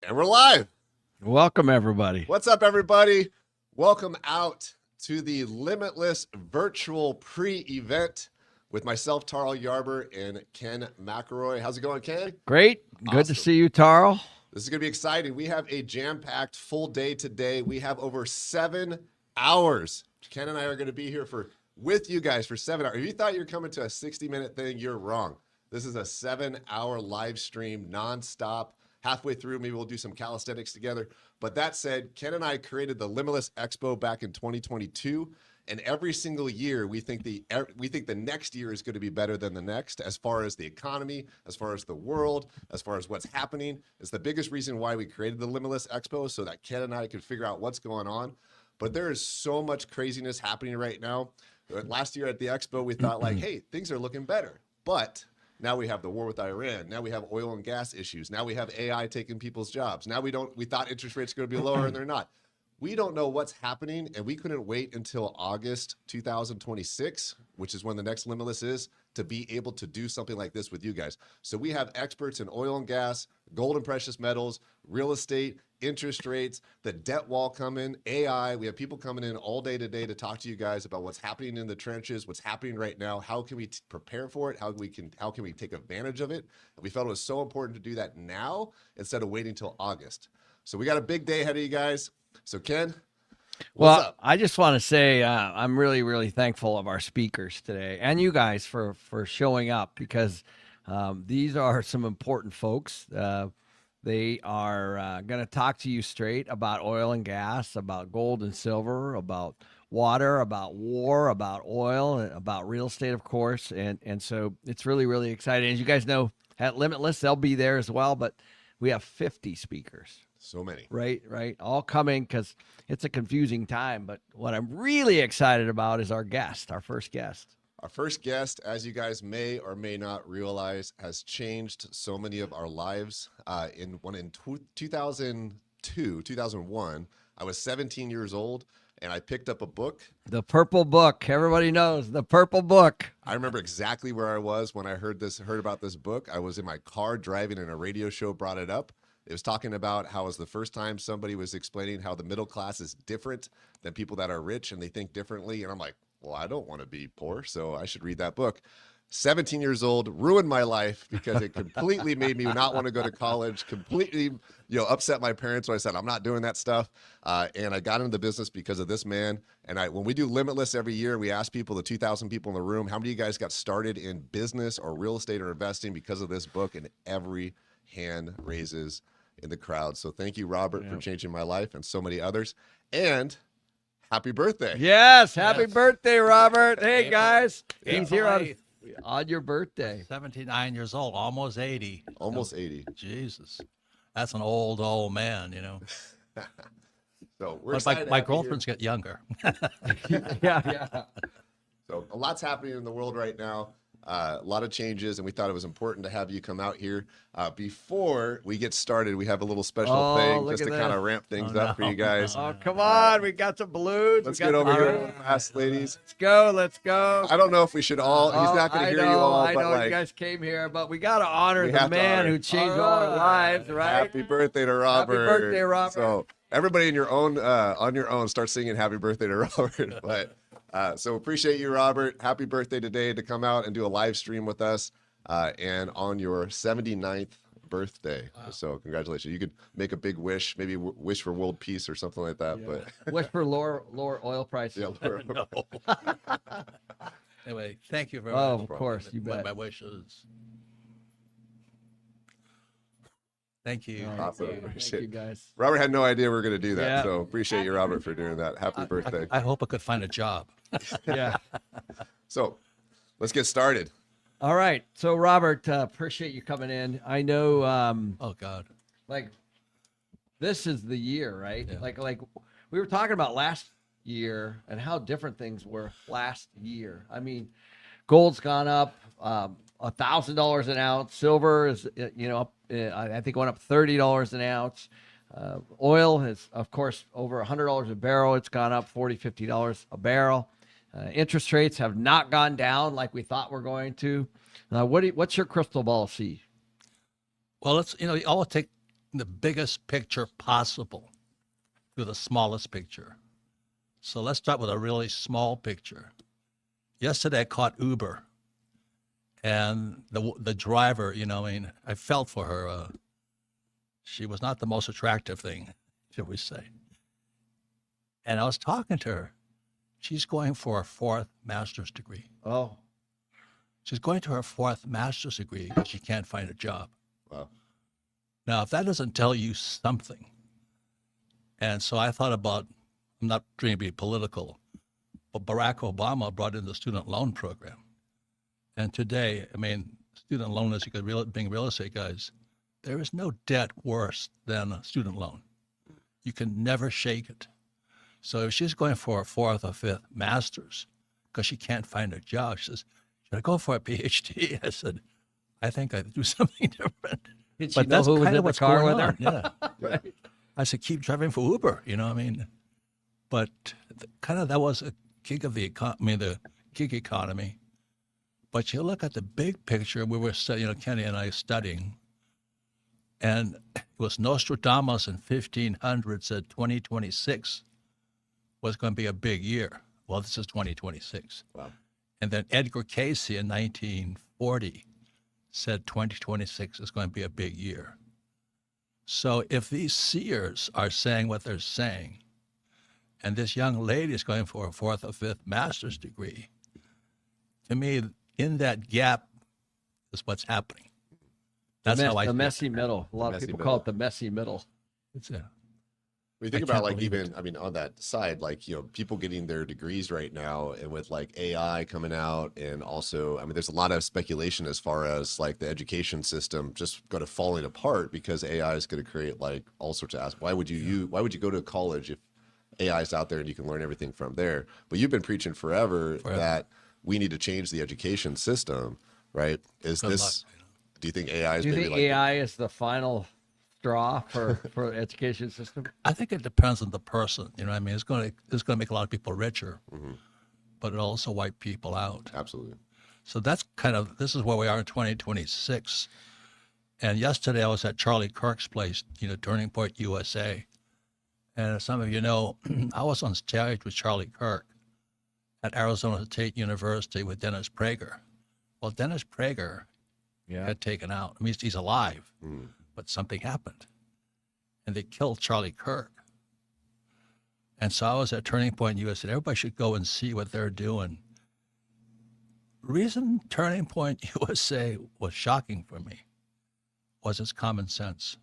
And we're live. Welcome, everybody. What's up, everybody? Welcome out to the Limitless virtual pre-event with myself, Tarl Yarber, and Ken McElroy. How's it going, Ken? Great. Awesome. Good to see you, Tarl. This is going to be exciting. We have a jam-packed full day today. We have over 7 hours. Ken and I are going to be here with you guys for 7 hours. If you thought you were coming to a 60-minute thing, you're wrong. This is a 7-hour live stream, nonstop. Halfway through, maybe we'll do some calisthenics together. But that said, Ken and I created the Limitless Expo back in 2022. And every single year, we think the next year is going to be better than the next, as far as the economy, as far as the world, as far as what's happening. It's the biggest reason why we created the Limitless Expo, so that Ken and I could figure out what's going on. But there is so much craziness happening right now. Last year at the Expo, we thought like, hey, things are looking better. But now we have the war with Iran. Now we have oil and gas issues. Now we have AI taking people's jobs. Now we thought interest rates are going to be lower and they're not. We don't know what's happening, and we couldn't wait until August 2026, which is when the next Limitless is, to be able to do something like this with you guys. So we have experts in oil and gas, gold and precious metals, real estate, interest rates, the debt wall coming, AI. We have people coming in all day today to talk to you guys about what's happening in the trenches, what's happening right now, how can we prepare for it, how can we take advantage of it. And we felt it was so important to do that now instead of waiting till August. So we got a big day ahead of you guys. So Ken, what's up? I just want to say I'm really, really thankful of our speakers today and you guys for showing up, because these are some important folks. They are going to talk to you straight about oil and gas, about gold and silver, about water, about war, about oil, about real estate, of course. And so it's really, really exciting. As you guys know, at Limitless, they'll be there as well, but we have 50 speakers. So many. Right. All coming because it's a confusing time. But what I'm really excited about is our first guest. Our first guest, as you guys may or may not realize, has changed so many of our lives. In 2001, I was 17 years old, and I picked up a book. The Purple Book. Everybody knows the Purple Book. I remember exactly where I was when I heard about this book. I was in my car driving, and a radio show brought it up. It was talking about how it was the first time somebody was explaining how the middle class is different than people that are rich and they think differently. And I'm like, well, I don't want to be poor, so I should read that book. 17 years old, ruined my life because it completely made me not want to go to college, completely, upset my parents. So I said, I'm not doing that stuff. And I got into the business because of this man. And when we do Limitless every year, we ask people, the 2,000 people in the room, how many of you guys got started in business or real estate or investing because of this book? And every hand raises in the crowd. So thank you, Robert, for changing my life, and so many others. And happy birthday. Yes. Happy birthday, Robert. Hey, guys. He's here on your birthday. 79 years old, almost 80. Almost 80. Jesus. That's an old man, So we're But excited. my girlfriends get younger. Yeah. So a lot's happening in the world right now. A lot of changes, and we thought it was important to have you come out here. Before we get started, we have a little special thing just to kind of ramp things up for you guys. Oh, come on. We got some balloons. Let's get over here fast, ladies. Let's go. I don't know if we should all, he's not going to hear you all, I but know you guys came here, but we got to honor the man who changed all our lives, right? Happy birthday to Robert. Happy birthday, Robert. So everybody on your own, start singing happy birthday to Robert. But so appreciate you, Robert. Happy birthday today to come out and do a live stream with us, and on your 79th birthday. Wow. So congratulations. You could make a big wish, maybe wish for world peace or something like that. Yeah. But wish for lower oil prices. Yeah, lower. No. Anyway, thank you very Oh, much. of course, you bet. My wishes. Thank you. Awesome. Thank you, guys. Robert had no idea we were going to do that. Yeah. So appreciate you, Robert, for doing that. Happy birthday. I hope I could find a job. Yeah. So let's get started. All right. So, Robert, appreciate you coming in. I know, Oh, God. like, this is the year, right? Yeah. Like we were talking about last year and how different things were last year. I mean, gold's gone up $1,000 an ounce. Silver is, up, I think went up $30 an ounce. Oil is, of course, over $100 a barrel. It's gone up $40, $50 a barrel. Interest rates have not gone down like we thought we're going to. What's your crystal ball see? Well, let's, you always take the biggest picture possible to the smallest picture. So let's start with a really small picture. Yesterday I caught Uber, and the driver, I felt for her. She was not the most attractive thing, shall we say. And I was talking to her. She's going for her 4th master's degree. Oh, She's going to her 4th master's degree because she can't find a job. Wow. Now, if that doesn't tell you something, and so I thought about, I'm not trying to be political, but Barack Obama brought in the student loan program. And today, student loan, as you could being real estate guys, there is no debt worse than a student loan. You can never shake it. So if she's going for a 4th or 5th master's because she can't find a job, she says, should I go for a PhD? I said, I think I'd do something different. did she But know that's who was kind in of the what's car going with her? on. Yeah. Right. I said, keep driving for Uber, But that was a gig of the gig economy. But you look at the big picture, we were, Kenny and I studying, and it was Nostradamus in 1500 said 2026 was going to be a big year. Well, this is 2026. Wow. And then Edgar Cayce in 1940 said 2026 is going to be a big year. So if these seers are saying what they're saying, and this young lady is going for a 4th or 5th master's degree, to me, in that gap is what's happening. That's how I the see messy middle. A lot of Messy people middle. call it the messy middle. it. When you think I about can't believe on that side, people getting their degrees right now, and with AI coming out, and also, there's a lot of speculation as far as the education system just going to falling apart because AI is going to create all sorts of aspects. Why would you go to college if AI is out there and you can learn everything from there? But you've been preaching forever that we need to change the education system, right? Good luck. Do you think AI is Do you maybe think AI is the final straw for the education system? I think it depends on the person. It's going to make a lot of people richer, but it also wipe people out. Absolutely. So that's this is where we are in 2026. And yesterday I was at Charlie Kirk's place, Turning Point USA. And as some of you know, I was on stage with Charlie Kirk at Arizona State University with Dennis Prager. Well, Dennis Prager got taken out. He's alive, but something happened. And they killed Charlie Kirk. And so I was at Turning Point USA. Everybody should go and see what they're doing. Reason Turning Point USA was shocking for me was its common sense.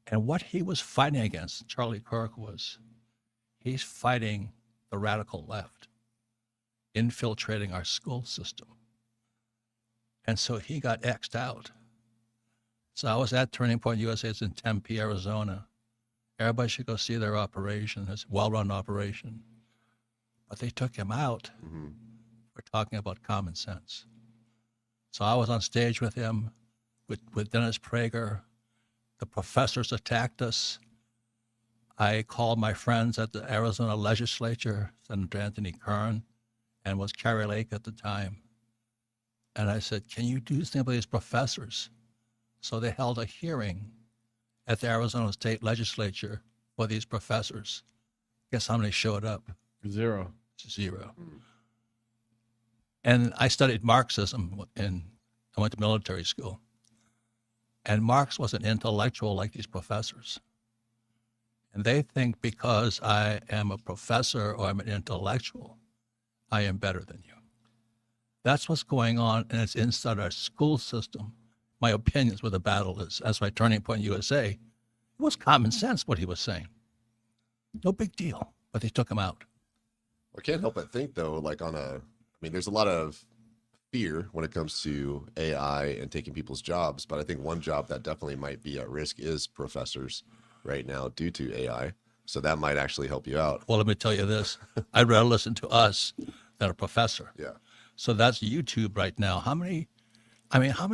And what he was fighting against, Charlie Kirk, he's fighting the radical left, infiltrating our school system. And so he got X'd out. So I was at Turning Point USA. It's in Tempe, Arizona. Everybody should go see their operation. It's a well-run operation. But they took him out. We're talking about common sense. So I was on stage with him, with Dennis Prager. The professors attacked us. I called my friends at the Arizona legislature, Senator Anthony Kern, and was Carrie Lake at the time. And I said, can you do something with these professors? So they held a hearing at the Arizona State Legislature for these professors. Guess how many showed up? 0. 0. And I studied Marxism, and I went to military school. And Marx was an intellectual like these professors. And they think because I am a professor or I'm an intellectual, I am better than you. That's what's going on, and it's inside our school system. My opinions where the battle is. That's why Turning Point USA, it was common sense what he was saying. No big deal, but they took him out. I can't help but think though, there's a lot of fear when it comes to AI and taking people's jobs, but I think one job that definitely might be at risk is professors right now due to AI. So that might actually help you out. Well, let me tell you this. I'd rather listen to us than a professor. Yeah. So that's YouTube right now. How many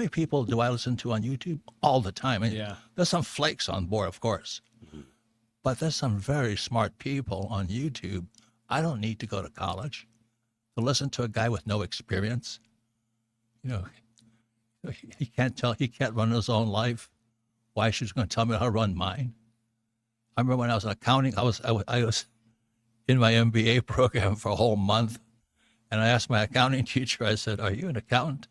people do I listen to on YouTube? All the time. There's some flakes on board, of course. But there's some very smart people on YouTube. I don't need to go to college to listen to a guy with no experience. He can't run his own life. Why she's going to tell me how to run mine? I remember when I was in accounting, I was in my MBA program for a whole month, and I asked my accounting teacher, I said, "Are you an accountant?"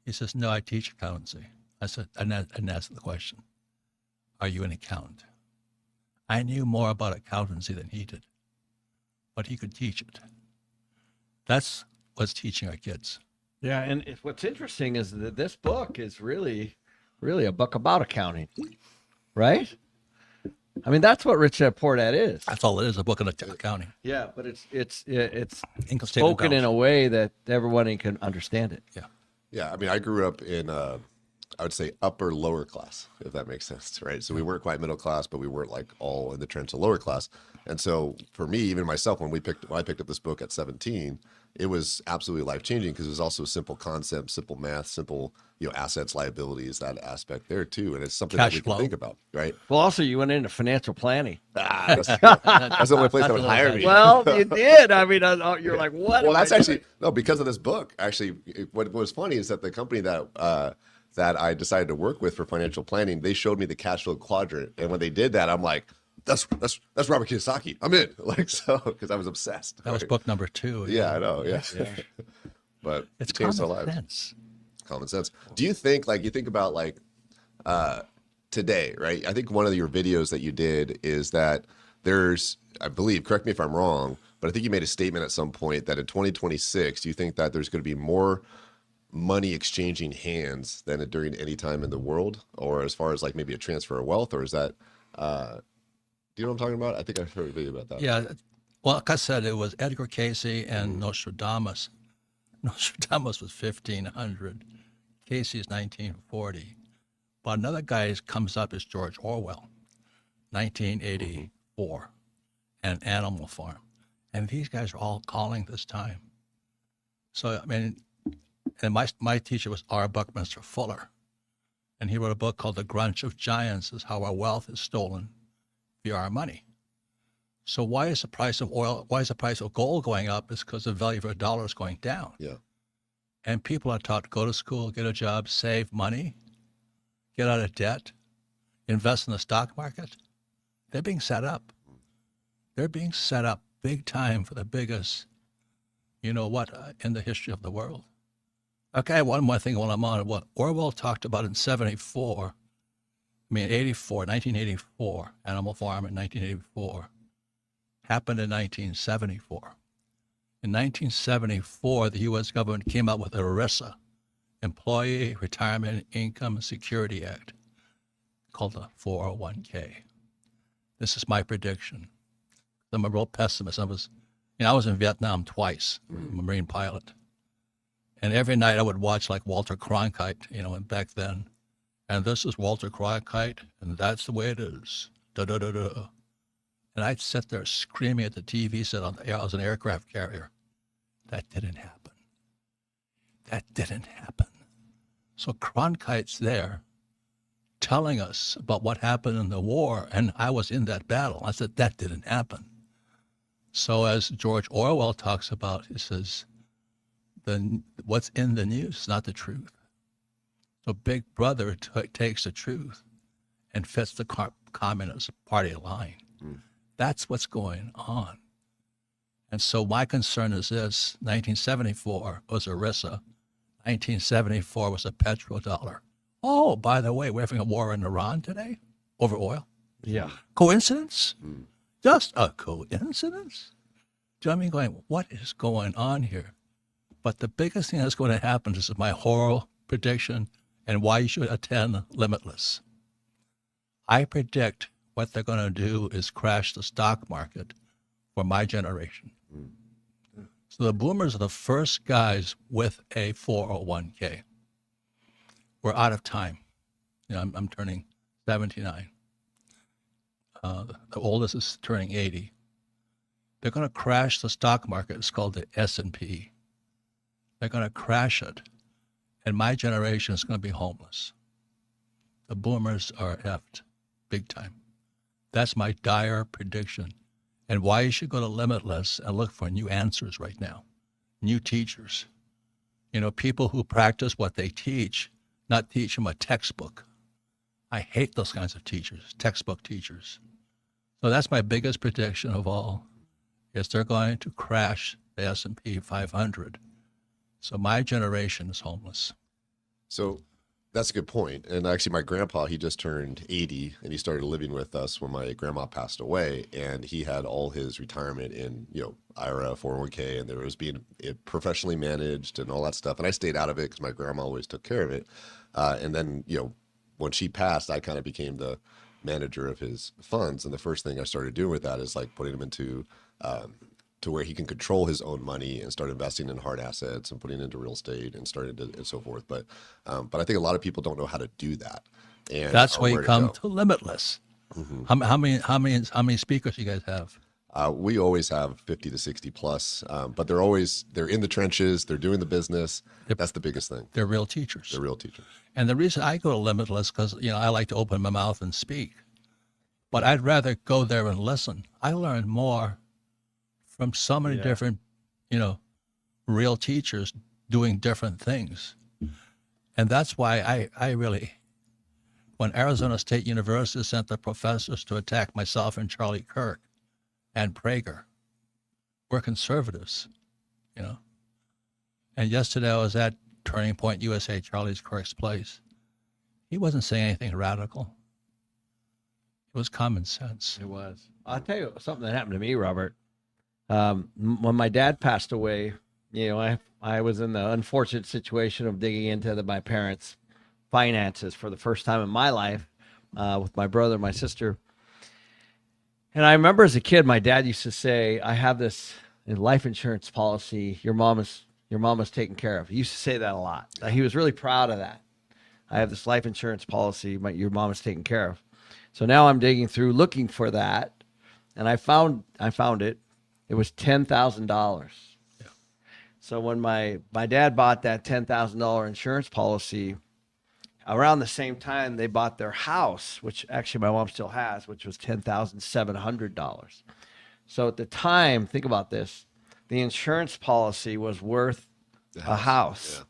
He says, "No, I teach accountancy." I said, I didn't ask the question, "Are you an accountant?" I knew more about accountancy than he did, but he could teach it. That's what's teaching our kids. Yeah, and what's interesting is that this book is really a book about accounting, right? I mean, that's what Rich Dad Poor Dad is. That's all it is, a book on accounting. Yeah, but it's Income statement spoken in balance. a way that everyone can understand it. Yeah. Yeah, I mean, I grew up in, I would say upper lower class, if that makes sense, right? So we weren't quite middle class, but we weren't like all in the trench of lower class. And so for me, even myself, when I picked up this book at 17, it was absolutely life changing because it was also a simple concept, simple math, simple, assets, liabilities, that aspect there too. And it's something that Cash we flow. can think about, right? Well, also you went into financial planning. That's the only place that would hire me. Well, you did. I mean, you're like, what? Well, am that's I actually no, because of this book. Actually, what was funny is that the company that I decided to work with for financial planning, they showed me the cash flow quadrant, and when they did that, I'm like, that's Robert Kiyosaki. I'm in, because I was obsessed. That was right? book number 2. Yeah, I know. Yeah, but It's it changed our common lives. sense. Common sense. Do you think you think about today, right? I think one of your videos that you did is that there's, I believe, correct me if I'm wrong, but I think you made a statement at some point that in 2026, do you think that there's going to be more money exchanging hands than during any time in the world, or as far as maybe a transfer of wealth, or is that, do you know what I'm talking about? I think I heard a video about that. Yeah. Well, like I said, it was Edgar Casey and Nostradamus. Nostradamus was 1500. Casey is 1940. But another guy comes up is George Orwell, 1984, and Animal Farm. And these guys are all calling this time. So, I mean, and my teacher was R. Buckminster Fuller. And he wrote a book called The Grunch of Giants, is how our wealth is stolen via our money. So why is the price of oil, why is the price of gold going up? It's because the value of a dollar is going down. Yeah. And people are taught to go to school, get a job, save money, get out of debt, invest in the stock market. They're being set up. They're being set up big time for the biggest, in the history of the world. Okay, one more thing while I'm on it. What Orwell talked about in 1984, Animal Farm in 1984, happened in 1974. In 1974, the U.S. government came out with ERISA, Employee Retirement Income Security Act, called the 401k. This is my prediction. I'm a real pessimist. I was in Vietnam twice, I'm a Marine pilot. And every night I would watch Walter Cronkite, and back then. And this is Walter Cronkite, and that's the way it is. Da-da-da-da. And I'd sit there screaming at the TV set on the air. I was an aircraft carrier. That didn't happen. That didn't happen. So Cronkite's there telling us about what happened in the war, and I was in that battle. I said, that didn't happen. So as George Orwell talks about, he says, what's in the news is not the truth. So Big Brother takes the truth and fits the Communist Party line. That's what's going on. And so my concern is this: 1974 was ERISA. 1974 was a petrodollar. Oh, by the way, we're having a war in Iran today over oil. Yeah. Coincidence? Just a coincidence? Do you know what I mean? Going, what is going on here? But the biggest thing that's going to happen, this is my horror prediction, and why you should attend Limitless. I predict what they're going to do is crash the stock market for my generation. So the boomers are the first guys with a 401k. We're out of time. I'm turning 79. The oldest is turning 80. They're going to crash the stock market. It's called the S&P. They're going to crash it, and my generation is going to be homeless. The boomers are effed big time. That's my dire prediction, and why you should go to Limitless and look for new answers right now, new teachers, people who practice what they teach, not teach them a textbook. I hate those kinds of teachers, textbook teachers. So that's my biggest prediction of all, is they're going to crash the S&P 500. So my generation is homeless. So that's a good point. And actually, my grandpa, he just turned 80, and he started living with us when my grandma passed away. And he had all his retirement in, IRA, 401k, and there was being professionally managed and all that stuff. And I stayed out of it because my grandma always took care of it. And then, when she passed, I kind of became the manager of his funds. And the first thing I started doing with that is like putting him into to where he can control his own money and start investing in hard assets and putting into real estate and starting to and so forth. But I think a lot of people don't know how to do that. And that's why you come to Limitless. Mm-hmm. How many speakers you guys have? We always have 50 to 60 plus, but they're in the trenches. They're doing the business. That's the biggest thing. They're real teachers. They're real teachers. And the reason I go to Limitless, because, I like to open my mouth and speak, but I'd rather go there and listen. I learn more from so many different, real teachers doing different things. And that's why I really, when Arizona State University sent the professors to attack myself and Charlie Kirk and Prager, we're conservatives, And yesterday I was at Turning Point USA, Charlie Kirk's place. He wasn't saying anything radical. It was common sense. It was. I'll tell you something that happened to me, Robert. When my dad passed away, I was in the unfortunate situation of digging into my parents' finances for the first time in my life with my brother and my sister. And I remember as a kid, my dad used to say, I have this life insurance policy. Your mom is taken care of. He used to say that a lot. He was really proud of that. I have this life insurance policy. Your mom is taken care of. So now I'm digging through looking for that. And I found it. It was $10,000. Yeah. So when my dad bought that $10,000 insurance policy, around the same time they bought their house, which actually my mom still has, which was $10,700. So at the time, think about this, the insurance policy was worth a house.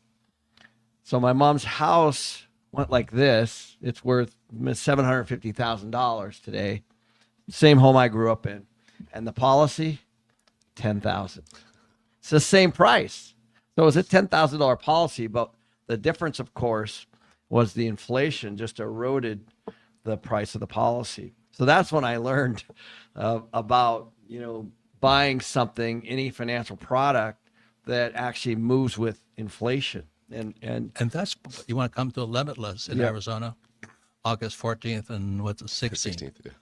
Yeah. So my mom's house went like this. It's worth $750,000 today. Same home I grew up in. And the policy, $10,000. It's the same price. So it was a $10,000 policy, but the difference, of course, was the inflation just eroded the price of the policy. So that's when I learned about, buying something, any financial product that actually moves with inflation. And that's, you want to come to Limitless in Arizona, August 14th and what's the 16th? 16th, yeah.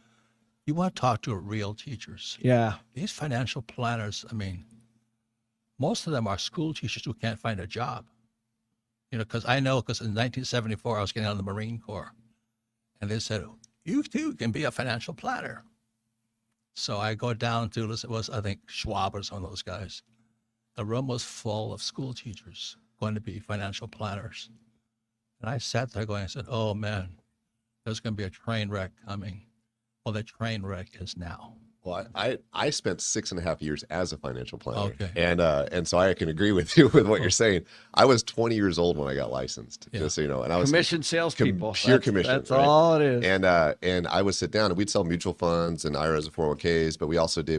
You want to talk to real teachers. Yeah. These financial planners, most of them are school teachers who can't find a job. Because in 1974, I was getting out of the Marine Corps. And they said, you too can be a financial planner. So I go down to, it was, I think, Schwab or some of those guys. The room was full of school teachers going to be financial planners. And I sat there going, I said, oh man, there's going to be a train wreck coming. Well, the train wreck is now. Well, I spent 6.5 years as a financial planner. Okay. And so I can agree with you with what you're saying. I was 20 years old when I got licensed, just so you know. And I was commission salespeople. Pure commission. That's right? All it is. And I would sit down and we'd sell mutual funds and IRAs and 401ks, but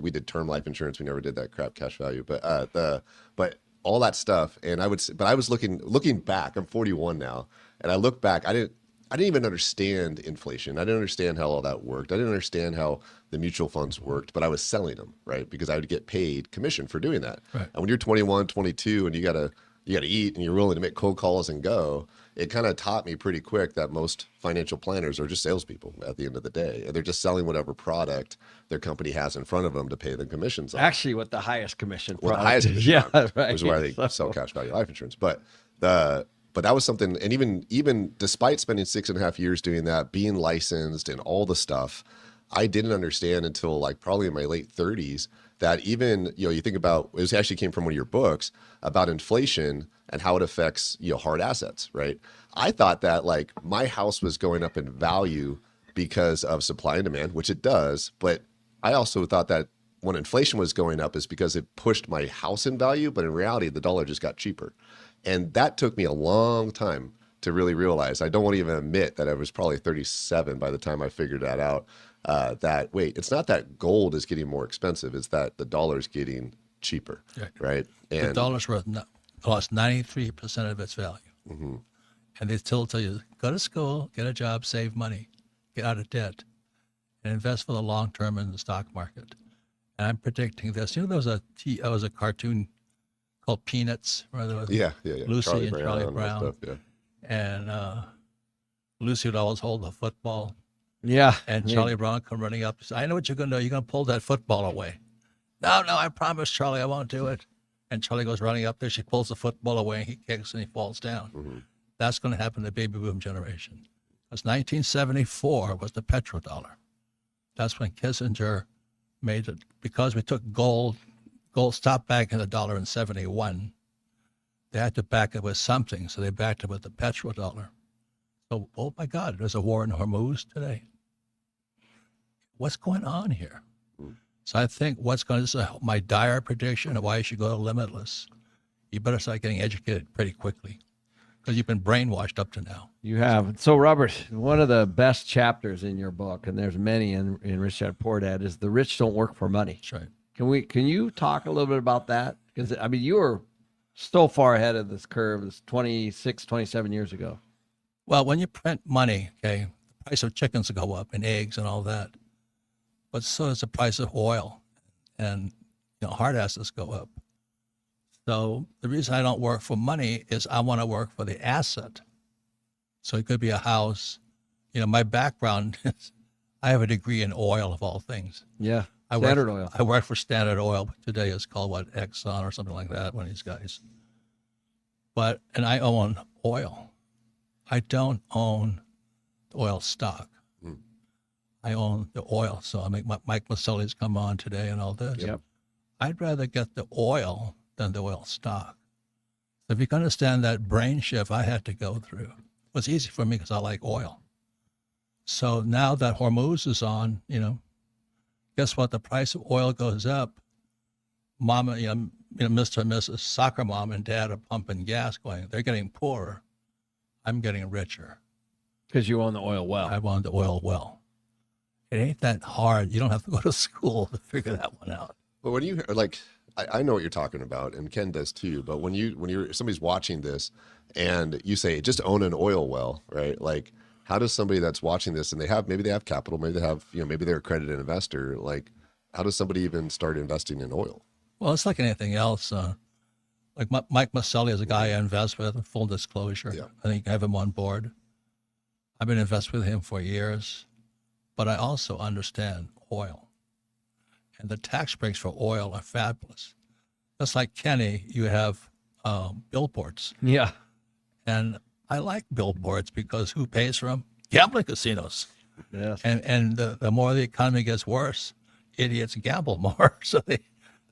we did term life insurance. We never did that crap cash value. But all that stuff. And I was looking back, I'm 41 now, and I look back, I didn't even understand inflation. I didn't understand how all that worked. I didn't understand how the mutual funds worked, but I was selling them, right? Because I would get paid commission for doing that. Right. And when you're 21, 22, and you gotta eat and you're willing to make cold calls and go, it kind of taught me pretty quick that most financial planners are just salespeople at the end of the day. And they're just selling whatever product their company has in front of them to pay them commissions on. Actually, with the highest commission. With the highest commission. Yeah, right. Which is why they sell cash value life insurance. But that was something, and even despite spending 6.5 years doing that, being licensed and all the stuff, I didn't understand until like probably in my late 30s that even, you think about, it actually came from one of your books about inflation and how it affects, hard assets, right? I thought that like my house was going up in value because of supply and demand, which it does. But I also thought that when inflation was going up is because it pushed my house in value. But in reality, the dollar just got cheaper. And that took me a long time to really realize. I don't want to even admit that I was probably 37 by the time I figured that out. That wait, it's not that gold is getting more expensive; it's that the dollar's getting cheaper, right? And the dollar's lost 93% of its value, and they still tell you go to school, get a job, save money, get out of debt, and invest for the long term in the stock market. And I'm predicting this. There was a cartoon called Peanuts, where there was Lucy and Charlie Brown. And Lucy would always hold the football. Yeah. And Charlie Brown come running up. I know what you're going to do. You're going to pull that football away. No, I promise, Charlie, I won't do it. And Charlie goes running up there. She pulls the football away. And he kicks and he falls down. That's going to happen to the baby boom generation. Because 1974 was the petrodollar. That's when Kissinger made it, because we took gold stopped backing the dollar in 71. They had to back it with something, so they backed it with the petrodollar. So, oh my God, there's a war in Hormuz today. What's going on here? So I think this is my dire prediction of why you should go to Limitless. You better start getting educated pretty quickly, because you've been brainwashed up to now. You have. So, Robert, one of the best chapters in your book, and there's many in Rich Dad Poor Dad, is the rich don't work for money. That's right. Can you talk a little bit about that? Because, I mean, you were so far ahead of this curve. It's 26, 27 years ago. Well, when you print money, okay, the price of chickens will go up and eggs and all that. But so does the price of oil, and hard assets go up. So the reason I don't work for money is I want to work for the asset. So it could be a house. My background is I have a degree in oil, of all things. Yeah, Standard Oil. I work for Standard Oil, but today it's called Exxon or something like that, one of these guys. And I own oil. I don't own oil stock. I own the oil. So I make Mike Machelli's come on today and all this. Yep. I'd rather get the oil than the oil stock. So if you can understand that brain shift I had to go through, it was easy for me because I like oil. So now that Hormuz is on, guess what? The price of oil goes up. Mama, Mr. and Mrs. Soccer mom and dad are pumping gas going. They're getting poorer. I'm getting richer. Because you own the oil well. I own the oil well. It ain't that hard. You don't have to go to school to figure that one out. But when you I know what you're talking about, and Ken does too. But when somebody's watching this, and you say just own an oil well, right? Like, how does somebody that's watching this and maybe they have capital, maybe they have maybe they're a accredited investor, like, how does somebody even start investing in oil? Well, it's like anything else. Like Mike Machelli is a guy I invest with. Full disclosure, I think I have him on board. I've been investing with him for years, but I also understand oil. And the tax breaks for oil are fabulous. Just like Kenny, you have billboards. Yeah. And I like billboards because who pays for them? Gambling casinos. Yes. And the more the economy gets worse, idiots gamble more. So the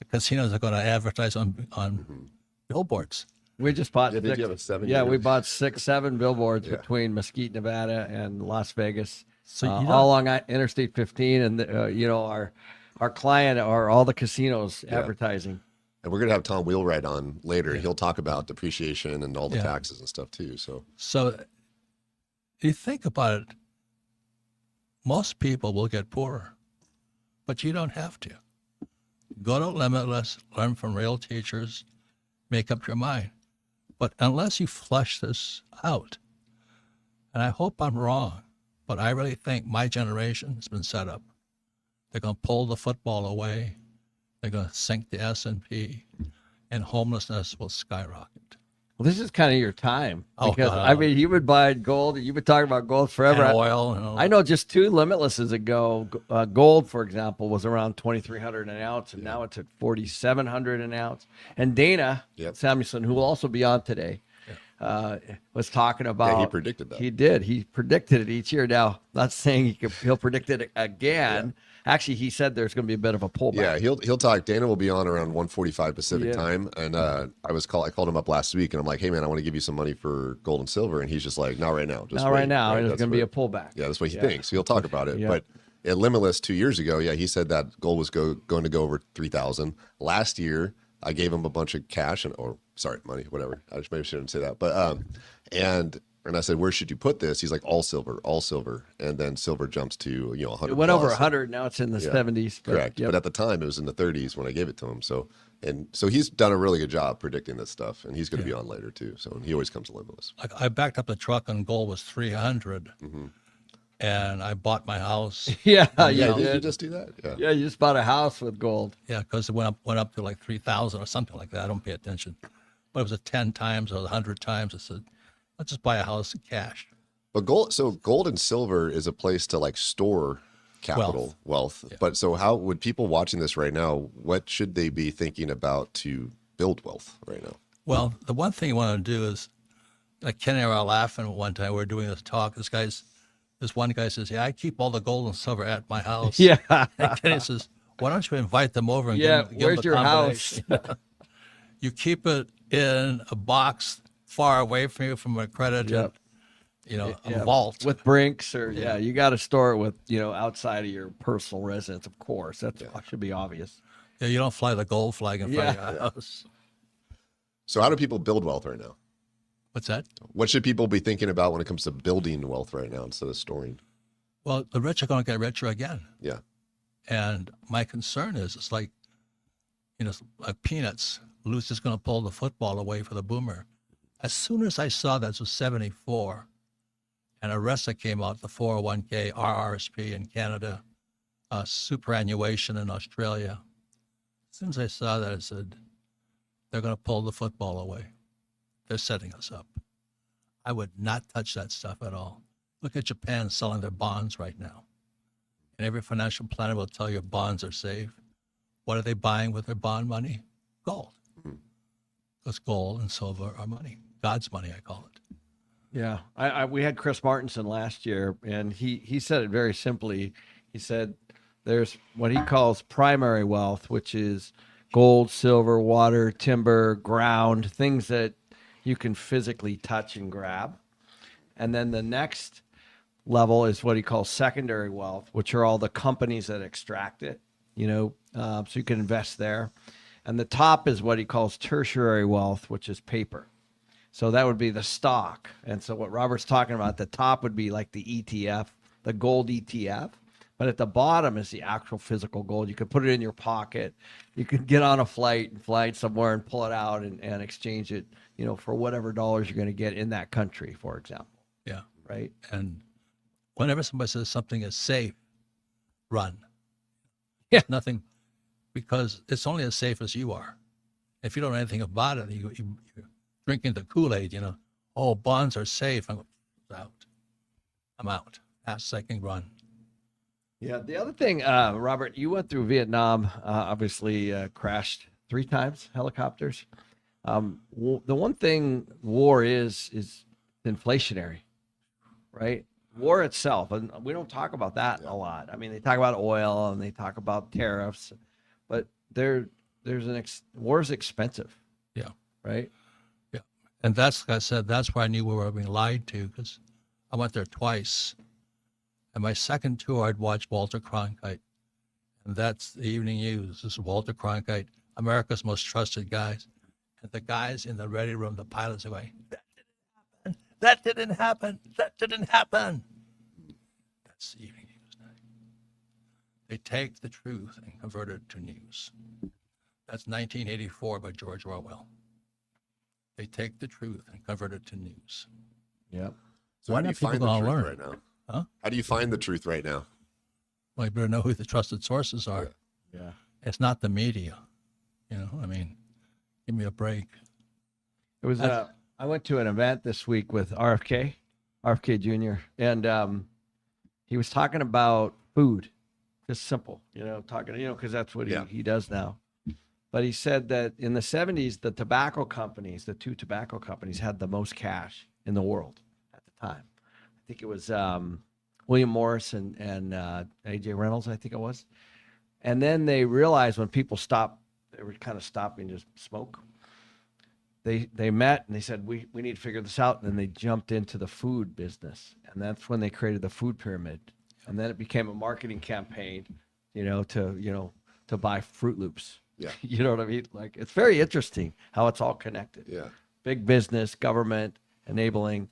casinos are going to advertise on billboards. We just bought did you have a 7 Yeah, year? we bought 7 billboards between Mesquite, Nevada, and Las Vegas. So all along Interstate 15, and our client are all the casinos advertising. And we're gonna have Tom Wheelwright on later. He'll talk about depreciation and all the taxes and stuff too. So you think about it, most people will get poorer, but you don't have to. Go to Limitless, learn from real teachers, make up your mind. But unless you flush this out, and I hope I'm wrong, but I really think my generation has been set up. They're going to pull the football away. They're going to sink the S&P, and homelessness will skyrocket. Well, this is kind of your time. Because, God. I mean, you would buy gold. You've been talking about gold forever. And oil. And all I know just 2 Limitlesses ago, gold, for example, was around $2,300 an ounce, and now it's at $4,700 an ounce. And Dana Samuelson, who will also be on today, was talking about. Yeah, he predicted that. He did. He predicted it each year. Now, not saying he'll predict it again. Actually, he said there's going to be a bit of a pullback. Yeah, he'll talk. Dana will be on around 1:45 Pacific time, and I called him up last week, and I'm like, hey man, I want to give you some money for gold and silver, and he's just like, not right now. Just not wait. right now. Right? There's going to be a pullback. Yeah, that's what he thinks. He'll talk about it. Yeah. But at Limitless 2 years ago, he said that gold was going to go over 3,000. Last year, I gave him a bunch of cash money, whatever. I just maybe shouldn't say that, but and And I said, where should you put this? He's like, all silver, all silver. And then silver jumps to, 100. It went over plus. 100. Now it's in the 70s. But, Correct. yep. But at the time, it was in the 30s when I gave it to him. So he's done a really good job predicting this stuff. And he's going to be on later, too. So he always comes to Limitless. Like I backed up the truck and gold was 300. And I bought my house. Yeah, Did you you did. just do that? Yeah. Yeah, you just bought a house with gold. Yeah, because it went up to like 3,000 or something like that. I don't pay attention. But it was a 10 times or 100 times. I said, let's just buy a house in cash. But gold and silver is a place to like store capital, wealth. Yeah. But so how would people watching this right now, what should they be thinking about to build wealth right now? Well, the one thing you want to do is, like Ken and I were laughing one time, we were doing this talk. This one guy says, yeah, I keep all the gold and silver at my house. Yeah. And Kenny says, why don't you invite them over and Yeah, give them where's a your combination?" house? You keep it in a box far away from you from a credit, Yep. and, a vault. With Brinks or, you got to store it with, outside of your personal residence, of course. That should be obvious. Yeah, you don't fly the gold flag in front of your house. So how do people build wealth right now? What's that? What should people be thinking about when it comes to building wealth right now instead of storing? Well, the rich are going to get richer again. Yeah. And my concern is, it's like, like peanuts. Lou's just going to pull the football away for the boomer. As soon as I saw that, it was 74, and Arresta came out, the 401k, RRSP in Canada, superannuation in Australia. As soon as I saw that, I said, they're going to pull the football away. They're setting us up. I would not touch that stuff at all. Look at Japan selling their bonds right now. And every financial planner will tell you bonds are safe. What are they buying with their bond money? Gold. Because gold and silver are money. God's money, I call it. Yeah. We had Chris Martinson last year, and he said it very simply. He said there's what he calls primary wealth, which is gold, silver, water, timber, ground, things that you can physically touch and grab. And then the next level is what he calls secondary wealth, which are all the companies that extract it, so you can invest there. And the top is what he calls tertiary wealth, which is paper. So that would be the stock. And so what Robert's talking about, the top would be like the ETF, the gold ETF. But at the bottom is the actual physical gold. You could put it in your pocket. You could get on a flight and fly somewhere and pull it out and exchange it, for whatever dollars you're going to get in that country, for example. Yeah. Right. And whenever somebody says something is safe, run. Yeah. Nothing, because it's only as safe as you are. If you don't know anything about it, you're drinking the Kool-Aid, oh, bonds are safe. I'm out. Fast, second, run. Yeah. The other thing, Robert, you went through Vietnam, obviously crashed 3 times, helicopters. The one thing war is inflationary, right? War itself, and we don't talk about that a lot. I mean, they talk about oil and they talk about tariffs, but war is expensive. Yeah. Right. Yeah. And that's, like I said, that's why I knew we were being lied to, because I went there twice. And my second tour, I'd watch Walter Cronkite. And that's the evening news. This is Walter Cronkite, America's most trusted guys. And the guys in the ready room, the pilots are going, that didn't happen. That didn't happen. That's the evening news night. They take the truth and convert it to news. That's 1984 by George Orwell. They take the truth and convert it to news. Yep. So When how do are you people find the gonna truth learn? right now? Huh? How do you find the truth right now? Well, you better know who the trusted sources are. Yeah. It's not the media. Give me a break. It was I went to an event this week with RFK Jr. and he was talking about food, just simple, because that's what he does now. But he said that in the 70s, the 2 tobacco companies had the most cash in the world at the time. I think it was William Morris and AJ Reynolds, I think it was. And then they realized when people stopped, they were kind of stopping to smoke. They met and they said, we need to figure this out. And then they jumped into the food business. And that's when they created the food pyramid. And then it became a marketing campaign, to buy Fruit Loops. Yeah. You know what I mean? Like, it's very interesting how it's all connected. Yeah. Big business, government, enabling.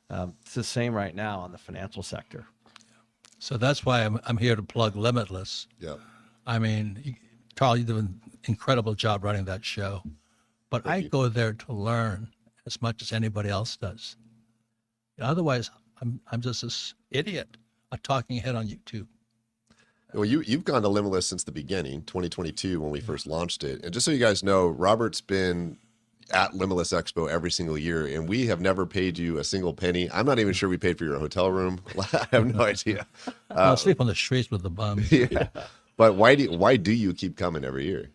It's the same right now on the financial sector. So that's why I'm here to plug Limitless. Yeah. I mean, Carl, you do an incredible job running that show, but I go there to learn as much as anybody else does. Otherwise, I'm just this idiot, a talking head on YouTube. Well, you've gone to Limitless since the beginning, 2022, when we first launched it. And just so you guys know, Robert's been at Limitless Expo every single year, and we have never paid you a single penny. I'm not even sure we paid for your hotel room. I have no idea. I'll sleep on the streets with the bums. Yeah. But why do you keep coming every year?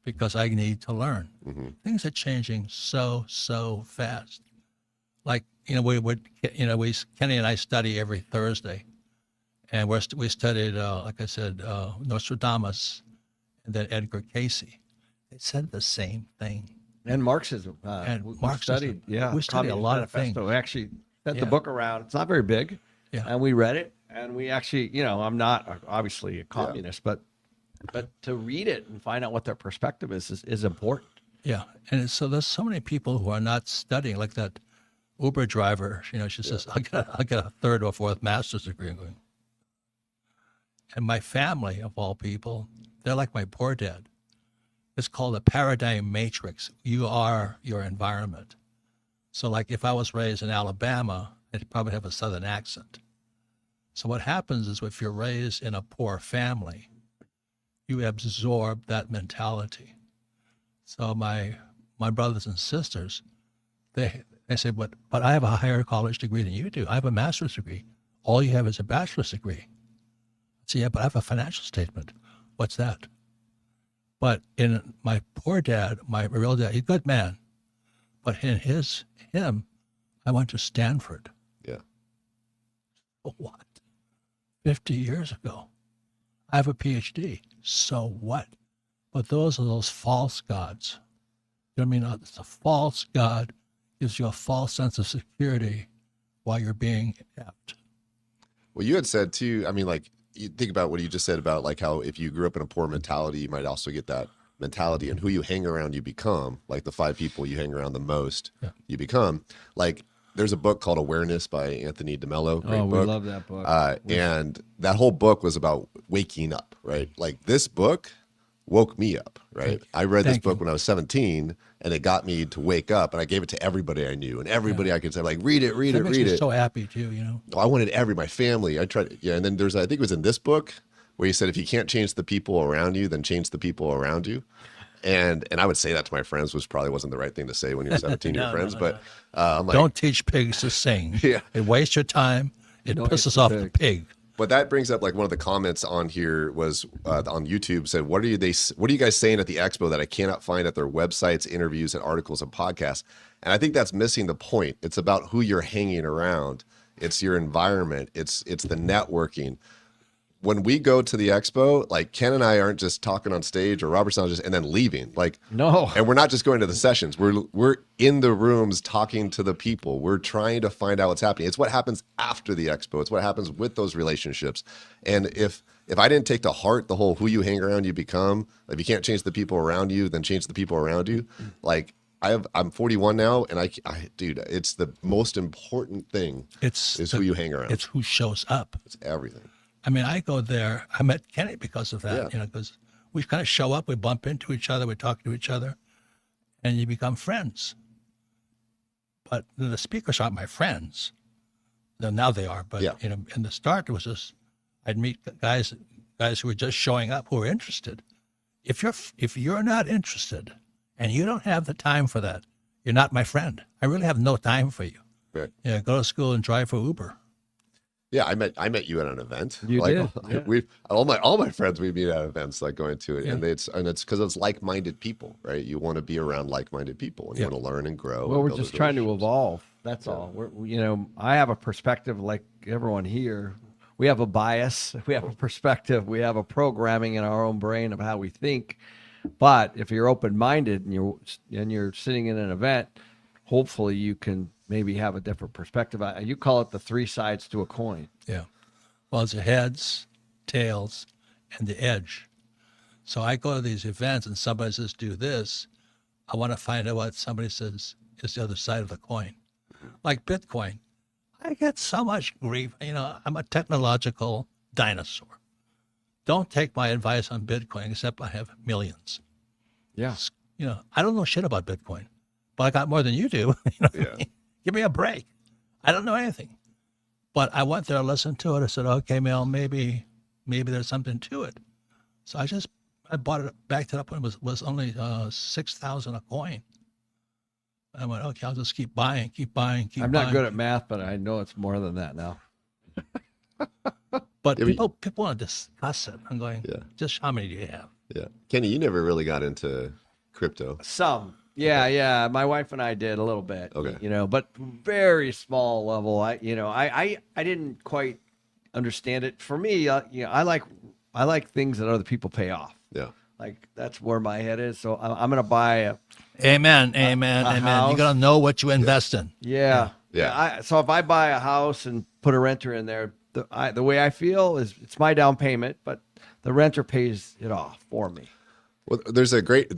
Because I need to learn. Things are changing so fast. Like, Kenny and I study every Thursday, and we studied, like I said, Nostradamus, and then Edgar Casey. They said the same thing. And Marxism. And we Marxism. studied, yeah. We studied a Communist lot of Manifesto. things. We actually sent Yeah. the book around. It's not very big. Yeah. And we read it. And we actually, I'm not obviously a communist, but to read it and find out what their perspective is important. Yeah, and so there's so many people who are not studying, like that Uber driver. She says, "I got a third or fourth master's degree." And my family, of all people, they're like my poor dad. It's called a paradigm matrix. You are your environment. So, like, if I was raised in Alabama, I'd probably have a Southern accent. So what happens is, if you're raised in a poor family, you absorb that mentality. So my brothers and sisters, they say, but I have a higher college degree than you do. I have a master's degree. All you have is a bachelor's degree. I say, yeah, but I have a financial statement. What's that? But in my poor dad, my real dad, he's a good man. But in him, I went to Stanford. Yeah. What? 50 years ago. I have a PhD. So what? But those are those false gods. You know what I mean? It's a false god, gives you a false sense of security while you're being inept. Well, you had said too, I mean, like, you think about what you just said about like how if you grew up in a poor mentality, you might also get that mentality, and who you hang around, you become. Like the 5 people you hang around the most, you become. Like, there's a book called Awareness by Anthony DeMello. Great book. We love that book. And that whole book was about waking up, right? Like, this book woke me up, right? I read this book when I was 17, and it got me to wake up, and I gave it to everybody I knew, and everybody I could say, like, read it. That makes me so happy too, I wanted my family. I tried, and then I think it was in this book where he said, if you can't change the people around you, then change the people around you. And I would say that to my friends, which probably wasn't the right thing to say when you're 17 to your friends, but I'm like, don't teach pigs to sing. Yeah. It wastes your time. It pisses off the pig. But that brings up, like, one of the comments on here was on YouTube said, what are you guys saying at the expo that I cannot find at their websites, interviews, and articles and podcasts? And I think that's missing the point. It's about who you're hanging around. It's your environment. It's the networking. When we go to the expo, like, Ken and I aren't just talking on stage, or Robert's not just and then leaving. Like, no. And we're not just going to the sessions. We're in the rooms talking to the people. We're trying to find out what's happening. It's what happens after the expo. It's what happens with those relationships. And if I didn't take to heart the whole who you hang around, you become. Like, if you can't change the people around you, then change the people around you. Like, I'm 41 now, and dude, it's the most important thing. Is who you hang around. It's who shows up. It's everything. I mean, I go there. I met Kenny because of that, because we kind of show up, we bump into each other, we talk to each other, and you become friends. But the speakers aren't my friends. Now they are, but in the start, it was just, I'd meet guys who were just showing up who were interested. If you're not interested and you don't have the time for that, you're not my friend. I really have no time for you. Right. Go to school and drive for Uber. Yeah, I met you at an event. You did. Yeah. All my friends we meet at events, like going to it, and it's because it's like-minded people, right? You want to be around like-minded people, and you want to learn and grow. Well, we're just trying to evolve. That's all. I have a perspective like everyone here. We have a bias. We have a perspective. We have a programming in our own brain of how we think. But if you're open-minded and you're sitting in an event, hopefully you can maybe have a different perspective. You call it the 3 sides to a coin. Yeah. Well, it's the heads, tails, and the edge. So I go to these events and somebody says, do this. I want to find out what somebody says is the other side of the coin. Like Bitcoin. I get so much grief. You know, I'm a technological dinosaur. Don't take my advice on Bitcoin, except I have millions. Yeah. You know, I don't know shit about Bitcoin, but I got more than you do. You know what I Yeah. mean? Give me a break. I don't know anything. But I went there, listened to it. I said, okay, Mel, maybe there's something to it. So I bought it, backed it up when it was only 6,000 a coin. I went, okay, I'll just keep buying. I'm not good at math, but I know it's more than that now. But Yeah, people want to discuss it. I'm going, Yeah. just how many do you have? Yeah. Kenny, you never really got into crypto. Some. Yeah, yeah. My wife and I did a little bit. Okay. You know, but very small level. I didn't quite understand it. For me, you know, I like things that other people pay off. Yeah. Like that's where my head is. So I'm gonna buy a Amen. a You house. got to know what you invest in. Yeah. Yeah. So if I buy a house and put a renter in there, the way I feel is it's my down payment, but the renter pays it off for me. Well, there's a great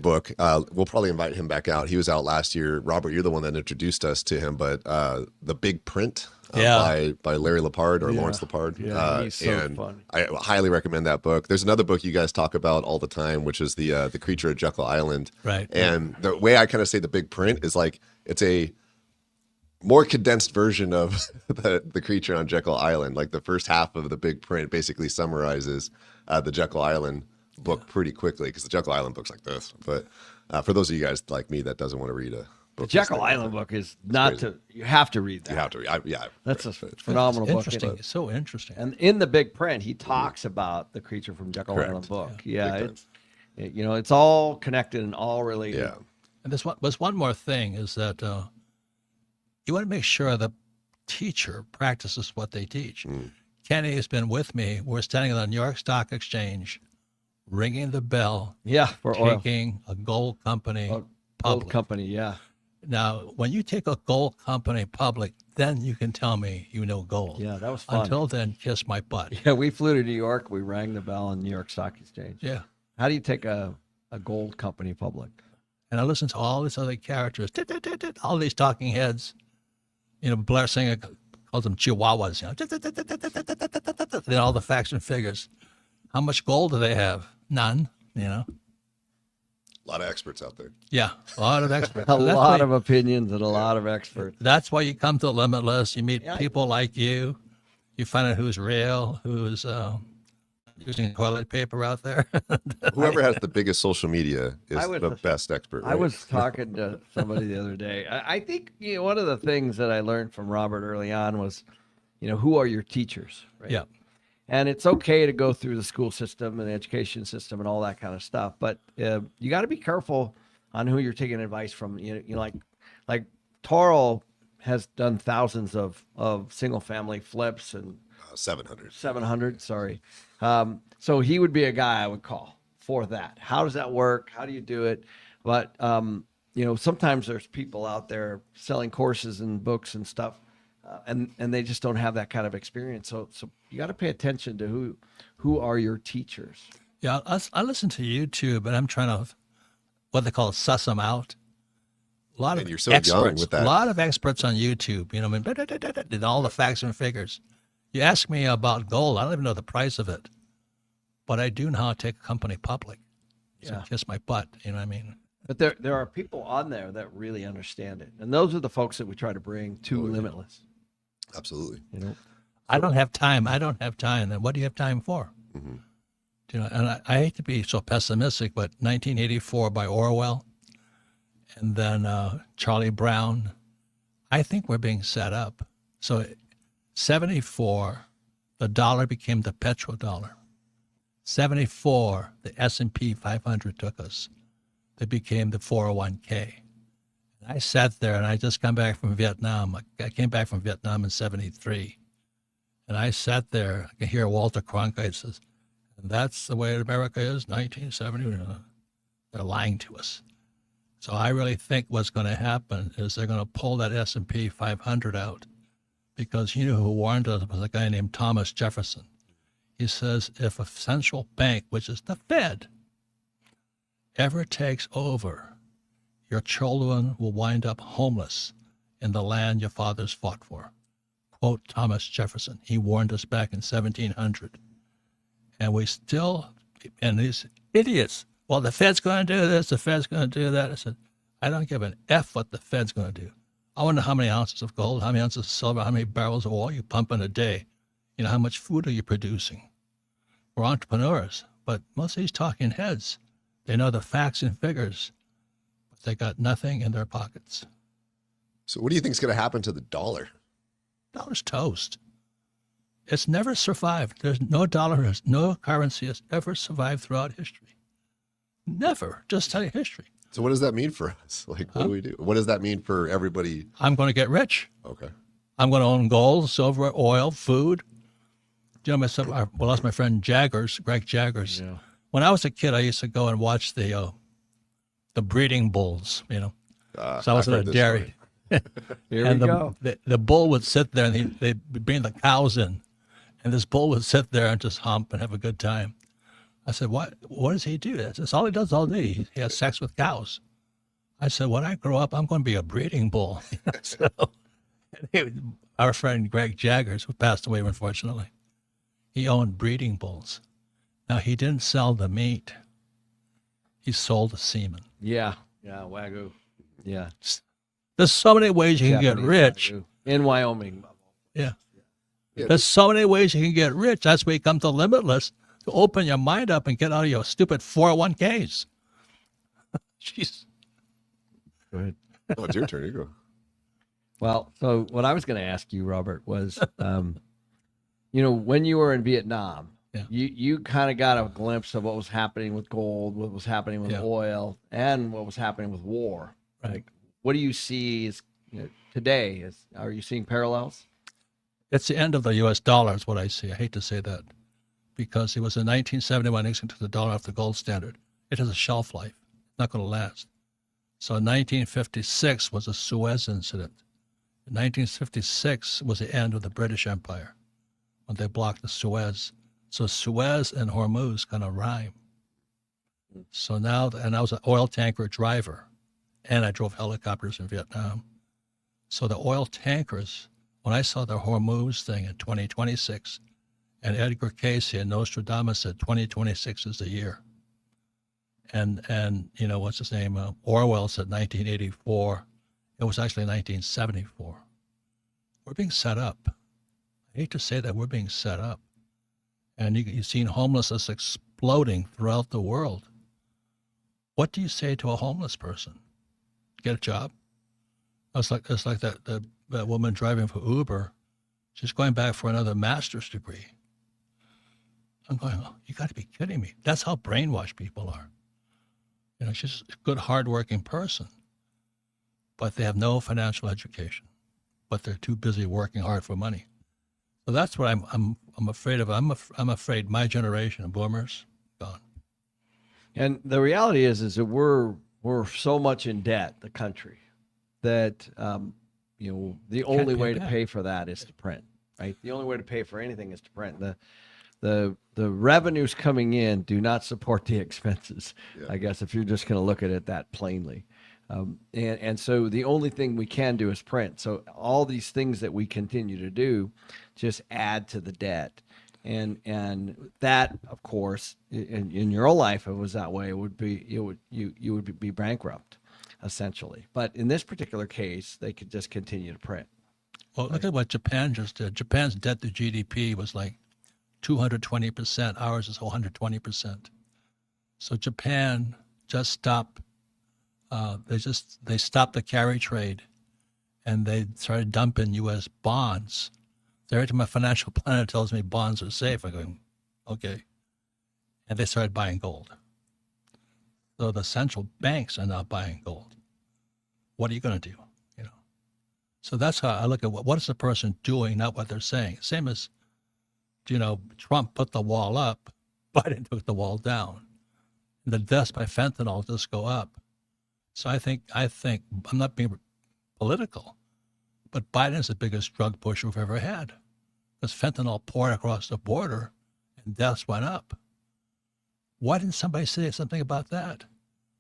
book. We'll probably invite him back out. He was out last year. Robert, you're the one that introduced us to him, but The Big Print by Larry Lepard or Lawrence Lepard. Yeah, he's so and funny. I highly recommend that book. There's another book you guys talk about all the time, which is the Creature of Jekyll Island. Right. And the way I kind of say The Big Print is like it's a more condensed version of the Creature on Jekyll Island. Like the first half of The Big Print basically summarizes the Jekyll Island book pretty quickly, because the Jekyll Island book's like this. But for those of you guys like me that doesn't want to read a The book, Jekyll Island book is not crazy. you have to read that. you have to read. That's a phenomenal book. Interesting. It's so interesting. And in the big print, he talks about the Creature from Jekyll Correct. Island book. Yeah, Yeah, big it's all connected and all related. Yeah. And there's one more thing is that you want to make sure the teacher practices what they teach. Kenny has been with me. We're standing on the New York Stock Exchange, ringing the bell, Yeah, for oil. taking a gold company Gold public. company, yeah. Now, when you take a gold company public, then you can tell me you know gold. Yeah, that was fun. Until then, kiss my butt. Yeah, we flew to New York. We rang the bell on New York Stock Exchange. Yeah. How do you take a gold company public? And I listened to all these other characters, all these talking heads. You know, Blair Singer calls them chihuahuas. You know, then all the facts and figures. How much gold do they have? None. You know. A lot of experts out there. Yeah, a lot of experts. A So that's lot why- of opinions and a lot of experts. That's why you come to Limitless. You meet Yeah. people like you. You find out who's real, who's using toilet paper out there. Whoever has the biggest social media is I would- the best expert. I Right? was talking to somebody the other day. I think one of the things that I learned from Robert early on was, who are your teachers? Right? Yeah. And it's okay to go through the school system and the education system and all that kind of stuff, but you got to be careful on who you're taking advice from. Like Toro has done thousands of single family flips and 700. 700. Sorry. So he would be a guy I would call for that. How does that work? How do you do it? But sometimes there's people out there selling courses and books and stuff. And they just don't have that kind of experience. So you got to pay attention to who are your teachers. Yeah, I listen to YouTube, and I'm trying to, what they call suss them out. A lot And of you're so young experts, with that. a lot of experts on YouTube, and all the facts and figures. You ask me about gold, I don't even know the price of it, but I do know how to take a company public. So Yeah. kiss my butt, you know what I mean? But there are people on there that really understand it. And those are the folks that we try to bring to Limitless. Absolutely. I don't have time. Then what do you have time for? Mm-hmm. And I hate to be so pessimistic, but 1984 by Orwell, and then Charlie Brown, I think we're being set up. So 74, the dollar became the petrodollar. 74, the S&P 500 took us. They became the 401k. I sat there, and I just come back from Vietnam. I came back from Vietnam in 73. And I sat there. I could hear Walter Cronkite says, and that's the way America is, 1970. They're lying to us. So I really think what's going to happen is they're going to pull that S&P 500 out, because you know who warned us was a guy named Thomas Jefferson. He says, if a central bank, which is the Fed, ever takes over, your children will wind up homeless in the land your fathers fought for. quote Thomas Jefferson. He warned us back in 1700. And we still, and these idiots, well, the Fed's going to do this, the Fed's going to do that. I said, I don't give an F what the Fed's going to do. I wonder how many ounces of gold, how many ounces of silver, how many barrels of oil you pump in a day. You know, how much food are you producing? We're entrepreneurs, but most of these talking heads, they know the facts and figures, but they got nothing in their pockets. So what do you think is going to happen to the dollar? Dollar's toast. It's never survived. There's no dollar, no currency has ever survived throughout history. Never. Just study history. So what does that mean for us? Like, what do we do? What does that mean for everybody? I'm going to get rich. Okay. I'm going to own gold, silver, oil, food. You know, I lost my friend Greg Jaggers. Yeah. When I was a kid, I used to go and watch the breeding bulls, you know. So I was at a dairy. Here and we go. The bull would sit there, and they'd bring the cows in. And this bull would sit there and just hump and have a good time. I said, what does he do? That's all he does all day. He has sex with cows. I said, when I grow up, I'm going to be a breeding bull. So our friend Greg Jaggers, who passed away, unfortunately, he owned breeding bulls. Now, he didn't sell the meat. He sold the semen. Yeah. Yeah. Wagyu. Yeah. There's so many ways you can get Japanese rich. Wagyu. In Wyoming. Yeah. Yeah, There's so many ways you can get rich. That's why you come to Limitless, to open your mind up and get out of your stupid 401ks. Jeez. Go ahead. Oh, it's your turn. You go. Well, so what I was going to ask you, Robert, was, you know, when you were in Vietnam, Yeah. you kind of got a glimpse of what was happening with gold, what was happening with Yeah. oil, and what was happening with war. Right. Like, what do you see today? Are you seeing parallels? It's the end of the U.S. dollar is what I see. I hate to say that because it was in 1971 Nixon took the dollar off the gold standard. It has a shelf life. It's not going to last. So 1956 was a Suez incident. 1956 was the end of the British Empire when they blocked the Suez. So Suez and Hormuz kind of rhyme. So now, and I was an oil tanker driver, and I drove helicopters in Vietnam. So the oil tankers, when I saw the Hormuz thing in 2026, and Edgar Cayce and Nostradamus said 2026 is the year. And you know, what's his name? Orwell said 1984. It was actually 1974. We're being set up. I hate to say that, we're being set up. And you've seen homelessness exploding throughout the world. What do you say to a homeless person? Get a job? It's like that woman driving for Uber. She's going back for another master's degree. I'm going, oh, you got to be kidding me. That's how brainwashed people are. You know, she's a good, hardworking person, but they have no financial education, but they're too busy working hard for money. So that's what I'm afraid of. I'm afraid my generation of boomers gone. And the reality is that we're so much in debt, the country, that you know, the only way to pay for that is to print, right? The only way to pay for anything is to print. The revenues coming in do not support the expenses, I guess, if you're just going to look at it that plainly. And so the only thing we can do is print. So all these things that we continue to do just add to the debt. And that, of course, in your own life, if it was that way, it would be, you would be bankrupt, essentially. But in this particular case, they could just continue to print. Well, look at what Japan just did. Japan's debt to GDP was like 220%. Ours is 120%. So Japan just stopped. They stopped the carry trade, and they started dumping U.S. bonds. Every time my financial planner tells me bonds are safe, I go, okay. And they started buying gold. So the central banks are not buying gold. What are you going to do? You know. So that's how I look at what is the person doing, not what they're saying. Same as, you know, Trump put the wall up, Biden took the wall down. And the deaths by fentanyl just go up. So I think I'm not being political, but Biden's the biggest drug pusher we've ever had, because fentanyl poured across the border and deaths went up. Why didn't somebody say something about that?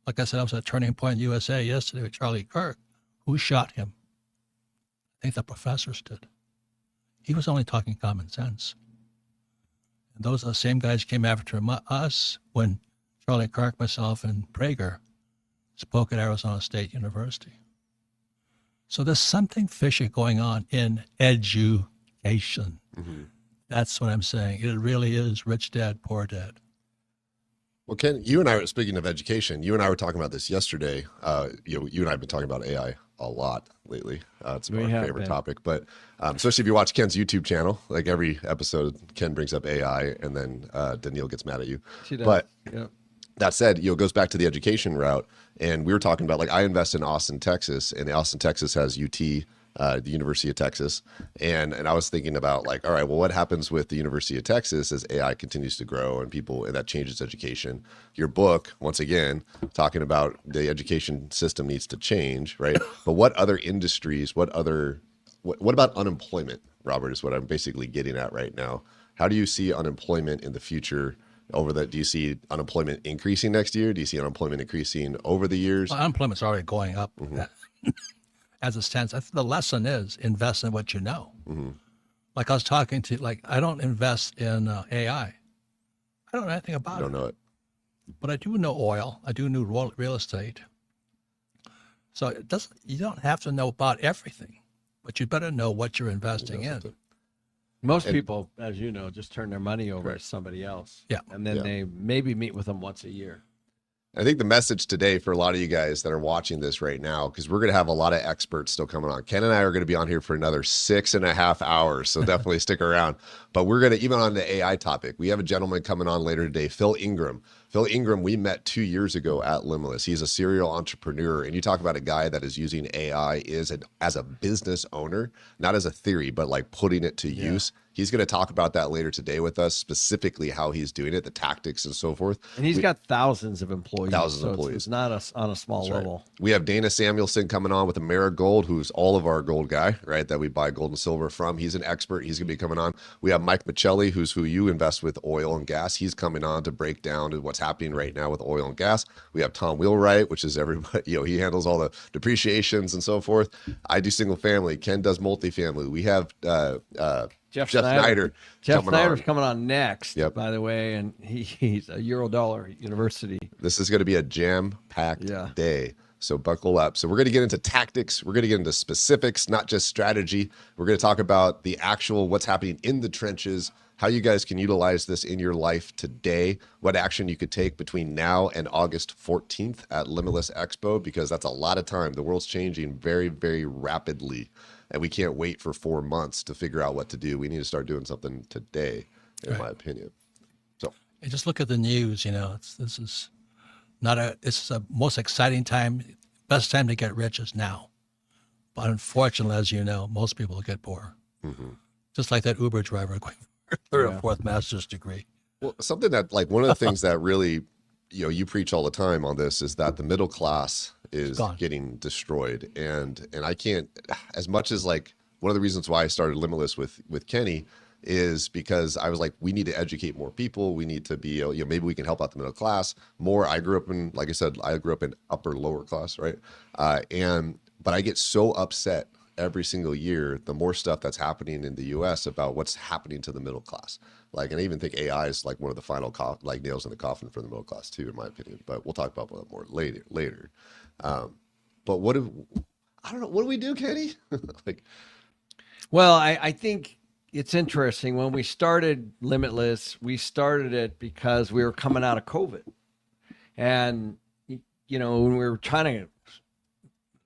Like I said, I was at Turning Point USA yesterday with Charlie Kirk. Who shot him? I think the professors did. he was only talking common sense. And those are the same guys who came after us when Charlie Kirk, myself, and Prager spoke at Arizona State University. So there's something fishy going on in education. Mm-hmm. That's what I'm saying. It really is rich dad, poor dad. Well, Ken, you and I were speaking of education. You and I were talking about this yesterday. You and I have been talking about AI a lot lately. It's our favorite topic. But especially if you watch Ken's YouTube channel, like every episode, Ken brings up AI, and then Danielle gets mad at you. She does. But yeah. that said, it goes back to the education route. And we were talking about, like, I invest in Austin, Texas, and Austin, Texas has UT, the University of Texas. And I was thinking about, like, all right, well, what happens with the University of Texas as AI continues to grow and that changes education? Your book, once again, talking about the education system needs to change, right? But what other industries, what about unemployment, Robert, is what I'm basically getting at right now. How do you see unemployment in the future? Do you see unemployment increasing next year? Do you see unemployment increasing over the years? Well, unemployment's already going up. Mm-hmm. As it stands, I think the lesson is invest in what you know. Mm-hmm. Like I was talking to, like, I don't invest in AI. I don't know anything about it. Don't know it. But I do know oil. I do know real estate. So you don't have to know about everything, but you better know what you're investing in. Most people, as you know, just turn their money over Right. to somebody else. Yeah. And then they maybe meet with them once a year. I think the message today for a lot of you guys that are watching this right now, because we're going to have a lot of experts still coming on. Ken and I are going to be on here for another 6.5 hours, so definitely stick around. But we're going to, even on the AI topic, we have a gentleman coming on later today, Phil Ingram. Phil Ingram, we met 2 years ago at Limitless. He's a serial entrepreneur, and you talk about a guy that is using AI as a business owner, not as a theory, but like putting it to use. He's going to talk about that later today with us, specifically how he's doing it, the tactics and so forth. And he's got thousands of employees. Thousands of so employees. It's not on a small level. Right. We have Dana Samuelson coming on with Amerigold, who's all of our gold guy, right, that we buy gold and silver from. He's an expert. He's going to be coming on. We have Mike Machelli, who's who you invest with oil and gas. He's coming on to break down what's happening right now with oil and gas. We have Tom Wright, which is everybody, he handles all the depreciations and so forth. I do single family. Ken does multifamily. We have Jeff Snyder. Jeff Snyder's coming on next, by the way, and he's a Eurodollar University. This is going to be a jam-packed day, so buckle up. So we're going to get into tactics. We're going to get into specifics, not just strategy. We're going to talk about the actual what's happening in the trenches, how you guys can utilize this in your life today, what action you could take between now and August 14th at Limitless Expo, because that's a lot of time. The world's changing very, very rapidly. And we can't wait for 4 months to figure out what to do. We need to start doing something today, in my opinion. So just look at the news. This is a most exciting time. Best time to get rich is now. But unfortunately, as you know, most people get poor. Mm-hmm. Just like that Uber driver going for third or fourth master's degree. Well, something that, like, one of the things that really, you preach all the time on this is that the middle class is getting destroyed. And I can't, as much as, like, one of the reasons why I started Limitless with Kenny is because I was like, we need to educate more people. We need to be, maybe we can help out the middle class more. I grew up in, like I said, in upper lower class, right? But I get so upset every single year, the more stuff that's happening in the US about what's happening to the middle class. Like, and I even think AI is like one of the final nails in the coffin for the middle class too, in my opinion, but we'll talk about that more later. But I don't know, what do we do, Kenny? Well, I think it's interesting. When we started Limitless, we started it because we were coming out of COVID. And, when we were trying to,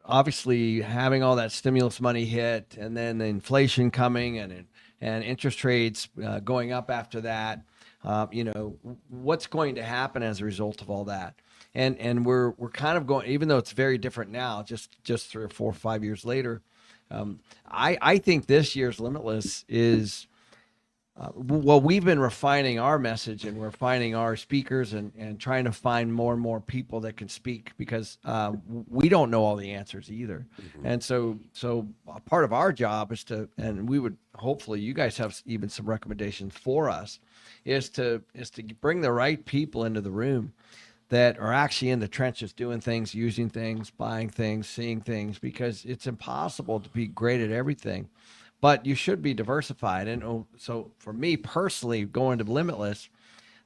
obviously having all that stimulus money hit, and then the inflation coming and interest rates going up after that, what's going to happen as a result of all that? And we're kind of going, even though it's very different now, just 3 or 4 or 5 years later, I think this year's Limitless is, we've been refining our message and refining our speakers and trying to find more and more people that can speak, because we don't know all the answers either. Mm-hmm. And so a part of our job is to, and we would, hopefully you guys have even some recommendations for us, is to bring the right people into the room that are actually in the trenches, doing things, using things, buying things, seeing things, because it's impossible to be great at everything but you should be diversified. And so for me personally, going to Limitless,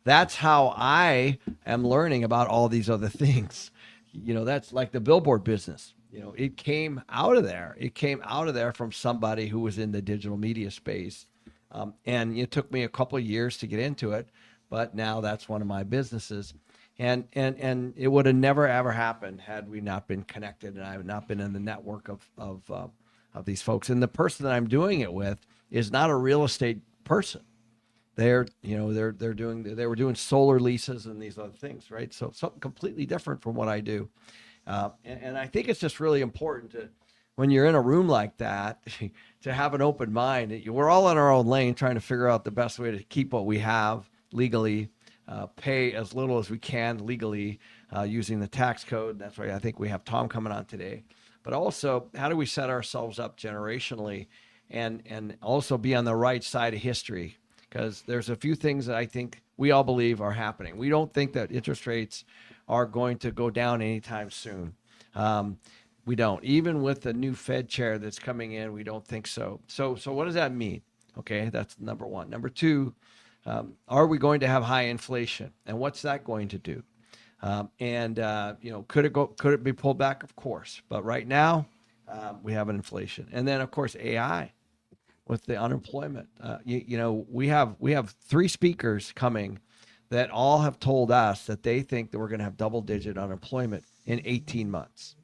that's how I am learning about all these other things. That's like the billboard business. It came out of there. It came out of there from somebody who was in the digital media space. And it took me a couple of years to get into it, but now that's one of my businesses. And it would have never, ever happened had we not been connected and I had not been in the network of these folks. And the person that I'm doing it with is not a real estate person. They were doing solar leases and these other things, right? So something completely different from what I do. And I think it's just really important to, when you're in a room like that, to have an open mind. We're all in our own lane trying to figure out the best way to keep what we have legally, pay as little as we can legally using the tax code. That's why I think we have Tom coming on today. But also, how do we set ourselves up generationally and also be on the right side of history? Because there's a few things that I think we all believe are happening. We don't think that interest rates are going to go down anytime soon. We don't. Even with the new Fed chair that's coming in, we don't think so. So what does that mean? Okay, that's number one. Number two, are we going to have high inflation? And what's that going to do? Could it be pulled back? Of course. But right now, we have an inflation. And then, of course, AI. With the unemployment, we have 3 speakers coming that all have told us that they think that we're going to have double-digit unemployment in 18 months.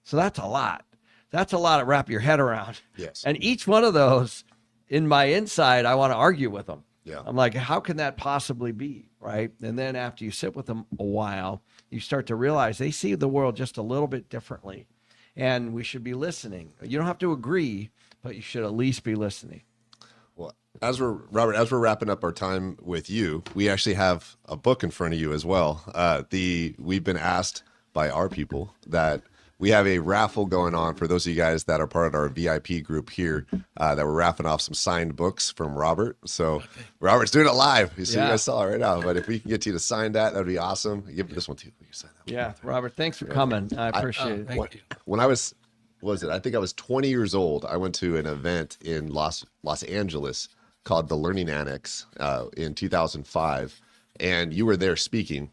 So that's a lot. That's a lot to wrap your head around. Yes. And each one of those, in my inside, I want to argue with them. Yeah. I'm like, how can that possibly be, right? And then after you sit with them a while, you start to realize they see the world just a little bit differently, and we should be listening. You don't have to agree, but you should at least be listening. Well, Robert, as we're wrapping up our time with you, we actually have a book in front of you as well. We've been asked by our people that we have a raffle going on for those of you guys that are part of our VIP group here, that we're raffling off some signed books from Robert. So okay. Robert's doing it live. You guys saw it right now. But if we can get you to sign that would be awesome. Give me this one too. You sign that one. Yeah, Robert, thanks for coming. I appreciate it. Thank you. When I was I think I was 20 years old. I went to an event in Los Angeles called the Learning Annex in 2005, and you were there speaking.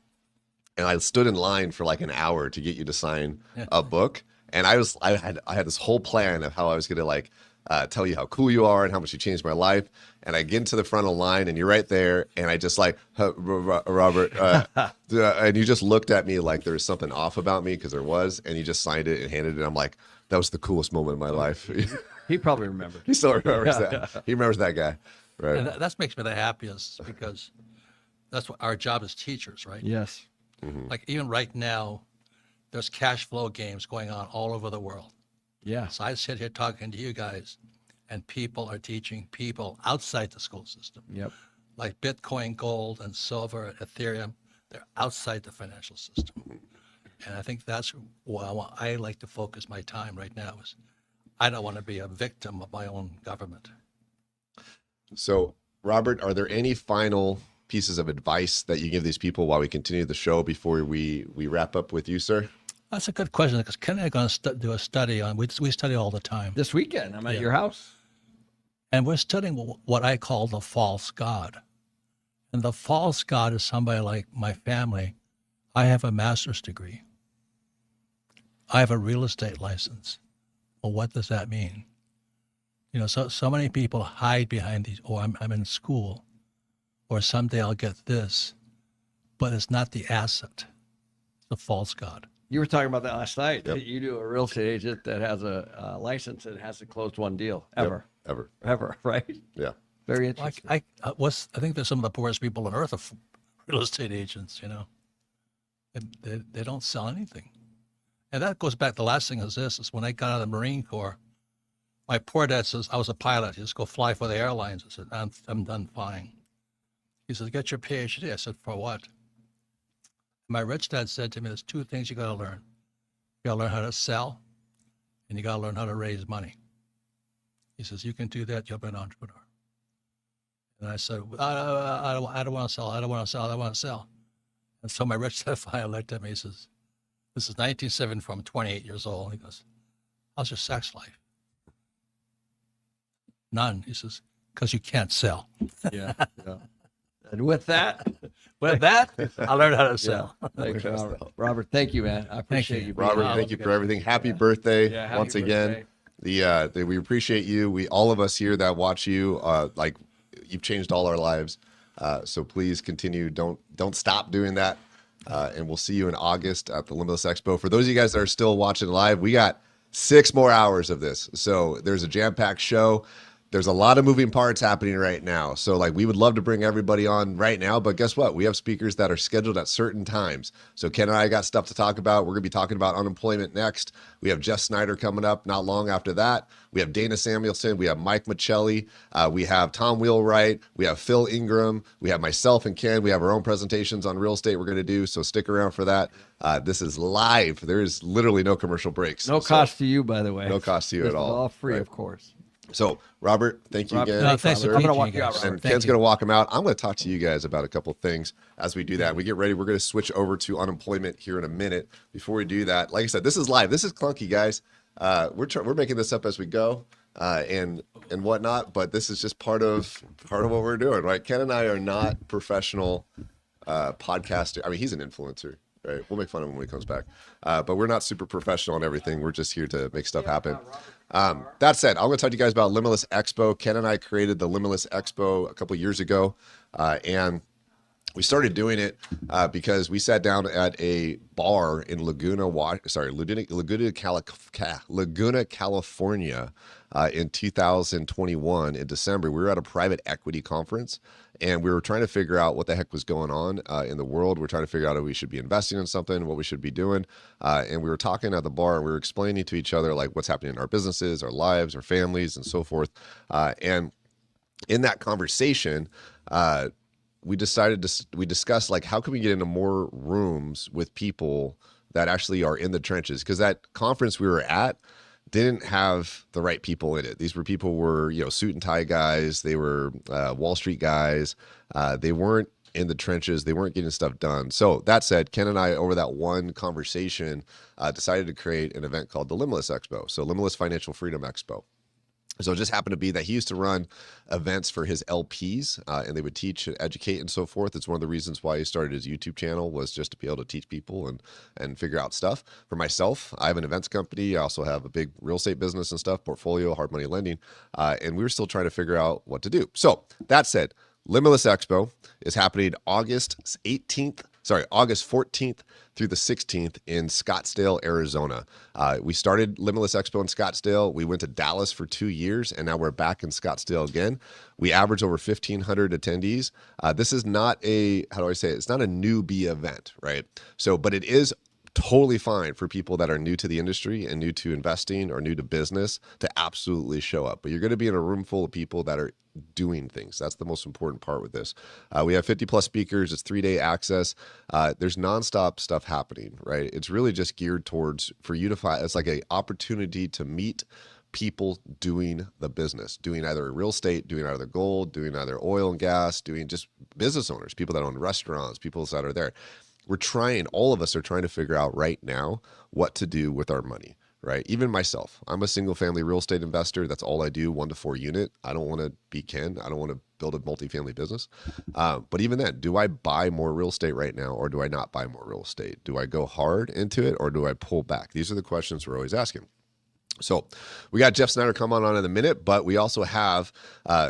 And I stood in line for like an hour to get you to sign a book. And I had this whole plan of how I was going to tell you how cool you are and how much you changed my life. And I get into the front of the line and you're right there. And I just Robert, and you just looked at me like there was something off about me, because there was, and you just signed it and handed it. I'm like, that was the coolest moment of my life. He probably remembers. He still remembers that. He remembers that guy. Right. And that makes me the happiest, because that's what our job as teachers, right? Yes. Mm-hmm. Like even right now, there's cash flow games going on all over the world. Yeah. So I sit here talking to you guys, and people are teaching people outside the school system. Yep. Like Bitcoin, gold, and silver, Ethereum, they're outside the financial system. And I think that's why I like to focus my time right now. Is I don't want to be a victim of my own government. So, Robert, are there any final pieces of advice that you give these people while we continue the show before we wrap up with you, sir? That's a good question, because Ken and I are going to do a study on, we study all the time. This weekend, I'm at your house. And we're studying what I call the false god. And the false god is somebody like my family. I have a master's degree. I have a real estate license. Well, what does that mean? So many people hide behind these, I'm in school, or someday I'll get this, but it's not the asset. It's the false god. You were talking about that last night. Yep. You do a real estate agent that has a license that hasn't closed one deal ever. Yep. Ever, right? Yeah. Very interesting. I think there's some of the poorest people on earth are real estate agents, They don't sell anything. And that goes back, the last thing is when I got out of the Marine Corps, my poor dad says, I was a pilot. He just go fly for the airlines. I said, I'm done flying. He says, get your PhD. I said, for what? My rich dad said to me, there's 2 things you got to learn. You got to learn how to sell, and you got to learn how to raise money. He says, you can do that. You'll be an entrepreneur. And I said, I don't want to sell. I don't want to sell. I don't want to sell. And so my rich dad finally looked at me. He says, this is 1974. I'm 28 years old. He goes, how's your sex life? None. He says, because you can't sell. Yeah. And with that, I learned how to sell. thanks, Robert. Robert, thank you, man. I appreciate you being Robert, on. thank you for everything. Happy birthday happy once again. We appreciate you. We all of us here that watch you, like you've changed all our lives. So please continue. Don't stop doing that. And we'll see you in August at the Limitless Expo. For those of you guys that are still watching live, we got 6 more hours of this. So there's a jam-packed show. There's a lot of moving parts happening right now. So like we would love to bring everybody on right now, but guess what? We have speakers that are scheduled at certain times. So Ken and I got stuff to talk about. We're going to be talking about unemployment next. We have Jeff Snyder coming up not long after that. We have Dana Samuelson. We have Mike Machelli. We have Tom Wright. We have Phil Ingram. We have myself and Ken. We have our own presentations on real estate we're going to do. So stick around for that. This is live. There is literally no commercial breaks. No cost to you, by the way. No cost to you This at all. is all free, Right. of course. So, Robert, thank you again. No, thanks for I'm gonna teaching walk you you out, guys. Robert. And Thank Ken's you. going to walk him out. I'm going to talk to you guys about a couple things as we do that. We get ready. We're going to switch over to unemployment here in a minute. Before we do that, like I said, this is live. This is clunky, guys. We're making this up as we go and whatnot, but this is just part of what we're doing, right? Ken and I are not professional podcasters. I mean, he's an influencer. Right. We'll make fun of him when he comes back. But we're not super professional and everything. We're just here to make stuff happen. That said, I'm going to talk to you guys about Limitless Expo. Ken and I created the Limitless Expo a couple years ago. And we started doing it because we sat down at a bar in Laguna, California in 2021 in December. We were at a private equity conference and we were trying to figure out what the heck was going on in the world. We're trying to figure out if we should be investing in something, what we should be doing. And we were talking at the bar and we were explaining to each other like what's happening in our businesses, our lives, our families, and so forth. And in that conversation, we discussed like how can we get into more rooms with people that actually are in the trenches, because that conference we were at didn't have the right people in it. These were people were, suit and tie guys. They were Wall Street guys. They weren't in the trenches. They weren't getting stuff done. So that said, Ken and I, over that one conversation, decided to create an event called the Limitless Expo. So Limitless Financial Freedom Expo. So it just happened to be that he used to run events for his LPs and they would teach and educate and so forth. It's one of the reasons why he started his YouTube channel, was just to be able to teach people and figure out stuff. For myself, I have an events company. I also have a big real estate business and stuff, portfolio, hard money lending. And we were still trying to figure out what to do. So that said, Limitless Expo is happening August 14th through the 16th in Scottsdale, Arizona. We started Limitless Expo in Scottsdale. We went to Dallas for 2 years, and now we're back in Scottsdale again. We average over 1,500 attendees. This is not it's not a newbie event, right? So, but it is totally fine for people that are new to the industry and new to investing or new to business to absolutely show up. But you're going to be in a room full of people that are doing things. That's the most important part with this. We have 50 plus speakers. It's 3-day access. There's nonstop stuff happening, right? It's really just geared towards for you to find, it's like an opportunity to meet people doing the business, doing either real estate, doing either gold, doing either oil and gas, doing just business owners, people that own restaurants, people that are there. All of us are trying to figure out right now what to do with our money, right? Even myself, I'm a single family real estate investor. That's all I do, 1 to 4 unit. I don't want to be Ken. I don't want to build a multifamily business. But even then, do I buy more real estate right now or do I not buy more real estate? Do I go hard into it or do I pull back? These are the questions we're always asking. So we got Jeff Snyder come on in a minute, but we also have,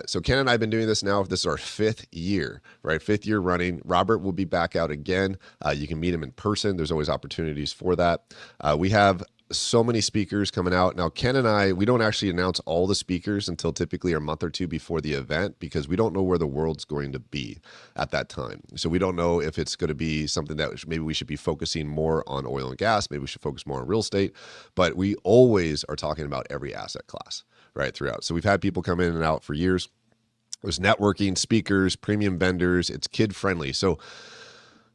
so Ken and I have been doing this now. This is our 5th year, right? 5th year running. Robert will be back out again. You can meet him in person. There's always opportunities for that. We have so many speakers coming out. Now, Ken and I, we don't actually announce all the speakers until typically a month or 2 before the event, because we don't know where the world's going to be at that time. So we don't know if it's going to be something that maybe we should be focusing more on oil and gas. Maybe we should focus more on real estate, but we always are talking about every asset class right throughout. So we've had people come in and out for years. There's networking, speakers, premium vendors. It's kid friendly. So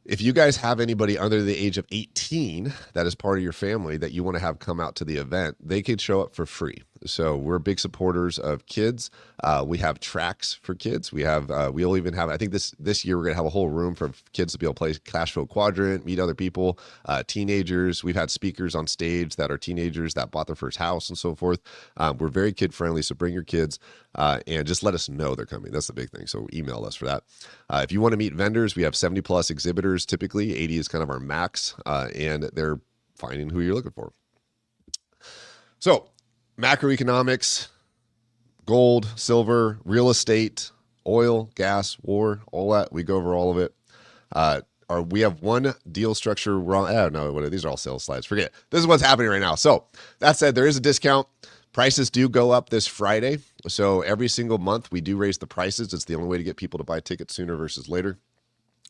if you guys have anybody under the age of 18 that is part of your family that you want to have come out to the event, they could show up for free. So we're big supporters of kids. We have tracks for kids. We'll even have, I think this year we're going to have a whole room for kids to be able to play Cash Flow Quadrant, meet other people, teenagers. We've had speakers on stage that are teenagers that bought their first house and so forth. We're very kid friendly. So bring your kids and just let us know they're coming. That's the big thing. So email us for that. If you want to meet vendors, we have 70 plus exhibitors. Typically 80 is kind of our max, and they're finding who you're looking for. So macroeconomics, gold, silver, real estate, oil, gas, war, all that. We go over all of it. We have one deal structure wrong. I don't know. These are all sales slides. Forget it. This is what's happening right now. So that said, there is a discount. Prices do go up this Friday. So every single month we do raise the prices. It's the only way to get people to buy tickets sooner versus later.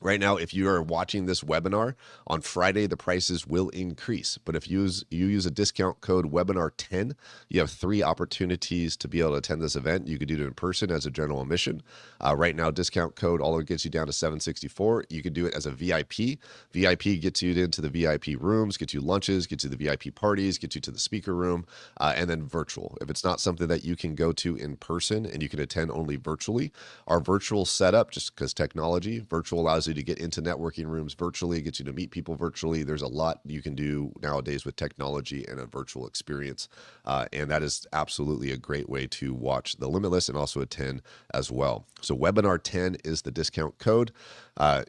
Right now, if you are watching this webinar on Friday, the prices will increase. But if you use a discount code webinar10, you have 3 opportunities to be able to attend this event. You could do it in person as a general admission. Right now, discount code all it gets you down to $764. You could do it as a VIP. VIP gets you into the VIP rooms, gets you lunches, gets you the VIP parties, gets you to the speaker room, and then virtual. If it's not something that you can go to in person and you can attend only virtually, our virtual setup, just because technology, virtual allows you to get into networking rooms virtually, gets you to meet people virtually. There's a lot you can do nowadays with technology and a virtual experience. And that is absolutely a great way to watch the Limitless and also attend as well. So webinar 10 is the discount code.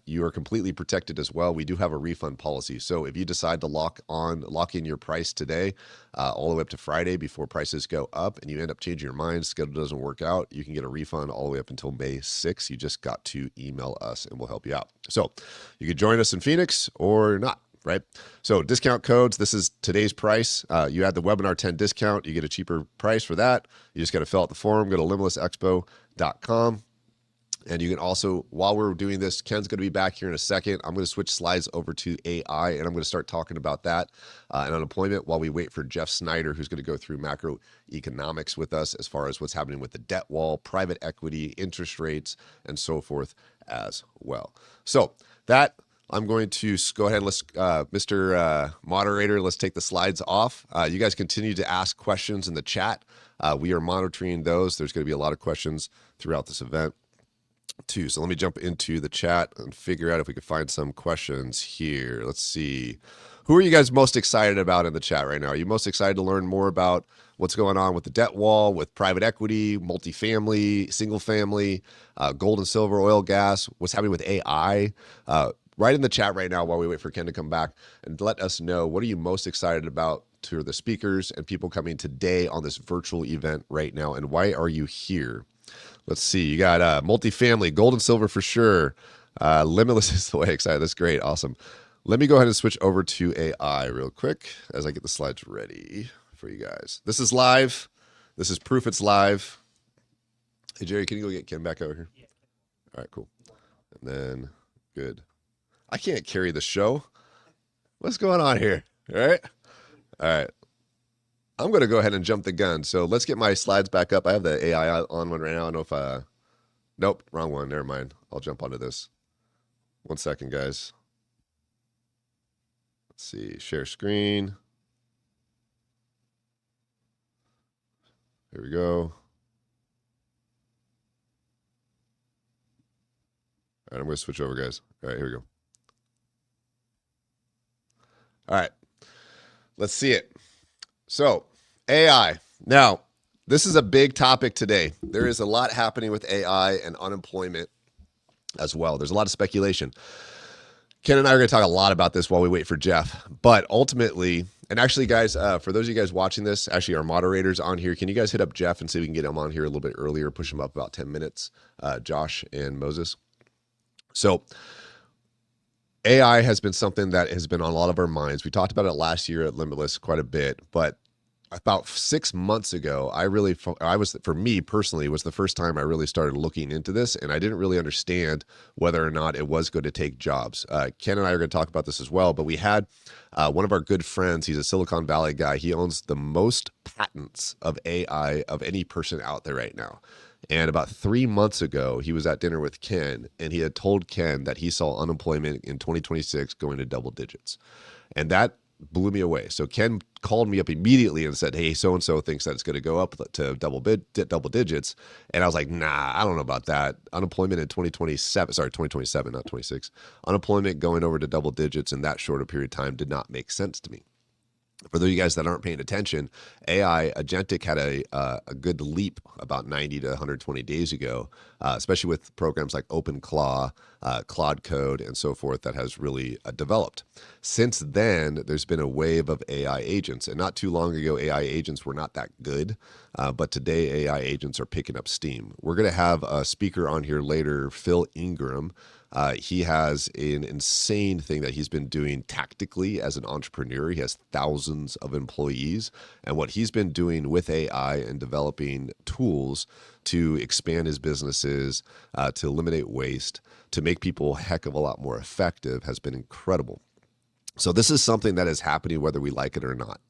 You are completely protected as well. We do have a refund policy. So if you decide to lock in your price today, all the way up to Friday before prices go up, and you end up changing your mind, schedule doesn't work out, you can get a refund all the way up until May 6th. You just got to email us and we'll help you out. So you could join us in Phoenix or not, right? So discount codes, this is today's price. You add the webinar 10 discount, you get a cheaper price for that. You just got to fill out the form, go to limitlessexpo.com. And you can also, while we're doing this, Ken's going to be back here in a second. I'm going to switch slides over to AI, and I'm going to start talking about that and unemployment while we wait for Jeff Snyder, who's going to go through macroeconomics with us as far as what's happening with the debt wall, private equity, interest rates, and so forth as well. So that, I'm going to go ahead and Mr. Moderator, let's take the slides off. You guys continue to ask questions in the chat. We are monitoring those. There's going to be a lot of questions throughout this event too. So let me jump into the chat and figure out if we can find some questions here. Let's see. Who are you guys most excited about in the chat right now? Are you most excited to learn more about what's going on with the debt wall, with private equity, multifamily, single family, gold and silver, oil, gas, what's happening with AI? Write in the chat right now while we wait for Ken to come back and let us know, what are you most excited about to the speakers and people coming today on this virtual event right now, and why are you here? Let's see. You got multifamily, gold and silver for sure. Limitless is the way excited. That's great. Awesome. Let me go ahead and switch over to AI real quick as I get the slides ready for you guys. This is live. This is proof it's live. Hey, Jerry, can you go get Ken back over here? Yeah. All right, cool. And then, good. I can't carry the show. What's going on here? All right. All right. I'm going to go ahead and jump the gun. So let's get my slides back up. I have the AI on one right now. I don't know if, nope, wrong one. Never mind. I'll jump onto this. 1 second, guys. Let's see, share screen. Here we go. All right, I'm going to switch over, guys. All right, here we go. All right, let's see it. So, AI. Now, this is a big topic today. There is a lot happening with AI and unemployment as well. There's a lot of speculation. Ken and I are going to talk a lot about this while we wait for Jeff. But ultimately, and actually, guys, for those of you guys watching this, actually our moderators on here, can you guys hit up Jeff and see if we can get him on here a little bit earlier, push him up about 10 minutes, Josh and Moses. So AI has been something that has been on a lot of our minds. We talked about it last year at Limitless quite a bit, but about 6 months ago, for me personally, was the first time I really started looking into this, and I didn't really understand whether or not it was going to take jobs. Ken and I are going to talk about this as well, but we had one of our good friends. He's a Silicon Valley guy. He owns the most patents of AI of any person out there right now. And about 3 months ago, he was at dinner with Ken, and he had told Ken that he saw unemployment in 2026 going to double digits. And that blew me away. So Ken called me up immediately and said, hey, so-and-so thinks that it's going to go up to double digits. And I was like, nah, I don't know about that. Unemployment in 2027, not 26. Unemployment going over to double digits in that short a period of time did not make sense to me. For those of you guys that aren't paying attention, AI agentic had a good leap about 90 to 120 days ago, especially with programs like OpenClaw, Claude Code, and so forth that has really developed. Since then, there's been a wave of AI agents. And not too long ago, AI agents were not that good. But today, AI agents are picking up steam. We're going to have a speaker on here later, Phil Ingram. He has an insane thing that he's been doing tactically as an entrepreneur. He has thousands of employees. And what he's been doing with AI and developing tools to expand his businesses, to eliminate waste, to make people a heck of a lot more effective has been incredible. So this is something that is happening whether we like it or not.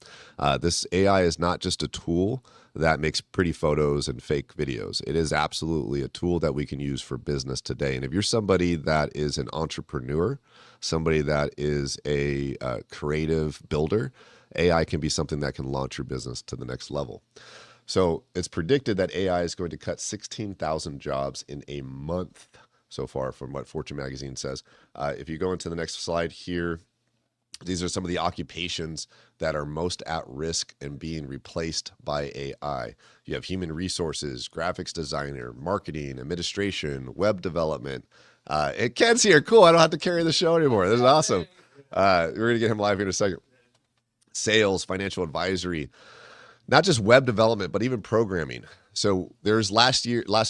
This AI is not just a tool that makes pretty photos and fake videos. It is absolutely a tool that we can use for business today. And if you're somebody that is an entrepreneur, somebody that is a creative builder, AI can be something that can launch your business to the next level. So it's predicted that AI is going to cut 16,000 jobs in a month so far from what Fortune magazine says. If you go into the next slide here, these are some of the occupations that are most at risk and being replaced by AI. You have human resources, graphics designer, marketing, administration, web development. And Ken's here. Cool. I don't have to carry the show anymore. This is awesome. We're going to get him live here in a second. Sales, financial advisory, not just web development, but even programming. So there's last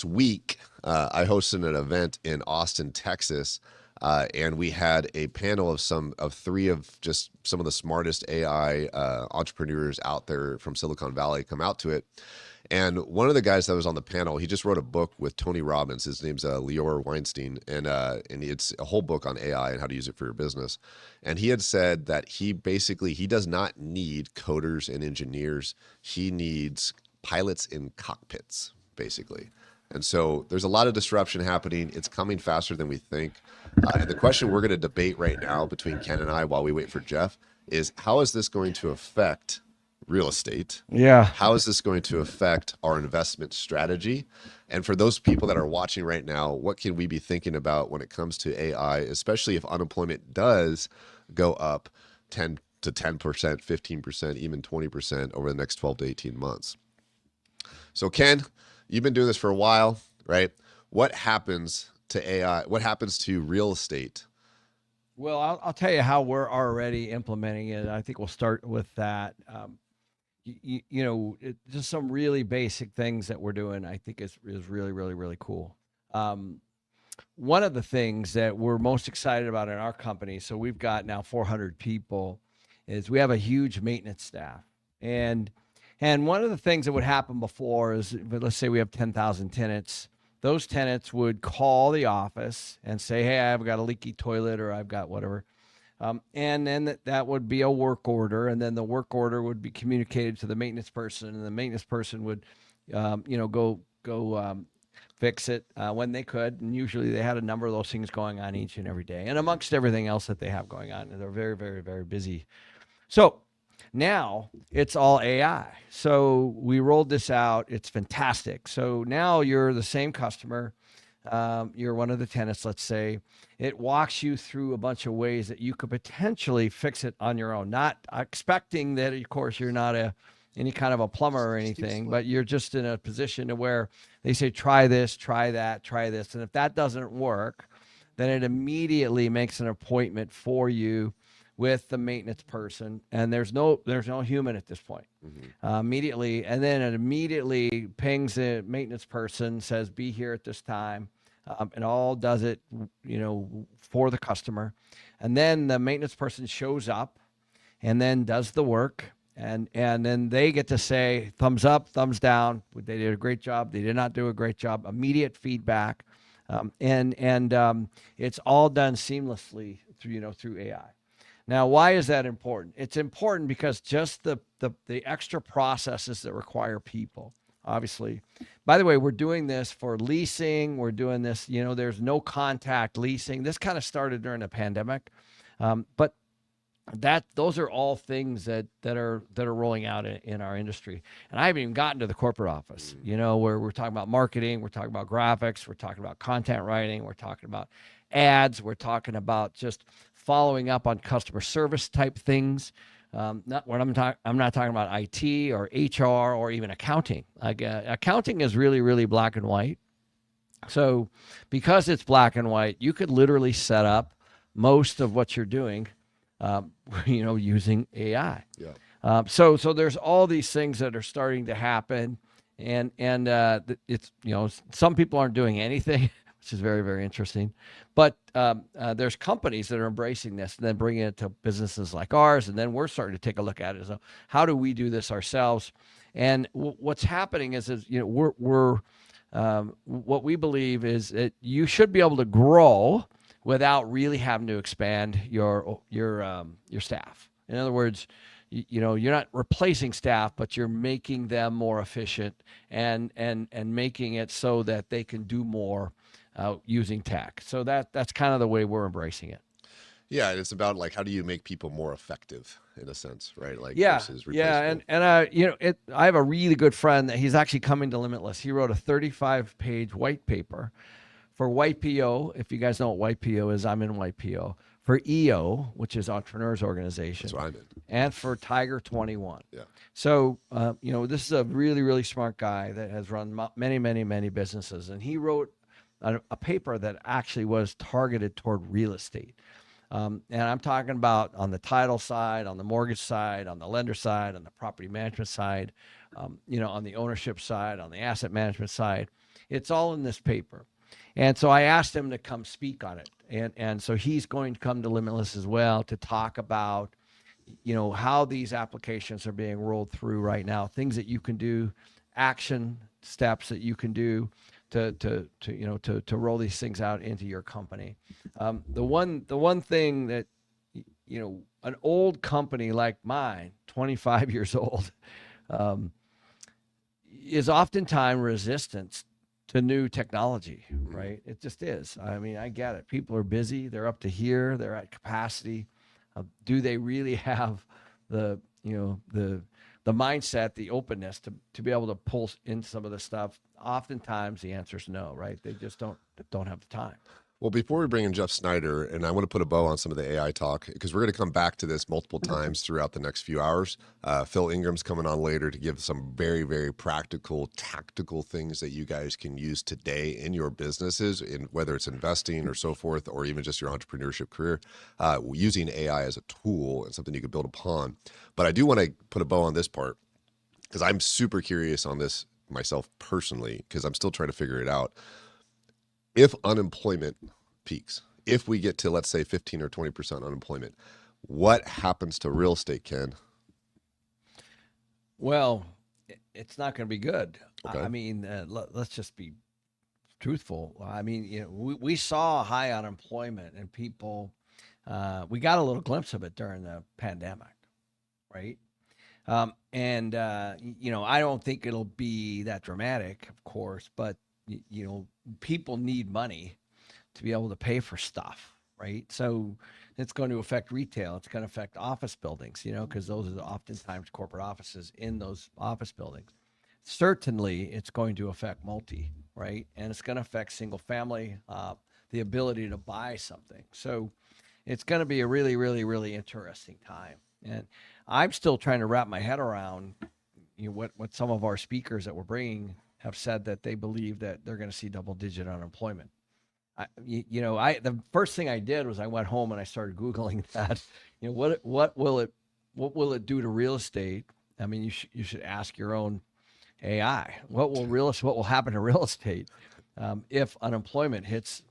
week, I hosted an event in Austin, Texas. And we had a panel of three of just some of the smartest AI entrepreneurs out there from Silicon Valley come out to it. And one of the guys that was on the panel, he just wrote a book with Tony Robbins. His name's Lior Weinstein, and it's a whole book on AI and how to use it for your business. And he had said that he does not need coders and engineers. He needs pilots in cockpits, basically. And so there's a lot of disruption happening. It's coming faster than we think. And the question we're going to debate right now between Ken and I while we wait for Jeff is, how is this going to affect real estate? Yeah. How is this going to affect our investment strategy? And for those people that are watching right now, what can we be thinking about when it comes to AI, especially if unemployment does go up 10 to 10%, 15%, even 20% over the next 12 to 18 months? So Ken, you've been doing this for a while, right? What happens to AI? What happens to real estate? Well, I'll tell you how we're already implementing it. I think we'll start with that. Just some really basic things that we're doing, I think is really, really, really cool. One of the things that we're most excited about in our company, so we've got now 400 people, is we have a huge maintenance staff. And one of the things that would happen before is, let's say we have 10,000 tenants. Those tenants would call the office and say, hey, I've got a leaky toilet, or I've got whatever. And then that would be a work order. And then the work order would be communicated to the maintenance person, and the maintenance person would, go fix it when they could. And usually they had a number of those things going on each and every day, and amongst everything else that they have going on. And they're very, very, very busy. So now it's all AI. So we rolled this out. It's fantastic. So now you're the same customer. You're one of the tenants, let's say. It walks you through a bunch of ways that you could potentially fix it on your own. Not expecting that, of course, you're not any kind of a plumber or anything, but you're just in a position to where they say, try this, try that, try this. And if that doesn't work, then it immediately makes an appointment for you with the maintenance person, and there's no human at this point. Immediately, and then it immediately pings the maintenance person, says, be here at this time, and all does it, for the customer. And then the maintenance person shows up and then does the work, and then they get to say thumbs up, thumbs down. They did a great job. They did not do a great job. Immediate feedback, and it's all done seamlessly through AI. Now, why is that important? It's important because just the extra processes that require people, obviously. By the way, we're doing this for leasing. We're doing this, there's no contact leasing. This kind of started during the pandemic. But those are all things that are rolling out in our industry. And I haven't even gotten to the corporate office, where we're talking about marketing, we're talking about graphics, we're talking about content writing, we're talking about ads, we're talking about just following up on customer service type things. I'm not talking about IT or HR or even accounting. Accounting is really, really black and white. So because it's black and white, you could literally set up most of what you're doing, using AI. Yeah. So there's all these things that are starting to happen, and it's, some people aren't doing anything, which is very, very interesting. But there's companies that are embracing this and then bringing it to businesses like ours, and then we're starting to take a look at it. So how do we do this ourselves? And what's happening is we're what we believe is that you should be able to grow without really having to expand your staff. In other words, you're not replacing staff, but you're making them more efficient and making it so that they can do more using tech. So that's kind of the way we're embracing it. Yeah, it's about like, how do you make people more effective in a sense, right? Like, yeah, versus and replaceable. I have a really good friend that he's actually coming to Limitless. He wrote a 35-page white paper for YPO. If you guys know what YPO is, I'm in YPO. For EO, which is Entrepreneurs Organization. That's what I'm in. And for Tiger 21. Yeah. So, this is a really, really smart guy that has run many, many, many businesses. And he wrote a paper that actually was targeted toward real estate. And I'm talking about on the title side, on the mortgage side, on the lender side, on the property management side, on the ownership side, on the asset management side. It's all in this paper. And so I asked him to come speak on it. And so he's going to come to Limitless as well to talk about, how these applications are being rolled through right now, things that you can do, action steps that you can do to roll these things out into your company. The one thing that, an old company like mine, 25 years old, is oftentimes resistant to new technology, right? It just is. I mean, I get it. People are busy. They're up to here. They're at capacity. Do they really have the mindset, the openness to be able to pull in some of the stuff? Oftentimes the answer is no, right? They just don't have the time. Well, before we bring in Jeff Snyder, and I want to put a bow on some of the AI talk, because we're going to come back to this multiple times throughout the next few hours. Phil Ingram's coming on later to give some very, very practical, tactical things that you guys can use today in your businesses, in whether it's investing or so forth, or even just your entrepreneurship career, using AI as a tool and something you can build upon. But I do want to put a bow on this part, because I'm super curious on this myself personally, because I'm still trying to figure it out. If unemployment peaks, if we get to, let's say, 15 or 20% unemployment, what happens to real estate, Ken? Well, it's not going to be good. Okay. I mean, let's just be truthful. I mean, we saw high unemployment and people, we got a little glimpse of it during the pandemic, right? I don't think it'll be that dramatic, of course, but people need money to be able to pay for stuff, right? So it's going to affect retail. It's going to affect office buildings, because those are oftentimes corporate offices in those office buildings. Certainly it's going to affect multi, right? And it's going to affect single family, the ability to buy something. So it's going to be a really, really, really interesting time. And I'm still trying to wrap my head around what some of our speakers that we're bringing have said, that they believe that they're going to see double-digit unemployment. The first thing I did was I went home and I started Googling that. What will it do to real estate? I mean, you should ask your own AI. What will happen to real estate if unemployment hits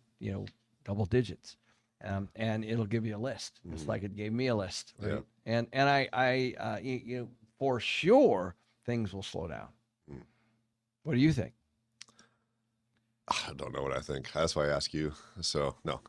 double digits? And it'll give you a list, just like it gave me a list, right? Yeah. And I for sure things will slow down. What do you think? I don't know what I think. That's why I ask you. So no.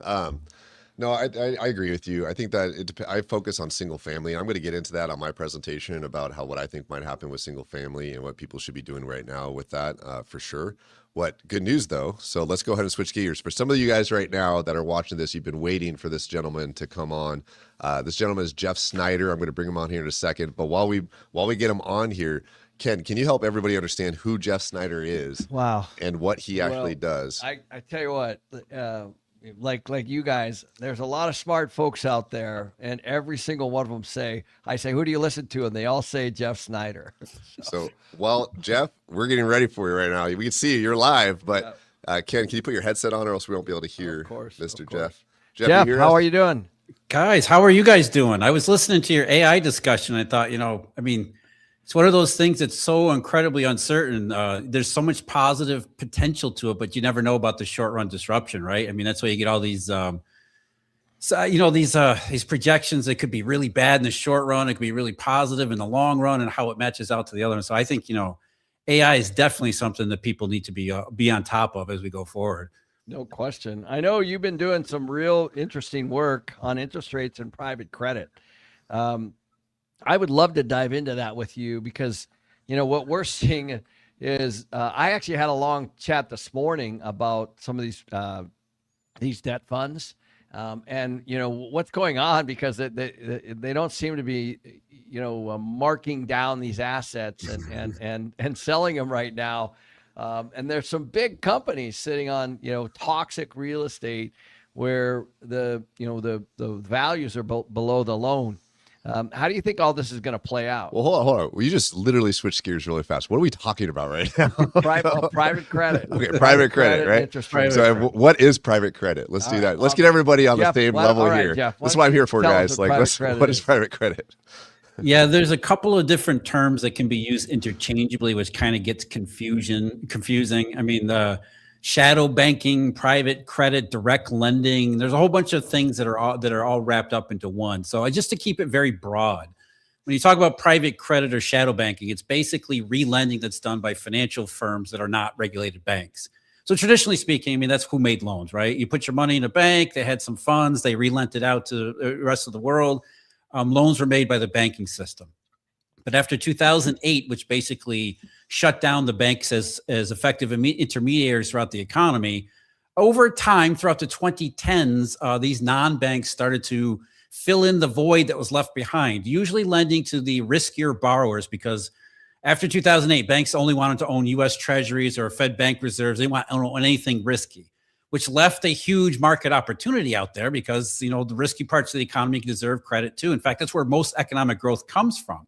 No, I agree with you. I think that I focus on single family. I'm going to get into that on my presentation about what I think might happen with single family and what people should be doing right now with that, for sure. What good news though. So let's go ahead and switch gears. For some of you guys right now that are watching this, you've been waiting for this gentleman to come on. This gentleman is Jeff Snyder. I'm going to bring him on here in a second. But while we get him on here, Ken, can you help everybody understand who Jeff Snyder is? Wow. And what he actually does? I tell you what, like you guys, there's a lot of smart folks out there, and every single one of them I say, who do you listen to? And they all say Jeff Snyder. So, well, Jeff, we're getting ready for you right now. We can see you. You're live, but Ken, can you put your headset on or else we won't be able to hear Mr. Jeff? Jeff, how are you doing? Guys, how are you guys doing? I was listening to your AI discussion. I thought, it's one of those things that's so incredibly uncertain. There's so much positive potential to it, but you never know about the short run disruption, right? I mean, that's why you get all these, these projections that could be really bad in the short run. It could be really positive in the long run, and how it matches out to the other one. So I think, AI is definitely something that people need to be on top of as we go forward. No question. I know you've been doing some real interesting work on interest rates and private credit. I would love to dive into that with you because, what we're seeing is I actually had a long chat this morning about some of these debt funds and, what's going on because they don't seem to be, marking down these assets and selling them right now. And there's some big companies sitting on, toxic real estate where the values are below the loan. How do you think all this is going to play out? Well, hold on. You just literally switched gears really fast. What are we talking about right now? Private credit. Okay, private credit, right? Interest rate. So what is private credit? Let's do that. Let's get everybody on the same level here. Jeff, that's what I'm here for, guys. Like, what is private credit? Yeah, there's a couple of different terms that can be used interchangeably, which kind of gets confusing. I mean, the shadow banking, private credit, direct lending. There's a whole bunch of things that are all wrapped up into one. So just to keep it very broad, when you talk about private credit or shadow banking, it's basically re-lending that's done by financial firms that are not regulated banks. So traditionally speaking, I mean, that's who made loans, right? You put your money in a bank, they had some funds, they re-lent it out to the rest of the world. Loans were made by the banking system. But after 2008, which basically shut down the banks as effective intermediaries throughout the economy, over time, throughout the 2010s, these non-banks started to fill in the void that was left behind, usually lending to the riskier borrowers, because after 2008, banks only wanted to own U.S. treasuries or Fed bank reserves. They didn't want to own anything risky, which left a huge market opportunity out there because, the risky parts of the economy deserve credit too. In fact, that's where most economic growth comes from.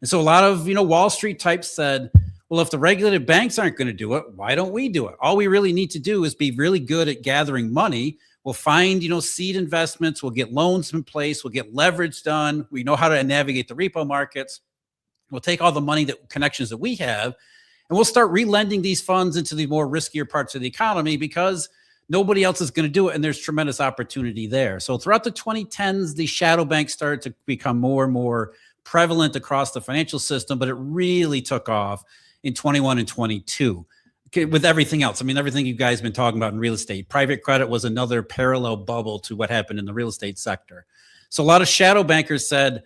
And so a lot of, Wall Street types said, well, if the regulated banks aren't going to do it, why don't we do it? All we really need to do is be really good at gathering money. We'll find, seed investments. We'll get loans in place. We'll get leverage done. We know how to navigate the repo markets. We'll take all the money connections that we have, and we'll start relending these funds into the more riskier parts of the economy because nobody else is going to do it, and there's tremendous opportunity there. So throughout the 2010s, the shadow banks started to become more and more prevalent across the financial system, but it really took off in 21 and 22 with everything else. I mean, everything you guys have been talking about in real estate. Private credit was another parallel bubble to what happened in the real estate sector. So a lot of shadow bankers said,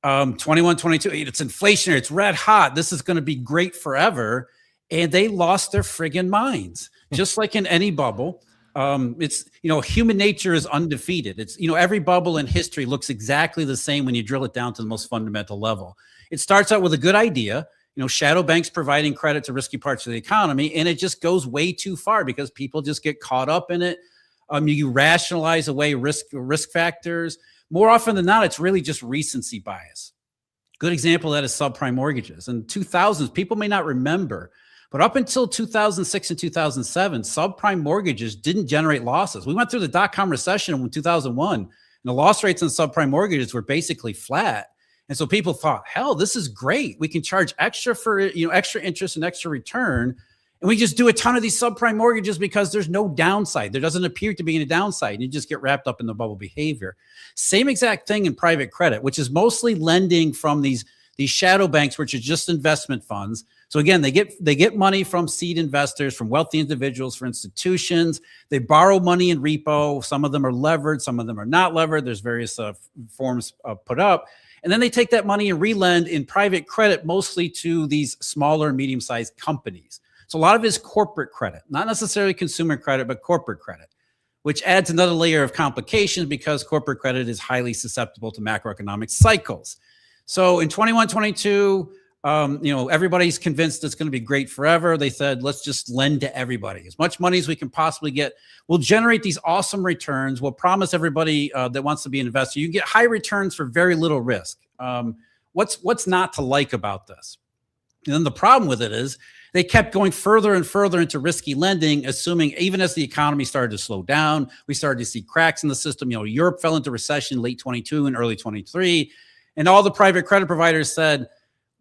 21, 22, it's inflationary, it's red hot, this is going to be great forever. And they lost their friggin' minds. Just like in any bubble, it's, human nature is undefeated. It's, every bubble in history looks exactly the same when you drill it down to the most fundamental level. It starts out with a good idea, shadow banks providing credit to risky parts of the economy, and it just goes way too far because people just get caught up in it. You rationalize away risk factors. More often than not, it's really just recency bias. Good example of that is subprime mortgages. In 2000s, people may not remember, but up until 2006 and 2007, subprime mortgages didn't generate losses. We went through the dot-com recession in 2001, and the loss rates on subprime mortgages were basically flat. And so people thought, hell, this is great. We can charge extra for, extra interest and extra return. And we just do a ton of these subprime mortgages because there's no downside. There doesn't appear to be any downside. You just get wrapped up in the bubble behavior. Same exact thing in private credit, which is mostly lending from these shadow banks, which are just investment funds. So again, they get money from seed investors, from wealthy individuals, for institutions. They borrow money in repo. Some of them are levered, some of them are not levered. There's various forms put up. And then they take that money and relend in private credit, mostly to these smaller and medium-sized companies. So a lot of it is corporate credit, not necessarily consumer credit, but corporate credit, which adds another layer of complication because corporate credit is highly susceptible to macroeconomic cycles. So in 21, 22, everybody's convinced it's going to be great forever. They said, let's just lend to everybody. As much money as we can possibly get. We'll generate these awesome returns. We'll promise everybody that wants to be an investor, you get high returns for very little risk. What's not to like about this? And then the problem with it is they kept going further and further into risky lending, assuming even as the economy started to slow down, we started to see cracks in the system. Europe fell into recession late 22 and early 23. And all the private credit providers said,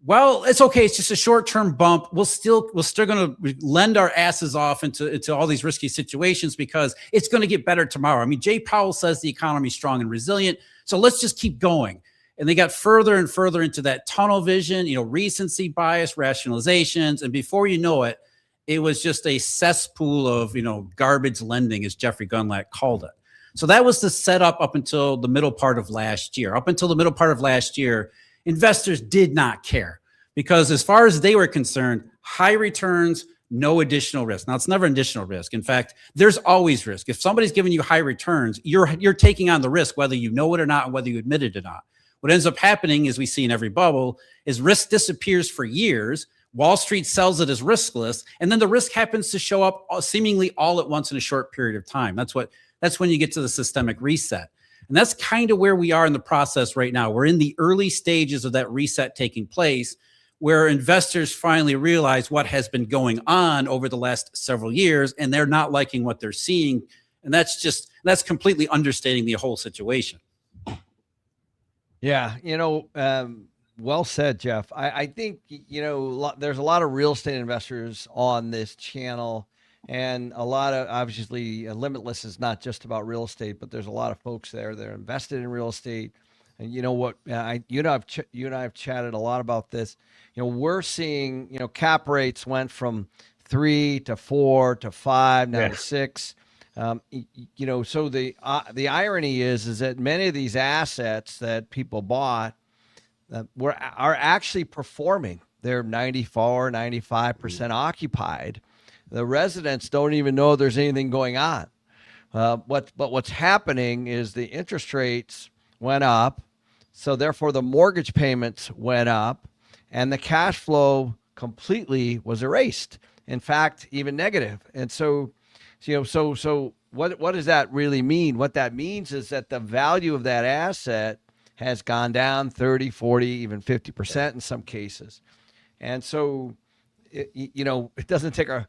well, it's okay. It's just a short-term bump. We're still going to lend our asses off into all these risky situations because it's going to get better tomorrow. I mean, Jay Powell says the economy is strong and resilient. So let's just keep going. And they got further and further into that tunnel vision, recency bias, rationalizations. And before you know it, it was just a cesspool of, garbage lending, as Jeffrey Gundlach called it. So that was the setup up until the middle part of last year. Up until the middle part of last year, investors did not care because as far as they were concerned, high returns, no additional risk. Now, it's never additional risk. In fact, there's always risk. If somebody's giving you high returns, you're taking on the risk, whether you know it or not, and whether you admit it or not. What ends up happening, as we see in every bubble, is risk disappears for years. Wall Street sells it as riskless, and then the risk happens to show up seemingly all at once in a short period of time. That's when you get to the systemic reset. And that's kind of where we are in the process right now. We're in the early stages of that reset taking place, where investors finally realize what has been going on over the last several years, and they're not liking what they're seeing. And that's completely understating the whole situation. Yeah, well said, Jeff. I think, there's a lot of real estate investors on this channel, and a lot of, obviously, Limitless is not just about real estate, but there's a lot of folks there that are invested in real estate. And you know what, you and I have chatted a lot about this. We're seeing, cap rates went from 3 to 4 to 5, now to 6. So the irony is that many of these assets that people bought are actually performing. They're 94, 95% occupied. The residents don't even know there's anything going on. But what's happening is the interest rates went up, so therefore the mortgage payments went up, and the cash flow completely was erased. In fact, even negative. And so what does that really mean? What that means is that the value of that asset has gone down 30, 40, even 50% in some cases. And so, it doesn't take a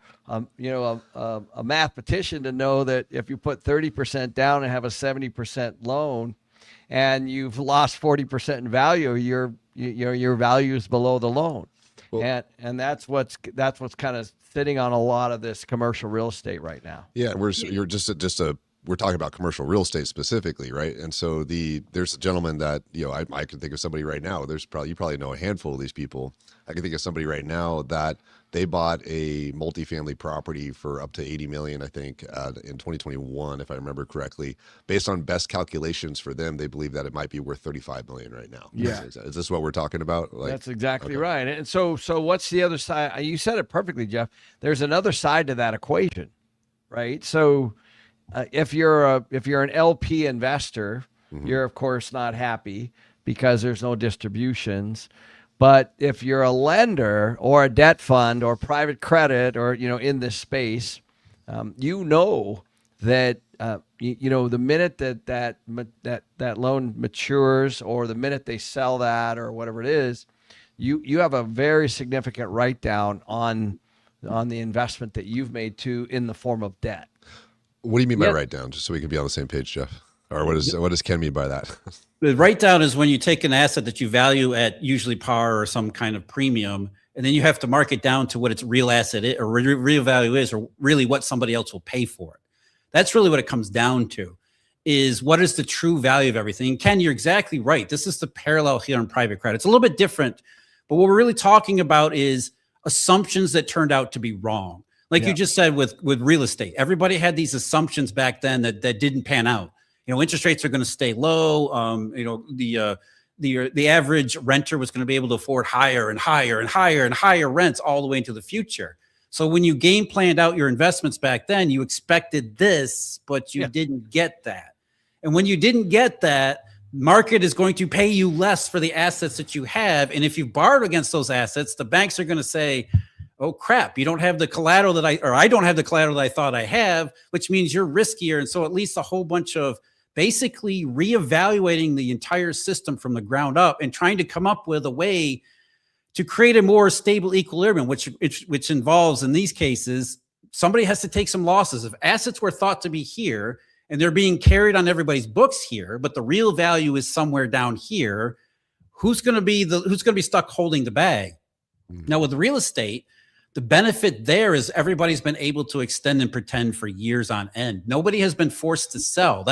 mathematician to know that if you put 30% down and have a 70% loan, and you've lost 40% in value, your value is below the loan. Well, and that's what's kind of sitting on a lot of this commercial real estate right now. Yeah, we're talking about commercial real estate specifically, right? And so there's a gentleman that I can think of somebody right now. You probably know a handful of these people. I can think of somebody right now that they bought a multifamily property for up to $80 million, I think, in 2021, if I remember correctly. Based on best calculations for them, they believe that it might be worth $35 million right now. Yeah, is this what we're talking about? That's exactly right. And so what's the other side? You said it perfectly, Jeff. There's another side to that equation, right? So if you're an LP investor, you're of course not happy because there's no distributions. But if you're a lender or a debt fund or private credit or in this space, that the minute that loan matures or the minute they sell that or whatever it is, you have a very significant write down on the investment that you've made in the form of debt. What do you mean by write down? Just so we can be on the same page, Jeff. Or what does Ken mean by that? The write down is when you take an asset that you value at usually par or some kind of premium, and then you have to mark it down to what its real asset is, or real value is, or really what somebody else will pay for it. That's really what it comes down to, is what is the true value of everything. And Ken, you're exactly right. This is the parallel here in private credit. It's a little bit different, but what we're really talking about is assumptions that turned out to be wrong. Like you just said with real estate, everybody had these assumptions back then that didn't pan out. Interest rates are going to stay low. The average renter was going to be able to afford higher and higher and higher and higher rents all the way into the future. So when you game planned out your investments back then, you expected this, but you didn't get that. And when you didn't get that, market is going to pay you less for the assets that you have. And if you borrowed against those assets, the banks are going to say, oh crap, you don't have the collateral I don't have the collateral that I thought I have, which means you're riskier. And so at least a whole bunch of basically reevaluating the entire system from the ground up and trying to come up with a way to create a more stable equilibrium, which involves, in these cases, somebody has to take some losses. If assets were thought to be here and they're being carried on everybody's books here, but the real value is somewhere down here, who's going to be stuck holding the bag? Now with real estate, the benefit there is everybody's been able to extend and pretend for years on end. Nobody has been forced to sell.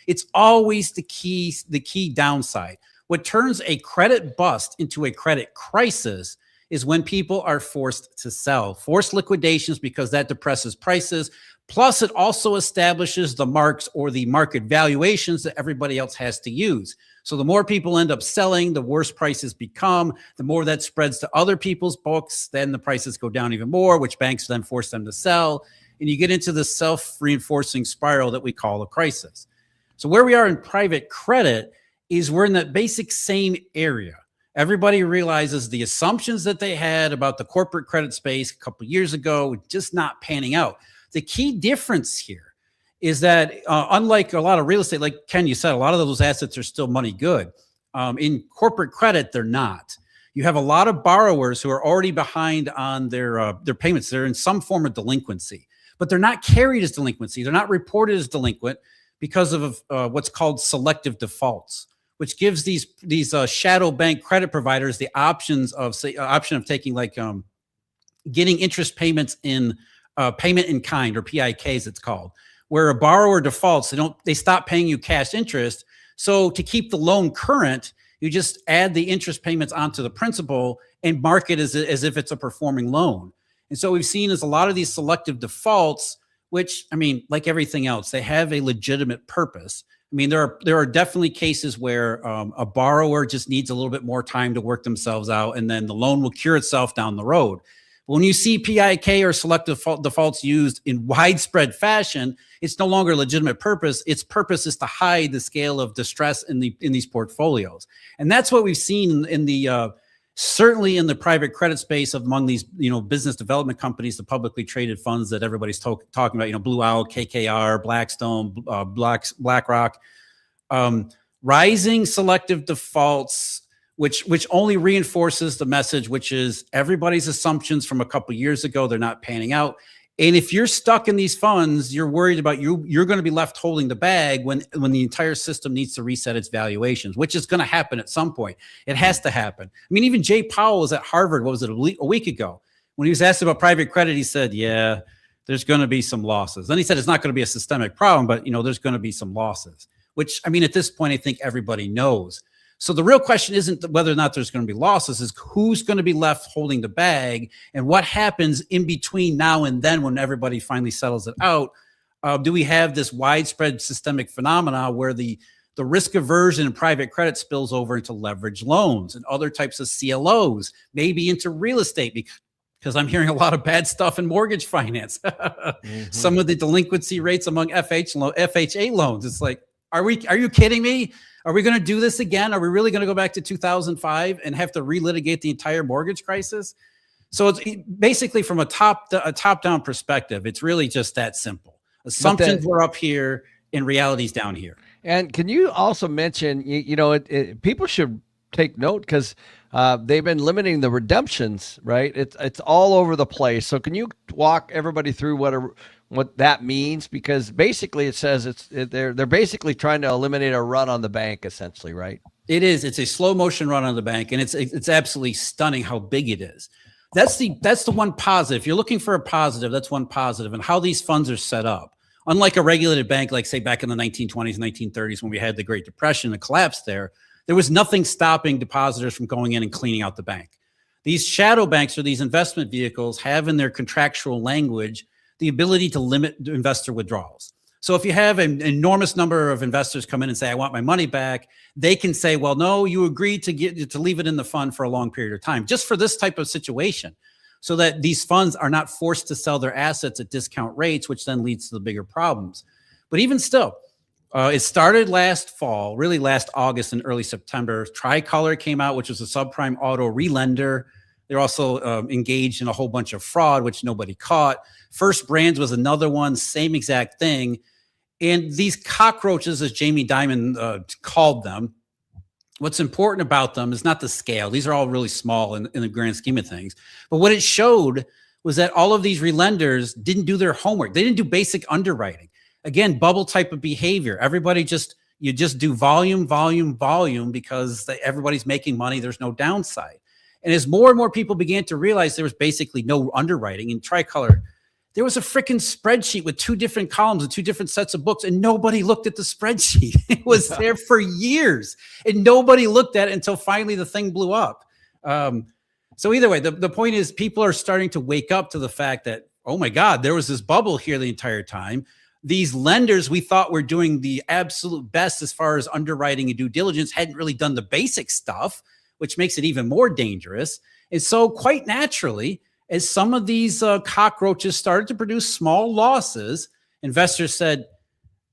It's always the key downside. What turns a credit bust into a credit crisis is when people are forced to sell, forced liquidations, because that depresses prices. Plus, it also establishes the marks or the market valuations that everybody else has to use. So the more people end up selling, the worse prices become. The more that spreads to other people's books, then the prices go down even more, which banks then force them to sell. And you get into the self-reinforcing spiral that we call a crisis. So where we are in private credit is we're in that basic same area. Everybody realizes the assumptions that they had about the corporate credit space a couple of years ago just not panning out. The key difference here is that unlike a lot of real estate, like Ken, you said, a lot of those assets are still money good. In corporate credit, they're not. You have a lot of borrowers who are already behind on their payments. They're in some form of delinquency, but they're not carried as delinquency. They're not reported as delinquent because of what's called selective defaults, which gives these shadow bank credit providers the option of taking getting interest payments in payment in kind, or PIKs it's called, where a borrower defaults, they stop paying you cash interest. So to keep the loan current, you just add the interest payments onto the principal and mark it as if it's a performing loan. And so we've seen is a lot of these selective defaults, which, I mean, like everything else, they have a legitimate purpose. I mean, there are definitely cases where a borrower just needs a little bit more time to work themselves out, and then the loan will cure itself down the road. But when you see PIK or selective defaults used in widespread fashion, it's no longer a legitimate purpose. Its purpose is to hide the scale of distress in these portfolios, and that's what we've seen in the certainly in the private credit space among these, business development companies, the publicly traded funds that everybody's talking about, Blue Owl, KKR, Blackstone, BlackRock, rising selective defaults, which only reinforces the message, which is everybody's assumptions from a couple of years ago, they're not panning out. And if you're stuck in these funds, you're worried about you're going to be left holding the bag when the entire system needs to reset its valuations, which is going to happen at some point. It has to happen. I mean, even Jay Powell was at Harvard, what was it, a week ago? When he was asked about private credit, he said, yeah, there's going to be some losses. Then he said it's not going to be a systemic problem, but there's going to be some losses, which, I mean, at this point, I think everybody knows. So the real question isn't whether or not there's going to be losses, is who's going to be left holding the bag, and what happens in between now and then when everybody finally settles it out. Do we have this widespread systemic phenomena where the risk aversion in private credit spills over into leverage loans and other types of CLOs, maybe into real estate? Because I'm hearing a lot of bad stuff in mortgage finance. Some of the delinquency rates among FHA loans. It's like, are you kidding me? Are we going to do this again? Are we really going to go back to 2005 and have to relitigate the entire mortgage crisis? So it's basically from a top-down perspective, it's really just that simple. Assumptions were up here and reality's down here. And can you also mention, people should take note, because they've been limiting the redemptions, right? It's all over the place. So can you walk everybody through what that means? Because basically it says they're basically trying to eliminate a run on the bank, essentially, right? It is. It's a slow motion run on the bank, and it's absolutely stunning how big it is. That's the one positive. If you're looking for a positive, that's one positive, and how these funds are set up. Unlike a regulated bank, like say back in the 1920s, 1930s, when we had the Great Depression, the collapse there was nothing stopping depositors from going in and cleaning out the bank. These shadow banks or these investment vehicles have in their contractual language the ability to limit investor withdrawals. So if you have an enormous number of investors come in and say, I want my money back, they can say, well, no, you agreed to leave it in the fund for a long period of time, just for this type of situation, so that these funds are not forced to sell their assets at discount rates, which then leads to the bigger problems. But even still, it started last fall, really last August and early September. Tricolor came out, which was a subprime auto relender. They're also engaged in a whole bunch of fraud, which nobody caught. First Brands was another one, same exact thing. And these cockroaches, as Jamie Dimon called them, what's important about them is not the scale. These are all really small in the grand scheme of things. But what it showed was that all of these relenders didn't do their homework. They didn't do basic underwriting. Again, bubble type of behavior. Everybody you just do volume because everybody's making money. There's no downside. And as more and more people began to realize there was basically no underwriting in Tricolor, there was a freaking spreadsheet with 2 different columns and 2 different sets of books, and nobody looked at the spreadsheet. It was there for years, and nobody looked at it until finally the thing blew up. So either way, the point is people are starting to wake up to the fact that, oh my God, there was this bubble here the entire time. These lenders we thought were doing the absolute best as far as underwriting and due diligence hadn't really done the basic stuff, which makes it even more dangerous. And so quite naturally, as some of these cockroaches started to produce small losses, investors said,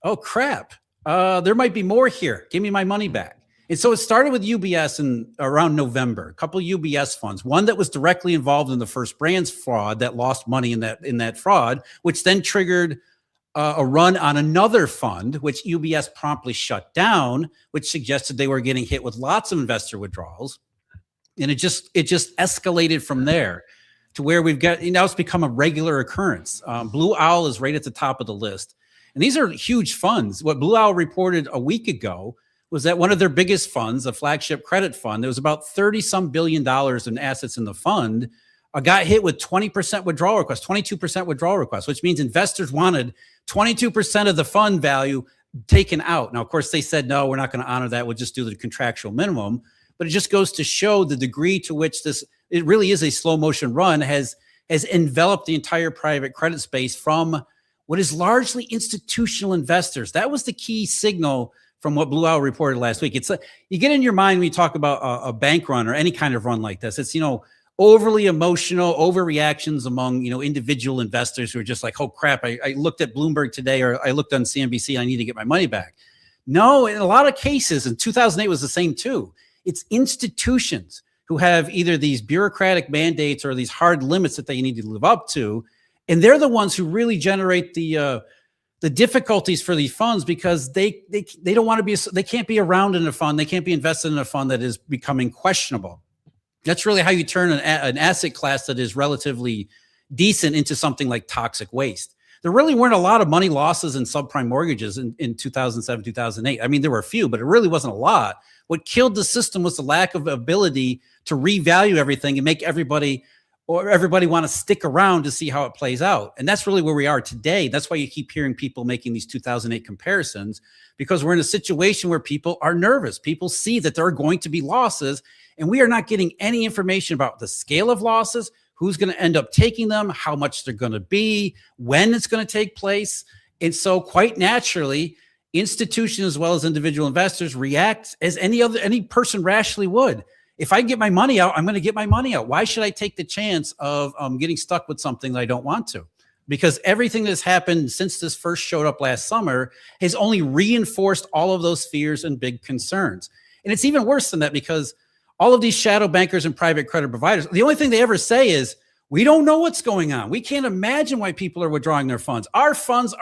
oh crap, there might be more here. Give me my money back. And so it started with UBS in around November, a couple of UBS funds, one that was directly involved in the First Brands fraud that lost money in that fraud, which then triggered a run on another fund, which UBS promptly shut down, which suggested they were getting hit with lots of investor withdrawals. And it just escalated from there to where now it's become a regular occurrence. Blue Owl is right at the top of the list. And these are huge funds. What Blue Owl reported a week ago was that one of their biggest funds, a flagship credit fund, there was about $30-some billion in assets in the fund, got hit with 20% withdrawal requests, 22% withdrawal requests, which means investors wanted 22% of the fund value taken out. Now, of course, they said, no, we're not going to honor that. We'll just do the contractual minimum. But it just goes to show the degree to which it really is a slow motion run has enveloped the entire private credit space from what is largely institutional investors. That was the key signal from what Blue Owl reported last week. It's you get in your mind when you talk about a bank run or any kind of run like this. It's, overly emotional overreactions among, individual investors who are just like, oh crap, I looked at Bloomberg today, or I looked on CNBC, I need to get my money back. No, in a lot of cases, and 2008 was the same too. It's institutions who have either these bureaucratic mandates or these hard limits that they need to live up to. And they're the ones who really generate the difficulties for these funds, because they don't want to they can't be around in a fund. They can't be invested in a fund that is becoming questionable. That's really how you turn an asset class that is relatively decent into something like toxic waste. There really weren't a lot of money losses in subprime mortgages in 2007, 2008. I mean, there were a few, but it really wasn't a lot. What killed the system was the lack of ability to revalue everything and make everybody want to stick around to see how it plays out. And that's really where we are today. That's why you keep hearing people making these 2008 comparisons, because we're in a situation where people are nervous. People see that there are going to be losses, and we are not getting any information about the scale of losses, who's going to end up taking them, how much they're going to be, when it's going to take place. And so quite naturally, institutions as well as individual investors react as any person rationally would. If I get my money out, I'm going to get my money out. Why should I take the chance of getting stuck with something that I don't want to? Because everything that's happened since this first showed up last summer has only reinforced all of those fears and big concerns. And it's even worse than that, because all of these shadow bankers and private credit providers, the only thing they ever say is, we don't know what's going on. We can't imagine why people are withdrawing their funds. Our funds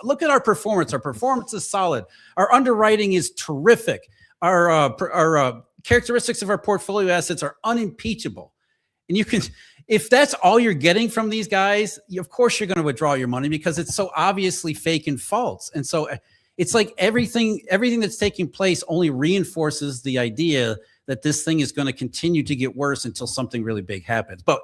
look at our performance. Our performance is solid. Our underwriting is terrific. Our characteristics of our portfolio assets are unimpeachable. And if that's all you're getting from these guys, of course you're going to withdraw your money, because it's so obviously fake and false. And so it's like everything that's taking place only reinforces the idea that this thing is going to continue to get worse until something really big happens. But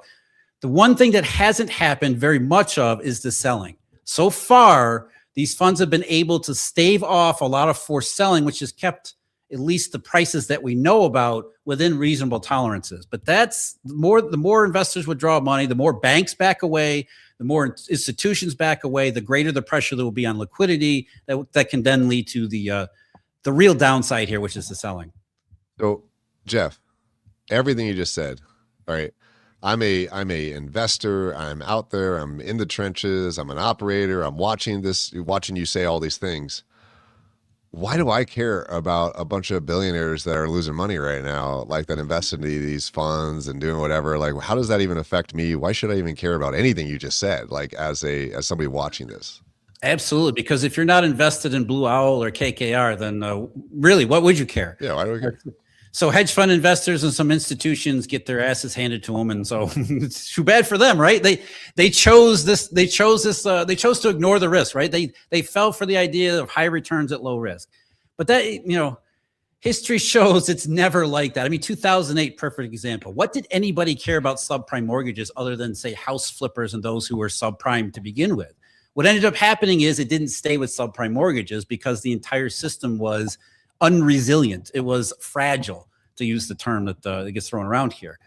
the one thing that hasn't happened very much of is the selling. So far, these funds have been able to stave off a lot of forced selling, which has kept at least the prices that we know about within reasonable tolerances. But that's the more investors withdraw money, the more banks back away, the more institutions back away, the greater the pressure there will be on liquidity that can then lead to the real downside here, which is the selling. So, Jeff, everything you just said, all right. I'm a investor. I'm out there. I'm in the trenches. I'm an operator. I'm watching you say all these things. Why do I care about a bunch of billionaires that are losing money right now, like that invest into these funds and doing whatever? Like, how does that even affect me? Why should I even care about anything you just said? Like, as somebody watching this. Absolutely, because if you're not invested in Blue Owl or KKR, then really, what would you care? Yeah, why do we care? So hedge fund investors and some institutions get their asses handed to them, and so it's too bad for them, right? They chose this. They chose to ignore the risk, right? They fell for the idea of high returns at low risk, but that history shows it's never like that. I mean, 2008, perfect example. What did anybody care about subprime mortgages other than say house flippers and those who were subprime to begin with? What ended up happening is it didn't stay with subprime mortgages because the entire system was unresilient. It was fragile, to use the term that gets thrown around here.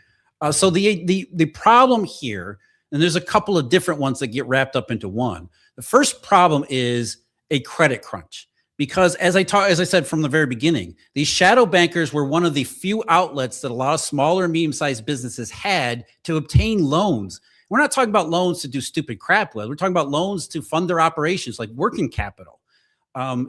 So the problem here, and there's a couple of different ones that get wrapped up into one. The first problem is a credit crunch, because as I said from the very beginning, these shadow bankers were one of the few outlets that a lot of smaller and medium-sized businesses had to obtain loans. We're not talking about loans to do stupid crap with. We're talking about loans to fund their operations, like working capital,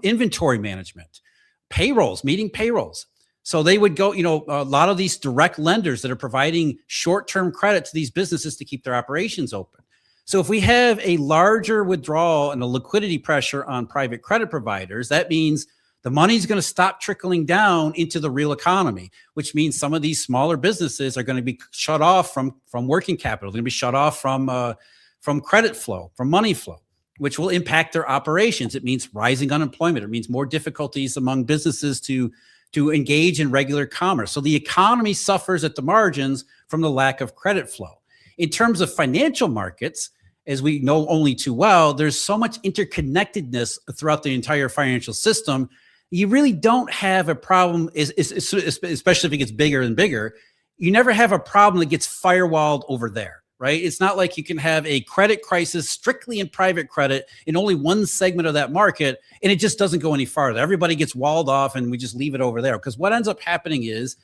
inventory management, payrolls, meeting payrolls. So they would go, a lot of these direct lenders that are providing short-term credit to these businesses to keep their operations open. So if we have a larger withdrawal and a liquidity pressure on private credit providers, that means the money's going to stop trickling down into the real economy, which means some of these smaller businesses are going to be shut off from working capital. They're going to be shut off from credit flow, from money flow, which will impact their operations. It means rising unemployment. It means more difficulties among businesses to engage in regular commerce. So the economy suffers at the margins from the lack of credit flow. In terms of financial markets, as we know only too well, there's so much interconnectedness throughout the entire financial system. You really don't have a problem, especially if it gets bigger and bigger. You never have a problem that gets firewalled over there, right? It's not like you can have a credit crisis strictly in private credit in only one segment of that market, and it just doesn't go any farther. Everybody gets walled off, and we just leave it over there. Because what ends up happening is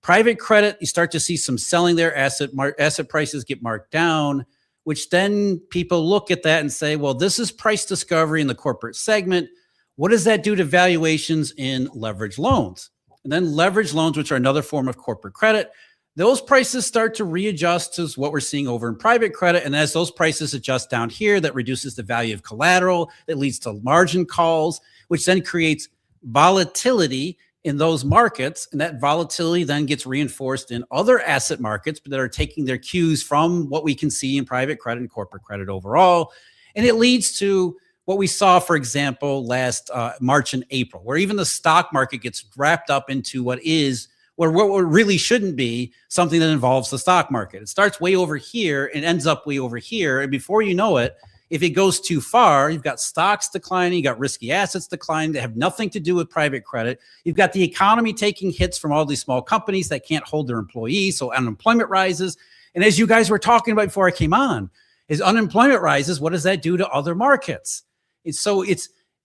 private credit, you start to see some selling there, asset prices get marked down, which then people look at that and say, well, this is price discovery in the corporate segment. What does that do to valuations in leverage loans? And then leverage loans, which are another form of corporate credit, those prices start to readjust to what we're seeing over in private credit. And as those prices adjust down here, that reduces the value of collateral, that leads to margin calls, which then creates volatility in those markets. And that volatility then gets reinforced in other asset markets that are taking their cues from what we can see in private credit and corporate credit overall. And it leads to what we saw, for example, last March and April, where even the stock market gets wrapped up into what really shouldn't be something that involves the stock market. It starts way over here and ends up way over here. And before you know it, if it goes too far, you've got stocks declining, you got risky assets declining that have nothing to do with private credit. You've got the economy taking hits from all these small companies that can't hold their employees, so unemployment rises. And as you guys were talking about before I came on, as unemployment rises, what does that do to other markets?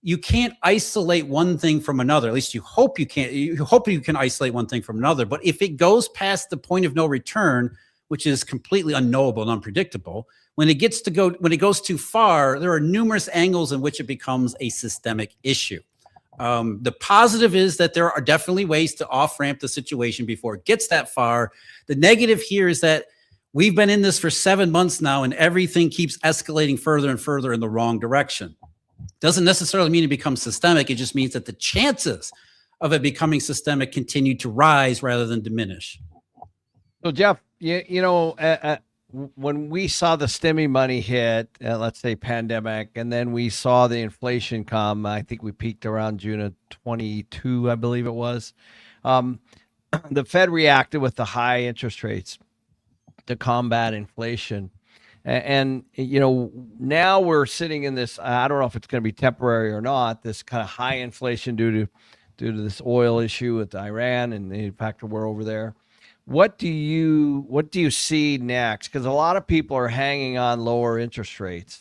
You can't isolate one thing from another. At least you hope you can't. You hope you can isolate one thing from another. But if it goes past the point of no return, which is completely unknowable and unpredictable, when it goes too far, there are numerous angles in which it becomes a systemic issue. The positive is that there are definitely ways to off-ramp the situation before it gets that far. The negative here is that we've been in this for 7 months now, and everything keeps escalating further and further in the wrong direction. Doesn't necessarily mean it becomes systemic. It just means that the chances of it becoming systemic continue to rise rather than diminish. So, Jeff, when we saw the stimmy money hit, let's say pandemic, and then we saw the inflation come, I think we peaked around June of 22, I believe it was. The Fed reacted with the high interest rates to combat inflation. And now we're sitting in this, I don't know if it's going to be temporary or not, this kind of high inflation due to due to this oil issue with Iran and the impact of war over there. What do you see next? Because a lot of people are hanging on lower interest rates.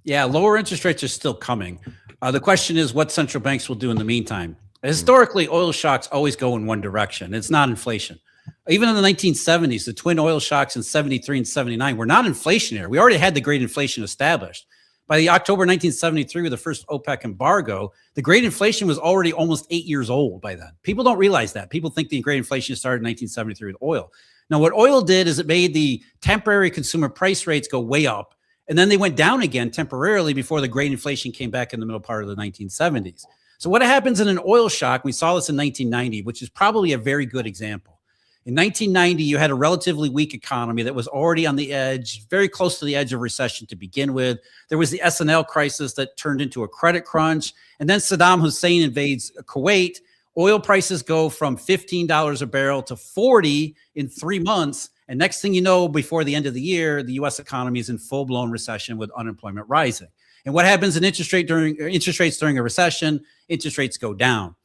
Yeah, lower interest rates are still coming. The question is what central banks will do in the meantime. Historically, oil shocks always go in one direction. It's not inflation. Even in the 1970s, the twin oil shocks in 73 and 79 were not inflationary. We already had the great inflation established. By the October 1973, with the first OPEC embargo, the great inflation was already almost 8 years old by then. People don't realize that. People think the great inflation started in 1973 with oil. Now, what oil did is it made the temporary consumer price rates go way up, and then they went down again temporarily before the great inflation came back in the middle part of the 1970s. So what happens in an oil shock, we saw this in 1990, which is probably a very good example. In 1990, you had a relatively weak economy that was already on the edge, very close to the edge of recession to begin with. There was the S&L crisis that turned into a credit crunch. And then Saddam Hussein invades Kuwait. Oil prices go from $15 a barrel to $40 in 3 months. And next thing you know, before the end of the year, the U.S. economy is in full-blown recession with unemployment rising. And what happens in interest rates during a recession? Interest rates go down.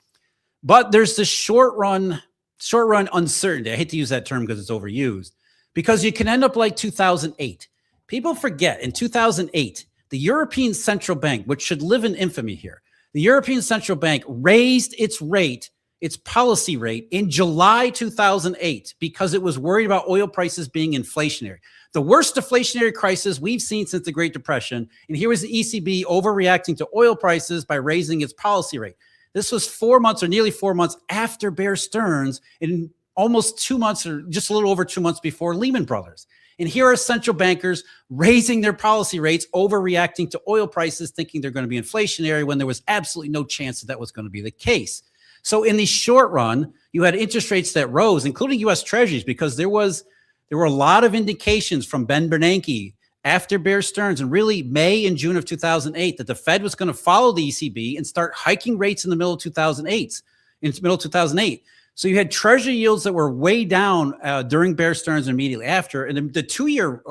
But there's this short run uncertainty. I hate to use that term because it's overused, because you can end up like 2008. People forget in 2008, the European Central Bank, which should live in infamy here, the European Central Bank raised its policy rate in July 2008 because it was worried about oil prices being inflationary. The worst deflationary crisis we've seen since the Great Depression. And here was the ECB overreacting to oil prices by raising its policy rate. This was 4 months or nearly 4 months after Bear Stearns, and almost 2 months or just a little over 2 months before Lehman Brothers. And here are central bankers raising their policy rates, overreacting to oil prices, thinking they're going to be inflationary when there was absolutely no chance that was going to be the case. So in the short run, you had interest rates that rose, including U.S. Treasuries, because there were a lot of indications from Ben Bernanke after Bear Stearns and really May and June of 2008 that the Fed was going to follow the ECB and start hiking rates in the middle of 2008. So you had Treasury yields that were way down during Bear Stearns and immediately after. And the 2-year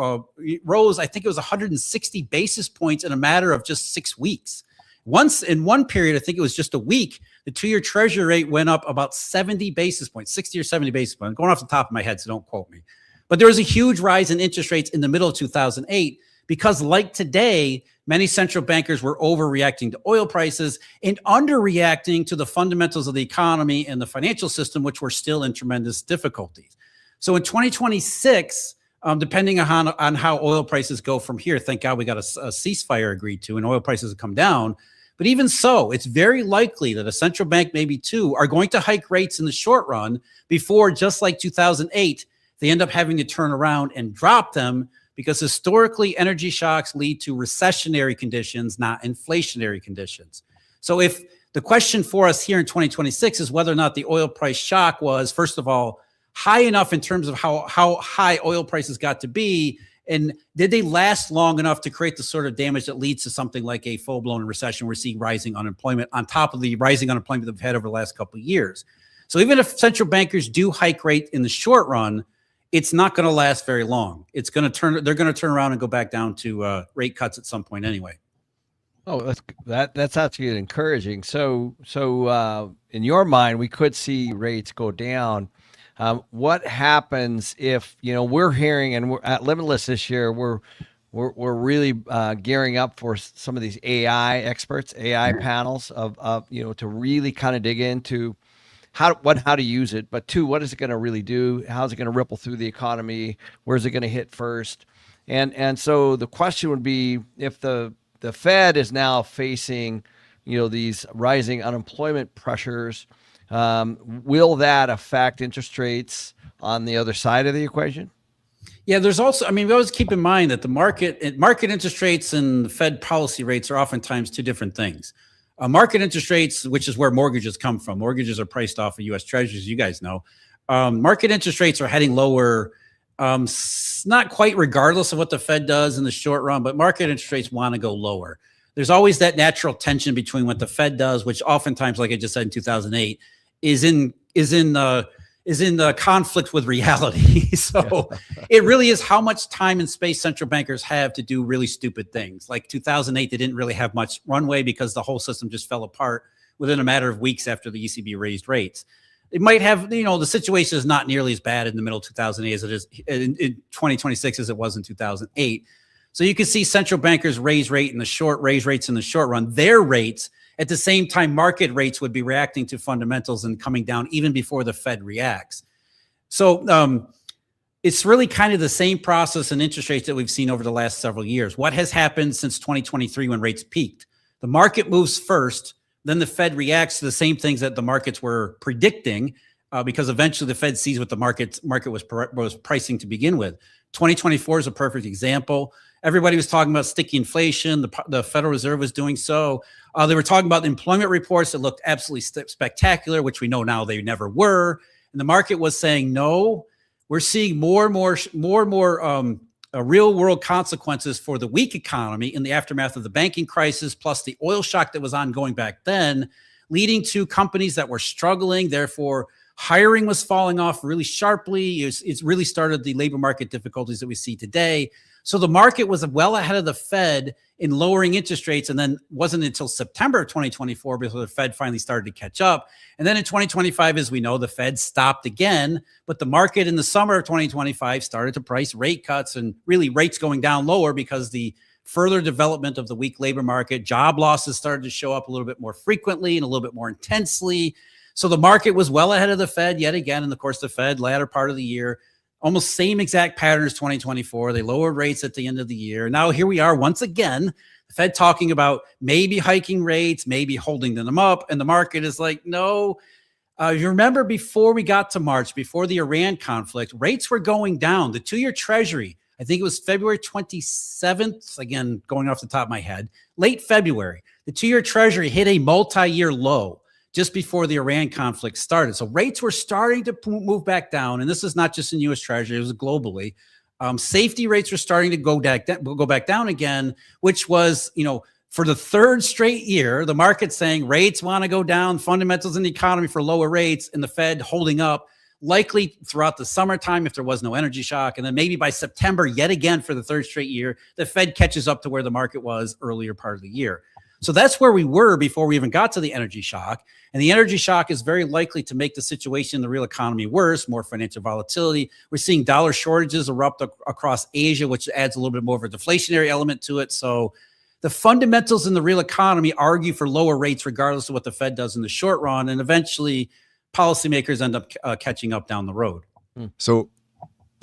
rose, I think it was 160 basis points in a matter of just 6 weeks. Once in one period, I think it was just a week, the 2-year Treasury rate went up about 70 basis points, 60 or 70 basis points. I'm going off the top of my head, so don't quote me. But there was a huge rise in interest rates in the middle of 2008 because, like today, many central bankers were overreacting to oil prices and underreacting to the fundamentals of the economy and the financial system, which were still in tremendous difficulties. So in 2026, depending on how oil prices go from here, thank God we got a ceasefire agreed to and oil prices have come down. But even so, it's very likely that a central bank, maybe two, are going to hike rates in the short run before, just like 2008, they end up having to turn around and drop them, because historically energy shocks lead to recessionary conditions, not inflationary conditions. So if the question for us here in 2026 is whether or not the oil price shock was, first of all, high enough in terms of how high oil prices got to be, and did they last long enough to create the sort of damage that leads to something like a full-blown recession? We're seeing rising unemployment on top of the rising unemployment that we've had over the last couple of years. So even if central bankers do hike rate in the short run, it's not going to last very long. They're going to turn around and go back down to rate cuts at some point anyway. Oh, that's actually encouraging. So in your mind, we could see rates go down. What happens if, we're hearing, and we're at Limitless this year, we're really gearing up for some of these AI experts, AI panels to really kind of dig into how to use it, but two, what is it going to really do? How's it going to ripple through the economy? Where's it going to hit first? And so the question would be, if the Fed is now facing, these rising unemployment pressures, will that affect interest rates on the other side of the equation? Yeah, there's also, we always keep in mind that the market interest rates and the Fed policy rates are oftentimes two different things. Market interest rates, which is where mortgages come from. Mortgages are priced off of U.S. Treasuries, you guys know. Market interest rates are heading lower, not quite regardless of what the Fed does in the short run, but market interest rates want to go lower. There's always that natural tension between what the Fed does, which oftentimes, like I just said in 2008, is in conflict with reality. So it really is how much time and space central bankers have to do really stupid things. Like 2008, they didn't really have much runway because the whole system just fell apart within a matter of weeks after the ECB raised rates. It might have, the situation is not nearly as bad in the middle of 2008 as it is in 2026 as it was in 2008. So you can see central bankers raise rates in the short run, their rates at the same time market rates would be reacting to fundamentals and coming down even before the Fed reacts. So it's really kind of the same process in interest rates that we've seen over the last several years. What has happened since 2023 when rates peaked? The market moves first, then the Fed reacts to the same things that the markets were predicting, because eventually the Fed sees what the market was pricing to begin with. 2024 is a perfect example. Everybody was talking about sticky inflation. The Federal Reserve was doing so. They were talking about the employment reports that looked absolutely spectacular, which we know now they never were. And the market was saying, no, we're seeing more and more real world consequences for the weak economy in the aftermath of the banking crisis, plus the oil shock that was ongoing back then, leading to companies that were struggling. Therefore, hiring was falling off really sharply. It's really started the labor market difficulties that we see today. So the market was well ahead of the Fed in lowering interest rates, and then wasn't until September of 2024 before the Fed finally started to catch up. And then in 2025, as we know, the Fed stopped again, but the market in the summer of 2025 started to price rate cuts and really rates going down lower because the further development of the weak labor market, job losses started to show up a little bit more frequently and a little bit more intensely. So the market was well ahead of the Fed yet again. And of course, the Fed latter part of the year, almost same exact pattern as 2024. They lowered rates at the end of the year. Now here we are once again, the Fed talking about maybe hiking rates, maybe holding them up. And the market is like, no. You remember before we got to March, before the Iran conflict, rates were going down. The 2-year Treasury, I think it was February 27th, again, going off the top of my head, late February, the 2-year Treasury hit a multi-year low just before the Iran conflict started. So rates were starting to move back down. And this is not just in U.S. Treasury, it was globally. Safety rates were starting to go back down again, which was, for the third straight year, the market's saying rates want to go down, fundamentals in the economy for lower rates, and the Fed holding up, likely throughout the summertime if there was no energy shock. And then maybe by September, yet again for the third straight year, the Fed catches up to where the market was earlier part of the year. So that's where we were before we even got to the energy shock. And the energy shock is very likely to make the situation in the real economy worse, more financial volatility. We're seeing dollar shortages erupt across Asia, which adds a little bit more of a deflationary element to it. So the fundamentals in the real economy argue for lower rates regardless of what the Fed does in the short run. And eventually policymakers end up catching up down the road. So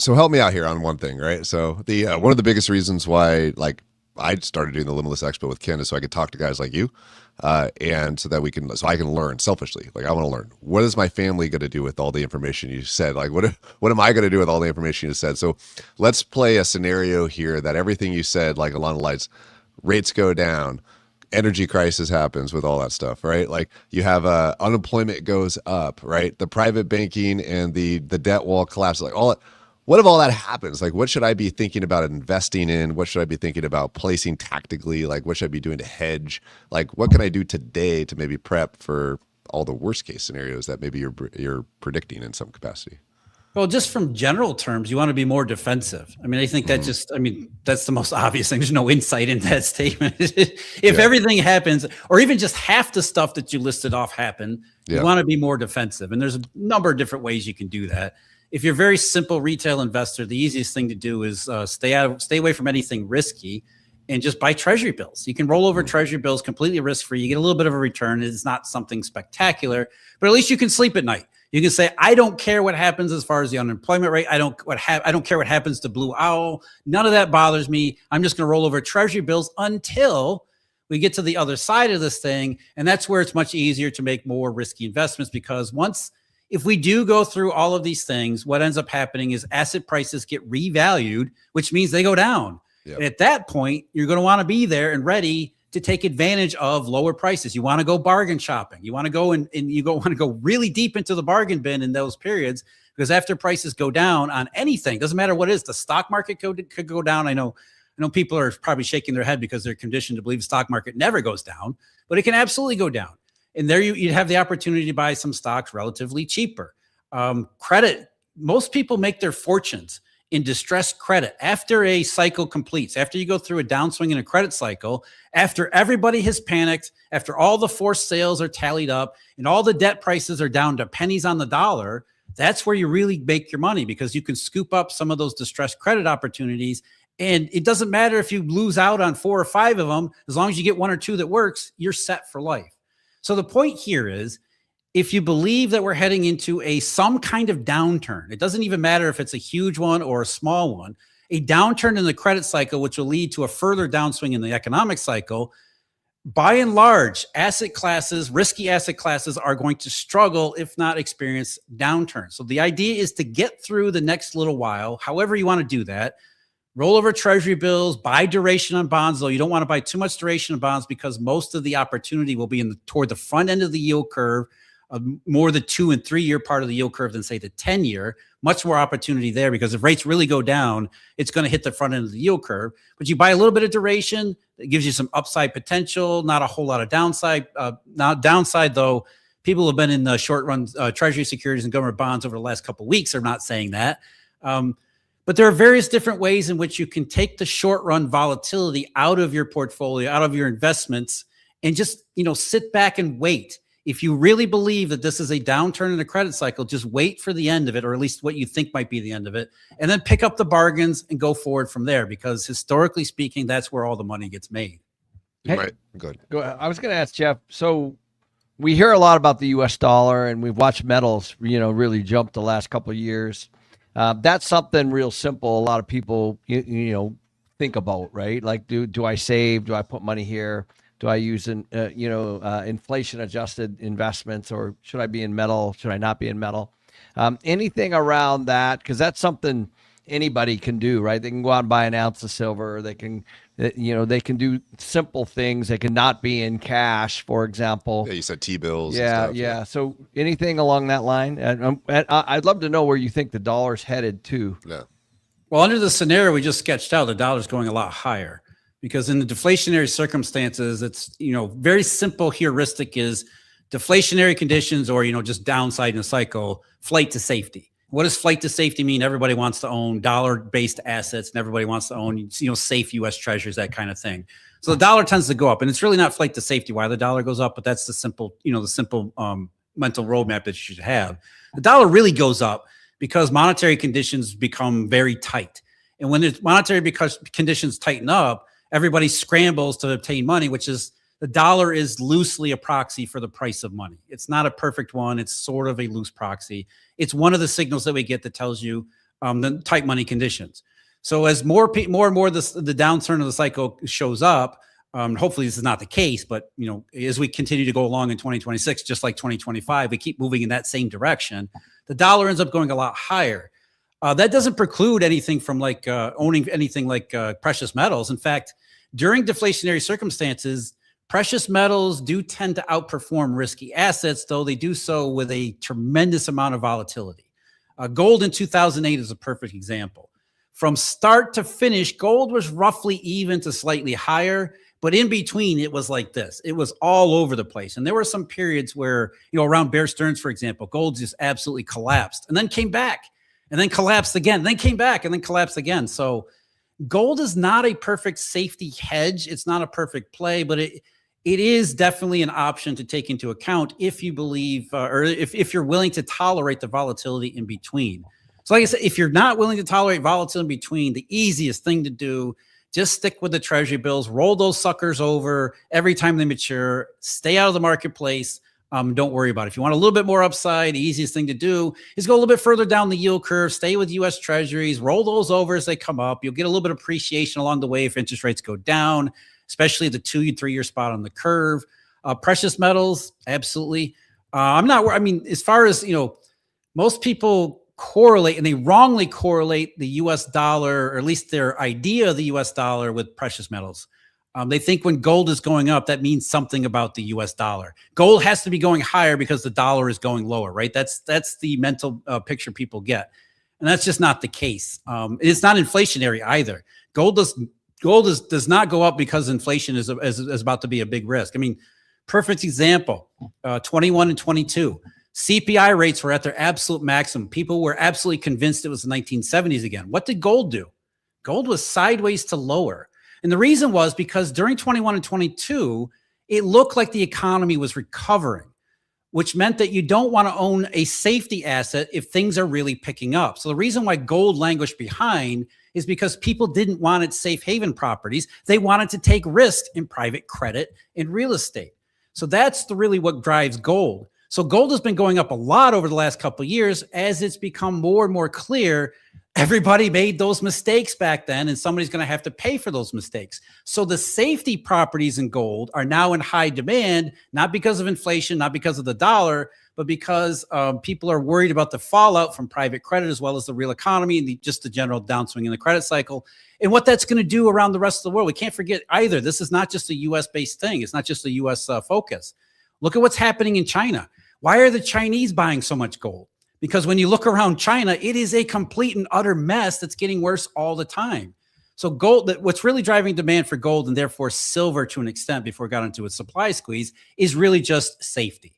help me out here on one thing, right? So the one of the biggest reasons why I started doing the Limitless Expo with Ken is so I could talk to guys like you, and so that I can learn selfishly. I want to learn, what is my family going to do with all the information you said? What am I going to do with all the information you said? So let's play a scenario here that everything you said, along the lines, rates go down, energy crisis happens with all that stuff, right? You have unemployment goes up, right? The private banking and the debt wall collapses, all that. What if all that happens? What should I be thinking about investing in? What should I be thinking about placing tactically? What should I be doing to hedge? What can I do today to maybe prep for all the worst case scenarios that maybe you're predicting in some capacity? Well, just from general terms, you want to be more defensive. I think that that's the most obvious thing. There's no insight in that statement. If everything happens, or even just half the stuff that you listed off happen, you want to be more defensive. And there's a number of different ways you can do that. If you're a very simple retail investor, the easiest thing to do is stay away from anything risky and just buy treasury bills. You can roll over treasury bills completely risk-free. You get a little bit of a return. It's not something spectacular, but at least you can sleep at night. You can say, I don't care what happens as far as the unemployment rate. I don't care what happens to Blue Owl. None of that bothers me. I'm just going to roll over treasury bills until we get to the other side of this thing. And that's where it's much easier to make more risky investments, because if we do go through all of these things, what ends up happening is asset prices get revalued, which means they go down. Yep. And at that point, you're going to want to be there and ready to take advantage of lower prices. You want to go bargain shopping. You want to go want to go really deep into the bargain bin in those periods, because after prices go down on anything, doesn't matter what it is, the stock market could go down. I know people are probably shaking their head because they're conditioned to believe the stock market never goes down, but it can absolutely go down. And there you'd have the opportunity to buy some stocks relatively cheaper. Credit, most people make their fortunes in distressed credit after a cycle completes, after you go through a downswing in a credit cycle, after everybody has panicked, after all the forced sales are tallied up and all the debt prices are down to pennies on the dollar, that's where you really make your money, because you can scoop up some of those distressed credit opportunities. And it doesn't matter if you lose out on 4 or 5 of them, as long as you get 1 or 2 that works, you're set for life. So the point here is, if you believe that we're heading into some kind of downturn, it doesn't even matter if it's a huge one or a small one, a downturn in the credit cycle, which will lead to a further downswing in the economic cycle, by and large, asset classes, risky asset classes, are going to struggle, if not experience downturns. So the idea is to get through the next little while, however you want to do that. Roll over treasury bills, buy duration on bonds, though you don't want to buy too much duration on bonds, because most of the opportunity will be toward the front end of the yield curve, more the 2 and 3 year part of the yield curve than, say, the 10-year. Much more opportunity there, because if rates really go down, it's going to hit the front end of the yield curve. But you buy a little bit of duration, it gives you some upside potential, not a whole lot of downside. Not downside, though. People have been in the short run treasury securities and government bonds over the last couple of weeks are not saying that. But there are various different ways in which you can take the short run volatility out of your portfolio, out of your investments, and just, sit back and wait. If you really believe that this is a downturn in the credit cycle, just wait for the end of it, or at least what you think might be the end of it, and then pick up the bargains and go forward from there, because historically speaking, that's where all the money gets made. Hey, Right. Good. I was going to ask Jeff, so we hear a lot about the US dollar, and we've watched metals, really jump the last couple of years. That's something real simple. A lot of people, think about, right? Like, do I save? Do I put money here? Do I use inflation-adjusted investments, or should I be in metal? Should I not be in metal? Anything around that, because that's something anybody can do, right? They can go out and buy an ounce of silver. They can, they can do simple things. They can not be in cash, for example. Yeah, you said T-bills. Yeah, and stuff. yeah. So anything along that line? And I'd love to know where you think the dollar's headed to. Yeah. Well, under the scenario we just sketched out, the dollar's going a lot higher, because in the deflationary circumstances, it's, very simple heuristic is deflationary conditions, or, just downside in a cycle, flight to safety. What does flight to safety mean? Everybody wants to own dollar-based assets, and everybody wants to own, safe U.S. treasuries, that kind of thing. So the dollar tends to go up, and it's really not flight to safety why the dollar goes up, but that's the simple, mental roadmap that you should have. The dollar really goes up because monetary conditions become very tight. And when the monetary conditions tighten up, everybody scrambles to obtain money, which is, the dollar is loosely a proxy for the price of money. It's not a perfect one. It's sort of a loose proxy. It's one of the signals that we get that tells you the tight money conditions. So as more and more the downturn of the cycle shows up, hopefully this is not the case, but as we continue to go along in 2026, just like 2025, we keep moving in that same direction. The dollar ends up going a lot higher. That doesn't preclude anything from owning anything like precious metals. In fact, during deflationary circumstances, precious metals do tend to outperform risky assets, though they do so with a tremendous amount of volatility. Gold in 2008 is a perfect example. From start to finish, gold was roughly even to slightly higher, but in between, it was like this. It was all over the place. And there were some periods where, around Bear Stearns, for example, gold just absolutely collapsed and then came back and then collapsed again, then came back and then collapsed again. So gold is not a perfect safety hedge. It's not a perfect play, but it is definitely an option to take into account if you believe, or if you're willing to tolerate the volatility in between. So like I said, if you're not willing to tolerate volatility in between, the easiest thing to do, just stick with the treasury bills, roll those suckers over every time they mature, stay out of the marketplace. Don't worry about it. If you want a little bit more upside, the easiest thing to do is go a little bit further down the yield curve, stay with U.S. treasuries, roll those over as they come up. You'll get a little bit of appreciation along the way if interest rates go down, especially the 2 and 3 year spot on the curve. Precious metals, absolutely. As far as, most people correlate, and they wrongly correlate the US dollar, or at least their idea of the US dollar, with precious metals. They think when gold is going up, that means something about the US dollar. Gold has to be going higher because the dollar is going lower, right? That's the mental picture people get. And that's just not the case. It's not inflationary either. Gold does not go up because inflation is about to be a big risk. Perfect example, 21 and 22. CPI rates were at their absolute maximum. People were absolutely convinced it was the 1970s again. What did gold do? Gold was sideways to lower. And the reason was because during 21 and 22, it looked like the economy was recovering, which meant that you don't want to own a safety asset if things are really picking up. So the reason why gold languished behind is because people didn't want its safe haven properties. They wanted to take risk in private credit and real estate. So that's really what drives gold. So gold has been going up a lot over the last couple of years as it's become more and more clear. Everybody made those mistakes back then, and somebody's going to have to pay for those mistakes. So the safety properties in gold are now in high demand, not because of inflation, not because of the dollar, but because people are worried about the fallout from private credit as well as the real economy and just the general downswing in the credit cycle and what that's going to do around the rest of the world. We can't forget either. This is not just a U.S.-based thing. It's not just a U.S. Focus. Look at what's happening in China. Why are the Chinese buying so much gold? Because when you look around China, it is a complete and utter mess that's getting worse all the time. So gold, what's really driving demand for gold and therefore silver to an extent before it got into its supply squeeze is really just safety.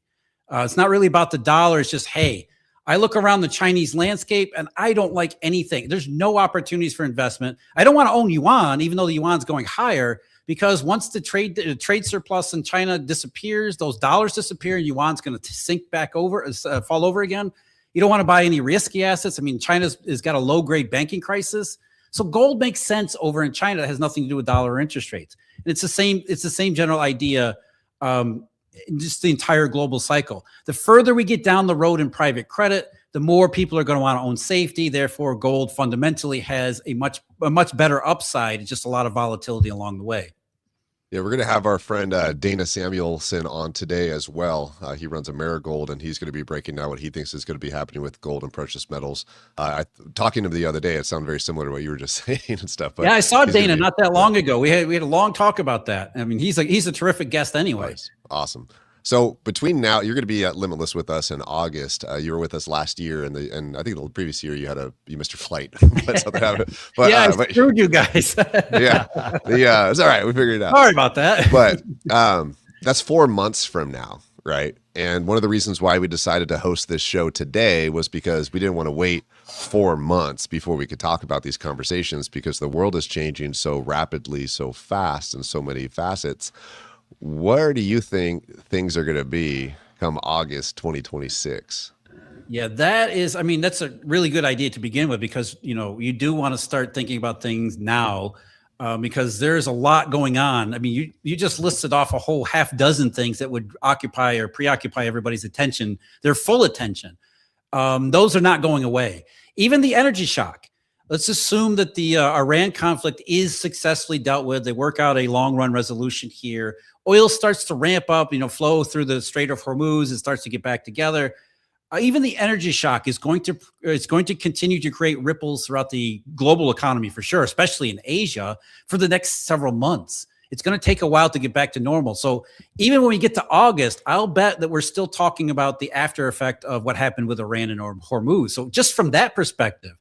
It's not really about the dollar. It's just, hey, I look around the Chinese landscape and I don't like anything. There's no opportunities for investment. I don't want to own yuan, even though the yuan's going higher, because once the trade surplus in China disappears, those dollars disappear, and yuan's going to sink back over, fall over again. You don't want to buy any risky assets. I mean, China's has got a low-grade banking crisis. So gold makes sense over in China. It has nothing to do with dollar interest rates. And it's the same general idea, just the entire global cycle. The further we get down the road in private credit, the more people are going to want to own safety. Therefore, gold fundamentally has a much better upside. It's just a lot of volatility along the way. Yeah, we're going to have our friend Dana Samuelson on today as well. He runs Amerigold, and he's going to be breaking down what he thinks is going to be happening with gold and precious metals. Talking to him the other day, it sounded very similar to what you were just saying and stuff. But yeah, I saw Dana not that long ago. We had a long talk about that. I mean, he's a terrific guest anyway. Nice. Awesome. So between now, you're going to be at Limitless with us in August. You were with us last year, and I think the previous year you missed your flight. But yeah, I screwed you guys. Yeah, it's all right. We figured it out. Sorry about that. But that's 4 months from now, right? And one of the reasons why we decided to host this show today was because we didn't want to wait 4 months before we could talk about these conversations, because the world is changing so rapidly, so fast, in so many facets. Where do you think things are going to be come August 2026? Yeah, that's a really good idea to begin with, because, you do want to start thinking about things now because there's a lot going on. I mean, you just listed off a whole half dozen things that would occupy or preoccupy everybody's attention, their full attention. Those are not going away. Even the energy shock. Let's assume that the Iran conflict is successfully dealt with. They work out a long-run resolution here. Oil starts to ramp up, flow through the Strait of Hormuz. It starts to get back together. Even the energy shock is going to continue to create ripples throughout the global economy for sure, especially in Asia for the next several months. It's going to take a while to get back to normal. So even when we get to August, I'll bet that we're still talking about the after effect of what happened with Iran and Hormuz. So just from that perspective,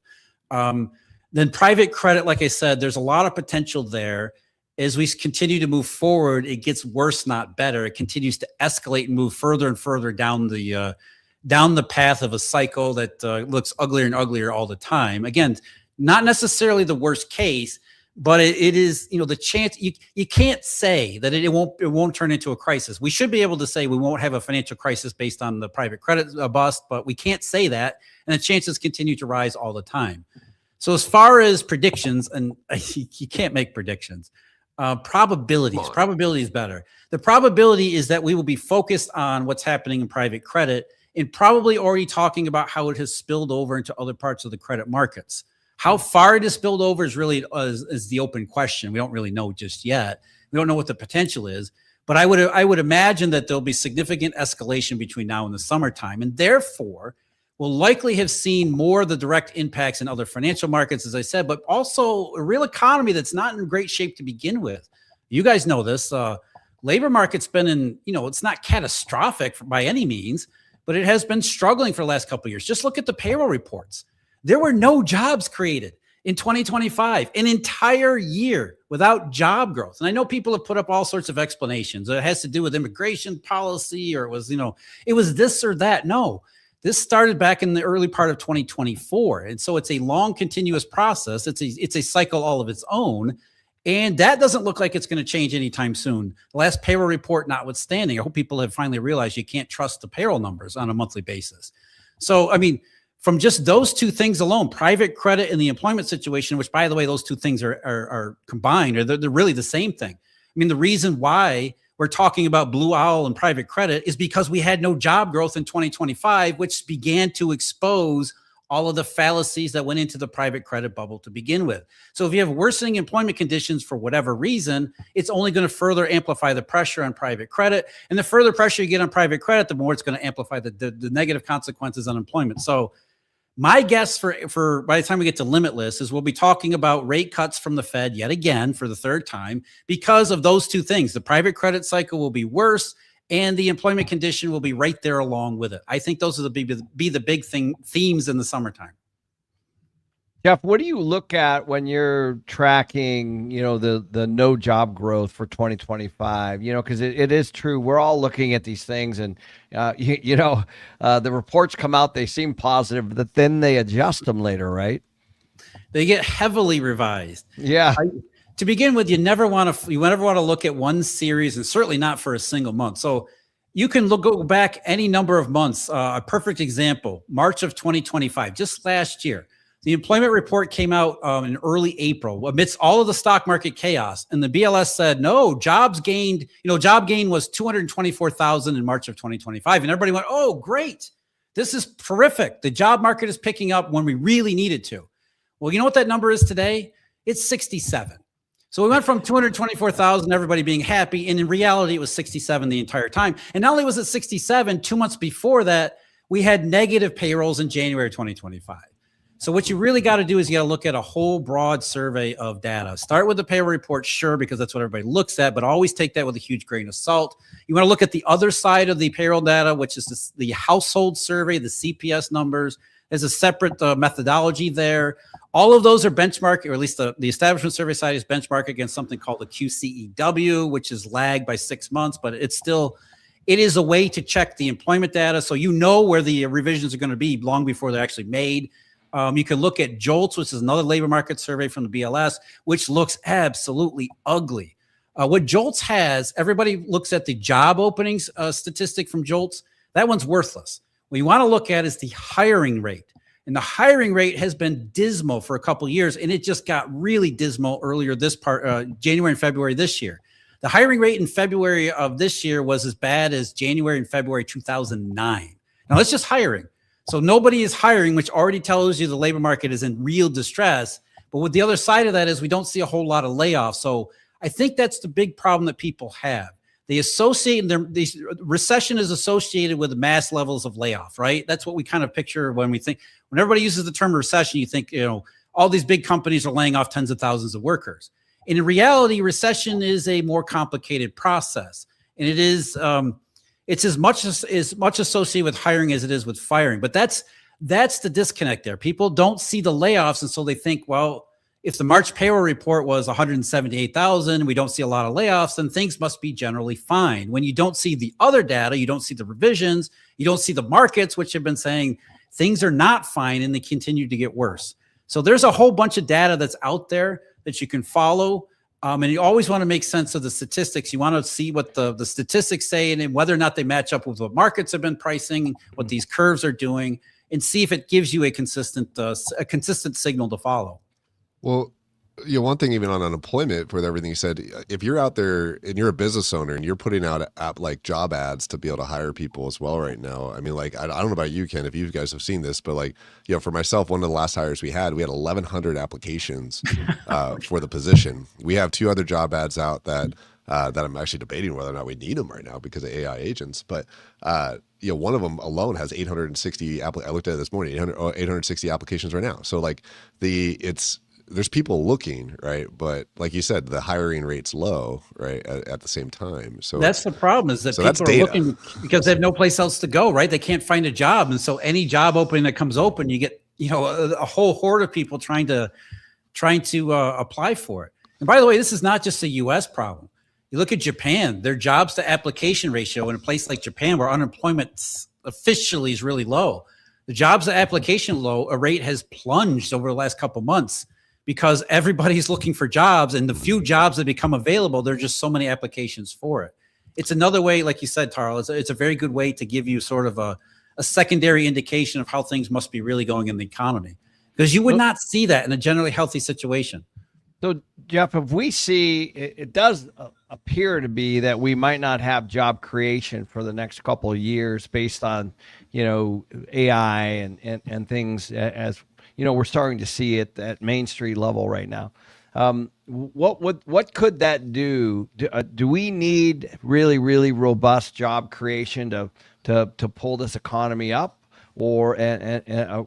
then private credit, like I said, there's a lot of potential there. As we continue to move forward, it gets worse, not better. It continues to escalate and move further and further down the path of a cycle that looks uglier and uglier all the time. Again, not necessarily the worst case, but it is, the chance. You can't say that it won't turn into a crisis. We should be able to say we won't have a financial crisis based on the private credit bust, but we can't say that, and the chances continue to rise all the time. So as far as predictions, and you can't make predictions, probability is better. The probability is that we will be focused on what's happening in private credit and probably already talking about how it has spilled over into other parts of the credit markets. How far it has spilled over is really is the open question. We don't really know just yet. We don't know what the potential is, but I would imagine that there'll be significant escalation between now and the summertime, and therefore we'll likely have seen more of the direct impacts in other financial markets, as I said, but also a real economy that's not in great shape to begin with. You guys know this. Labor market's been in, it's not catastrophic by any means, but it has been struggling for the last couple of years. Just look at the payroll reports. There were no jobs created. in 2025, an entire year without job growth. And I know people have put up all sorts of explanations. It has to do with immigration policy, or it was, it was this or that. No, this started back in the early part of 2024. And so it's a long, continuous process. It's a cycle all of its own. And that doesn't look like it's going to change anytime soon. The last payroll report notwithstanding, I hope people have finally realized you can't trust the payroll numbers on a monthly basis. So, I mean, from just those two things alone, private credit and the employment situation, which, by the way, those two things are combined, or they're really the same thing. I mean, the reason why we're talking about Blue Owl and private credit is because we had no job growth in 2025, which began to expose all of the fallacies that went into the private credit bubble to begin with. So if you have worsening employment conditions for whatever reason, it's only going to further amplify the pressure on private credit. And the further pressure you get on private credit, the more it's going to amplify the negative consequences on employment. So my guess for by the time we get to Limitless is we'll be talking about rate cuts from the Fed yet again for the third time because of those two things. The private credit cycle will be worse, and the employment condition will be right there along with it. I think those are the big themes in the summertime. Jeff, what do you look at when you're tracking, the no job growth for 2025? Because it is true. We're all looking at these things, and the reports come out, they seem positive, but then they adjust them later, right? They get heavily revised. Yeah. To begin with, you never want to look at one series, and certainly not for a single month. So you can go back any number of months. A perfect example, March of 2025, just last year. The employment report came out in early April amidst all of the stock market chaos. And the BLS said, no, job gain was 224,000 in March of 2025. And everybody went, oh, great. This is terrific. The job market is picking up when we really need it to. Well, you know what that number is today? It's 67. So we went from 224,000, everybody being happy. And in reality, it was 67 the entire time. And not only was it 67, 2 months before that, we had negative payrolls in January 2025. So what you really got to do is you got to look at a whole broad survey of data. Start with the payroll report, sure, because that's what everybody looks at, but always take that with a huge grain of salt. You want to look at the other side of the payroll data, which is the household survey, the CPS numbers. There's a separate methodology there. All of those are benchmarked, or at least the establishment survey side is benchmarked against something called the QCEW, which is lagged by 6 months, but it is a way to check the employment data. So you know where the revisions are going to be long before they're actually made. You can look at JOLTS, which is another labor market survey from the BLS, which looks absolutely ugly. What JOLTS has, everybody looks at the job openings statistic from JOLTS. That one's worthless. What you want to look at is the hiring rate. And the hiring rate has been dismal for a couple of years, and it just got really dismal earlier January and February this year. The hiring rate in February of this year was as bad as January and February 2009. Now, that's just hiring. So nobody is hiring, which already tells you the labor market is in real distress. But what the other side of that is we don't see a whole lot of layoffs. So I think that's the big problem that people have. They associate recession is associated with mass levels of layoff, right? That's what we kind of picture when everybody uses the term recession, you think, all these big companies are laying off tens of thousands of workers. And in reality, recession is a more complicated process. And it is, it's as much associated with hiring as it is with firing. But that's the disconnect there. People don't see the layoffs, and so they think, well, if the March payroll report was 178,000, we don't see a lot of layoffs, then things must be generally fine. When you don't see the other data, you don't see the revisions, you don't see the markets, which have been saying things are not fine and they continue to get worse. So there's a whole bunch of data that's out there that you can follow. And you always want to make sense of the statistics. You want to see what the statistics say and whether or not they match up with what markets have been pricing, what these curves are doing, and see if it gives you a consistent signal to follow. Well, one thing even on unemployment with everything you said, if you're out there and you're a business owner and you're putting out like job ads to be able to hire people as well right now. I mean, like, I don't know about you, Ken, if you guys have seen this, but like, for myself, one of the last hires we had 1,100 applications for the position. We have 2 other job ads out that I'm actually debating whether or not we need them right now because of AI agents. But, one of them alone has 860, I looked at it this morning, 860 applications right now. So like there's people looking, right? But like you said, the hiring rate's low, right? At the same time. So that's the problem is that people are looking because they have no place else to go, right? They can't find a job. And so any job opening that comes open, you get, a whole horde of people trying to trying to apply for it. And by the way, this is not just a U.S. problem. You look at Japan, their jobs to application ratio in a place like Japan where unemployment officially is really low. The jobs to application rate has plunged over the last couple of months because everybody's looking for jobs, and the few jobs that become available, there are just so many applications for it. It's another way, like you said, Tarl, it's a very good way to give you sort of a secondary indication of how things must be really going in the economy, because you would not see that in a generally healthy situation. So, Jeff, if we see, it does appear to be that we might not have job creation for the next couple of years based on, AI and things, as, we're starting to see it at Main Street level right now. What could that do? Do we need really, really robust job creation to pull this economy up? Or,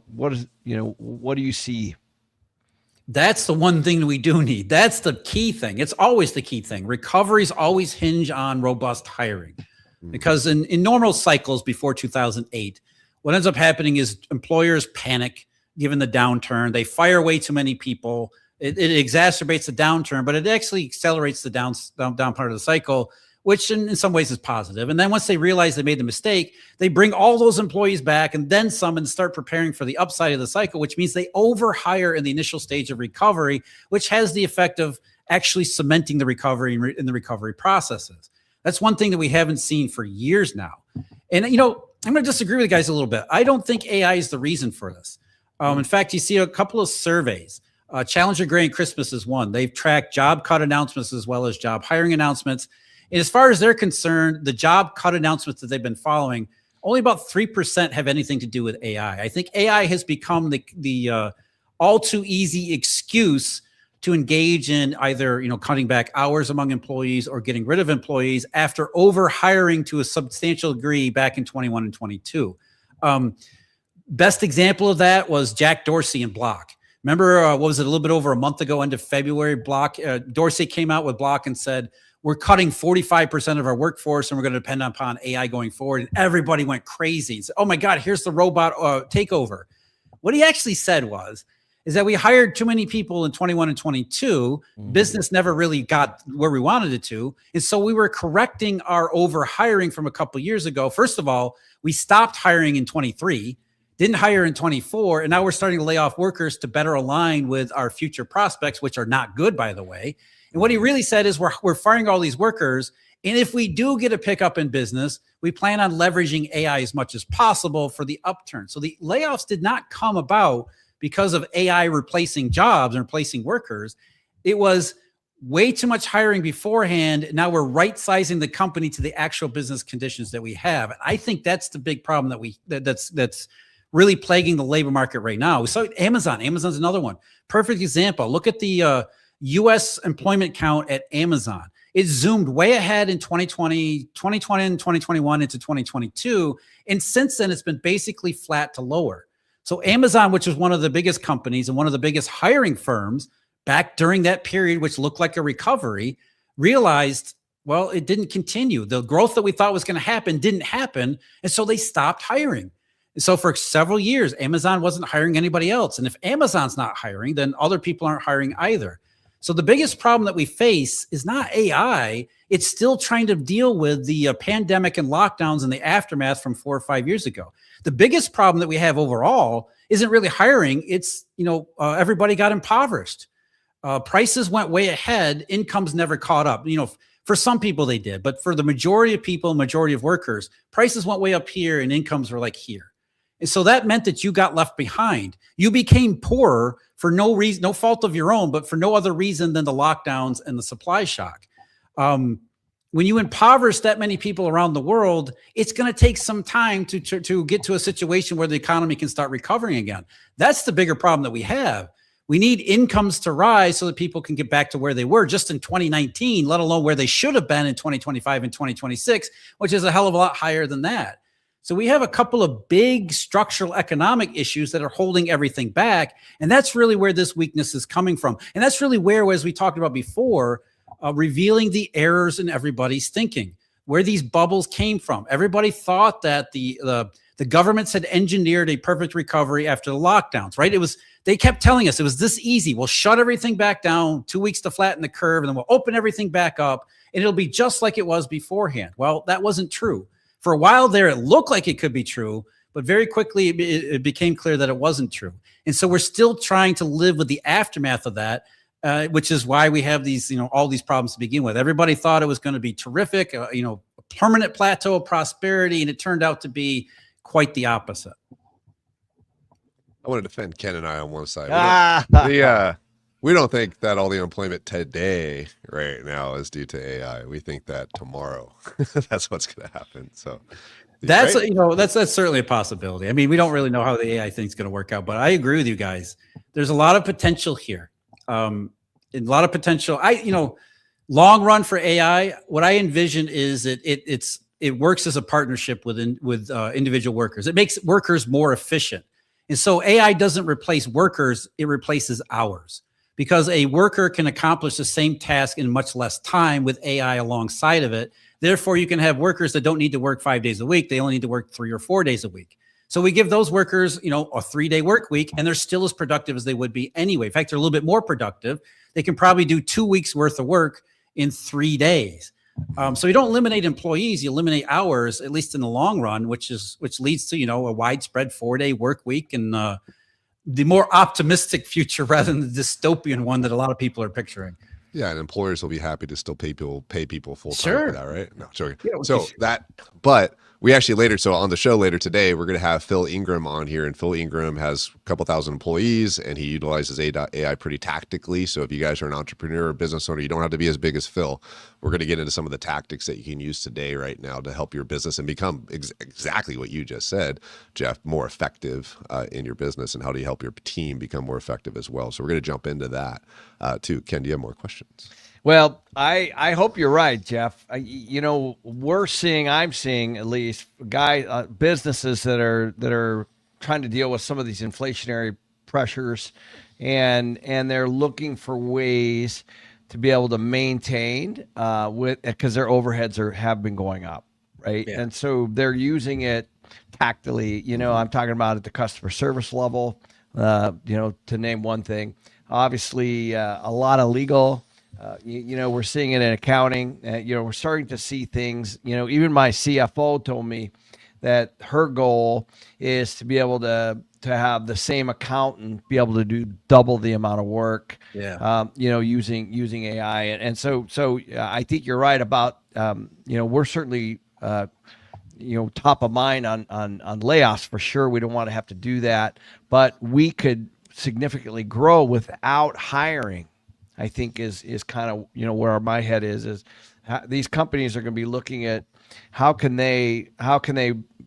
what do you see? That's the one thing that we do need. That's the key thing. It's always the key thing. Recoveries always hinge on robust hiring, because in normal cycles before 2008, what ends up happening is employers panic given the downturn. They fire way too many people. It exacerbates the downturn, but it actually accelerates the down part of the cycle, which in some ways is positive. And then once they realize they made the mistake, they bring all those employees back and then some and start preparing for the upside of the cycle, which means they overhire in the initial stage of recovery, which has the effect of actually cementing the recovery in the recovery processes. That's one thing that we haven't seen for years now. And, I'm going to disagree with you guys a little bit. I don't think AI is the reason for this. In fact, you see a couple of surveys. Challenger Gray and Christmas is one. They've tracked job cut announcements as well as job hiring announcements. And as far as they're concerned, the job cut announcements that they've been following, only about 3% have anything to do with AI. I think AI has become the all too easy excuse to engage in either cutting back hours among employees or getting rid of employees after over hiring to a substantial degree back in 21 and 22. Best example of that was Jack Dorsey and Block. Remember, what was it, a little bit over a month ago, end of February, Dorsey came out with Block and said, we're cutting 45% of our workforce and we're going to depend upon AI going forward. And everybody went crazy and said, oh my God, here's the robot takeover. What he actually said is that we hired too many people in 21 and 22. Business never really got where we wanted it to. And so we were correcting our over hiring from a couple of years ago. First of all, we stopped hiring in 23, didn't hire in 24. And now we're starting to lay off workers to better align with our future prospects, which are not good, by the way. And what he really said is we're firing all these workers. And if we do get a pickup in business, we plan on leveraging AI as much as possible for the upturn. So the layoffs did not come about because of AI replacing jobs and replacing workers. It was way too much hiring beforehand. Now we're right sizing the company to the actual business conditions that we have. And I think that's the big problem that's really plaguing the labor market right now. We saw Amazon. Amazon's another one. Perfect example. Look at the U.S. employment count at Amazon. It zoomed way ahead in 2020 and 2021 into 2022. And since then, it's been basically flat to lower. So Amazon, which was one of the biggest companies and one of the biggest hiring firms back during that period, which looked like a recovery, realized, well, it didn't continue. The growth that we thought was going to happen didn't happen. And so they stopped hiring. And so for several years, Amazon wasn't hiring anybody else. And if Amazon's not hiring, then other people aren't hiring either. So the biggest problem that we face is not AI. It's still trying to deal with the pandemic and lockdowns and the aftermath from 4 or 5 years ago. The biggest problem that we have overall isn't really hiring. It's, everybody got impoverished. Prices went way ahead. Incomes never caught up. For some people they did, but for the majority of people, majority of workers, prices went way up here and incomes were like here. And so that meant that you got left behind. You became poorer for no reason, no fault of your own, but for no other reason than the lockdowns and the supply shock. When you impoverish that many people around the world, it's going to take some time to get to a situation where the economy can start recovering again. That's the bigger problem that we have. We need incomes to rise so that people can get back to where they were just in 2019, let alone where they should have been in 2025 and 2026, which is a hell of a lot higher than that. So we have a couple of big structural economic issues that are holding everything back. And that's really where this weakness is coming from. And that's really where, as we talked about before, revealing the errors in everybody's thinking, where these bubbles came from. Everybody thought that the The governments had engineered a perfect recovery after the lockdowns, right? They kept telling us it was this easy. We'll shut everything back down, 2 weeks to flatten the curve, and then we'll open everything back up, and it'll be just like it was beforehand. Well, that wasn't true. For a while there, it looked like it could be true, but very quickly it became clear that it wasn't true. And so we're still trying to live with the aftermath of that, which is why we have these, all these problems to begin with. Everybody thought it was going to be terrific, a permanent plateau of prosperity, and it turned out to be quite the opposite. I want to defend Ken and I on one side. We don't think that all the unemployment today, right now, is due to AI. We think that tomorrow, that's what's going to happen. So that's that's certainly a possibility. I mean, we don't really know how the AI thing's going to work out, but I agree with you guys. There's a lot of potential here. A lot of potential. Long run for AI, what I envision is that it works as a partnership with individual workers. It makes workers more efficient. And so AI doesn't replace workers, it replaces hours, because a worker can accomplish the same task in much less time with AI alongside of it. Therefore, you can have workers that don't need to work 5 days a week. They only need to work 3 or 4 days a week. So we give those workers, a 3-day work week, and they're still as productive as they would be anyway. In fact, they're a little bit more productive. They can probably do 2 weeks worth of work in 3 days. So you don't eliminate employees, you eliminate hours, at least in the long run, which leads to, a widespread 4-day work week and the more optimistic future rather than the dystopian one that a lot of people are picturing. Yeah, and employers will be happy to still pay people full time Sure. for that, right? No, joking. Yeah, But we actually on the show later today, we're going to have Phil Ingram on here, and Phil Ingram has a couple thousand employees, and he utilizes AI pretty tactically. So if you guys are an entrepreneur or business owner, you don't have to be as big as Phil. We're going to get into some of the tactics that you can use today, right now, to help your business and become exactly what you just said, Jeff, more effective in your business, and how do you help your team become more effective as well. So we're going to jump into that too. Ken, do you have more questions? Well, I hope you're right, Jeff. I'm seeing at least businesses that are trying to deal with some of these inflationary pressures, and they're looking for ways to be able to maintain because their overheads have been going up, right? Yeah. And so they're using it tactically. I'm talking about at the customer service level, to name one thing. Obviously, a lot of legal. We're seeing it in accounting. We're starting to see things. Even my CFO told me that her goal is to be able to have the same accountant be able to do double the amount of work. Yeah. Using AI, and so I think you're right about. We're certainly top of mind on layoffs for sure. We don't want to have to do that, but we could significantly grow without hiring. I think is kind of where my head is these companies are going to be looking at how can they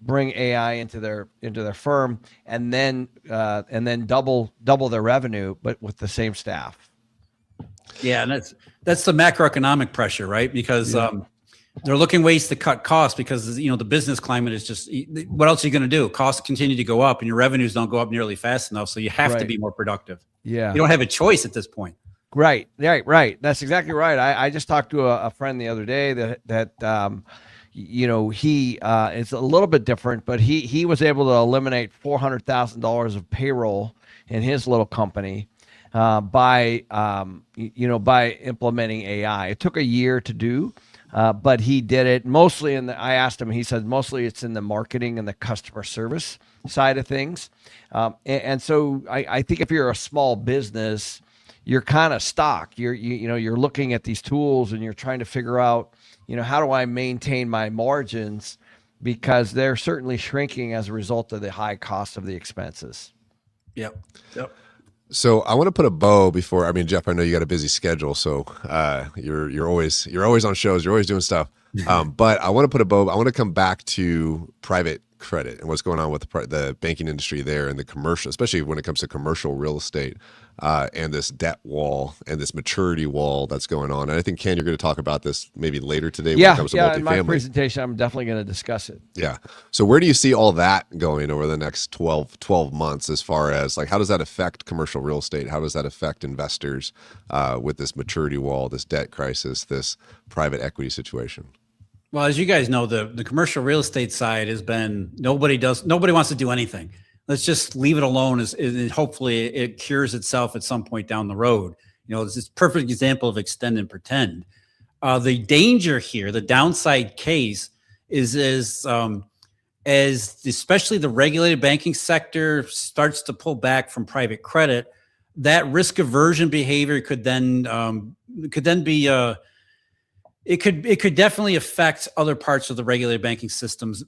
bring AI into their firm and then double their revenue, but with the same staff. Yeah, and that's the macroeconomic pressure, right? Because they're looking ways to cut costs because the business climate is just, what else are you going to do? Costs continue to go up and your revenues don't go up nearly fast enough, so you have to be more productive. Yeah, you don't have a choice at this point. Right. That's exactly right. I just talked to a friend the other day that he it's a little bit different, but he was able to eliminate $400,000 of payroll in his little company by implementing AI. It took a year to do, but he did it mostly I asked him, he said mostly it's in the marketing and the customer service side of things. And so I think if you're a small business, you're kind of stuck. You're looking at these tools and you're trying to figure out, how do I maintain my margins, because they're certainly shrinking as a result of the high cost of the expenses. Yep. So I want to put a bow before. Jeff, I know you got a busy schedule, so you're always on shows. You're always doing stuff. But I want to put a bow. I want to come back to private credit and what's going on with the banking industry there and the commercial, especially when it comes to commercial real estate and this debt wall and this maturity wall that's going on. And I think, Ken, you're going to talk about this maybe later today when it comes to multifamily. In my presentation, I'm definitely going to discuss it. Yeah. So where do you see all that going over the next 12 months as far as how does that affect commercial real estate? How does that affect investors with this maturity wall, this debt crisis, this private equity situation? Well, as you guys know, the commercial real estate side has been nobody wants to do anything. Let's just leave it alone. Is hopefully it cures itself at some point down the road. You know, this perfect example of extend and pretend. The danger here, the downside case, is as especially the regulated banking sector starts to pull back from private credit, that risk aversion behavior could then be it could definitely affect other parts of the regulated banking system's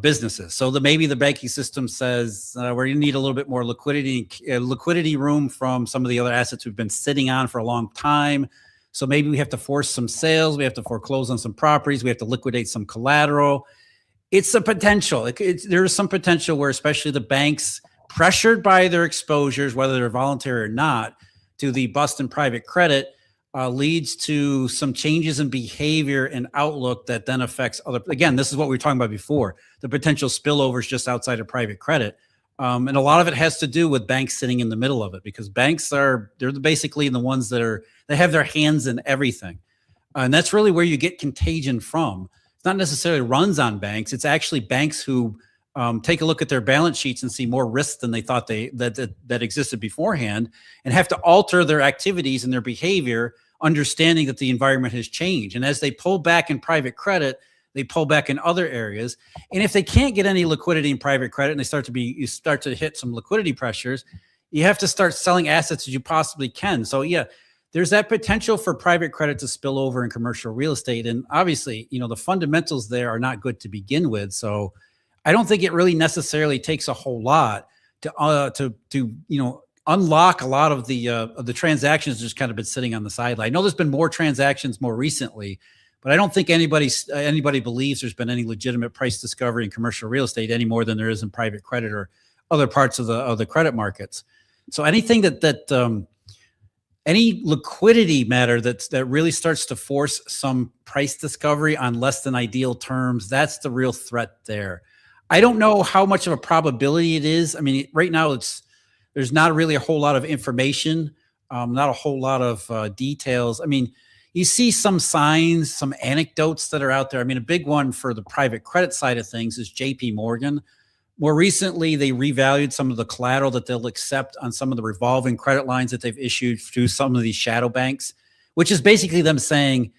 businesses. So maybe the banking system says we're going to need a little bit more liquidity room from some of the other assets we've been sitting on for a long time. So maybe we have to force some sales. We have to foreclose on some properties. We have to liquidate some collateral. It's a potential. There is some potential where, especially the banks, pressured by their exposures, whether they're voluntary or not, to the bust in private credit, leads to some changes in behavior and outlook that then affects other. Again, this is what we were talking about before, the potential spillovers just outside of private credit. And a lot of it has to do with banks sitting in the middle of it, because banks they're basically the ones that have their hands in everything. And that's really where you get contagion from. It's not necessarily runs on banks. It's actually banks who take a look at their balance sheets and see more risk than they thought that existed beforehand, and have to alter their activities and their behavior, understanding that the environment has changed. And as they pull back in private credit, they pull back in other areas. And if they can't get any liquidity in private credit and you start to hit some liquidity pressures, you have to start selling assets as you possibly can. So yeah, there's that potential for private credit to spill over in commercial real estate. And obviously, the fundamentals there are not good to begin with. So I don't think it really necessarily takes a whole lot to unlock a lot of the transactions just kind of been sitting on the sideline. I know there's been more transactions more recently, but I don't think anybody believes there's been any legitimate price discovery in commercial real estate any more than there is in private credit or other parts of the credit markets. So anything that any liquidity matter that really starts to force some price discovery on less than ideal terms, that's the real threat there. I don't know how much of a probability it is. I mean, right now there's not really a whole lot of information, not a whole lot of details. I mean, you see some signs, some anecdotes that are out there. I mean, a big one for the private credit side of things is JP Morgan. More recently, they revalued some of the collateral that they'll accept on some of the revolving credit lines that they've issued to some of these shadow banks, which is basically them saying,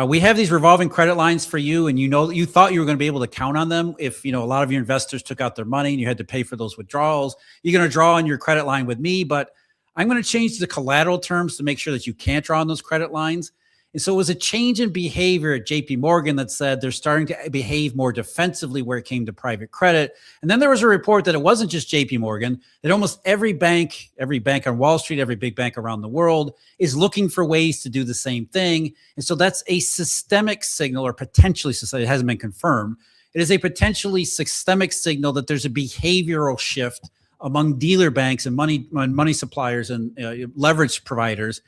we have these revolving credit lines for you, and you thought you were going to be able to count on them if a lot of your investors took out their money and you had to pay for those withdrawals. You're going to draw on your credit line with me, but I'm going to change the collateral terms to make sure that you can't draw on those credit lines. And so it was a change in behavior at JP Morgan that said they're starting to behave more defensively where it came to private credit. And then there was a report that it wasn't just JP Morgan, that almost every bank on Wall Street, every big bank around the world is looking for ways to do the same thing. And so that's a systemic signal, or potentially systemic, it hasn't been confirmed. It is a potentially systemic signal that there's a behavioral shift among dealer banks and money suppliers and leverage providers.